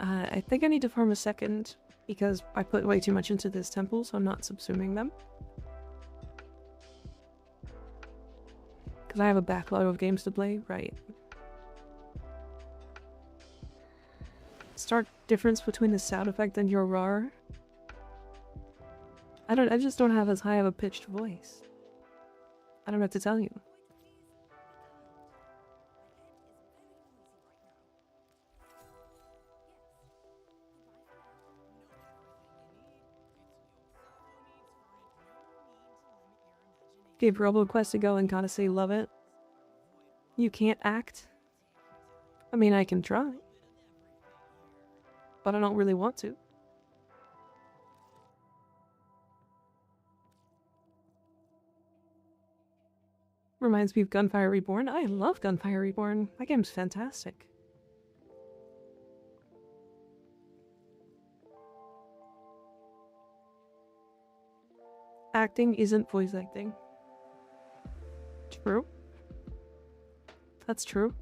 I think I need to farm a second because I put way too much into this temple, so I'm not subsuming them. Because I have a backlog of games to play, right. Stark difference between the sound effect and your roar. I just don't have as high of a pitched voice. I don't know what to tell you. Gave RoboQuest a go and gotta say love it. You can't act? I mean, I can try. But I don't really want to. Reminds me of Gunfire Reborn. I love Gunfire Reborn. That game's fantastic. Acting isn't voice acting. True. That's true.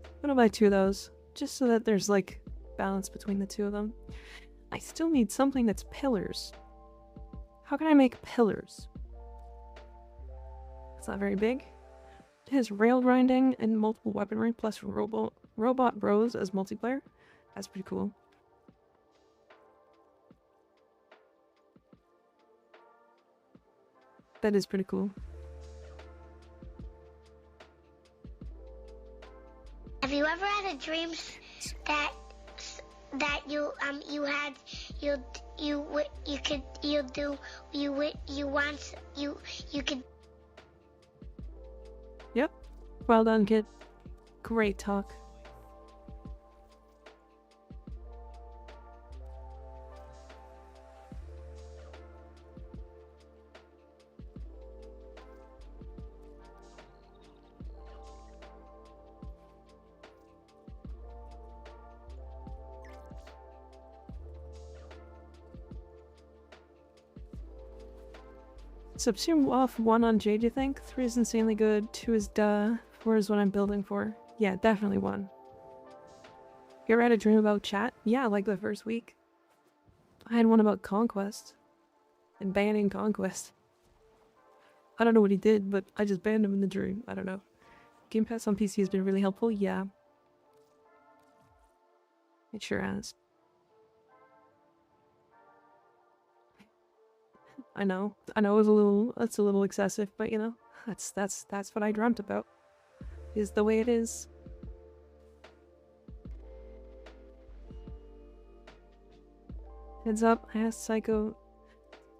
I'm gonna buy 2 of those, just so that there's like balance between the 2 of them. I still need something that's pillars. How can I make pillars? It's not very big. It has rail grinding and multiple weaponry plus robot bros as multiplayer. That's pretty cool. That is pretty cool. Have you ever had a dream that could. Yep. Well done, kid. Great talk. Subsume off 1 on Jade, you think? 3 is insanely good, 2 is duh, 4 is what I'm building for. Yeah, definitely 1. You ever had a dream about chat? Yeah, like the first week. I had one about Conquest. And banning Conquest. I don't know what he did, but I just banned him in the dream. I don't know. Game Pass on PC has been really helpful, yeah. It sure has. I know it was that's a little excessive, but you know, that's what I dreamt about. Is the way it is. Heads up, I asked Psycho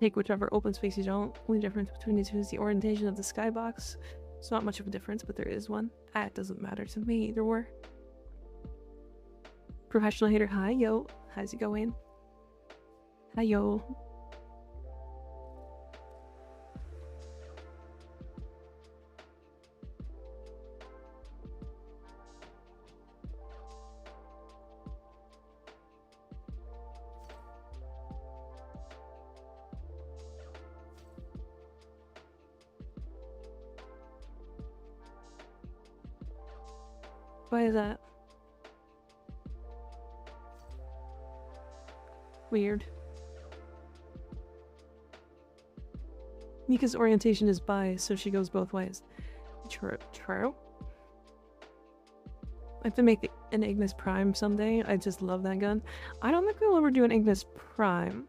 take whichever open space you don't. Only difference between the two is the orientation of the skybox. It's not much of a difference, but there is one. It doesn't matter to me either way. Professional hater, hi yo. How's it going? Hi yo. Why is that? Weird. Nika's orientation is bi, so she goes both ways. True. I have to make an Ignis Prime someday. I just love that gun. I don't think we'll ever do an Ignis Prime.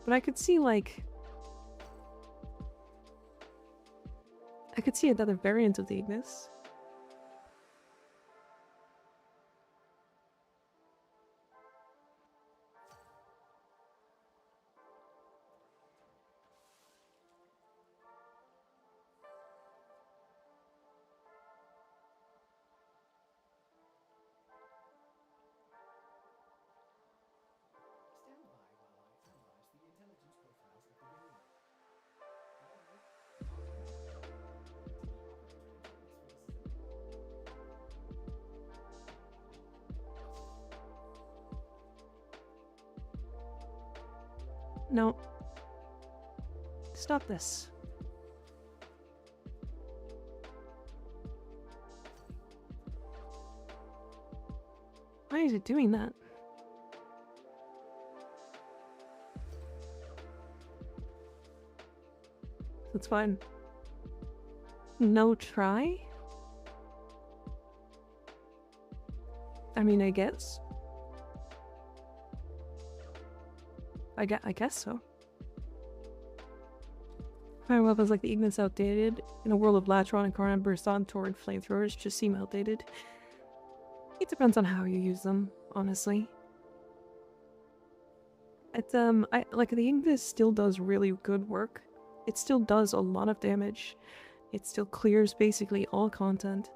But I could see, like... I could see another variant of the Ignis. No. Stop this. Why is it doing that? That's fine. No try? I mean, I guess. I guess so. Fire weapons like the Ignis outdated. In a world of Latron and Karna burst on toward flamethrowers just seem outdated. It depends on how you use them, honestly. Like the Ignis still does really good work. It still does a lot of damage. It still clears basically all content.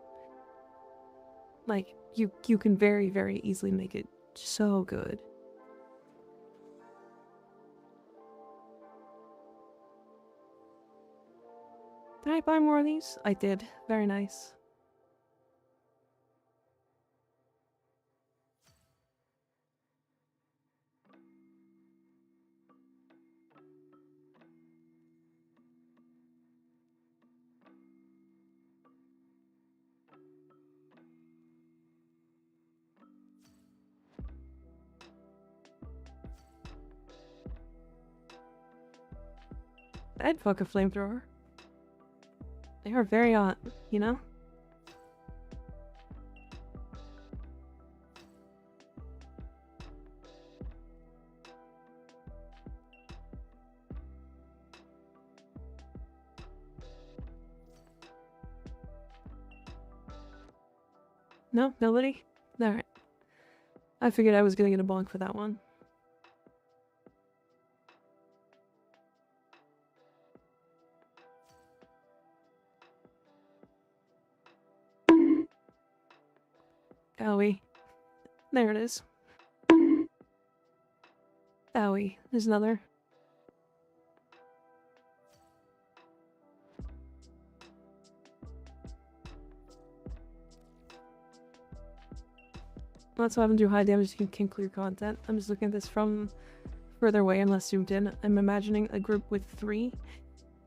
Like, you can very, very easily make it so good. Did I buy more of these? I did. Very nice. I'd fuck a flamethrower. They are very hot, you know? No? Nobody? Alright. I figured I was gonna get a bonk for that one. Owie. There it is. Owie. There's another. That's what happens to high damage. You can clear content. I'm just looking at this from further away and less zoomed in. I'm imagining a group with 3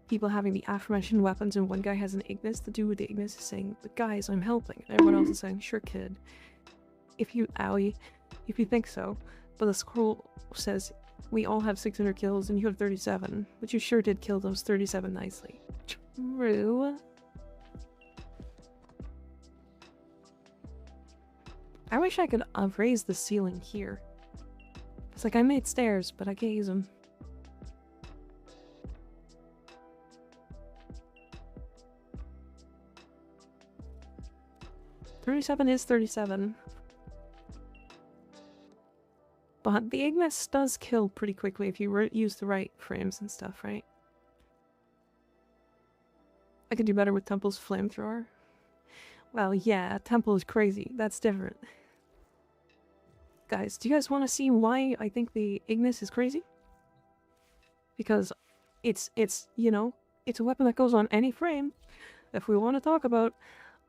people having the aforementioned weapons, and one guy has an Ignis. The dude with the Ignis is saying, "But guys, I'm helping." And everyone else is saying, "Sure, kid. If you think so." But the scroll says, "We all have 600 kills and you have 37. But you sure did kill those 37 nicely." True. I wish I could raise the ceiling here. It's like I made stairs, but I can't use them. "37 is 37. But the Ignis does kill pretty quickly if you use the right frames and stuff, right? I could do better with Temple's flamethrower. Well, yeah, Temple is crazy. That's different. Guys, do you guys want to see why I think the Ignis is crazy? Because it's you know, it's a weapon that goes on any frame. If we want to talk about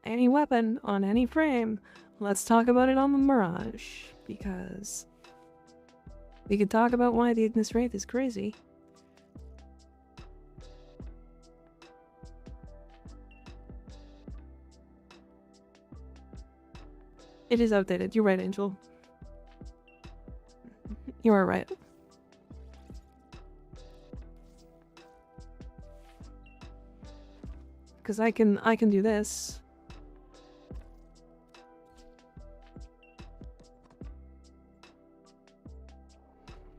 any weapon on any frame, let's talk about it on the Mirage. Because we could talk about why the Ignis Wraith is crazy. It is outdated. You're right, Angel. You are right. Because I can do this.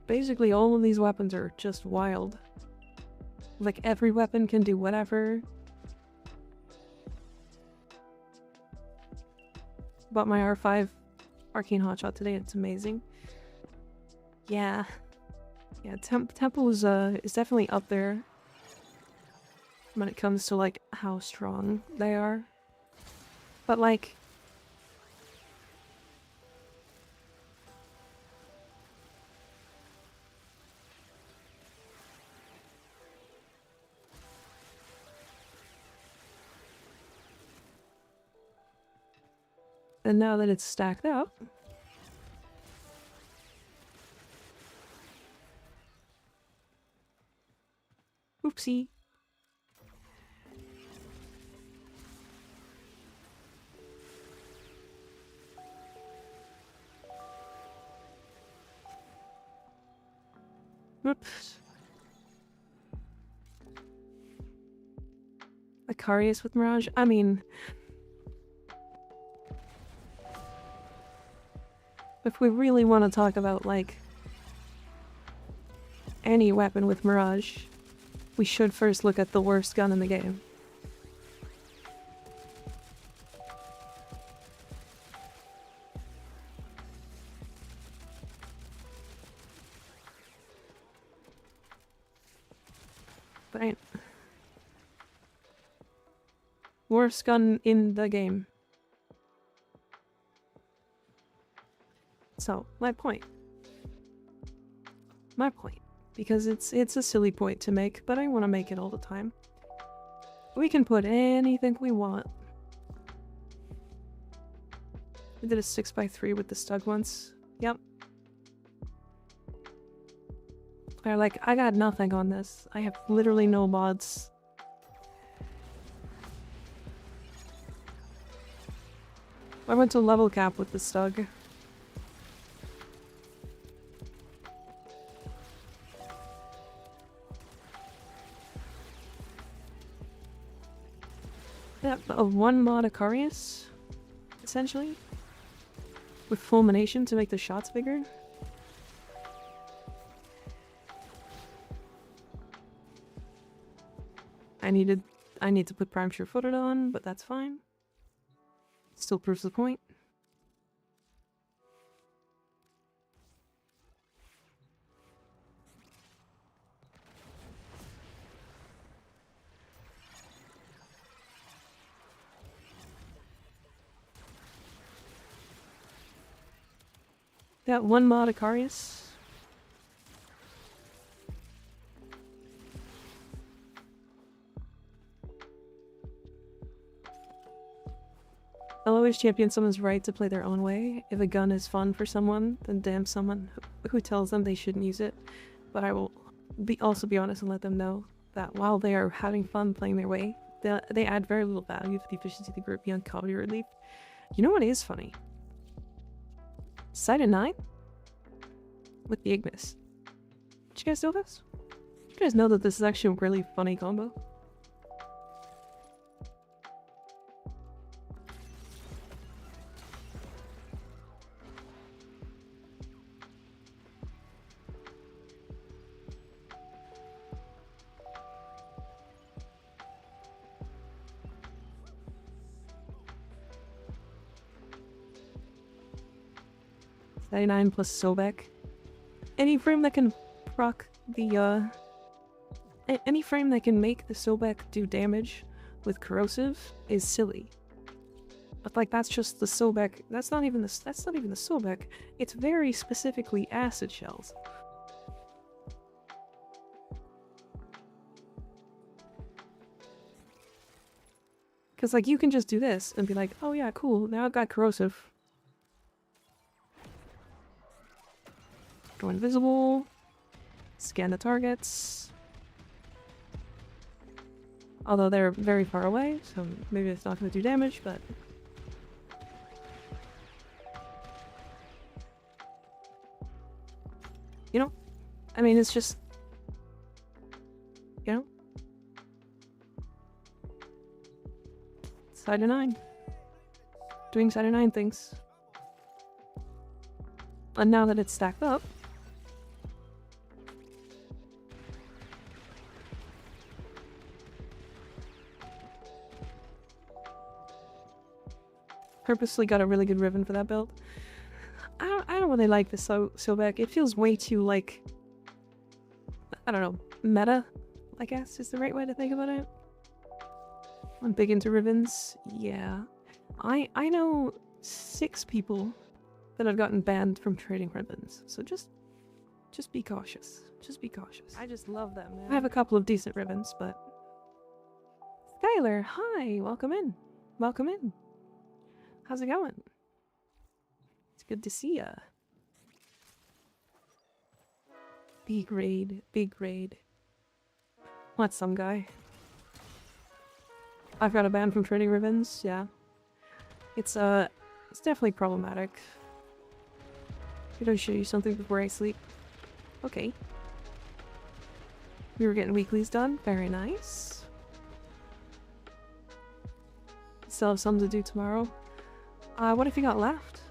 Basically, all of these weapons are just wild. Like, every weapon can do whatever. Bought my R5 Arcane Hotshot today. It's amazing. Yeah. Yeah, Temple is definitely up there when it comes to, like, how strong they are. But, like, and now that it's stacked up, oopsie. Oops. Icarius with Mirage? I mean, if we really want to talk about, like, any weapon with Mirage, we should first look at the worst gun in the game. Right. Worst gun in the game. So, my point. Because it's a silly point to make, but I want to make it all the time. We can put anything we want. I did a 6x3 with the Stug once. Yep. They're like, I got nothing on this. I have literally no mods. I went to level cap with the Stug. Yeah, a 1 mod Icarius, essentially. With fulmination to make the shots bigger. I need to put Prime Sure-Footed on, but that's fine. Still proves the point. That one mod Acarius. I'll always champion someone's right to play their own way. If a gun is fun for someone, then damn someone who tells them they shouldn't use it. But I will also be honest and let them know that while they are having fun playing their way, they add very little value to the efficiency of the group beyond comedy relief. You know what is funny? Side of 9? With the Ignis. Did you guys know this? Did you guys know that this is actually a really funny combo? Side of 9 plus Sobek. Any frame that can proc the, any frame that can make the Sobek do damage with corrosive is silly. But like that's just the Sobek. That's not even the Sobek. It's very specifically acid shells. Cause like you can just do this and be like, oh yeah, cool. Now I've got corrosive. Go invisible. Scan the targets. Although they're very far away, so maybe it's not going to do damage, but... You know? I mean, it's just... You know? Side of 9. Doing side of 9 things. And now that it's stacked up... Purposely got a really good ribbon for that build. I don't really like this Sobek. It feels way too, like... I don't know, meta, I guess is the right way to think about it. I'm big into ribbons. Yeah. I know 6 people that have gotten banned from trading ribbons. So just be cautious. Just be cautious. I just love them, man. I have a couple of decent ribbons, but... Skylar, hi! Welcome in. Welcome in. How's it going? It's good to see ya. Big raid, big raid. What's some guy? I've got a ban from trading ribbons, yeah. It's definitely problematic. Should I show you something before I sleep? Okay. We were getting weeklies done, very nice. Still have some to do tomorrow. What have you got left?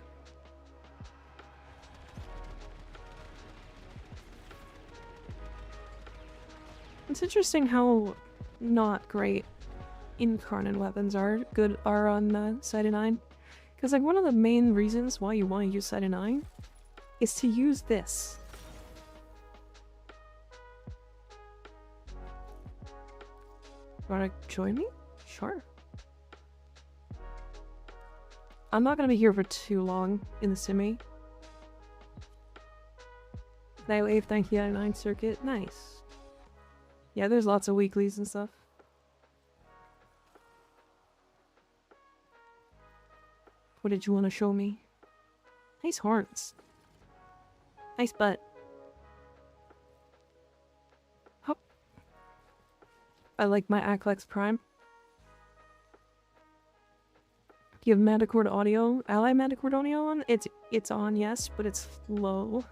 It's interesting how not great incarnate weapons are on side of 9. Because like one of the main reasons why you want to use side of 9 is to use this. Wanna join me? Sure. I'm not gonna be here for too long in the simi. Nightwave, thank you, 9 circuit. Nice. Yeah, there's lots of weeklies and stuff. What did you want to show me? Nice horns. Nice butt. Hop. I like my Aclex Prime. Do you have Metacord audio? Ally Metacord audio on? It's on, yes, but it's low.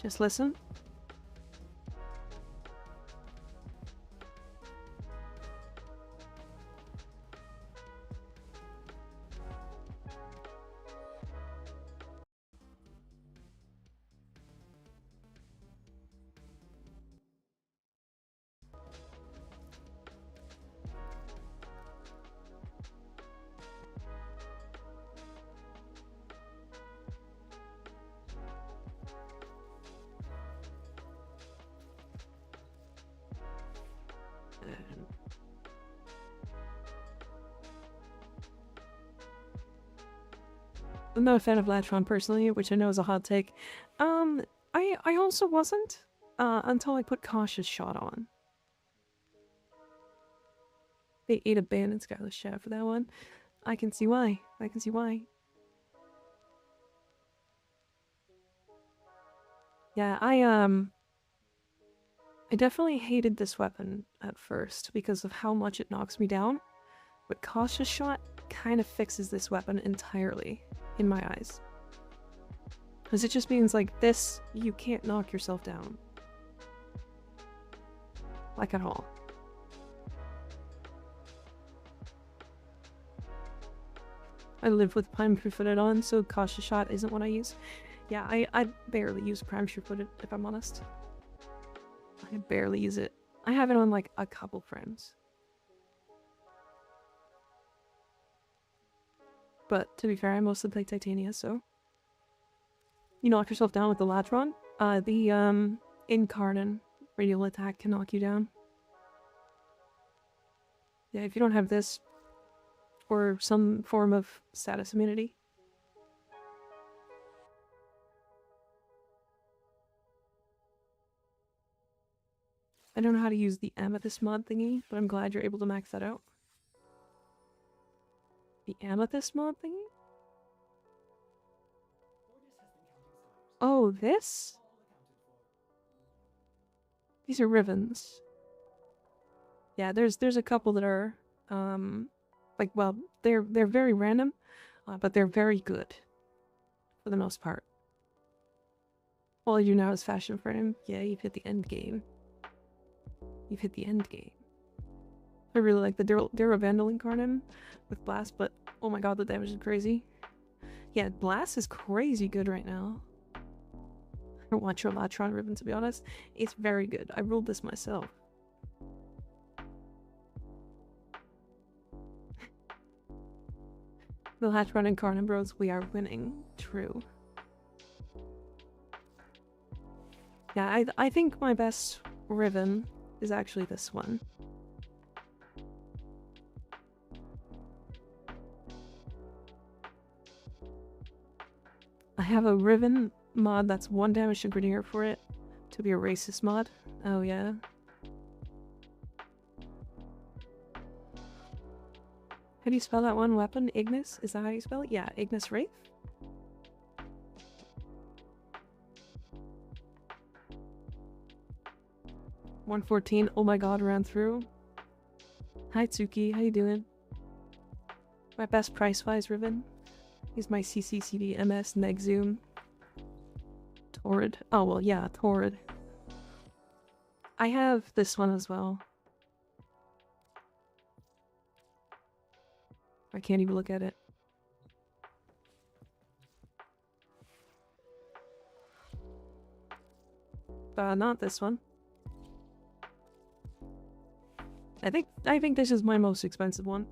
Just listen. I'm not a fan of Latron personally, which I know is a hot take. I also wasn't, until I put Cautious Shot on. They ate a band in Skylar's chat for that one. I can see why. I can see why. Yeah, I definitely hated this weapon at first because of how much it knocks me down, but Cautious Shot kind of fixes this weapon entirely, in my eyes. Because it just means, like, this, you can't knock yourself down. Like, at all. I live with prime footed on, so Cautious Shot isn't what I use. Yeah, I barely use prime footed, if I'm honest. I barely use it. I have it on, like, a couple frames. But, to be fair, I mostly play Titania, so... You knock yourself down with the Latron. The Incarnon radial attack can knock you down. Yeah, if you don't have this, or some form of status immunity. I don't know how to use the Amethyst mod thingy, but I'm glad you're able to max that out. The Amethyst mod thingy? Oh, this? These are Rivens. Yeah, there's a couple that are, like, well, they're very random, but they're very good. For the most part. All you do now is Fashion Frame. Yeah, you've hit the end game. You've hit the end game. I really like the Dura Vandal Incarnate with Blast, but oh my god, the damage is crazy. Yeah, Blast is crazy good right now. I don't want your Latron Ribbon, to be honest. It's very good. I ruled this myself. The Latron Incarnate Bros, we are winning. True. Yeah, I think my best Ribbon is actually this one. I have a Riven mod that's 1 damage to Grenadier for it to be a racist mod. Oh yeah. How do you spell that one weapon? Ignis? Is that how you spell it? Yeah, Ignis Wraith. $114. Oh my god, ran through. Hi Tsuki, how you doing? My best price-wise Riven is my CCCD MS Neg Zoom. Torrid. Oh well, yeah, Torrid. I have this one as well. I can't even look at it. Not this one. I think this is my most expensive one.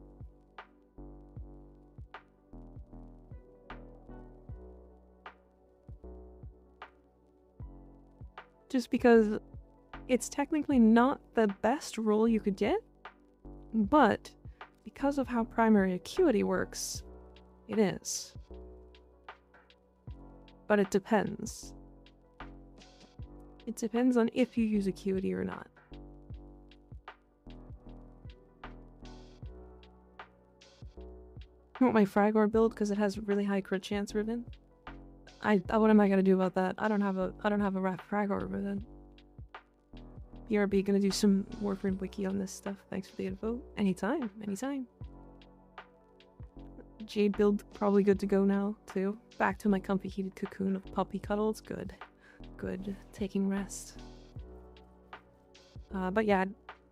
Just because it's technically not the best roll you could get, but because of how primary acuity works, it is. But it depends. It depends on if you use acuity or not. I want my Fragor build because it has really high crit chance ribbon. What am I gonna do about that? I don't have a Fragor ribbon. BRB gonna do some Warframe wiki on this stuff. Thanks for the info. Anytime, anytime. Jade build probably good to go now too. Back to my comfy heated cocoon of puppy cuddles. Good, good. Taking rest. But yeah,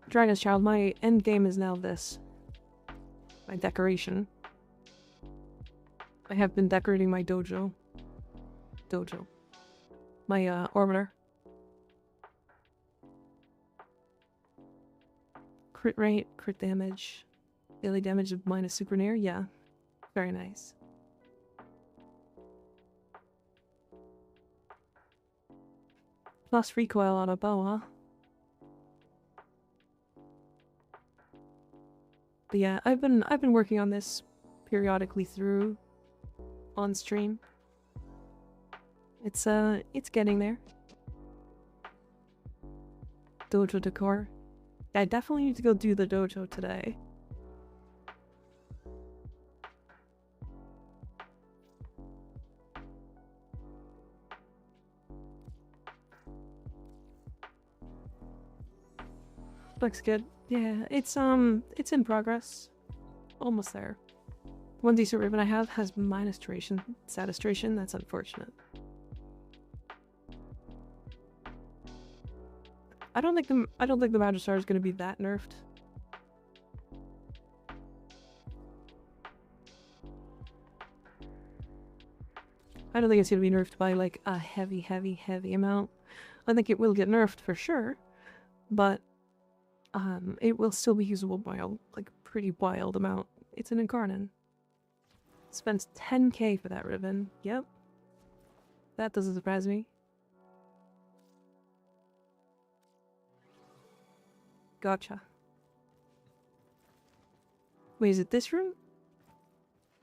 Dragon's Child. My end game is now this. My decoration. I have been decorating my dojo. My orbiter. Crit rate, crit damage, daily damage of minus super near. Yeah, very nice. Plus recoil on a boa. But yeah, I've been working on this periodically through on stream. It's getting there. Dojo decor. I definitely need to go do the dojo today. Looks good. Yeah, it's in progress. Almost there. One decent ribbon I have has minus duration status duration. That's unfortunate. I don't think the Magistar is going to be that nerfed. I don't think it's going to be nerfed by like a heavy amount. I think it will get nerfed for sure, but it will still be usable by a like pretty wild amount. It's an Incarnon. Spends 10k for that ribbon. Yep. That doesn't surprise me. Gotcha. Wait, is it this room?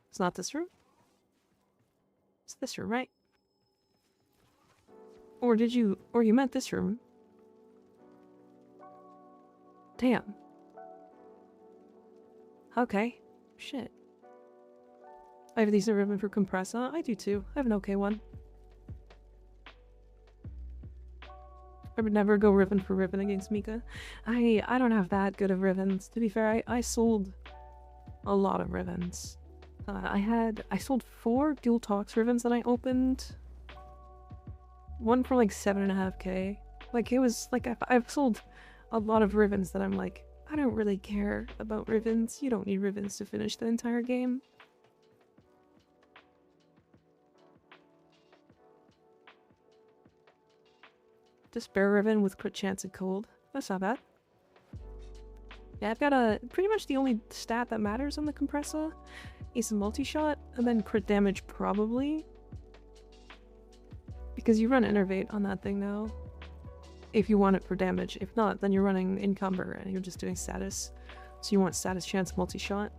It's not this room? It's this room, right? Or you meant this room? Damn. Okay. Shit. I have a decent ribbon for Compressa. I do too. I have an okay one. I would never go ribbon for ribbon against Mika. I don't have that good of ribbons. To be fair, I sold a lot of ribbons. I sold 4 dual talks ribbons that I opened. One for like 7.5k. Like it was like I've sold a lot of ribbons that I'm like, I don't really care about ribbons. You don't need ribbons to finish the entire game. Despair ribbon with crit chance and cold. That's not bad. Yeah, I've got pretty much the only stat that matters on the Compressa is a multi-shot, and then crit damage probably. Because you run Innervate on that thing now. If you want it for damage. If not, then you're running Encumber and you're just doing status. So you want status chance multi-shot.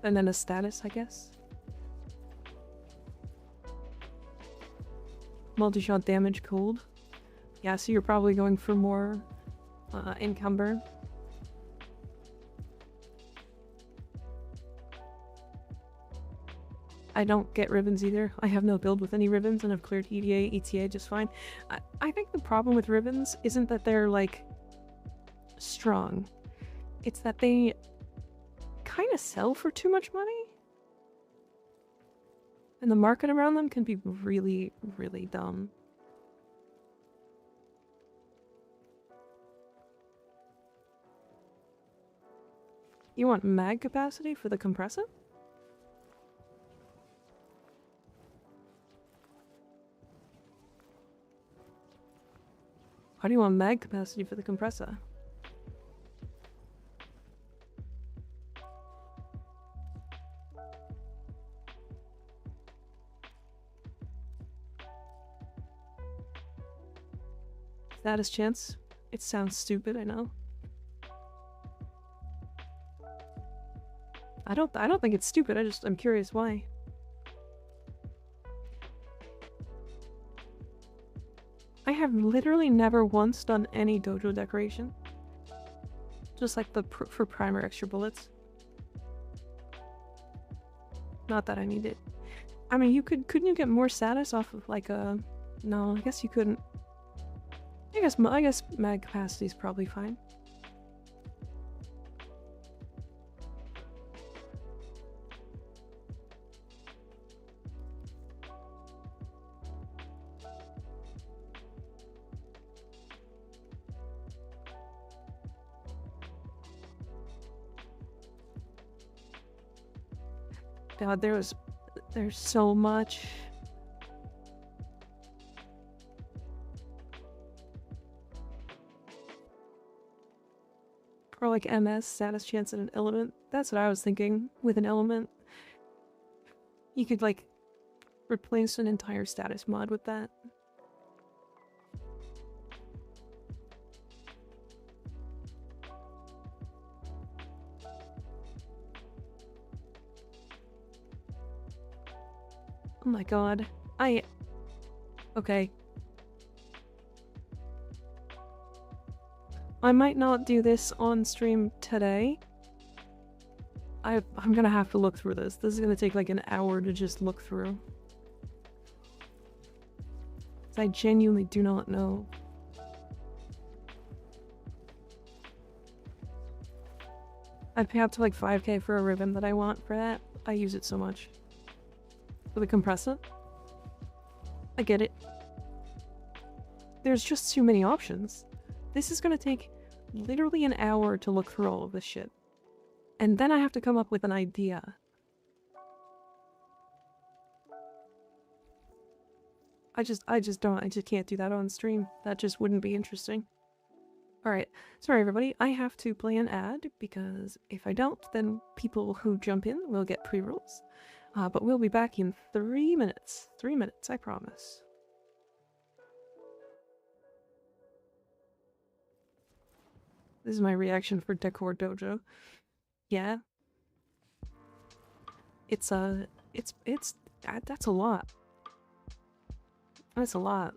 And then a status, I guess. Multi-shot damage cold. Yeah, so you're probably going for more Encumber. I don't get ribbons either. I have no build with any ribbons and I've cleared EDA, ETA just fine. I think the problem with ribbons isn't that they're like strong. It's that they kind of sell for too much money. And the market around them can be really, really dumb. You want mag capacity for the compressor? How do you want mag capacity for the compressor? Status chance. It sounds stupid, I know. I don't think it's stupid, I'm curious why. I have literally never once done any dojo decoration. Just like for primer extra bullets. Not that I need it. I mean, couldn't you get more status off of like a... No, I guess you couldn't. I guess mag capacity is probably fine. God, there's so much. Or like MS, status chance and an element. That's what I was thinking with an element. You could like replace an entire status mod with that. Oh my god. Okay. I might not do this on stream today. I'm gonna have to look through this. This is gonna take like an hour to just look through. I genuinely do not know. I'd pay up to like 5k for a ribbon that I want for that. I use it so much. For the compressor? I get it. There's just too many options. This is gonna take literally an hour to look through all of this shit. And then I have to come up with an idea. I just can't do that on stream. That just wouldn't be interesting. Alright, sorry everybody, I have to play an ad because if I don't, then people who jump in will get pre-rolls. But we'll be back in 3 minutes. 3 minutes, I promise. This is my reaction for Decor Dojo. Yeah. That's a lot. That's a lot.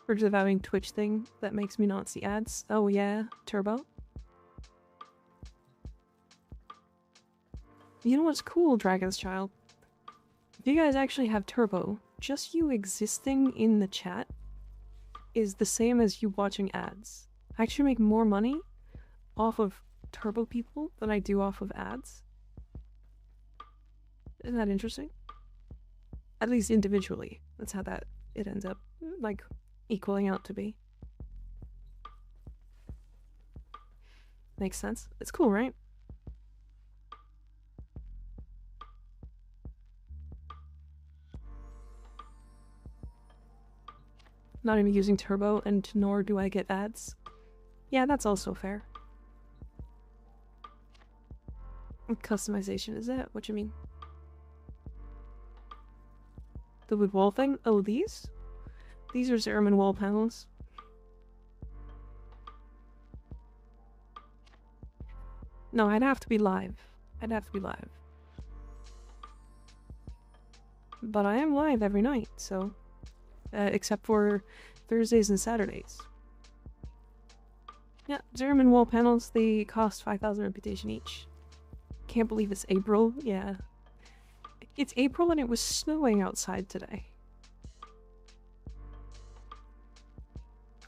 For disavowing Twitch thing that makes me not see ads. Oh yeah, Turbo. You know what's cool, Dragon's Child? If you guys actually have Turbo, just you existing in the chat is the same as you watching ads. I actually make more money off of Turbo people than I do off of ads. Isn't that interesting? At least individually. That's how it ends up, like, equaling out to be. Makes sense. It's cool, right? Not even using Turbo, and nor do I get ads. Yeah, that's also fair. Customization, is that what you mean? The wood wall thing? Oh, these? These are Zeraman wall panels. No, I'd have to be live. I'd have to be live. But I am live every night, so... except for Thursdays and Saturdays. Yeah, Zeraman wall panels, they cost 5,000 reputation each. Can't believe it's April. Yeah. It's April and it was snowing outside today.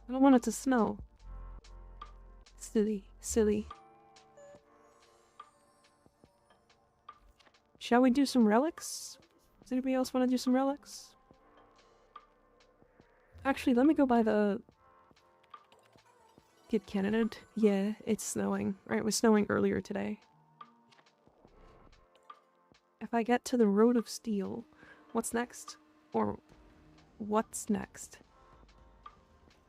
I don't want it to snow. Silly, silly. Shall we do some relics? Does anybody else want to do some relics? Actually, let me go by the... Get candidate. Yeah, it's snowing. Right, it was snowing earlier today. If I get to the Road of Steel, what's next? Or what's next?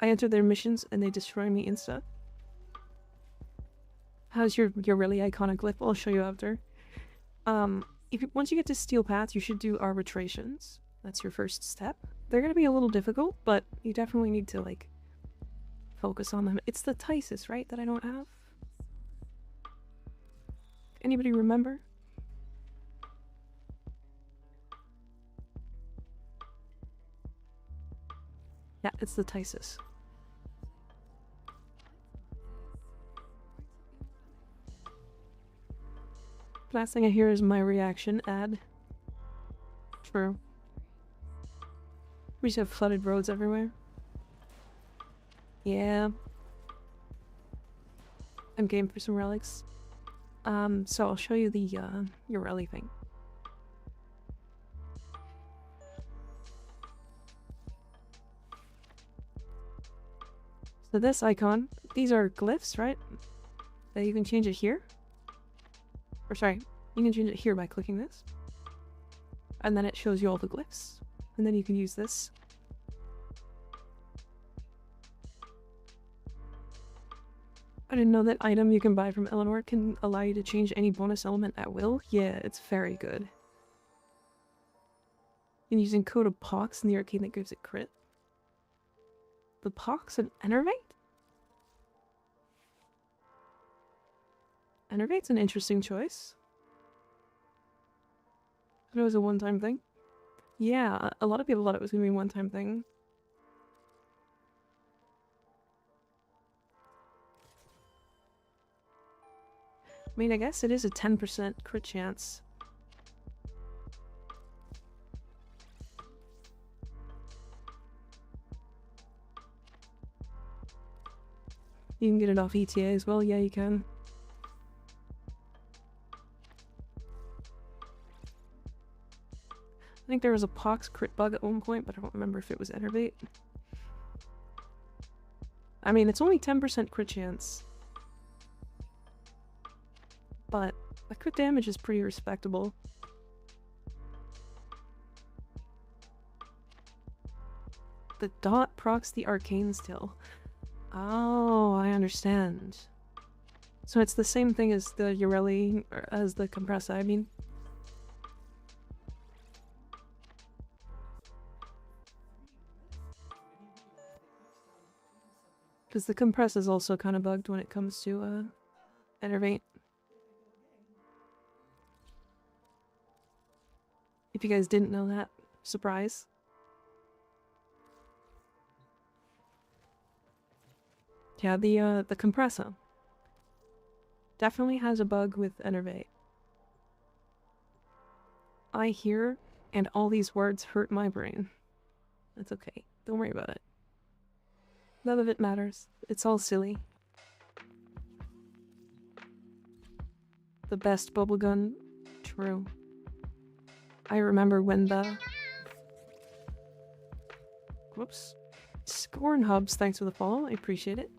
I enter their missions and they destroy me insta. How's your really iconic glyph? I'll show you after. Once you get to Steel Path, you should do arbitrations. That's your first step. They're gonna be a little difficult, but you definitely need to, like, focus on them. It's the Tysis, right, that I don't have? Anybody remember? Yeah, it's the Tysis. Last thing I hear is my reaction ad. True. We just have flooded roads everywhere. Yeah. I'm game for some relics. So I'll show you the, your relic thing. So this icon, these are glyphs, right? That you can change it here. Or sorry, you can change it here by clicking this. And then it shows you all the glyphs. And then you can use this. I didn't know that item you can buy from Eleanor can allow you to change any bonus element at will. Yeah, it's very good. And using code of Pox in the arcane that gives it crit. The Pox and Enervate? Enervate's an interesting choice. I thought it was a one-time thing. Yeah, a lot of people thought it was gonna be a one-time thing. I mean, I guess it is a 10% crit chance. You can get it off ETA as well. Yeah, you can. I think there was a pox crit bug at one point, but I don't remember if it was Enervate. I mean, it's only 10% crit chance. But the crit damage is pretty respectable. The dot procs the arcane still. Oh, I understand. So it's the same thing as the Ureli, or as the Compressa, I mean. Because the Compress is also kind of bugged when it comes to Enervate. If you guys didn't know that, surprise. Yeah, the Compressa definitely has a bug with Enervate. I hear, and all these words hurt my brain. That's okay. Don't worry about it. None of it matters. It's all silly. The best bubblegum? True. I remember when the... Whoops. Scorn Hubs, thanks for the follow. I appreciate it.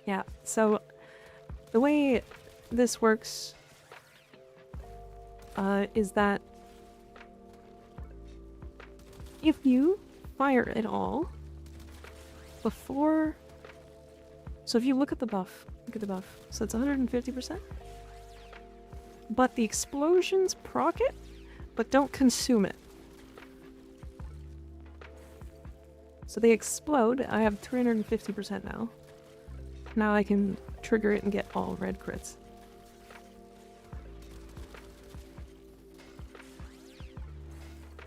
Yeah, so the way this works is that if you fire it all before... So if you look at the buff, so it's 150%. But the explosions proc it, but don't consume it. So they explode. I have 350% now. Now I can trigger it and get all red crits.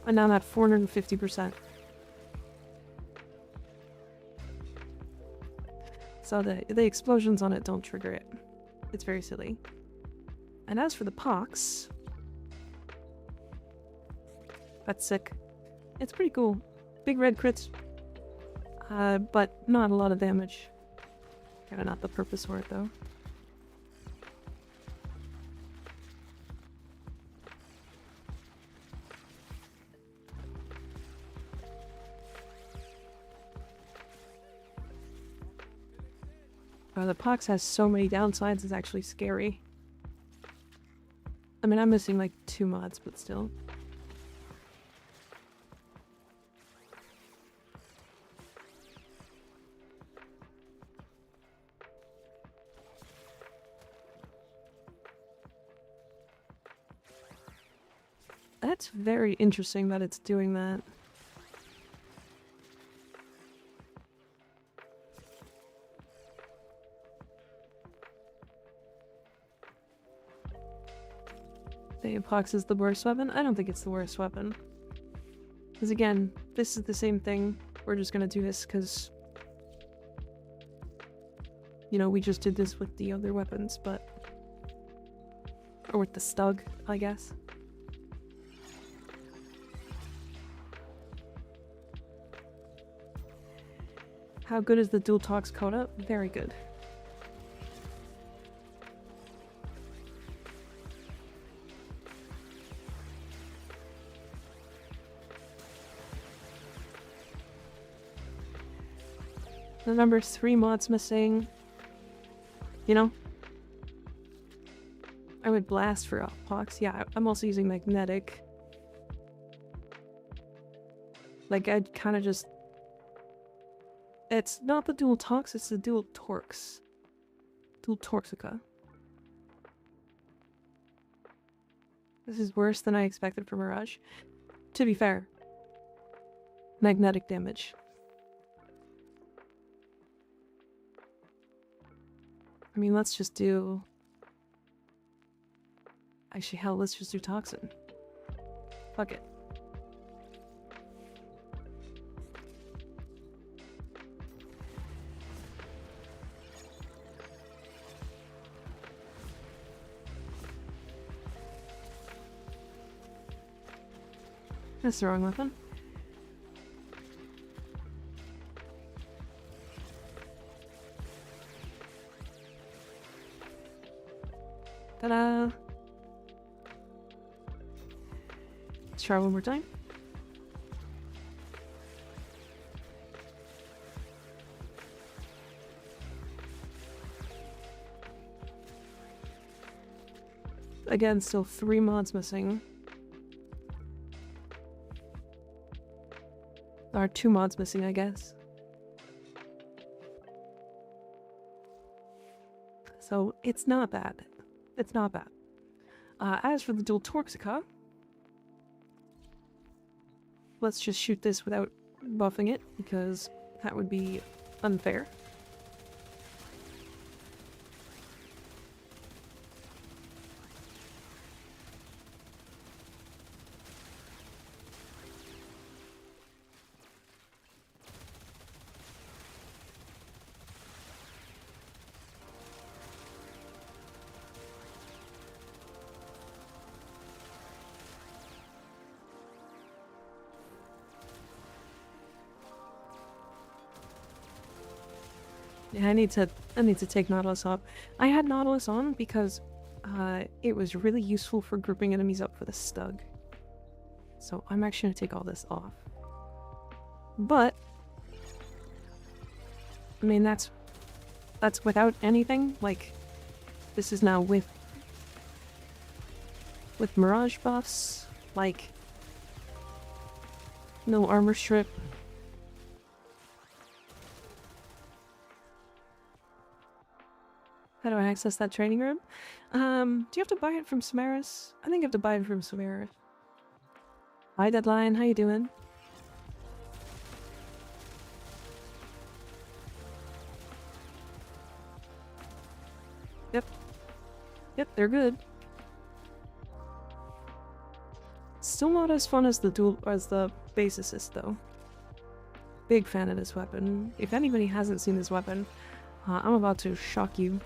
And now I'm at 450%. So the explosions on it don't trigger it. It's very silly. And as for the pox... That's sick. It's pretty cool. Big red crits. But not a lot of damage. Kinda not the purpose for it, though. The pox has so many downsides, it's actually scary. I mean, I'm missing like 2 mods, but still. That's very interesting that it's doing that. The Apox is the worst weapon? I don't think it's the worst weapon. Because again, this is the same thing. We're just gonna do this because... You know, we just did this with the other weapons, but... Or with the Stug, I guess. How good is the dual tox coda? Very good. The number 3 mods missing. You know? I would blast for Pox. Yeah, I'm also using magnetic. Like, I'd kind of just... It's not the dual tox, it's the dual torx. Dual torxica. This is worse than I expected from Mirage. To be fair. Magnetic damage. I mean, let's just do... Actually, hell, let's just do Toxin. Fuck it. That's the wrong weapon. Ta-da! Let's try one more time. Again, still 3 mods missing. There are 2 mods missing, I guess. So, it's not bad. It's not bad. As for the dual Torxica, let's just shoot this without buffing it, because that would be unfair. Yeah, I need to take Nautilus off. I had Nautilus on because it was really useful for grouping enemies up for the stug. So I'm actually gonna take all this off. But I mean that's without anything. Like, this is now with Mirage buffs, like no armor strip. How do I access that training room? Do you have to buy it from Samaris? I think you have to buy it from Samaris. Hi Deadline, how you doing? Yep. Yep, they're good. Still not as fun as the base assist though. Big fan of this weapon. If anybody hasn't seen this weapon, I'm about to shock you.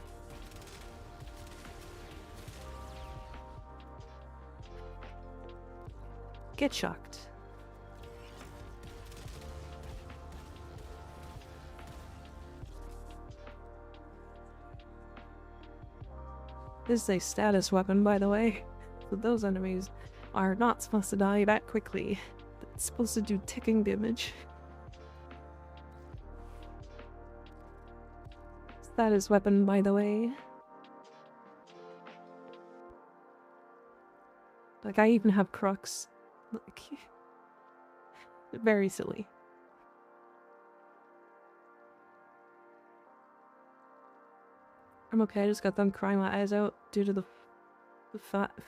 Get shocked. This is a status weapon, by the way. So those enemies are not supposed to die that quickly. It's supposed to do ticking damage. Status weapon, by the way. Like, I even have Crux. Like, very silly. I'm okay, I just got done crying my eyes out due to the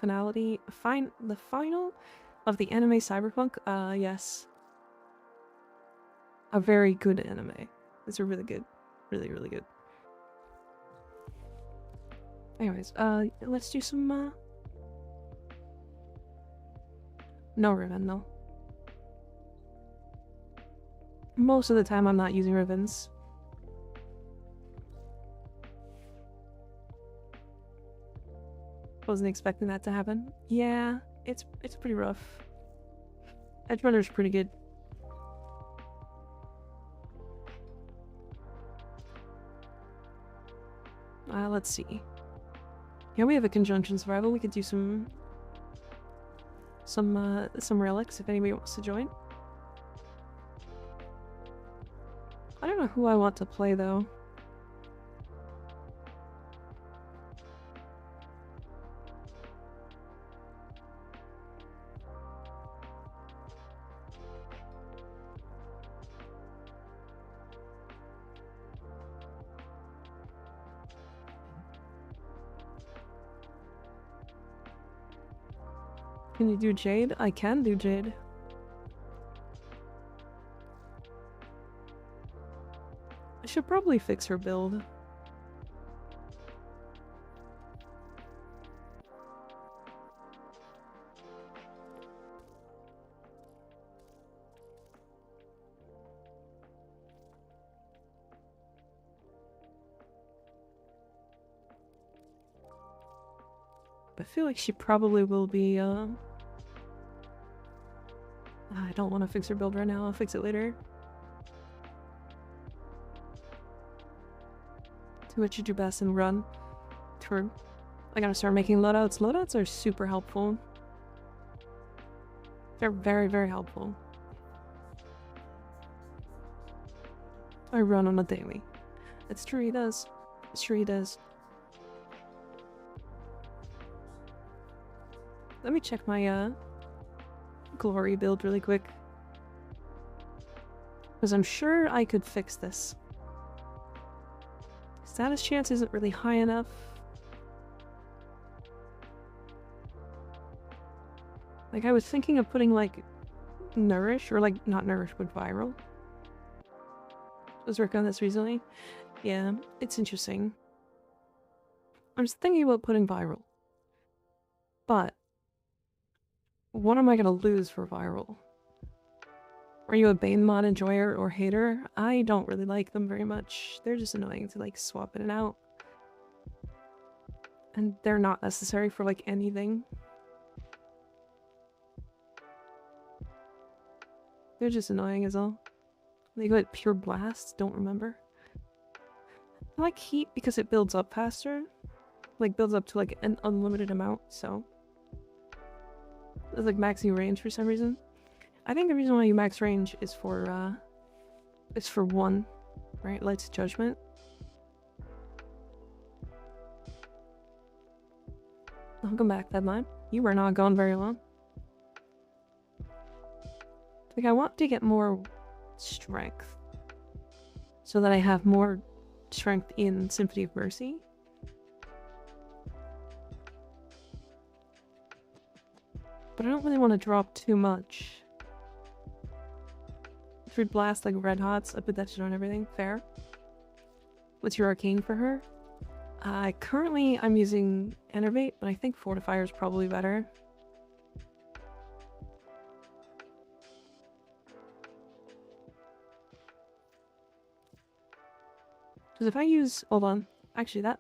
finality. The final of the anime Cyberpunk? Yes. A very good anime. It's a really good. Really, really good. Anyways, let's do some, No Riven, no. Most of the time I'm not using Rivens. Wasn't expecting that to happen. Yeah, it's pretty rough. Edgerunner's pretty good. Let's see. Yeah, we have a conjunction survival. We could do some relics if anybody wants to join. I don't know who I want to play though. Can you do Jade? I can do Jade. I should probably fix her build. I feel like she probably will be, I don't want to fix her build right now, I'll fix it later. Do what you do best and run. True. I gotta start making loadouts. Loadouts are super helpful. They're very, very helpful. I run on a daily. It's true, he does. It's true, he does. Let me check my, glory build really quick. Because I'm sure I could fix this. Status chance isn't really high enough. Like, I was thinking of putting, like, Nourish, or, like, not Nourish, but Viral. I was working on this recently. Yeah, it's interesting. I was thinking about putting Viral. But, what am I gonna lose for Viral? Are you a Bane mod enjoyer or hater? I don't really like them very much. They're just annoying to, like, swap in and out. And they're not necessary for, like, anything. They're just annoying as all. They go at Pure Blast, don't remember. I like Heat because it builds up faster. Like, builds up to, like, an unlimited amount, so. It's like maxing range for some reason. I think the reason why you max range is for 1, right? Light's Judgment. Welcome back, Deadline. You were not gone very long. Like, I want to get more strength. So that I have more strength in Symphony of Mercy. But I don't really want to drop too much. If we blast like red hots, I put that shit on everything. Fair. What's your arcane for her? Currently I'm using Enervate, but I think Fortifier is probably better. Because if I use... Hold on. Actually, that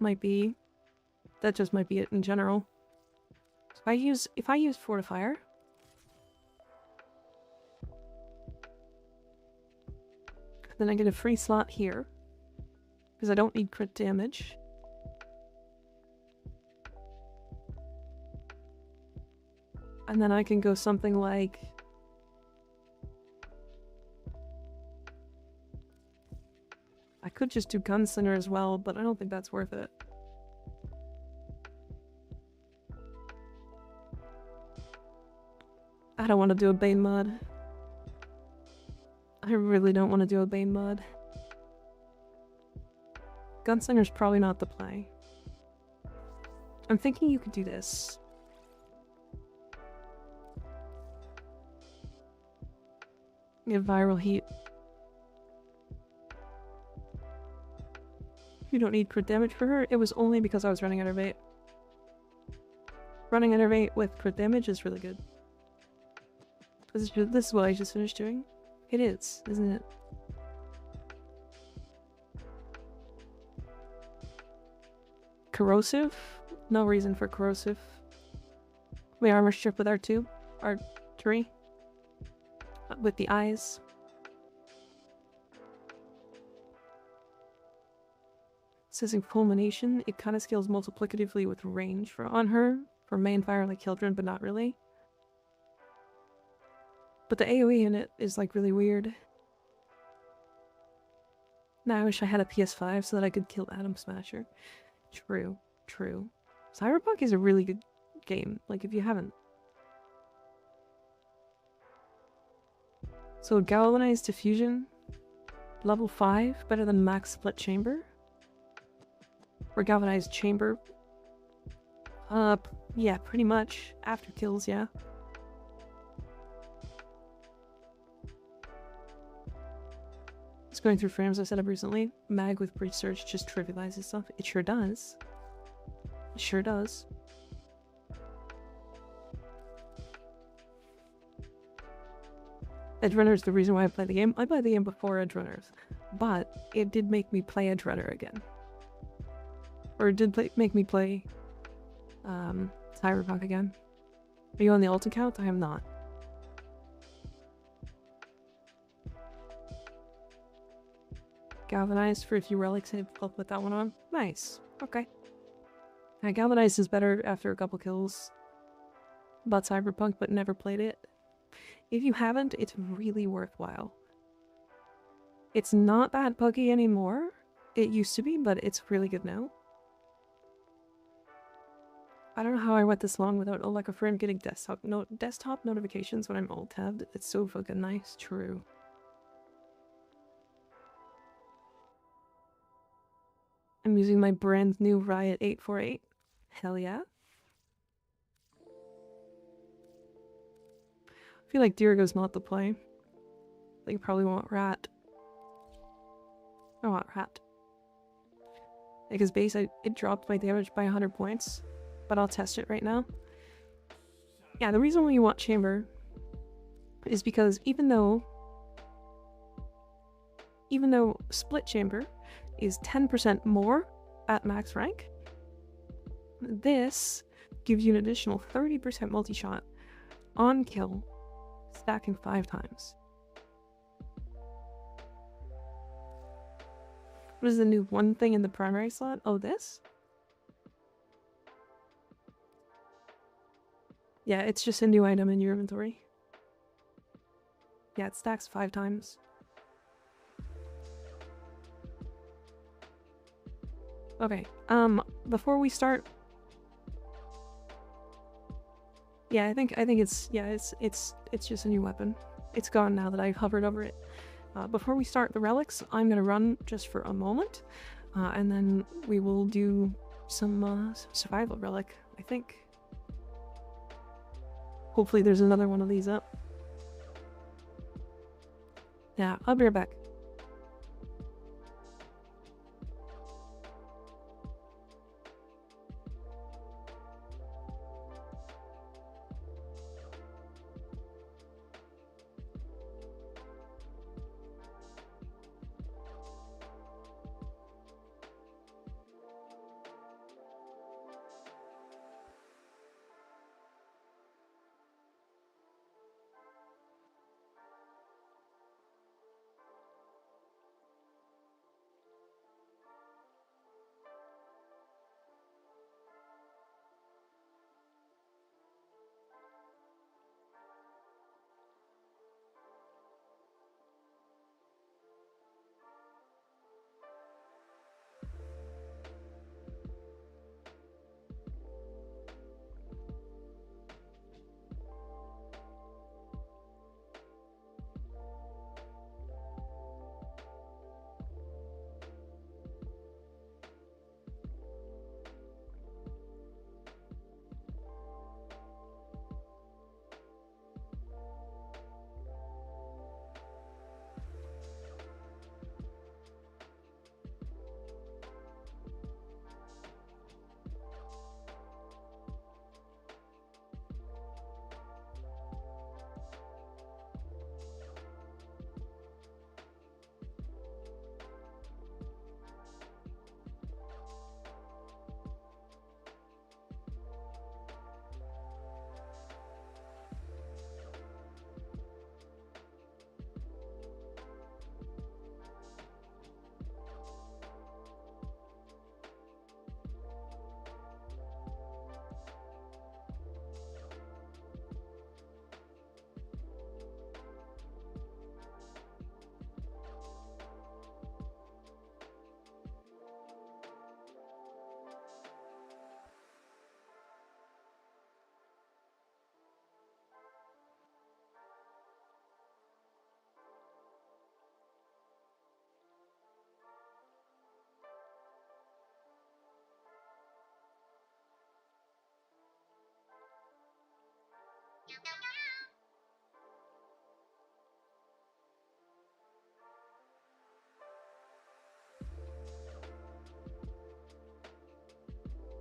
just might be it in general. So if I use Fortifier... Then I get a free slot here. Because I don't need crit damage. And then I can go something like... I could just do Gunslinger as well, but I don't think that's worth it. I don't want to do a Bane mod. I really don't want to do a Bane mod. Gunslinger's probably not the play. I'm thinking you could do this. Get Viral Heat. You don't need crit damage for her. It was only because I was running Enervate. Running Enervate with crit damage is really good. This is what I just finished doing. It is, isn't it? Corrosive? No reason for corrosive. We armor strip with R2. R3. With the eyes. Says in Fulmination, it kind of scales multiplicatively with range on her. For main fire like Hildren, but not really. But the AoE in it is like really weird. Now I wish I had a PS5 so that I could kill Atom Smasher. True, true. Cyberpunk is a really good game, like if you haven't. So Galvanized Diffusion, level 5, better than Max Split Chamber. Or Galvanized Chamber. Yeah, pretty much. After kills, yeah. Just going through frames I set up recently. Mag with Breach Search just trivializes stuff. It sure does. It sure does. Edge Runner is the reason why I play the game. I played the game before Edge Runners, but it did make me play Edge Runner again. Or it did make me play Cyberpunk again. Are you on the ult account? I am not. Galvanized for a few relics, I'll put that one on. Nice. Okay. Galvanized is better after a couple kills. About Cyberpunk, but never played it. If you haven't, it's really worthwhile. It's not that buggy anymore. It used to be, but it's really good now. I don't know how I went this long without like a friend getting desktop notifications when I'm alt-tabbed. It's so fucking nice. True. I'm using my brand new Riot 848. Hell yeah. I feel like Dirigo's not the play. They probably want Rat. I want Rat. Because base, it dropped my damage by 100 points. But I'll test it right now. Yeah, the reason why you want Chamber is because even though Split Chamber is 10% more at max rank, this gives you an additional 30% multi-shot on kill, stacking 5 times. What is the new one thing in the primary slot? Oh, this? Yeah, it's just a new item in your inventory. Yeah, it stacks 5 times. Okay, before we start... Yeah, I think it's just a new weapon. It's gone now that I've hovered over it. Before we start the relics, I'm gonna run just for a moment, and then we will do some survival relic, I think. Hopefully there's another one of these up. Yeah, I'll be right back.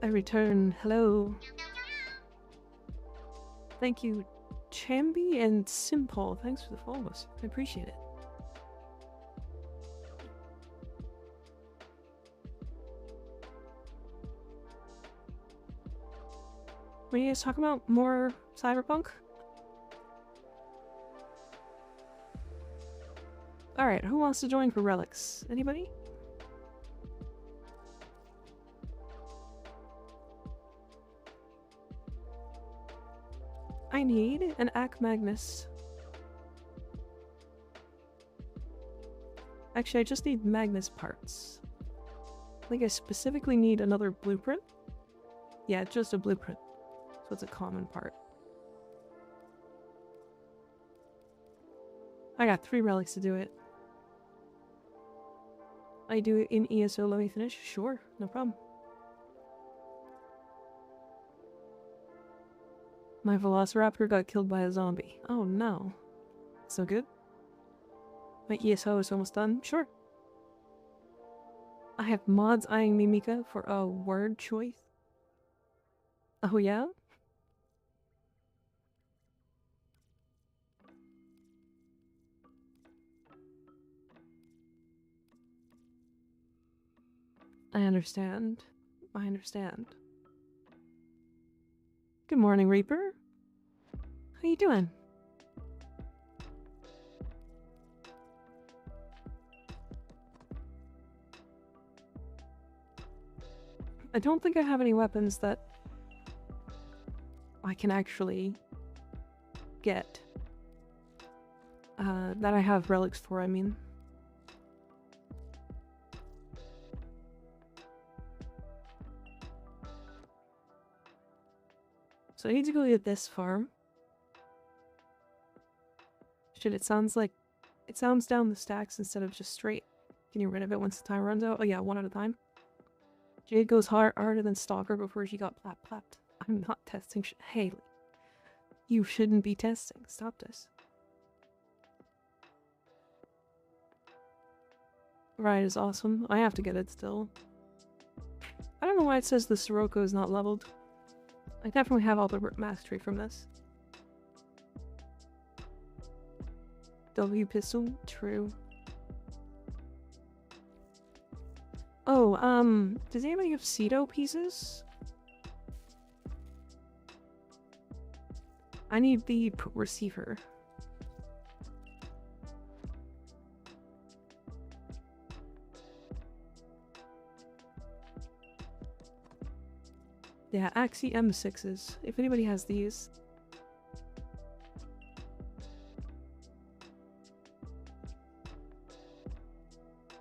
I return. Hello. Thank you, Chamby and Simple. Thanks for the follows. I appreciate it. What are you guys talking about? More cyberpunk? Alright, who wants to join for relics? Anybody? I need an Ac Magnus. Actually, I just need Magnus parts. I think I specifically need another blueprint. Yeah, just a blueprint. So it's a common part. I got 3 relics to do it. I do it in ESO, let me finish? Sure, no problem. My Velociraptor got killed by a zombie. Oh no. So good? My ESO is almost done? Sure. I have mods eyeing me, Mika, for a word choice. Oh yeah? I understand. I understand. Good morning, Reaper. How you doing? I don't think I have any weapons that I can actually get. That I have relics for, I mean. So I need to go get this farm. Shit, it sounds down the stacks instead of just straight. Can you rid of it once the time runs out? Oh yeah, one at a time. Jade goes harder than Stalker before she got plapped. I'm not testing Haley. You shouldn't be testing. Stop this. Ride is awesome. I have to get it still. I don't know why it says the Sirocco is not leveled. I definitely have all the mastery from this. W pistol? True. Oh, does anybody have Cedo pieces? I need the receiver. Yeah, Axie M6s, if anybody has these.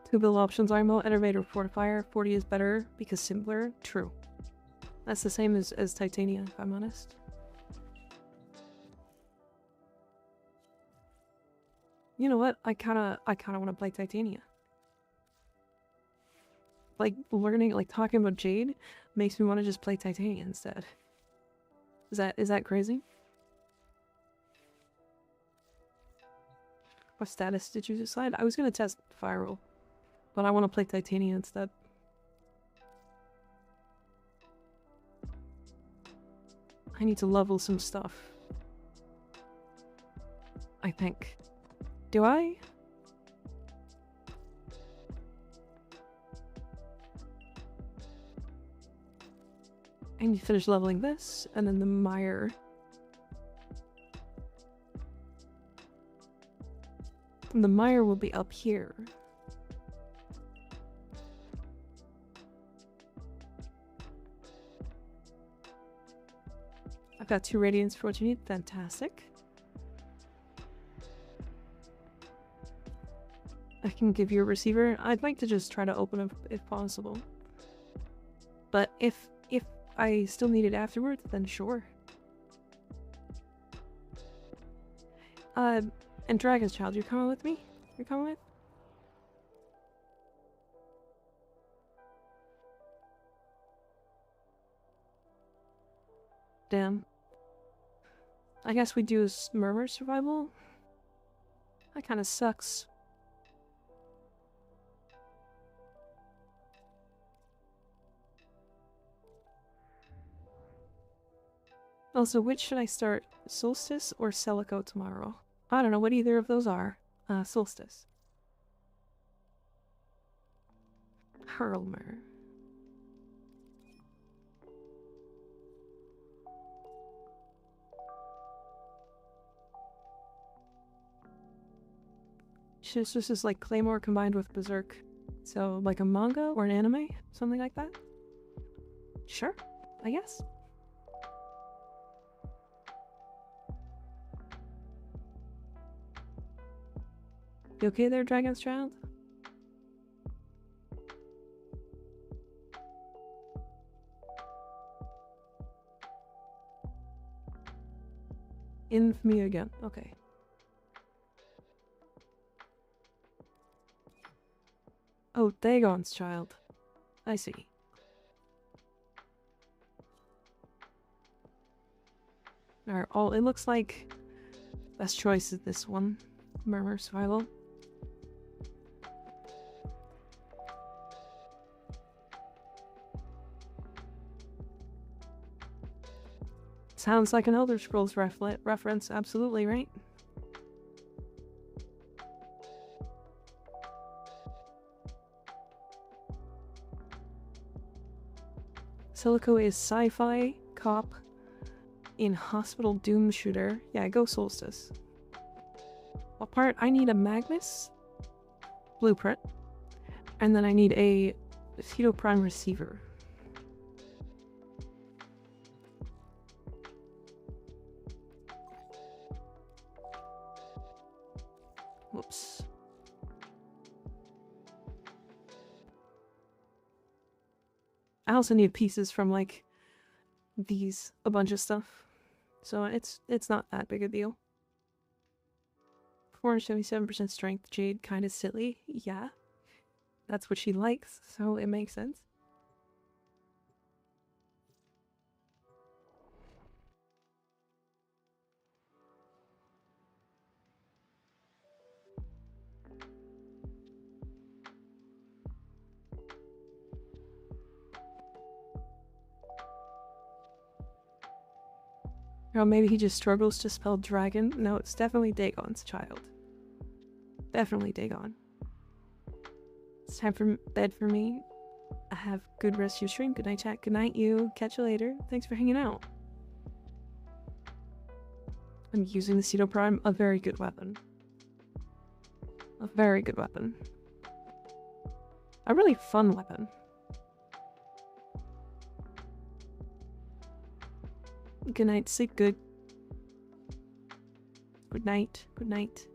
Two build options are Mo, Enervator, Fortifier. 40 is better because simpler. True. That's the same as Titania, if I'm honest. You know what? I kinda want to play Titania. Like, talking about Jade makes me want to just play Titania instead. Is that crazy? What status did you decide? I was gonna test Firewall, but I want to play Titania instead. I need to level some stuff. I think. Do I? I need to finish leveling this, and then the mire. And the mire will be up here. I've got 2 radiance for what you need. Fantastic. I can give you a receiver. I'd like to just try to open it if possible. But if I still need it afterwards, then sure. And Dragon's Child, you're coming with me? You're coming with? Damn. I guess we do Murmur survival? That kinda sucks. Also, which should I start? Solstice or Celico tomorrow? I don't know what either of those are. Solstice. Hurlmer. This is like Claymore combined with Berserk. So, like a manga or an anime? Something like that? Sure, I guess. You okay there, Dragon's Child? Infamy again. Okay. Oh, Dagon's child. I see. Alright, it looks like best choice is this one. Murmur Survival. Sounds like an Elder Scrolls reference, absolutely, right? Silico is sci-fi cop in hospital doom shooter. Yeah, go Solstice. What part? I need a Magnus blueprint, and then I need a Ceto Prime receiver. Whoops. I also need pieces from like a bunch of stuff. So it's not that big a deal. 477% strength, Jade, kinda silly. Yeah. That's what she likes, so it makes sense. Or maybe he just struggles to spell dragon. No, it's definitely Dagon's child. Definitely Dagon. It's time for bed for me. I have good rest of your stream. Good night, chat. Good night, you. Catch you later. Thanks for hanging out. I'm using the Ceto Prime, a very good weapon. A very good weapon. A really fun weapon. Good night. Sleep good. Good night. Good night.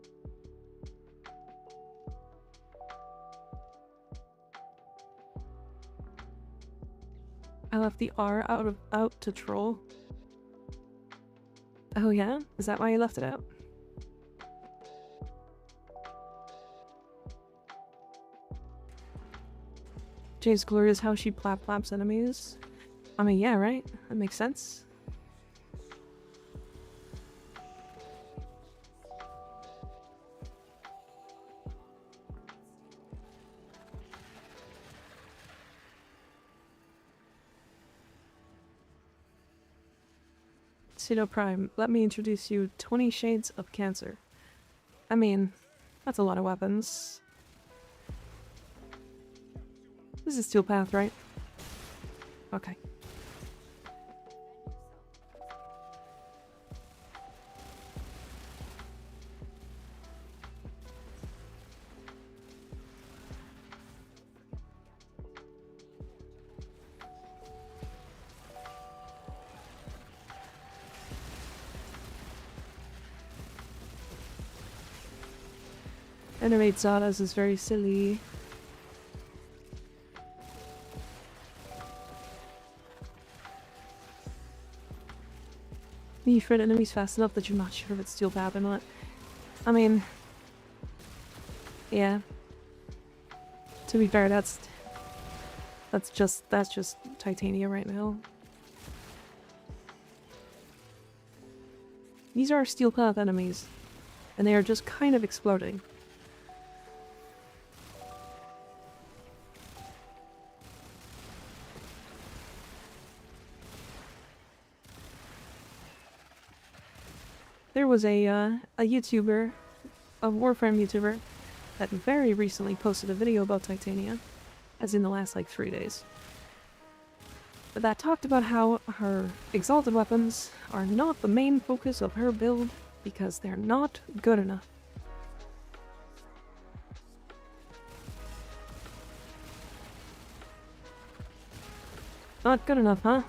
I left the R out to troll. Oh yeah? Is that why you left it out? Jade's glory is how she plaps enemies. I mean, yeah, right? That makes sense. Ceto Prime, let me introduce you 20 Shades of Cancer. I mean, that's a lot of weapons. This is Steel Path, right? Okay. Animate Zadas is very silly. You friend enemies fast enough that you're not sure if it's Steel Path or not. I mean, yeah. To be fair, that's just Titania right now. These are Steel Path enemies, and they are just kind of exploding. There was a YouTuber, a Warframe YouTuber, that very recently posted a video about Titania, as in the last like 3 days. But that talked about how her exalted weapons are not the main focus of her build because they're not good enough. Not good enough, huh?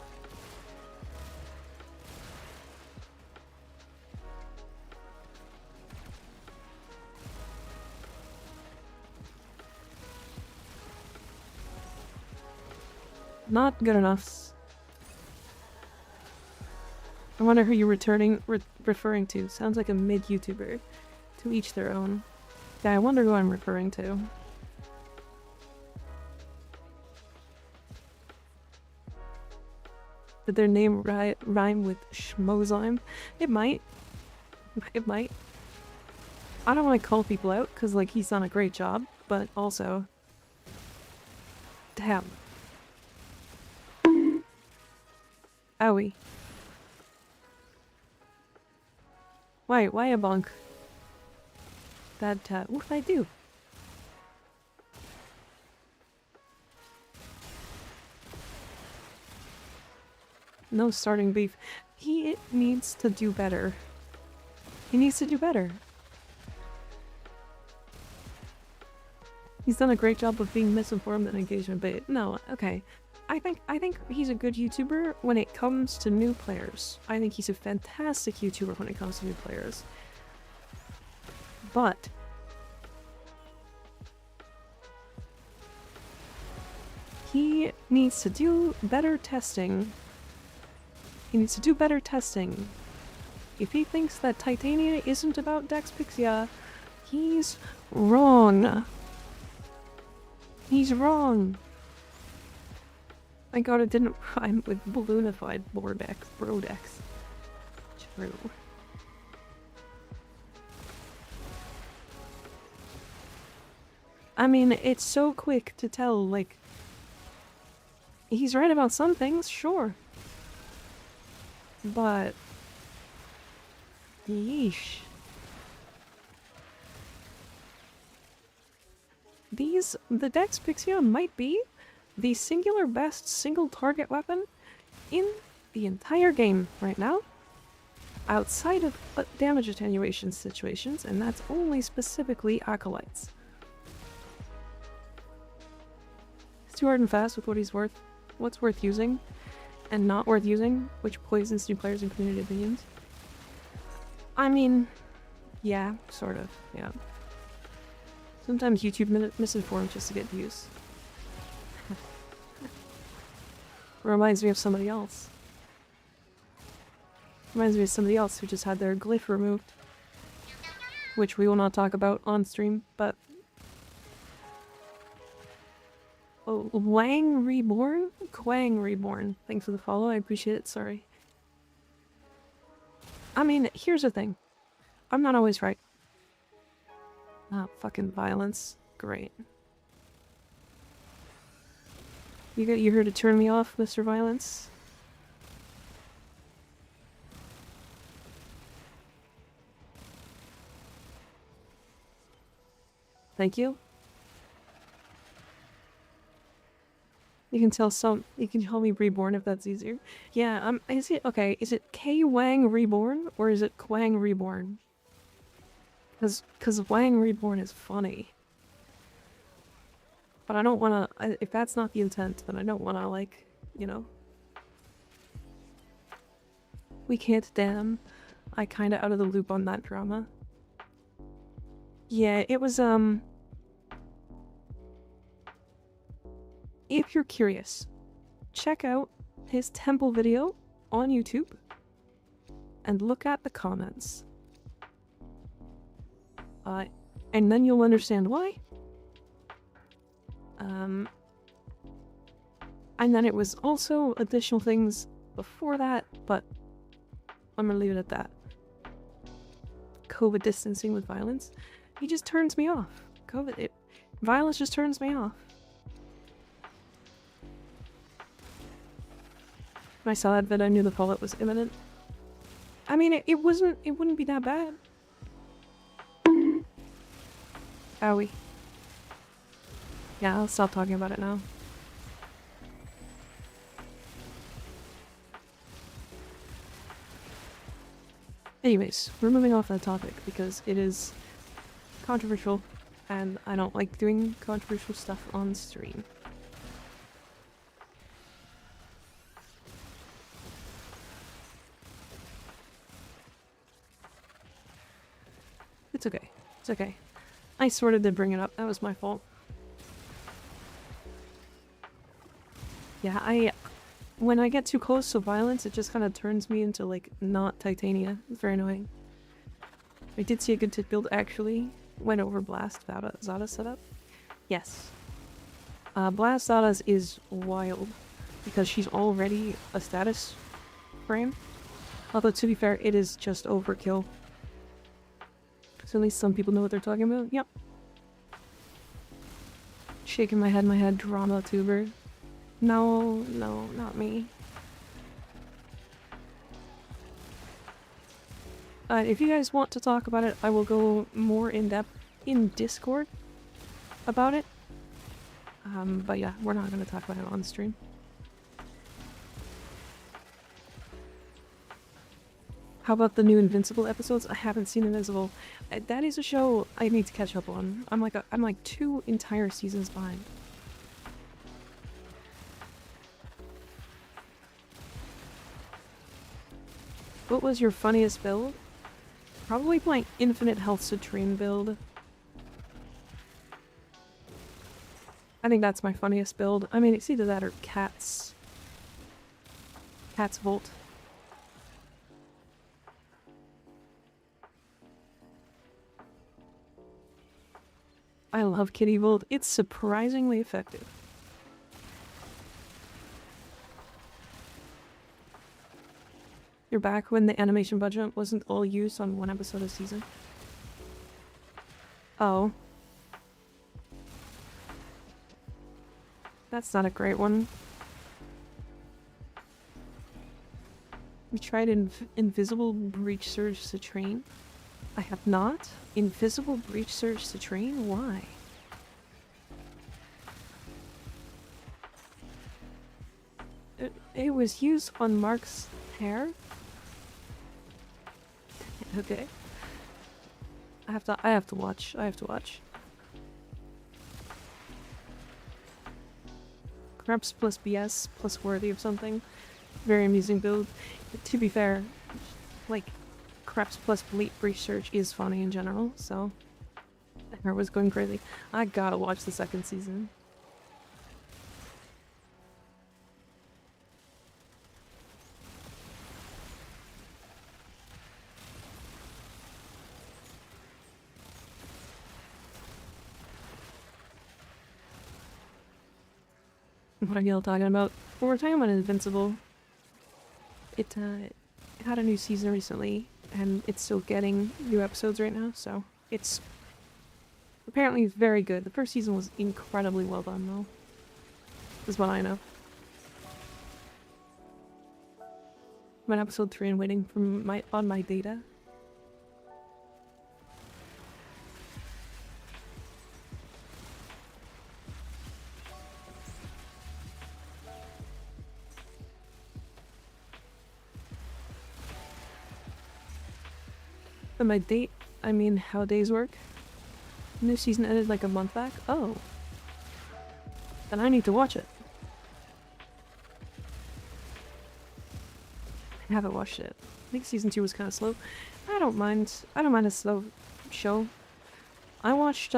Not good enough. I wonder who you're referring to. Sounds like a mid-YouTuber. To each their own. Yeah, I wonder who I'm referring to. Did their name rhyme with schmozyme? It might. It might. I don't want to call people out, because, like, he's done a great job, but also... Damn. Owie. Why a bonk? That, what did I do? No starting beef. He needs to do better. He needs to do better. He's done a great job of being misinformed and engagement bait. No, okay. I think he's a good YouTuber when it comes to new players. I think he's a fantastic YouTuber when it comes to new players. But he needs to do better testing. He needs to do better testing. If he thinks that Titania isn't about Dex Pixia, he's wrong. He's wrong. Thank God it didn't rhyme with balloonified Brodex. True. I mean, it's so quick to tell, like... He's right about some things, sure. But... Yeesh. The Dex Pixia might be the singular best single target weapon in the entire game right now, outside of damage attenuation situations, and that's only specifically acolytes. It's too hard and fast with what he's worth, what's worth using, and not worth using, which poisons new players and community opinions. I mean, yeah, sort of, yeah. Sometimes YouTube misinforms just to get views. Reminds me of somebody else. Reminds me of somebody else who just had their glyph removed. Which we will not talk about on stream, but... Oh, Wang Reborn? Quang Reborn. Thanks for the follow, I appreciate it, sorry. I mean, here's the thing. I'm not always right. Ah, fucking violence. Great. You here to turn me off, Mr. Violence? Thank you. You can tell me Reborn if that's easier. Yeah, is it K Wang Reborn or is it Quang Reborn? Cause Wang Reborn is funny. But I don't wanna, if that's not the intent, then I don't wanna, like, you know. We can't damn. I kinda out of the loop on that drama. Yeah, it was, if you're curious, check out his temple video on YouTube and look at the comments. And then you'll understand why. And then it was also additional things before that, but I'm gonna leave it at that. COVID distancing with violence. He just turns me off. Violence just turns me off. When I saw that vid, I knew the fallout was imminent. I mean, it wouldn't be that bad. Owie. Yeah, I'll stop talking about it now. Anyways, we're moving off that topic because it is controversial and I don't like doing controversial stuff on stream. It's okay. It's okay. I sort of did bring it up. That was my fault. Yeah, when I get too close to violence, it just kind of turns me into, like, not Titania. It's very annoying. I did see a good tit build, actually. Went over Blast Zada's setup. Yes. Blast Zada's is wild, because she's already a status frame. Although, to be fair, it is just overkill. So at least some people know what they're talking about. Yep. Shaking my head, drama tuber. No, no, not me. If you guys want to talk about it, I will go more in depth in Discord about it. But yeah, we're not going to talk about it on stream. How about the new Invincible episodes? I haven't seen Invincible. That is a show I need to catch up on. I'm like 2 entire seasons behind. What was your funniest build? Probably playing Infinite Health Citrine build. I think that's my funniest build. I mean, it's either that or Cat's Volt. I love Kitty Volt. It's surprisingly effective. You're back when the animation budget wasn't all used on 1 episode a season. Oh. That's not a great one. We tried Invisible Breach Surge Citrine. I have not. Invisible Breach Surge Citrine? Why? It was used on Mark's hair? Okay. I have to watch. Perhaps plus BS, plus worthy of something. Very amusing build. But to be fair, like, Creps plus Breach Surge is funny in general, so... The hair was going crazy. I gotta watch the 2nd season. What are y'all talking about? Well, we're talking about Invincible. It had a new season recently, and it's still getting new episodes right now, so it's apparently very good. The 1st season was incredibly well done, though. Is what I know. I'm on episode 3 and waiting for my data. By my date, I mean how days work. New season ended like a month back? Oh. Then I need to watch it. I haven't watched it. I think season 2 was kind of slow. I don't mind a slow show. I watched,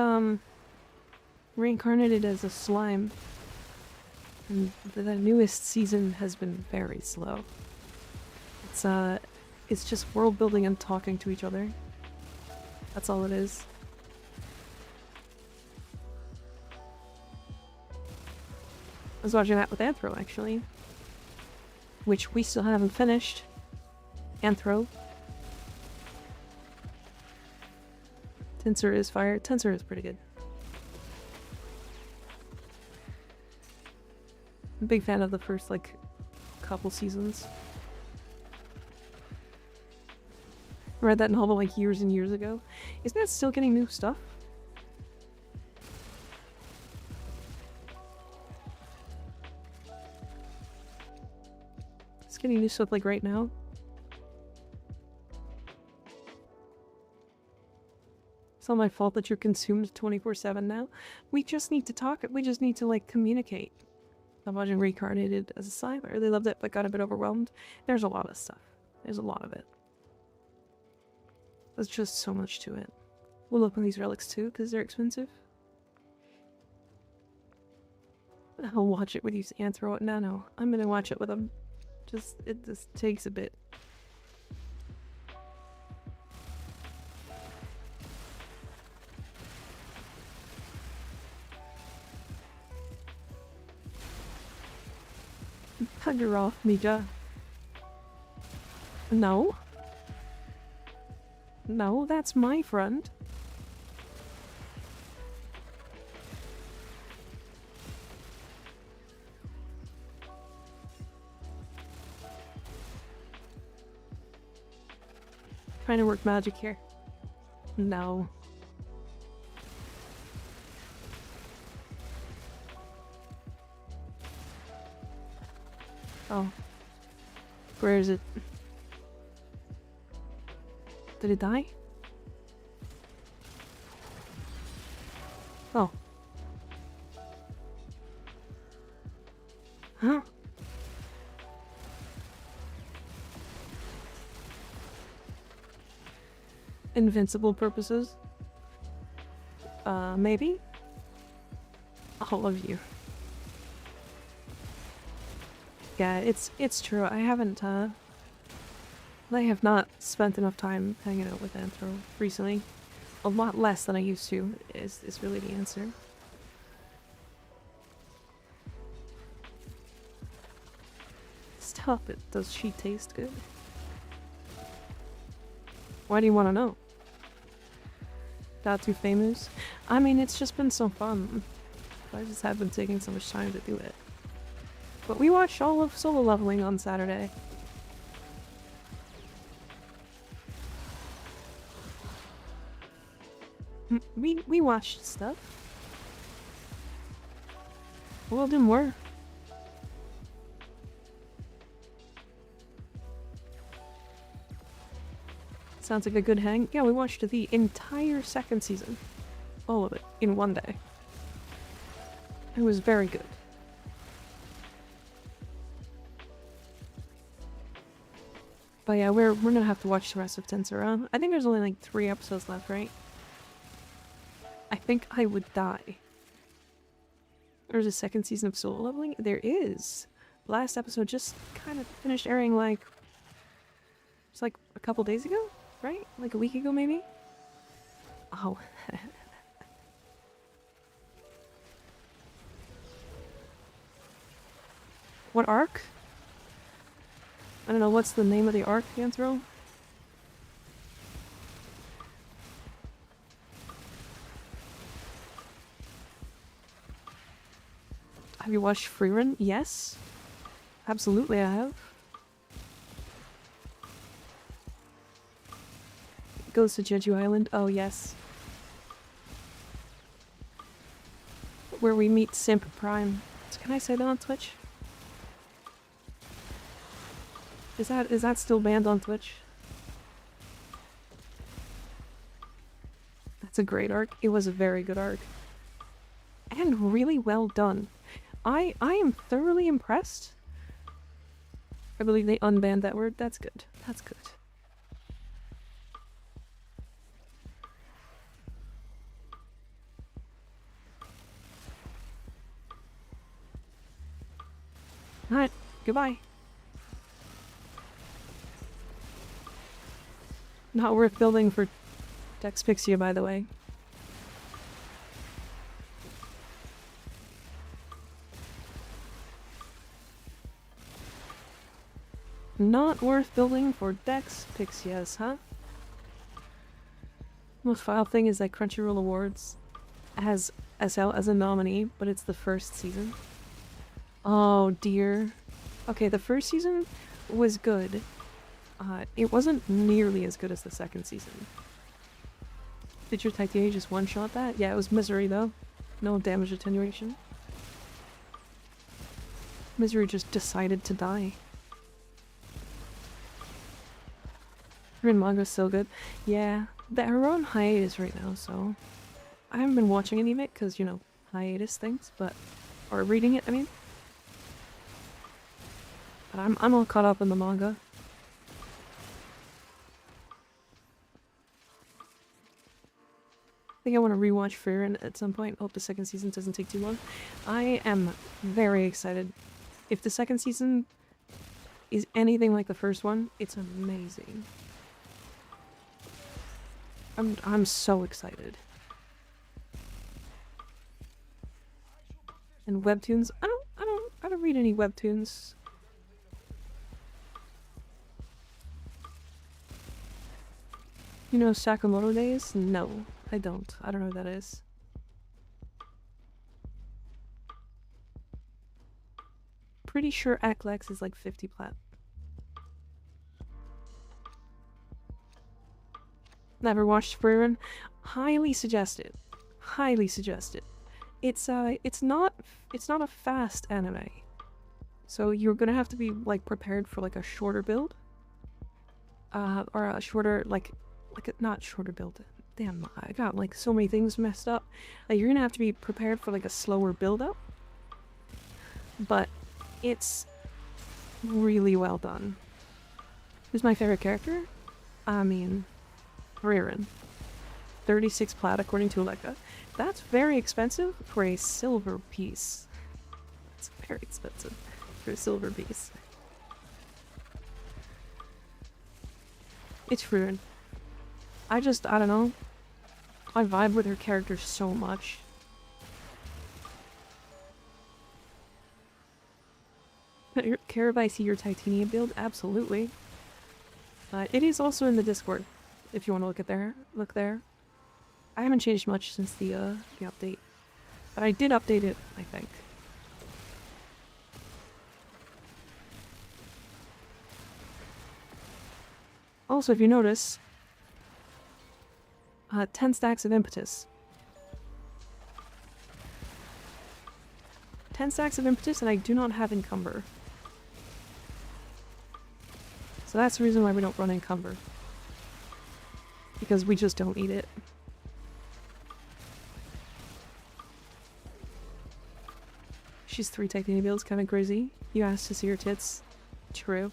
Reincarnated as a Slime. And the newest season has been very slow. It's just world building and talking to each other. That's all it is. I was watching that with Anthro, actually. Which we still haven't finished. Anthro. Tensor is fire. Tensor is pretty good. I'm a big fan of the first, like, couple seasons. I read that novel like years and years ago. Isn't that still getting new stuff? It's getting new stuff like right now. It's not my fault that you're consumed 24/7 now. We just need to talk. We just need to, like, communicate. I'm watching Reincarnated as a Slime. I really loved it, but got a bit overwhelmed. There's a lot of stuff. There's a lot of it. There's just so much to it. We'll open these relics too, because they're expensive. I'll watch it with you, Anthro. No, I'm gonna watch it with him. It just takes a bit. Bugger off, Mija. No. No, that's my friend. Trying to work magic here. No. Oh. Where is it? Did it die? Oh. Huh? Invincible purposes? Maybe? All of you. Yeah, it's true. I haven't, I have not spent enough time hanging out with Anthro recently. A lot less than I used to is really the answer. Stop it. Does she taste good? Why do you want to know? Not too famous? I mean, it's just been so fun. I just have been taking so much time to do it. But we watched all of Solo Leveling on Saturday. We watched stuff. We'll do more. Sounds like a good hang. Yeah, we watched the entire second season. All of it in one day. It was very good. But yeah, we're gonna have to watch the rest of Tensura. I think there's only like 3 episodes left, right? I think I would die. There's a second season of Solo Leveling? There is. Last episode just kind of finished airing like... It's like a couple days ago? Right? Like a week ago maybe? Oh. What arc? I don't know, what's the name of the arc, Anthro? Have you watched Freerun? Yes. Absolutely I have. Goes to Jeju Island? Oh yes. Where we meet Simp Prime. Can I say that on Twitch? Is that still banned on Twitch? That's a great arc. It was a very good arc. And really well done. I am thoroughly impressed. I believe they unbanned that word. That's good. That's good. Alright, goodbye. Not worth building for Dex Pixia, by the way. Not worth building for Dex Pixias, huh? Most vile thing is that Crunchyroll Awards has SL as a nominee, but it's the first season. Oh dear. Okay, the first season was good. It wasn't nearly as good as the second season. Did your Titania just one-shot that? Yeah, it was Misery though. No damage attenuation. Misery just decided to die. Rin manga's so good. Yeah, they're on hiatus right now, so... I haven't been watching any of it, because, you know, hiatus things, but... Or reading it, I mean. But I'm all caught up in the manga. think I want to rewatch Frieren at some point. Hope the second season doesn't take too long. I am very excited. If the second season is anything like the first one, it's amazing. I'm so excited. And webtoons? I don't read any webtoons. You know Sakamoto Days? No, I don't. I don't know what that is. Pretty sure Aklex is like 50 plat. Never watched Frieren? Highly suggested. Highly suggested. It's not a fast anime. So you're gonna have to be like prepared for like a shorter build. Or a shorter not shorter build. Damn, I got like so many things messed up. Like you're gonna have to be prepared for like a slower build up. But it's really well done. Who's my favorite character? I mean, Frieren. 36 plat according to Aleka. That's very expensive for a silver piece. That's very expensive for a silver piece. It's Frieren. I don't know. I vibe with her character so much. Care if I see your titanium build? Absolutely. It is also in the Discord, if you want to look there. I haven't changed much since the update, but I did update it, I think. Also, if you notice, 10 stacks of impetus. 10 stacks of impetus, and I do not have encumber. So that's the reason why we don't run encumber. Because we just don't need it. She's 3 titanium builds, kinda crazy. You asked to see her tits. True.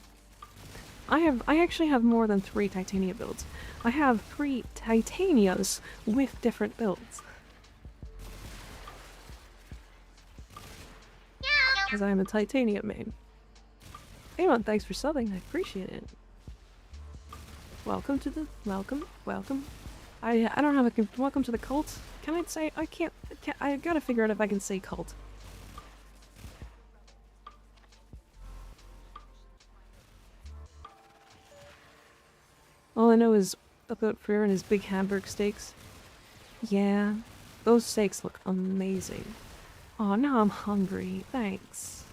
I actually have more than 3 titania builds. I have 3 titanias with different builds. Because I'm a titanium main. Anyone, thanks for subbing, I appreciate it. Welcome to the... welcome. I don't have a... welcome to the cult? Can I say... I gotta figure out if I can say cult. All I know is about Frieren is big Hamburg steaks. Yeah, those steaks look amazing. Oh, now I'm hungry. Thanks.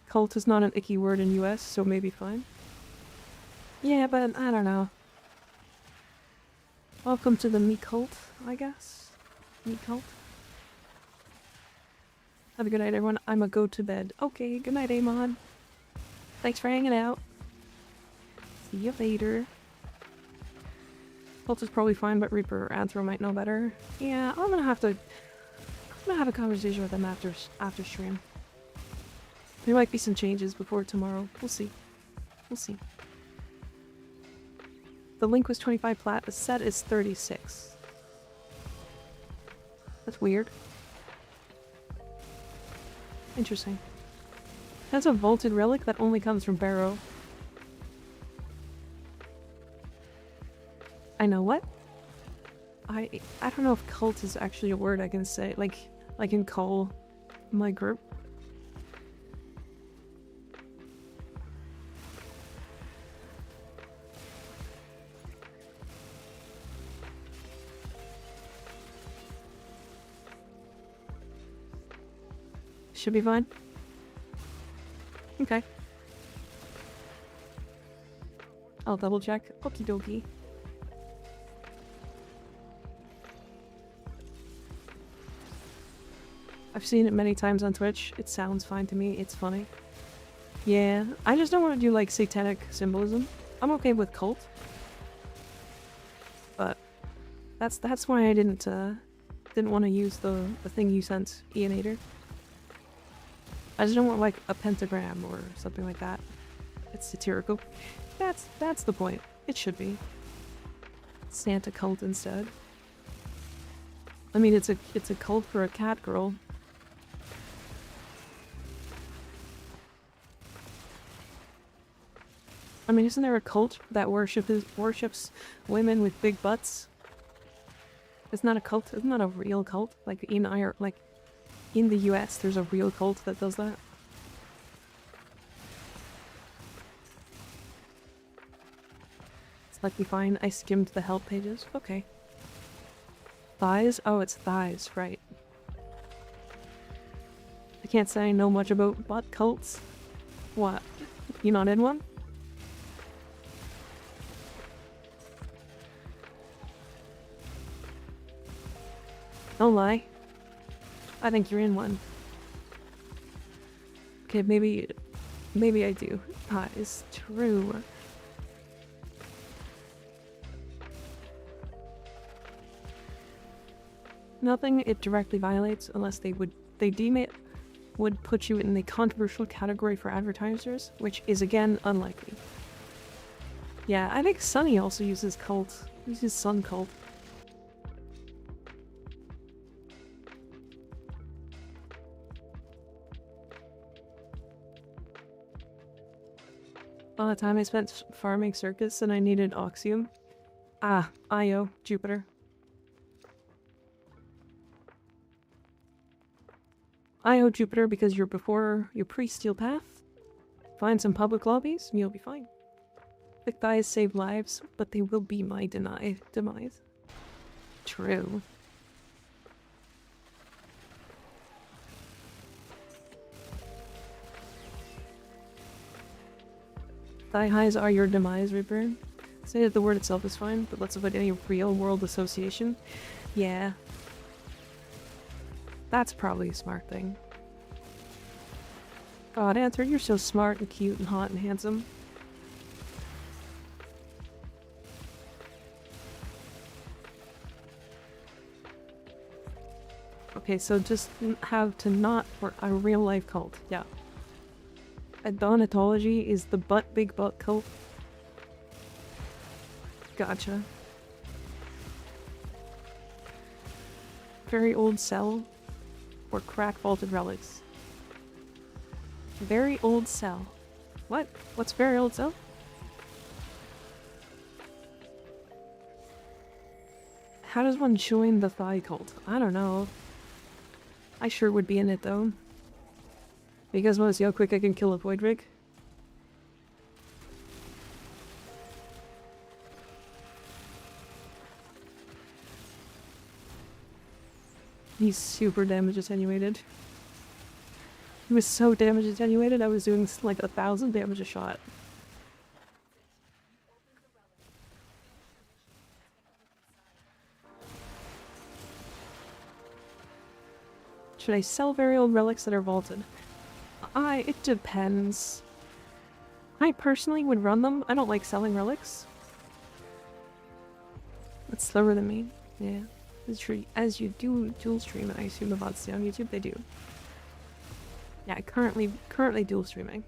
Cult is not an icky word in US, so maybe fine. Yeah, but I don't know. Welcome to the me cult, I guess. Me cult. Have a good night, everyone. I'ma go to bed. Okay, good night, Amon. Thanks for hanging out. See you later. Pulse is probably fine, but Reaper or Anthro might know better. Yeah, I'm gonna have a conversation with them after stream. There might be some changes before tomorrow. We'll see. We'll see. The link was 25 plat. The set is 36. That's weird. Interesting. That's a vaulted relic that only comes from Barrow. I know what? I don't know if cult is actually a word I can say. Like I can call my group. Should be fine. Okay. I'll double check. Okie dokie. I've seen it many times on Twitch. It sounds fine to me. It's funny. Yeah, I just don't want to do like satanic symbolism. I'm okay with cult. But that's why I didn't want to use the thing you sent, Ianator. I just don't want like a pentagram or something like that. It's satirical. That's the point. It should be. Santa cult instead. I mean, it's a cult for a cat girl. I mean, isn't there a cult that worships women with big butts? Isn't that a cult? Isn't that a real cult? Like in in the US, there's a real cult that does that. It's like, fine. I skimmed the help pages. Okay. Thighs? Oh, it's thighs, right. I can't say I know much about butt cults. What? You not in one? Don't lie. I think you're in one. Okay, maybe I do. Thighs. True. Nothing it directly violates unless they deem it would put you in the controversial category for advertisers, which is again unlikely. Yeah, I think Sunny also uses cult. He uses Sun cult. All the time I spent farming circus and I needed Oxium. Ah, Io, Jupiter. Io, Jupiter, because you're pre-Steel Path. Find some public lobbies and you'll be fine. Thick thighs save lives, but they will be my demise. True. Thigh highs are your demise, Reaper. Say that the word itself is fine, but let's avoid any real-world association. Yeah. That's probably a smart thing. God, Answer, you're so smart and cute and hot and handsome. Okay, so just have to not for a real-life cult. Yeah. Adonatology is the big butt cult. Gotcha. Very old cell or crack vaulted relics. Very old cell. What? What's very old cell? How does one join the thigh cult? I don't know. I sure would be in it though. You guys want to see how quick I can kill a void rig? He's super damage attenuated. He was so damage attenuated, I was doing like 1,000 damage a shot. Should I sell very old relics that are vaulted? It depends. I personally would run them. I don't like selling relics. That's slower than me. Yeah. As you do dual stream, I assume the VODs stay on YouTube, they do. Yeah, currently dual streaming.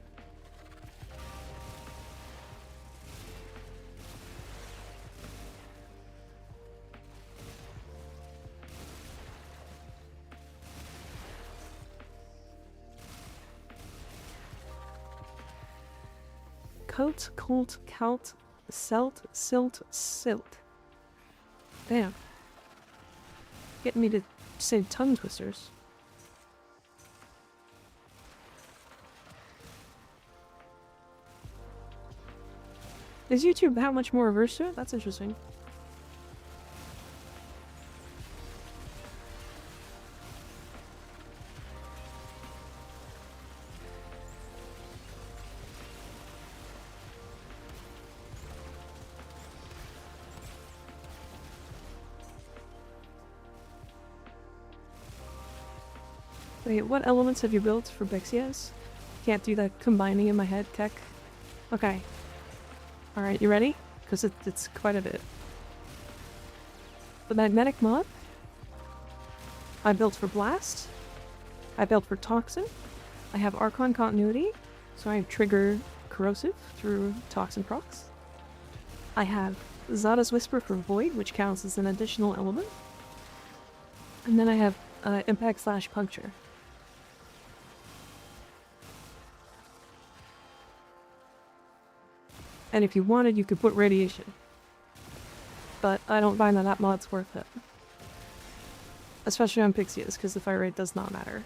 Coat, colt, celt, selt, silt, silt. Damn. Getting me to say tongue twisters. Is YouTube that much more averse to it? That's interesting. Wait, what elements have you built for Bixias? Can't do that combining in my head tech. Okay. Alright, you ready? Because it's quite a bit. The magnetic mod. I built for Blast. I built for Toxin. I have Archon Continuity. So I have Trigger, corrosive through toxin procs. I have Zada's Whisper for Void, which counts as an additional element. And then I have Impact / Puncture. And if you wanted, you could put Radiation. But I don't find that mod's worth it. Especially on Pixias, because the fire rate does not matter.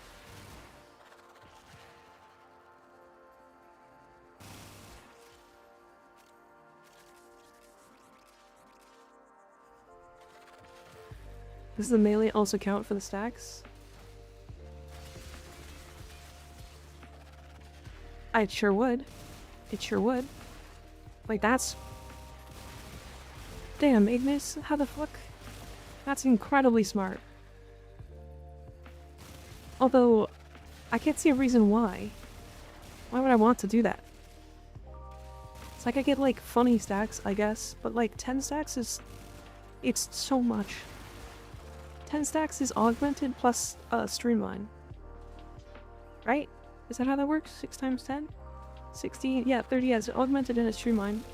Does the melee also count for the stacks? It sure would. It sure would. Like, that's... Damn, Ignis, how the fuck? That's incredibly smart. Although, I can't see a reason why. Why would I want to do that? It's like I get, like, funny stacks, I guess, but, like, 10 stacks is... It's so much. 10 stacks is augmented plus streamline. Right? Is that how that works? 6 times 10? 60? Yeah, 30, yeah, it's augmented and a streamline.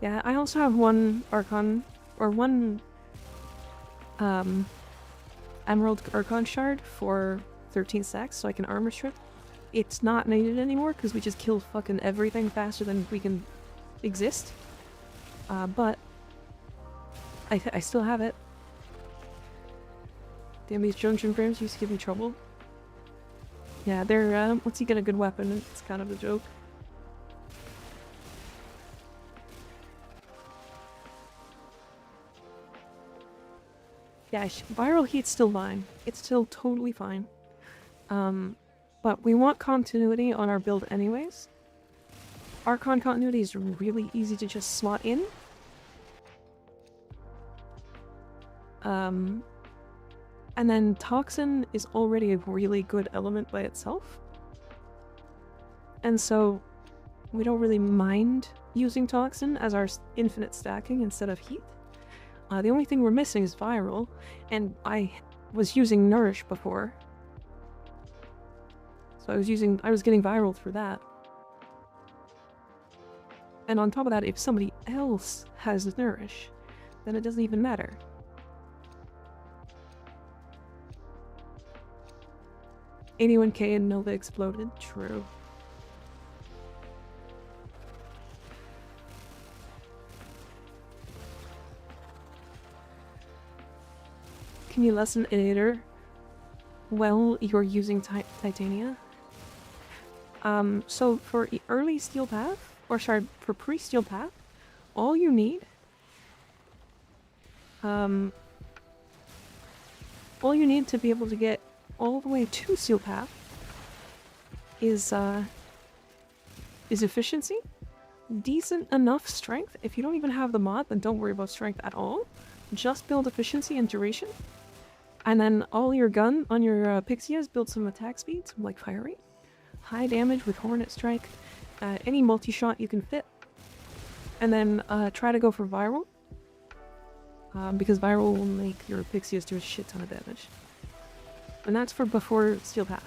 Yeah, I also have one Archon, or one Emerald Archon Shard for 13 stacks, so I can armor strip. It's not needed anymore, because we just kill fucking everything faster than we can exist. But I still have it. Damn, these junction frames used to give me trouble. Yeah, they're, once you get a good weapon, it's kind of a joke. Yeah, viral heat's still fine. It's still totally fine. But we want continuity on our build anyways. Archon continuity is really easy to just slot in. And then Toxin is already a really good element by itself. And so we don't really mind using Toxin as our infinite stacking instead of heat. The only thing we're missing is viral, and I was using Nourish before. So I was getting viral through that. And on top of that, if somebody else has Nourish, then it doesn't even matter. $81k and Nova exploded. True. Can you lessen Inator while you're using Titania? So for early Steel Path, or sorry, for pre-Steel Path, all you need to be able to get all the way to Steel Path is efficiency, decent enough strength. If you don't even have the mod, then don't worry about strength at all. Just build efficiency and duration. And then all your gun on your Pixias, build some attack speed, some like fire rate. High damage with Hornet Strike. Any multi-shot you can fit. And then try to go for viral. Because viral will make your Pixias do a shit ton of damage. And that's for before Steel Path.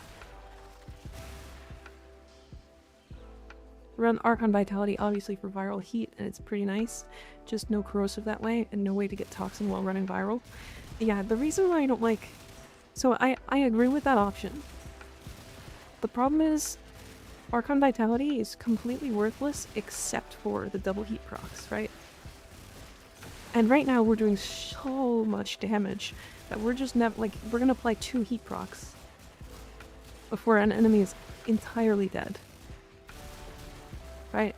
Run Archon Vitality obviously for viral heat, and it's pretty nice. Just no corrosive that way, and no way to get toxin while running viral. Yeah, the reason why I don't like... So I agree with that option. The problem is, Archon Vitality is completely worthless except for the double heat procs, right? And right now we're doing so much damage that we're just never, like, we're gonna apply 2 heat procs before an enemy is entirely dead. Right?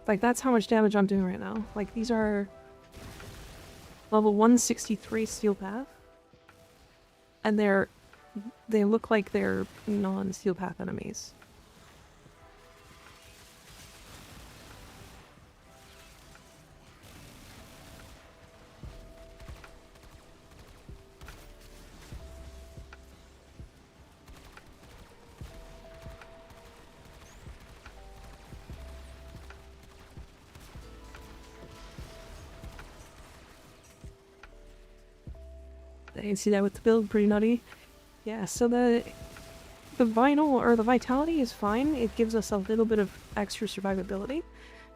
Like, that's how much damage I'm doing right now. Like, these are level 163 Steel Path. And they look like they're non-Steel Path enemies. I see that with the build, pretty nutty. Yeah, so the vinyl or the vitality is fine. It gives us a little bit of extra survivability.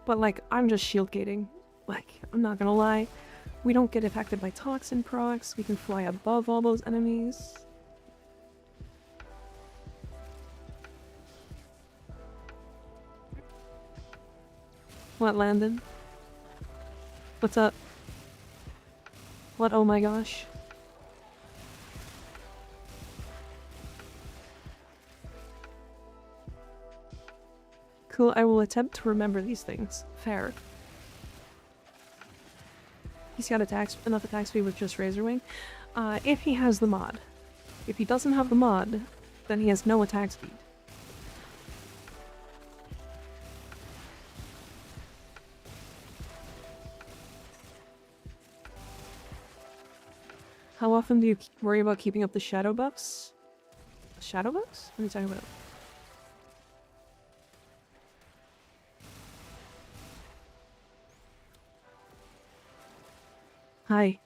But like, I'm just shield gating. Like, I'm not gonna lie. We don't get affected by toxin procs. We can fly above all those enemies. What, Landon? What's up? What, oh my gosh? Cool, I will attempt to remember these things. Fair. He's got enough attack speed with just Razor Wing. If he has the mod. If he doesn't have the mod, then he has no attack speed. How often do you worry about keeping up the shadow buffs? Shadow buffs? What are you talking about? Hi.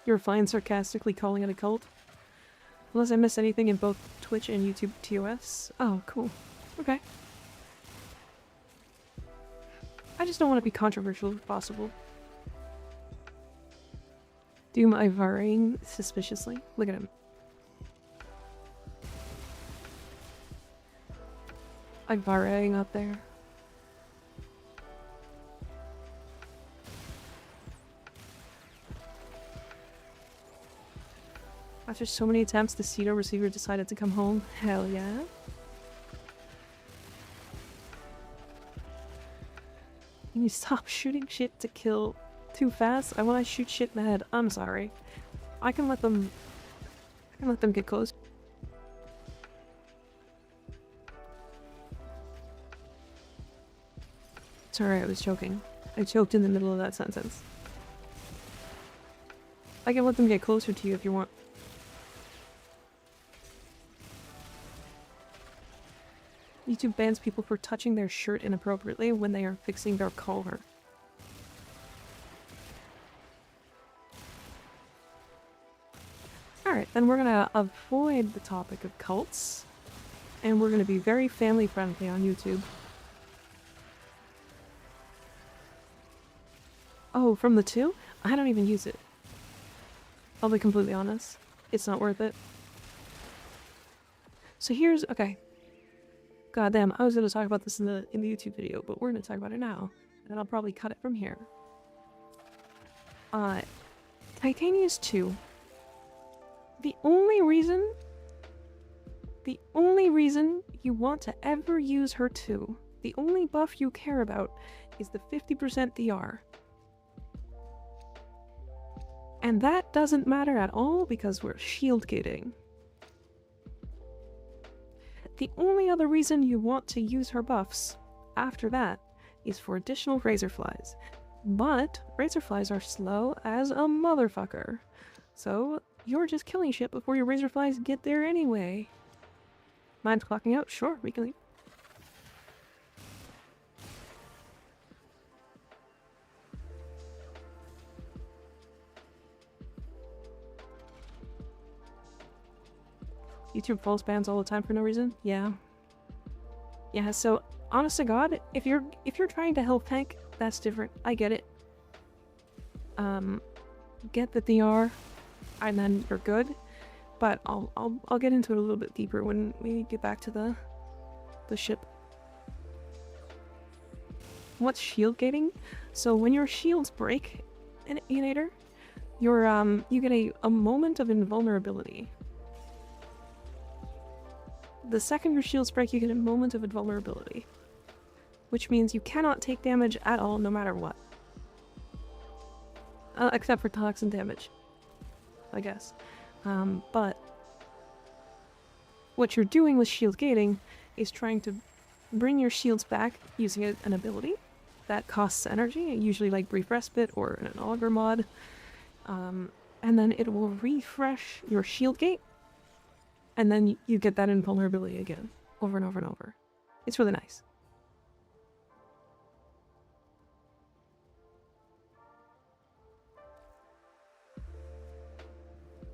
You're fine sarcastically calling it a cult? Unless I miss anything in both Twitch and YouTube TOS? Oh, cool. Okay. I just don't want to be controversial if possible. Doom eyeing suspiciously. Look at him. Eyeing up there. After so many attempts, the Cedo receiver decided to come home. Hell yeah. Can you stop shooting shit to kill too fast? I want to shoot shit in the head. I'm sorry. I can let them get close. Sorry, I was choking. I choked in the middle of that sentence. I can let them get closer to you if you want. YouTube bans people for touching their shirt inappropriately when they are fixing their collar. Alright, then we're gonna avoid the topic of cults. And we're gonna be very family friendly on YouTube. Oh, from the 2? I don't even use it. I'll be completely honest. It's not worth it. So here's... okay. God damn, I was gonna talk about this in the YouTube video, but we're gonna talk about it now. And I'll probably cut it from here. Titania's 2. The only reason you want to ever use her 2, the only buff you care about, is the 50% DR. And that doesn't matter at all because we're shield gating. The only other reason you want to use her buffs after that is for additional razorflies. But razorflies are slow as a motherfucker. So you're just killing shit before your razorflies get there anyway. Mind clocking out? Sure, we can leave. YouTube false bans all the time for no reason? Yeah. Yeah, so honest to God, if you're trying to help tank, that's different. I get it. Get the DR, and then you're good. But I'll get into it a little bit deeper when we get back to the ship. What's shield gating? So when your shields break in Enator, you get a moment of invulnerability. The second your shields break, you get a moment of invulnerability. Which means you cannot take damage at all, no matter what. Except for toxin damage, I guess. But what you're doing with shield gating is trying to bring your shields back using an ability that costs energy, usually like Brief Respite or an Augur mod. And then it will refresh your shield gate, and then you get that invulnerability again, over and over and over. It's really nice.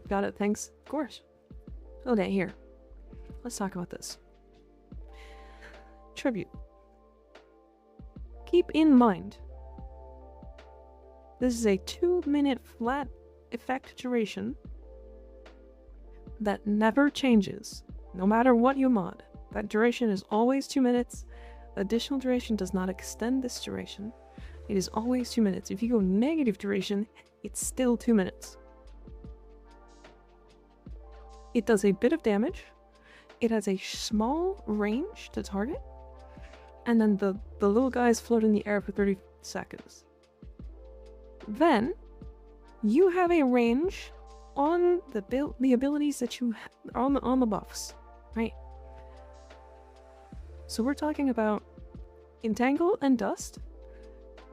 Got it, thanks. Of course. Okay, here. Let's talk about this. Tribute. Keep in mind, this is a 2-minute flat effect duration that never changes, no matter what you mod. That duration is always 2 minutes. Additional duration does not extend this duration. It is always 2 minutes. If you go negative duration, it's still 2 minutes. It does a bit of damage. It has a small range to target. And then the little guys float in the air for 30 seconds. Then, you have a range on the abilities that you have on the buffs, right? So we're talking about Entangle and Dust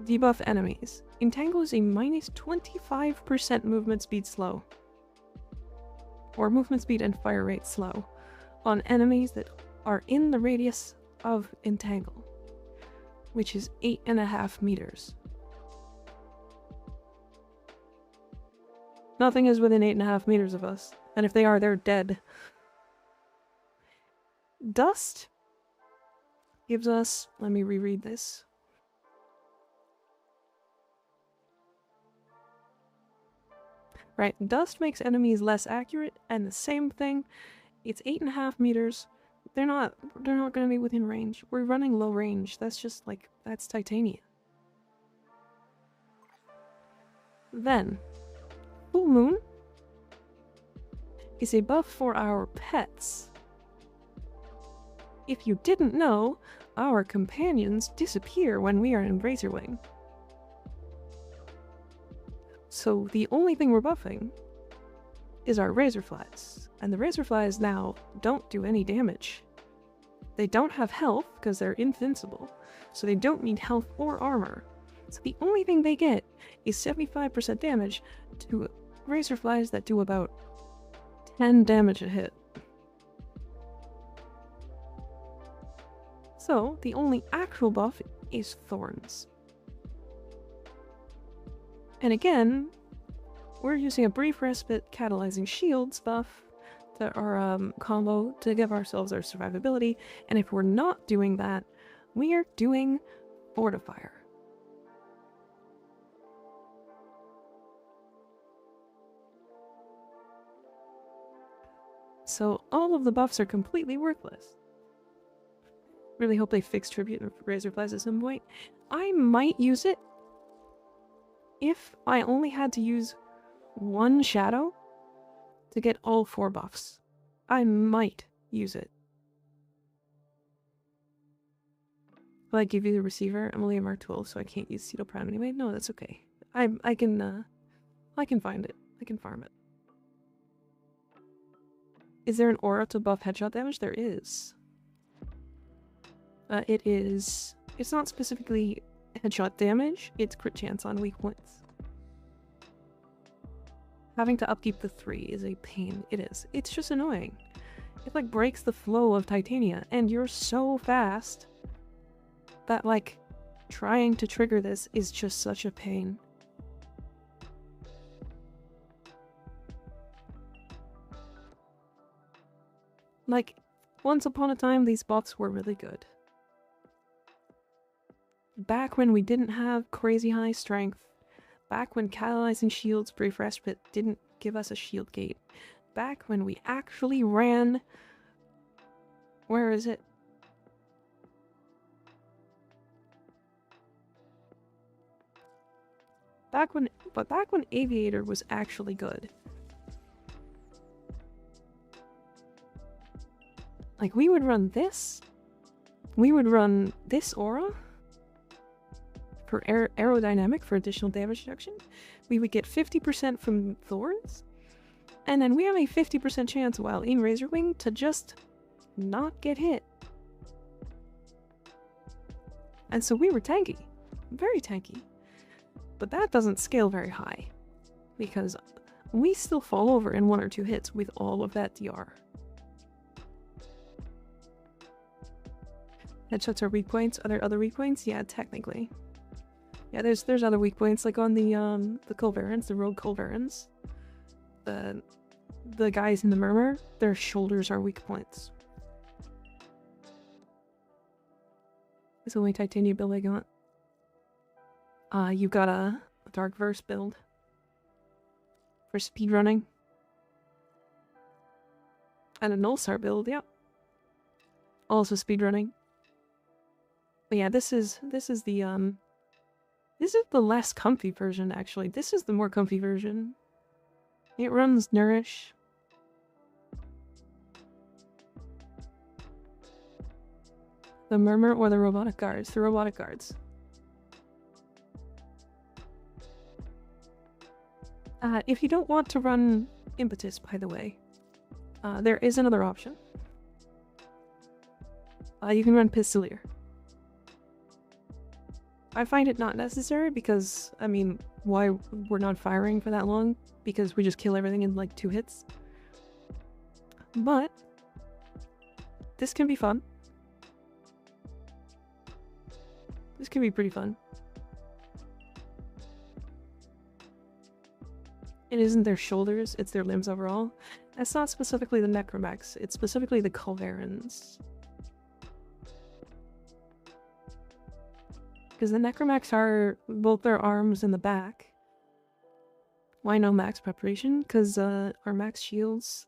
debuff enemies. Entangle is a minus 25% movement speed slow. Or movement speed and fire rate slow on enemies that are in the radius of Entangle, which is 8.5 meters. Nothing is within 8.5 meters of us, and if they are, they're dead. Dust gives us, let me reread this. Right, dust makes enemies less accurate, and the same thing, it's 8.5 meters. They're not gonna be within range. We're running low range. That's just like, that's Titania. Then, Full Moon is a buff for our pets. If you didn't know, our companions disappear when we are in Razorwing. So the only thing we're buffing is our Razorflies. And the Razorflies now don't do any damage. They don't have health because they're invincible, so they don't need health or armor. So the only thing they get is 75% damage to Razorflies that do about 10 damage a hit. So the only actual buff is Thorns. And again, we're using a Brief Respite Catalyzing Shields buff that are combo to give ourselves our survivability, and if we're not doing that, we are doing Fortifier. So all of the buffs are completely worthless. Really hope they fix Tribute and Razorflies at some point. I might use it if I only had to use one shadow to get all 4 buffs. I might use it. Will I give you the receiver? I'm only a Mark 12, so I can't use Cedo Prime anyway. No, that's okay. I can find it. I can farm it. Is there an aura to buff headshot damage? There is. It's not specifically headshot damage, it's crit chance on weak points. Having to upkeep the 3 is a pain. It is. It's just annoying. It like breaks the flow of Titania, and you're so fast that like trying to trigger this is just such a pain. Like, once upon a time these buffs were really good. Back when we didn't have crazy high strength, back when Catalyzing Shields Brief Respite didn't give us a shield gate, back when we actually ran... Where is it? Back when Aviator was actually good. Like, we would run this. We would run this aura for aerodynamic for additional damage reduction. We would get 50% from Thorns. And then we have a 50% chance while in Razorwing to just not get hit. And so we were tanky. Very tanky. But that doesn't scale very high. Because we still fall over in 1 or 2 hits with all of that DR. Headshots are weak points. Are there other weak points? Yeah, technically. Yeah, there's other weak points, like on the Culverins, the rogue Culverins. the guys in the murmur, their shoulders are weak points. It's the only titanium build I got. You got a dark verse build for speedrunning. And a nullstar build, yeah. Also speedrunning. But yeah, this is the less comfy version, actually. This is the more comfy version. It runs Nourish. The Murmur or the Robotic Guards? The Robotic Guards. If you don't want to run Impetus, by the way, there is another option. You can run Pistolier. I find it not necessary because, I mean, why we're not firing for that long? Because we just kill everything in like 2 hits. But this can be fun. This can be pretty fun. It isn't their shoulders, it's their limbs overall. That's not specifically the Necromax, it's specifically the Culverins. Because the Necromax are both their arms and the back. Why no max preparation? Because our max shields,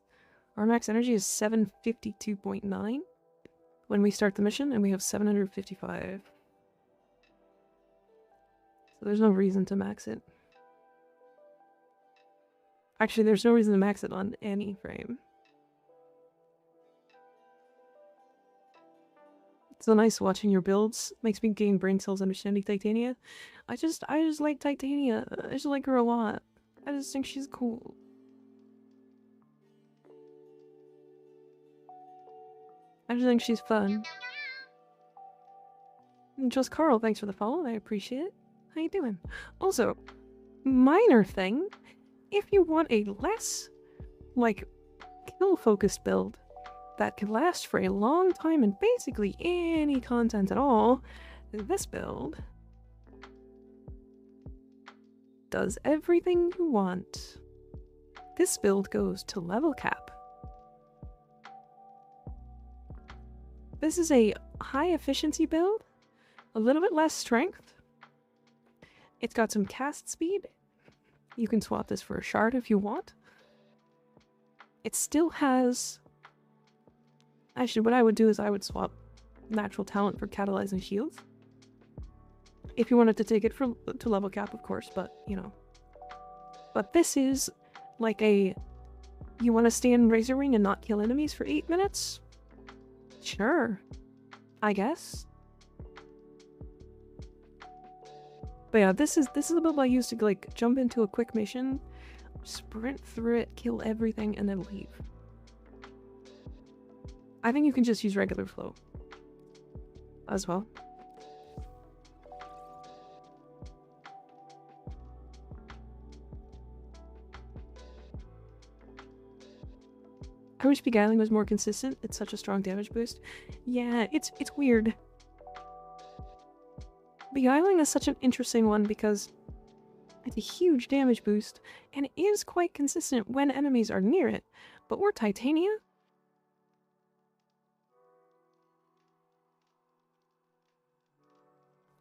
our max energy is 752.9 when we start the mission, and we have 755. So there's no reason to max it. Actually, there's no reason to max it on any frame. It's so nice watching your builds. Makes me gain brain cells understanding Titania. I just like Titania. I just like her a lot. I just think she's cool. I just think she's fun. And just Carl, thanks for the follow. I appreciate it. How you doing? Also, minor thing. If you want a less, like, kill-focused build that can last for a long time and basically any content at all, this build does everything you want. This build goes to level cap. This is a high efficiency build, a little bit less strength. It's got some cast speed. You can swap this for a shard if you want. It still has... Actually, what I would do is I would swap natural talent for catalyzing shields. If you wanted to take it to level cap, of course, but, you know. But this is like a... You want to stay in Razor Wing and not kill enemies for 8 minutes? Sure. I guess. But yeah, this is the build I use to like jump into a quick mission, sprint through it, kill everything, and then leave. I think you can just use regular flow as well. I wish Beguiling was more consistent. It's such a strong damage boost. Yeah, it's weird. Beguiling is such an interesting one because it's a huge damage boost, and it is quite consistent when enemies are near it. But we're Titania.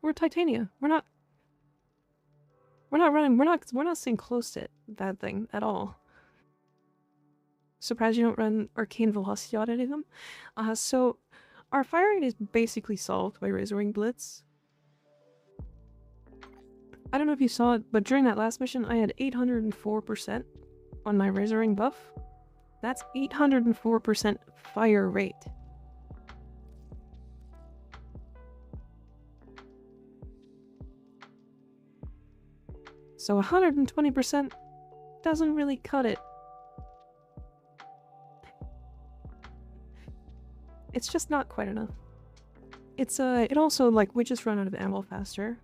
We're Titania. We're not running. We're not staying close to that thing at all. Surprised you don't run Arcane Velocity on any of them. So our fire rate is basically solved by Razor Wing Blitz. I don't know if you saw it, but during that last mission, I had 804% on my Razor Wing buff. That's 804% fire rate. So 120% doesn't really cut it. It's just not quite enough. It's it also, like, we just run out of ammo faster.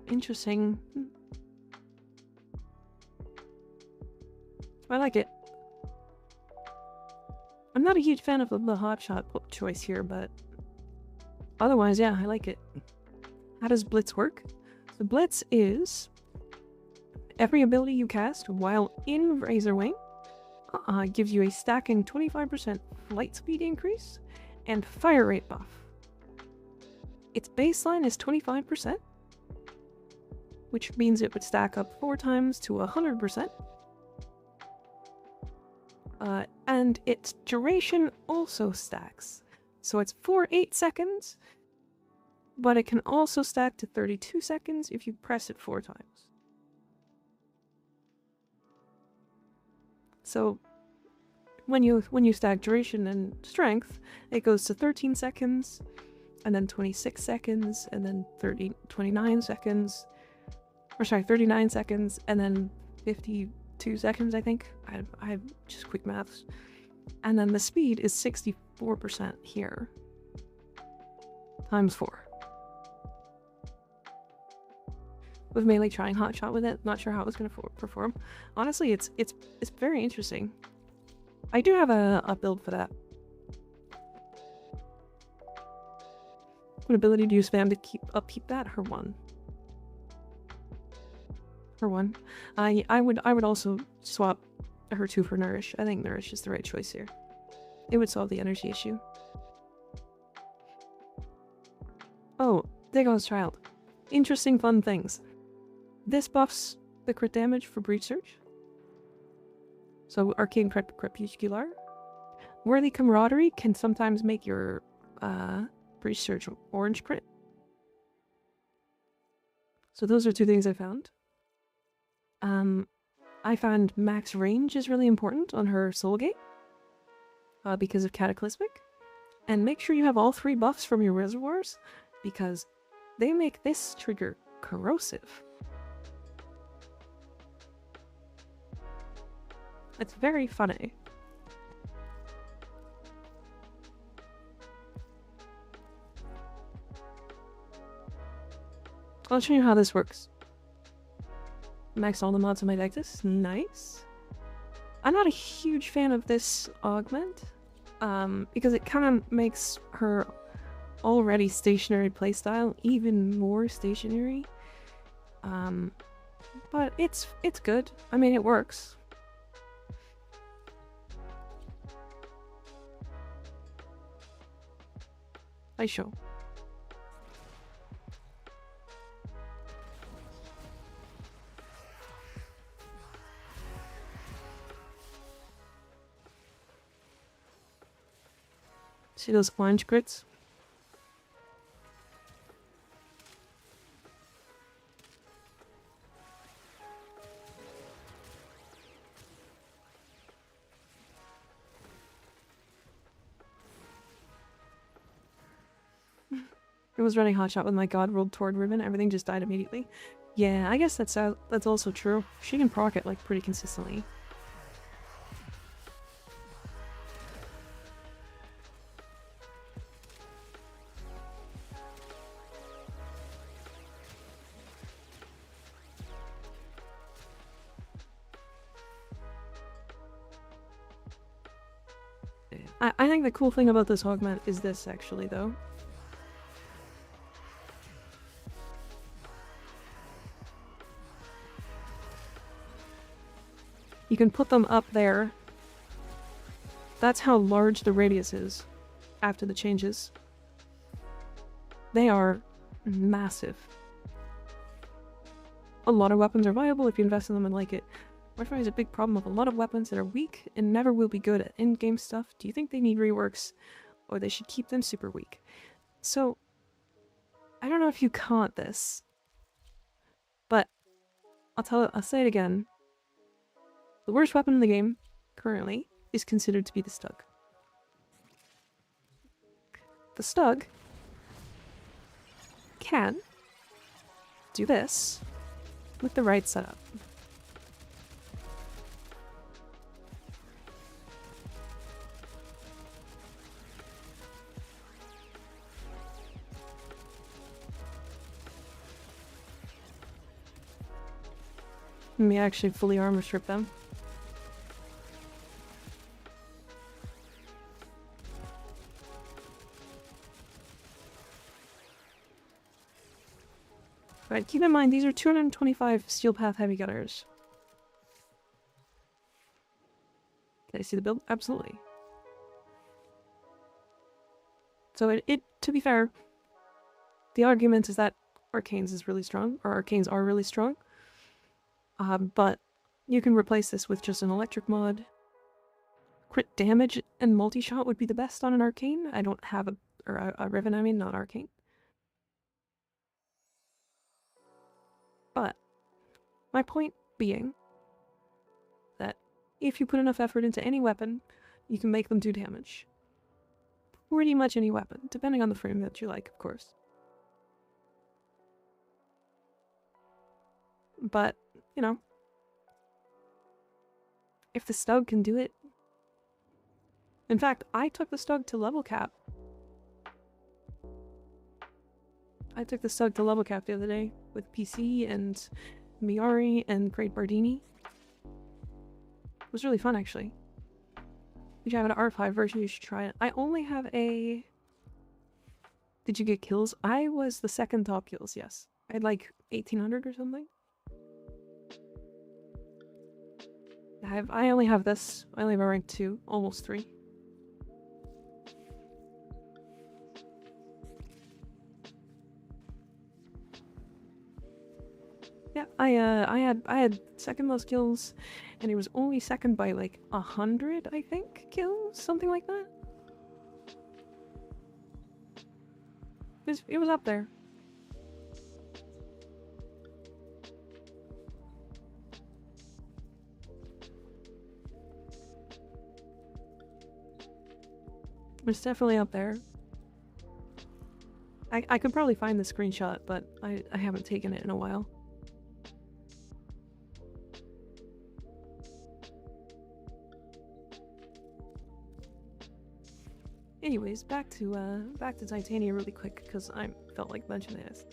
Interesting. I like it. I'm not a huge fan of the hotshot choice here, but otherwise, yeah, I like it. How does Blitz work? So Blitz is every ability you cast while in Razor Wing gives you a stacking 25% flight speed increase and fire rate buff. Its baseline is 25%, which means it would stack up 4 times to 100%. And its duration also stacks. So it's for 8 seconds, but it can also stack to 32 seconds if you press it 4 times. So when you stack duration and strength, it goes to 13 seconds, and then 26 seconds, and then 29 seconds, or sorry, 39 seconds, and then 52 seconds, I think. I just quick maths. And then the speed is 64% here. Times 4. With melee trying hotshot with it, not sure how it was going to perform. Honestly, it's very interesting. I do have a build for that. What ability do you spam to upkeep that? Her 1. Her 1. I would also swap her 2 for Nourish. I think Nourish is the right choice here. It would solve the energy issue. Oh, Dagon's Child. Interesting fun things. This buffs the crit damage for Breach Surge. So Arcane Crepuscular. Worthy Camaraderie can sometimes make your Breach Surge orange crit. So those are 2 things I found. I found max range is really important on her Soul Gate because of Cataclysmic. And make sure you have all 3 buffs from your reservoirs because they make this trigger corrosive. It's very funny. I'll show you how this works. Max all the mods on my Vectus. Nice. I'm not a huge fan of this augment, because it kind of makes her already stationary playstyle even more stationary. But it's good. I mean, it works. I show. See those flange crits? I was running hotshot with my god rolled toward Ribbon, everything just died immediately. Yeah, I guess that's also true. She can proc it like pretty consistently. I think the cool thing about this augment is this, actually, though. You can put them up there. That's how large the radius is after the changes. They are massive. A lot of weapons are viable if you invest in them and like it. Wi-Fi is a big problem with a lot of weapons that are weak and never will be good at in-game stuff. Do you think they need reworks, or they should keep them super weak? So, I don't know if you caught this, but I'll say it again. The worst weapon in the game, currently, is considered to be the Stug. The Stug can do this with the right setup. Let me actually fully armor strip them. Right, keep in mind these are 225 Steel Path Heavy Gunners. Can I see the build? Absolutely. So to be fair, the argument is that Arcanes is really strong, or Arcanes are really strong. But you can replace this with just an electric mod. Crit damage and multi-shot would be the best on an Arcane. I don't have a Riven, I mean, not Arcane. But my point being that if you put enough effort into any weapon, you can make them do damage. Pretty much any weapon, depending on the frame that you like, of course. But, you know, if the Stug can do it... In fact, I took the Stug to level cap. I took the Stug to level cap the other day with PC and Miari and Great Bardini. It was really fun, actually. If you have an R5 version, you should try it. I only have a... Did you get kills? I was the second top kills, yes. I had like 1800 or something. I only have this. I only have a rank 2, almost 3. Yeah, I had second most kills, and it was only second by like 100, I think, kills, something like that. It was up there. It's definitely up there. I could probably find the screenshot, but I haven't taken it in a while. Anyways, back to Titania really quick, because I felt like mentioning this.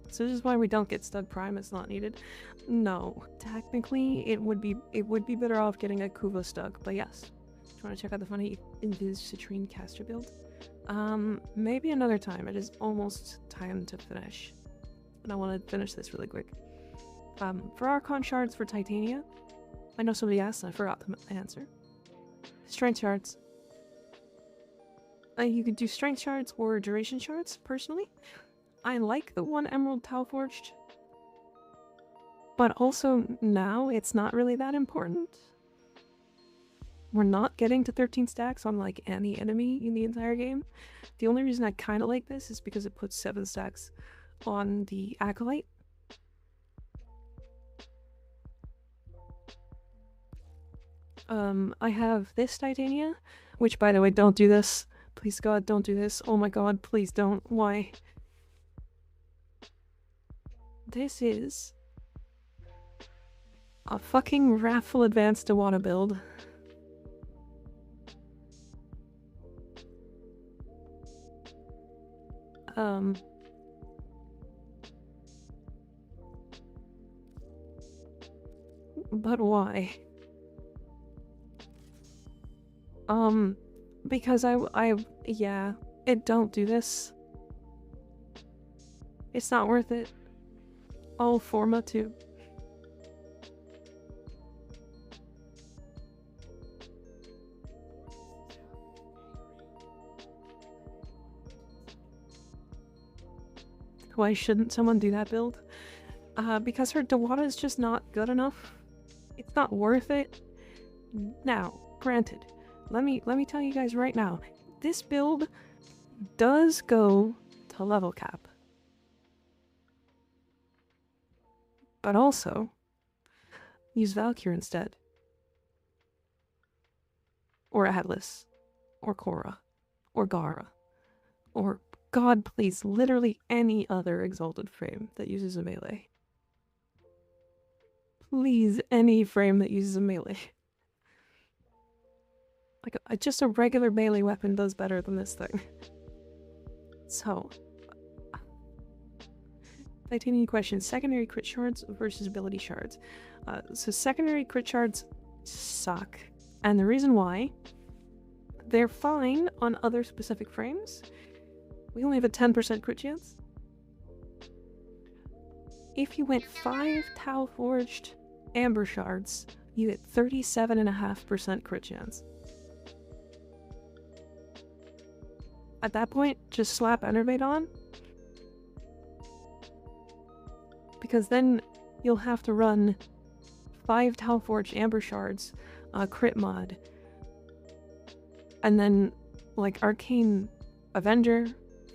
So this is why we don't get Stug Prime, it's not needed. No, technically it would be better off getting a Kuva Stug, but yes. Do you want to check out the funny Invis Citrine caster build? Maybe another time. It is almost time to finish. And I want to finish this really quick. For Archon shards for Titania, I know somebody asked and I forgot to answer. Strength shards. You could do strength shards or duration shards, personally. I like the one Emerald Tau Forged. But also, now it's not really that important. We're not getting to 13 stacks on like any enemy in the entire game. The only reason I kind of like this is because it puts 7 stacks on the Acolyte. I have this Titania, which, by the way, don't do this. Please God, don't do this. Oh my God, please don't. Why? This is a fucking Raffle Advanced Iwata build. But why? Because yeah, don't do this. It's not worth it. Oh, Forma too. Why shouldn't someone do that build? Because her Dewata is just not good enough. It's not worth it. Now, granted, let me tell you guys right now, this build does go to level cap. But also, use Valkyr instead. Or Atlas. Or Korra. Or Gara. Or, God please, literally any other Exalted frame that uses a melee. Please, any frame that uses a melee. Like, just a regular melee weapon does better than this thing. So, Titanium question, secondary crit shards versus ability shards. So secondary crit shards suck. And the reason why, they're fine on other specific frames. We only have a 10% crit chance. if you went 5 Tau Forged Amber Shards, you get 37.5% crit chance. At that point, just slap Enervate on. Because then you'll have to run 5 Tau Forged Amber Shards, crit mod. And then, like, Arcane Avenger,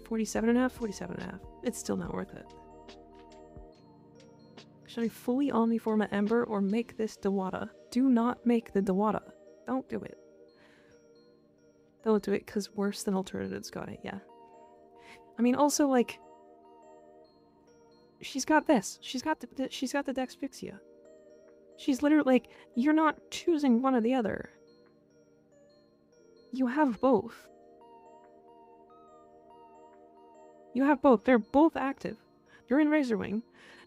47.5, 47.5. It's still not worth it. Should I fully Omniform Ember or make this Dewata? Do not make the Dewata. Don't do it. Don't do it, because worse than alternatives got it, yeah. I mean, also, like, she's got this. She's got the Dexfixia. She's literally, like, you're not choosing one or the other. You have both. You have both. They're both active. You're in Razorwing.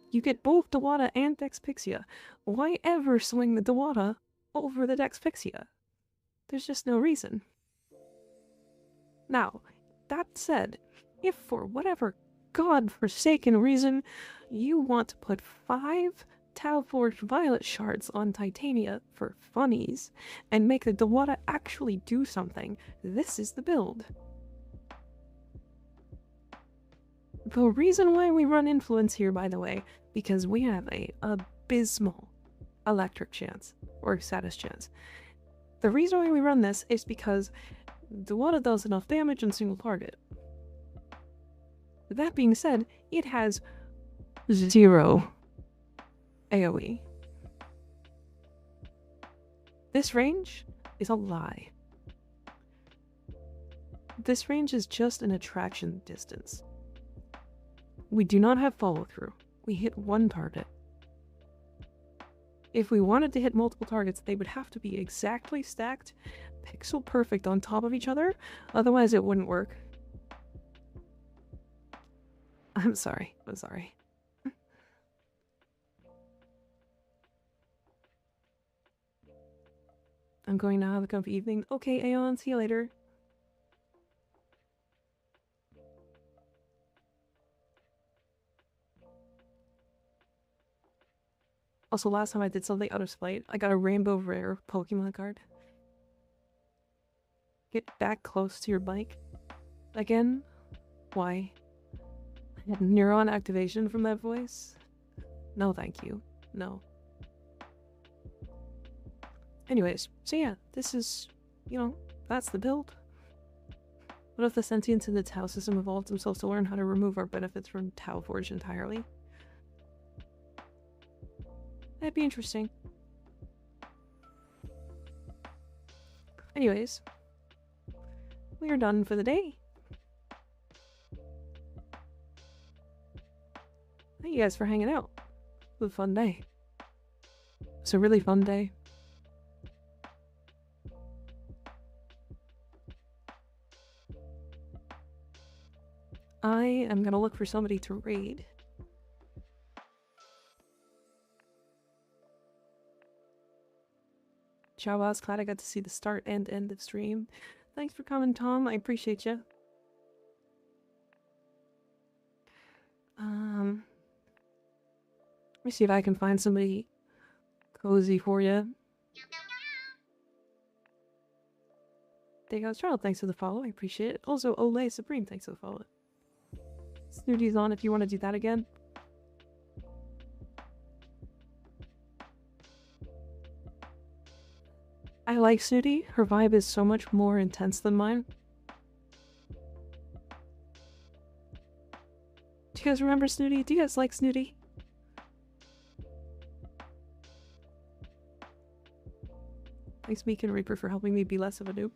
You get both Dewata and Dexfixia. Why ever swing the Dewata over the Dexfixia? There's just no reason. Now, that said, if for whatever god-forsaken reason you want to put 5 Tau Forged Violet Shards on Titania for funnies and make the Dewata actually do something, this is the build. The reason why we run Influence here, by the way, because we have a abysmal electric chance, or status chance. The reason why we run this is because Dewata does enough damage on single target. That being said, it has 0 AoE. This range is a lie. This range is just an attraction distance. We do not have follow-through. We hit one target. If we wanted to hit multiple targets, they would have to be exactly stacked, pixel perfect on top of each other, otherwise it wouldn't work. I'm sorry. I'm sorry. I'm going now. Have a comfy evening. Okay, Aeon, see you later. Also, last time I did something out of spite, I got a rainbow rare Pokemon card. Get back close to your bike. Again? Why? I had neuron activation from that voice? No, thank you. No. Anyways, so yeah, this is, you know, that's the build. What if the sentients in the Tau system evolved themselves to learn how to remove our benefits from Tau Forge entirely? That'd be interesting. Anyways, we are done for the day. Thank you guys for hanging out. It was a fun day. It's a really fun day. I am gonna look for somebody to raid. Ciao, I was glad I got to see the start and end of stream. Thanks for coming, Tom. I appreciate you. Let me see if I can find somebody cozy for you. There goes Charles. Thanks for the follow. I appreciate it. Also, Olay Supreme. Thanks for the follow. Snooty's on if you want to do that again. I like Snooty. Her vibe is so much more intense than mine. Do you guys remember Snooty? Do you guys like Snooty? Thanks, Meek and Reaper, for helping me be less of a noob.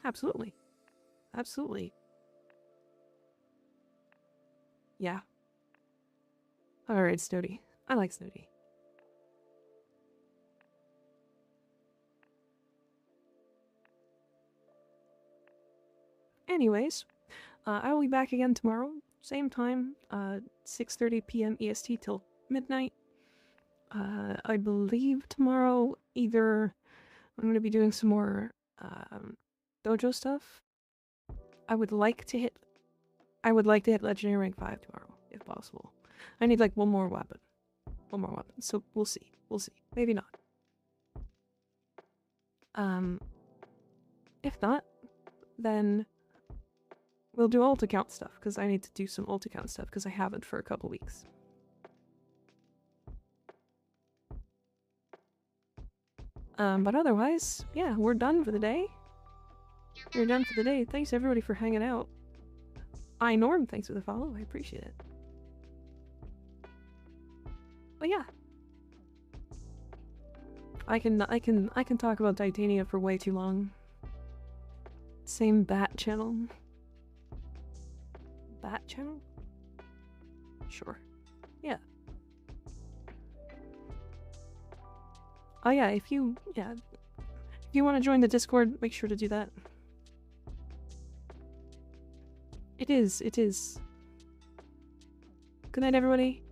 Absolutely. Absolutely. Yeah. Alright, Snooty. I like Snooty. Anyways, I will be back again tomorrow. Same time, 6:30 p.m. EST till midnight. I believe tomorrow either I'm going to be doing some more dojo stuff. I would like to hit legendary rank 5 tomorrow, if possible. I need like one more weapon. one more weapon. So we'll see. We'll see. Maybe not. If not, then we'll do alt account stuff, because I need to do some alt account stuff, because I haven't for a couple weeks. But otherwise, yeah, we're done for the day. We're done for the day. Thanks everybody for hanging out. Norm, thanks for the follow. I appreciate it. But yeah. I can talk about Titania for way too long. Same bat channel. Bat channel? Sure. Yeah. Oh yeah, if you want to join the Discord, make sure to do that. It is. Good night, everybody.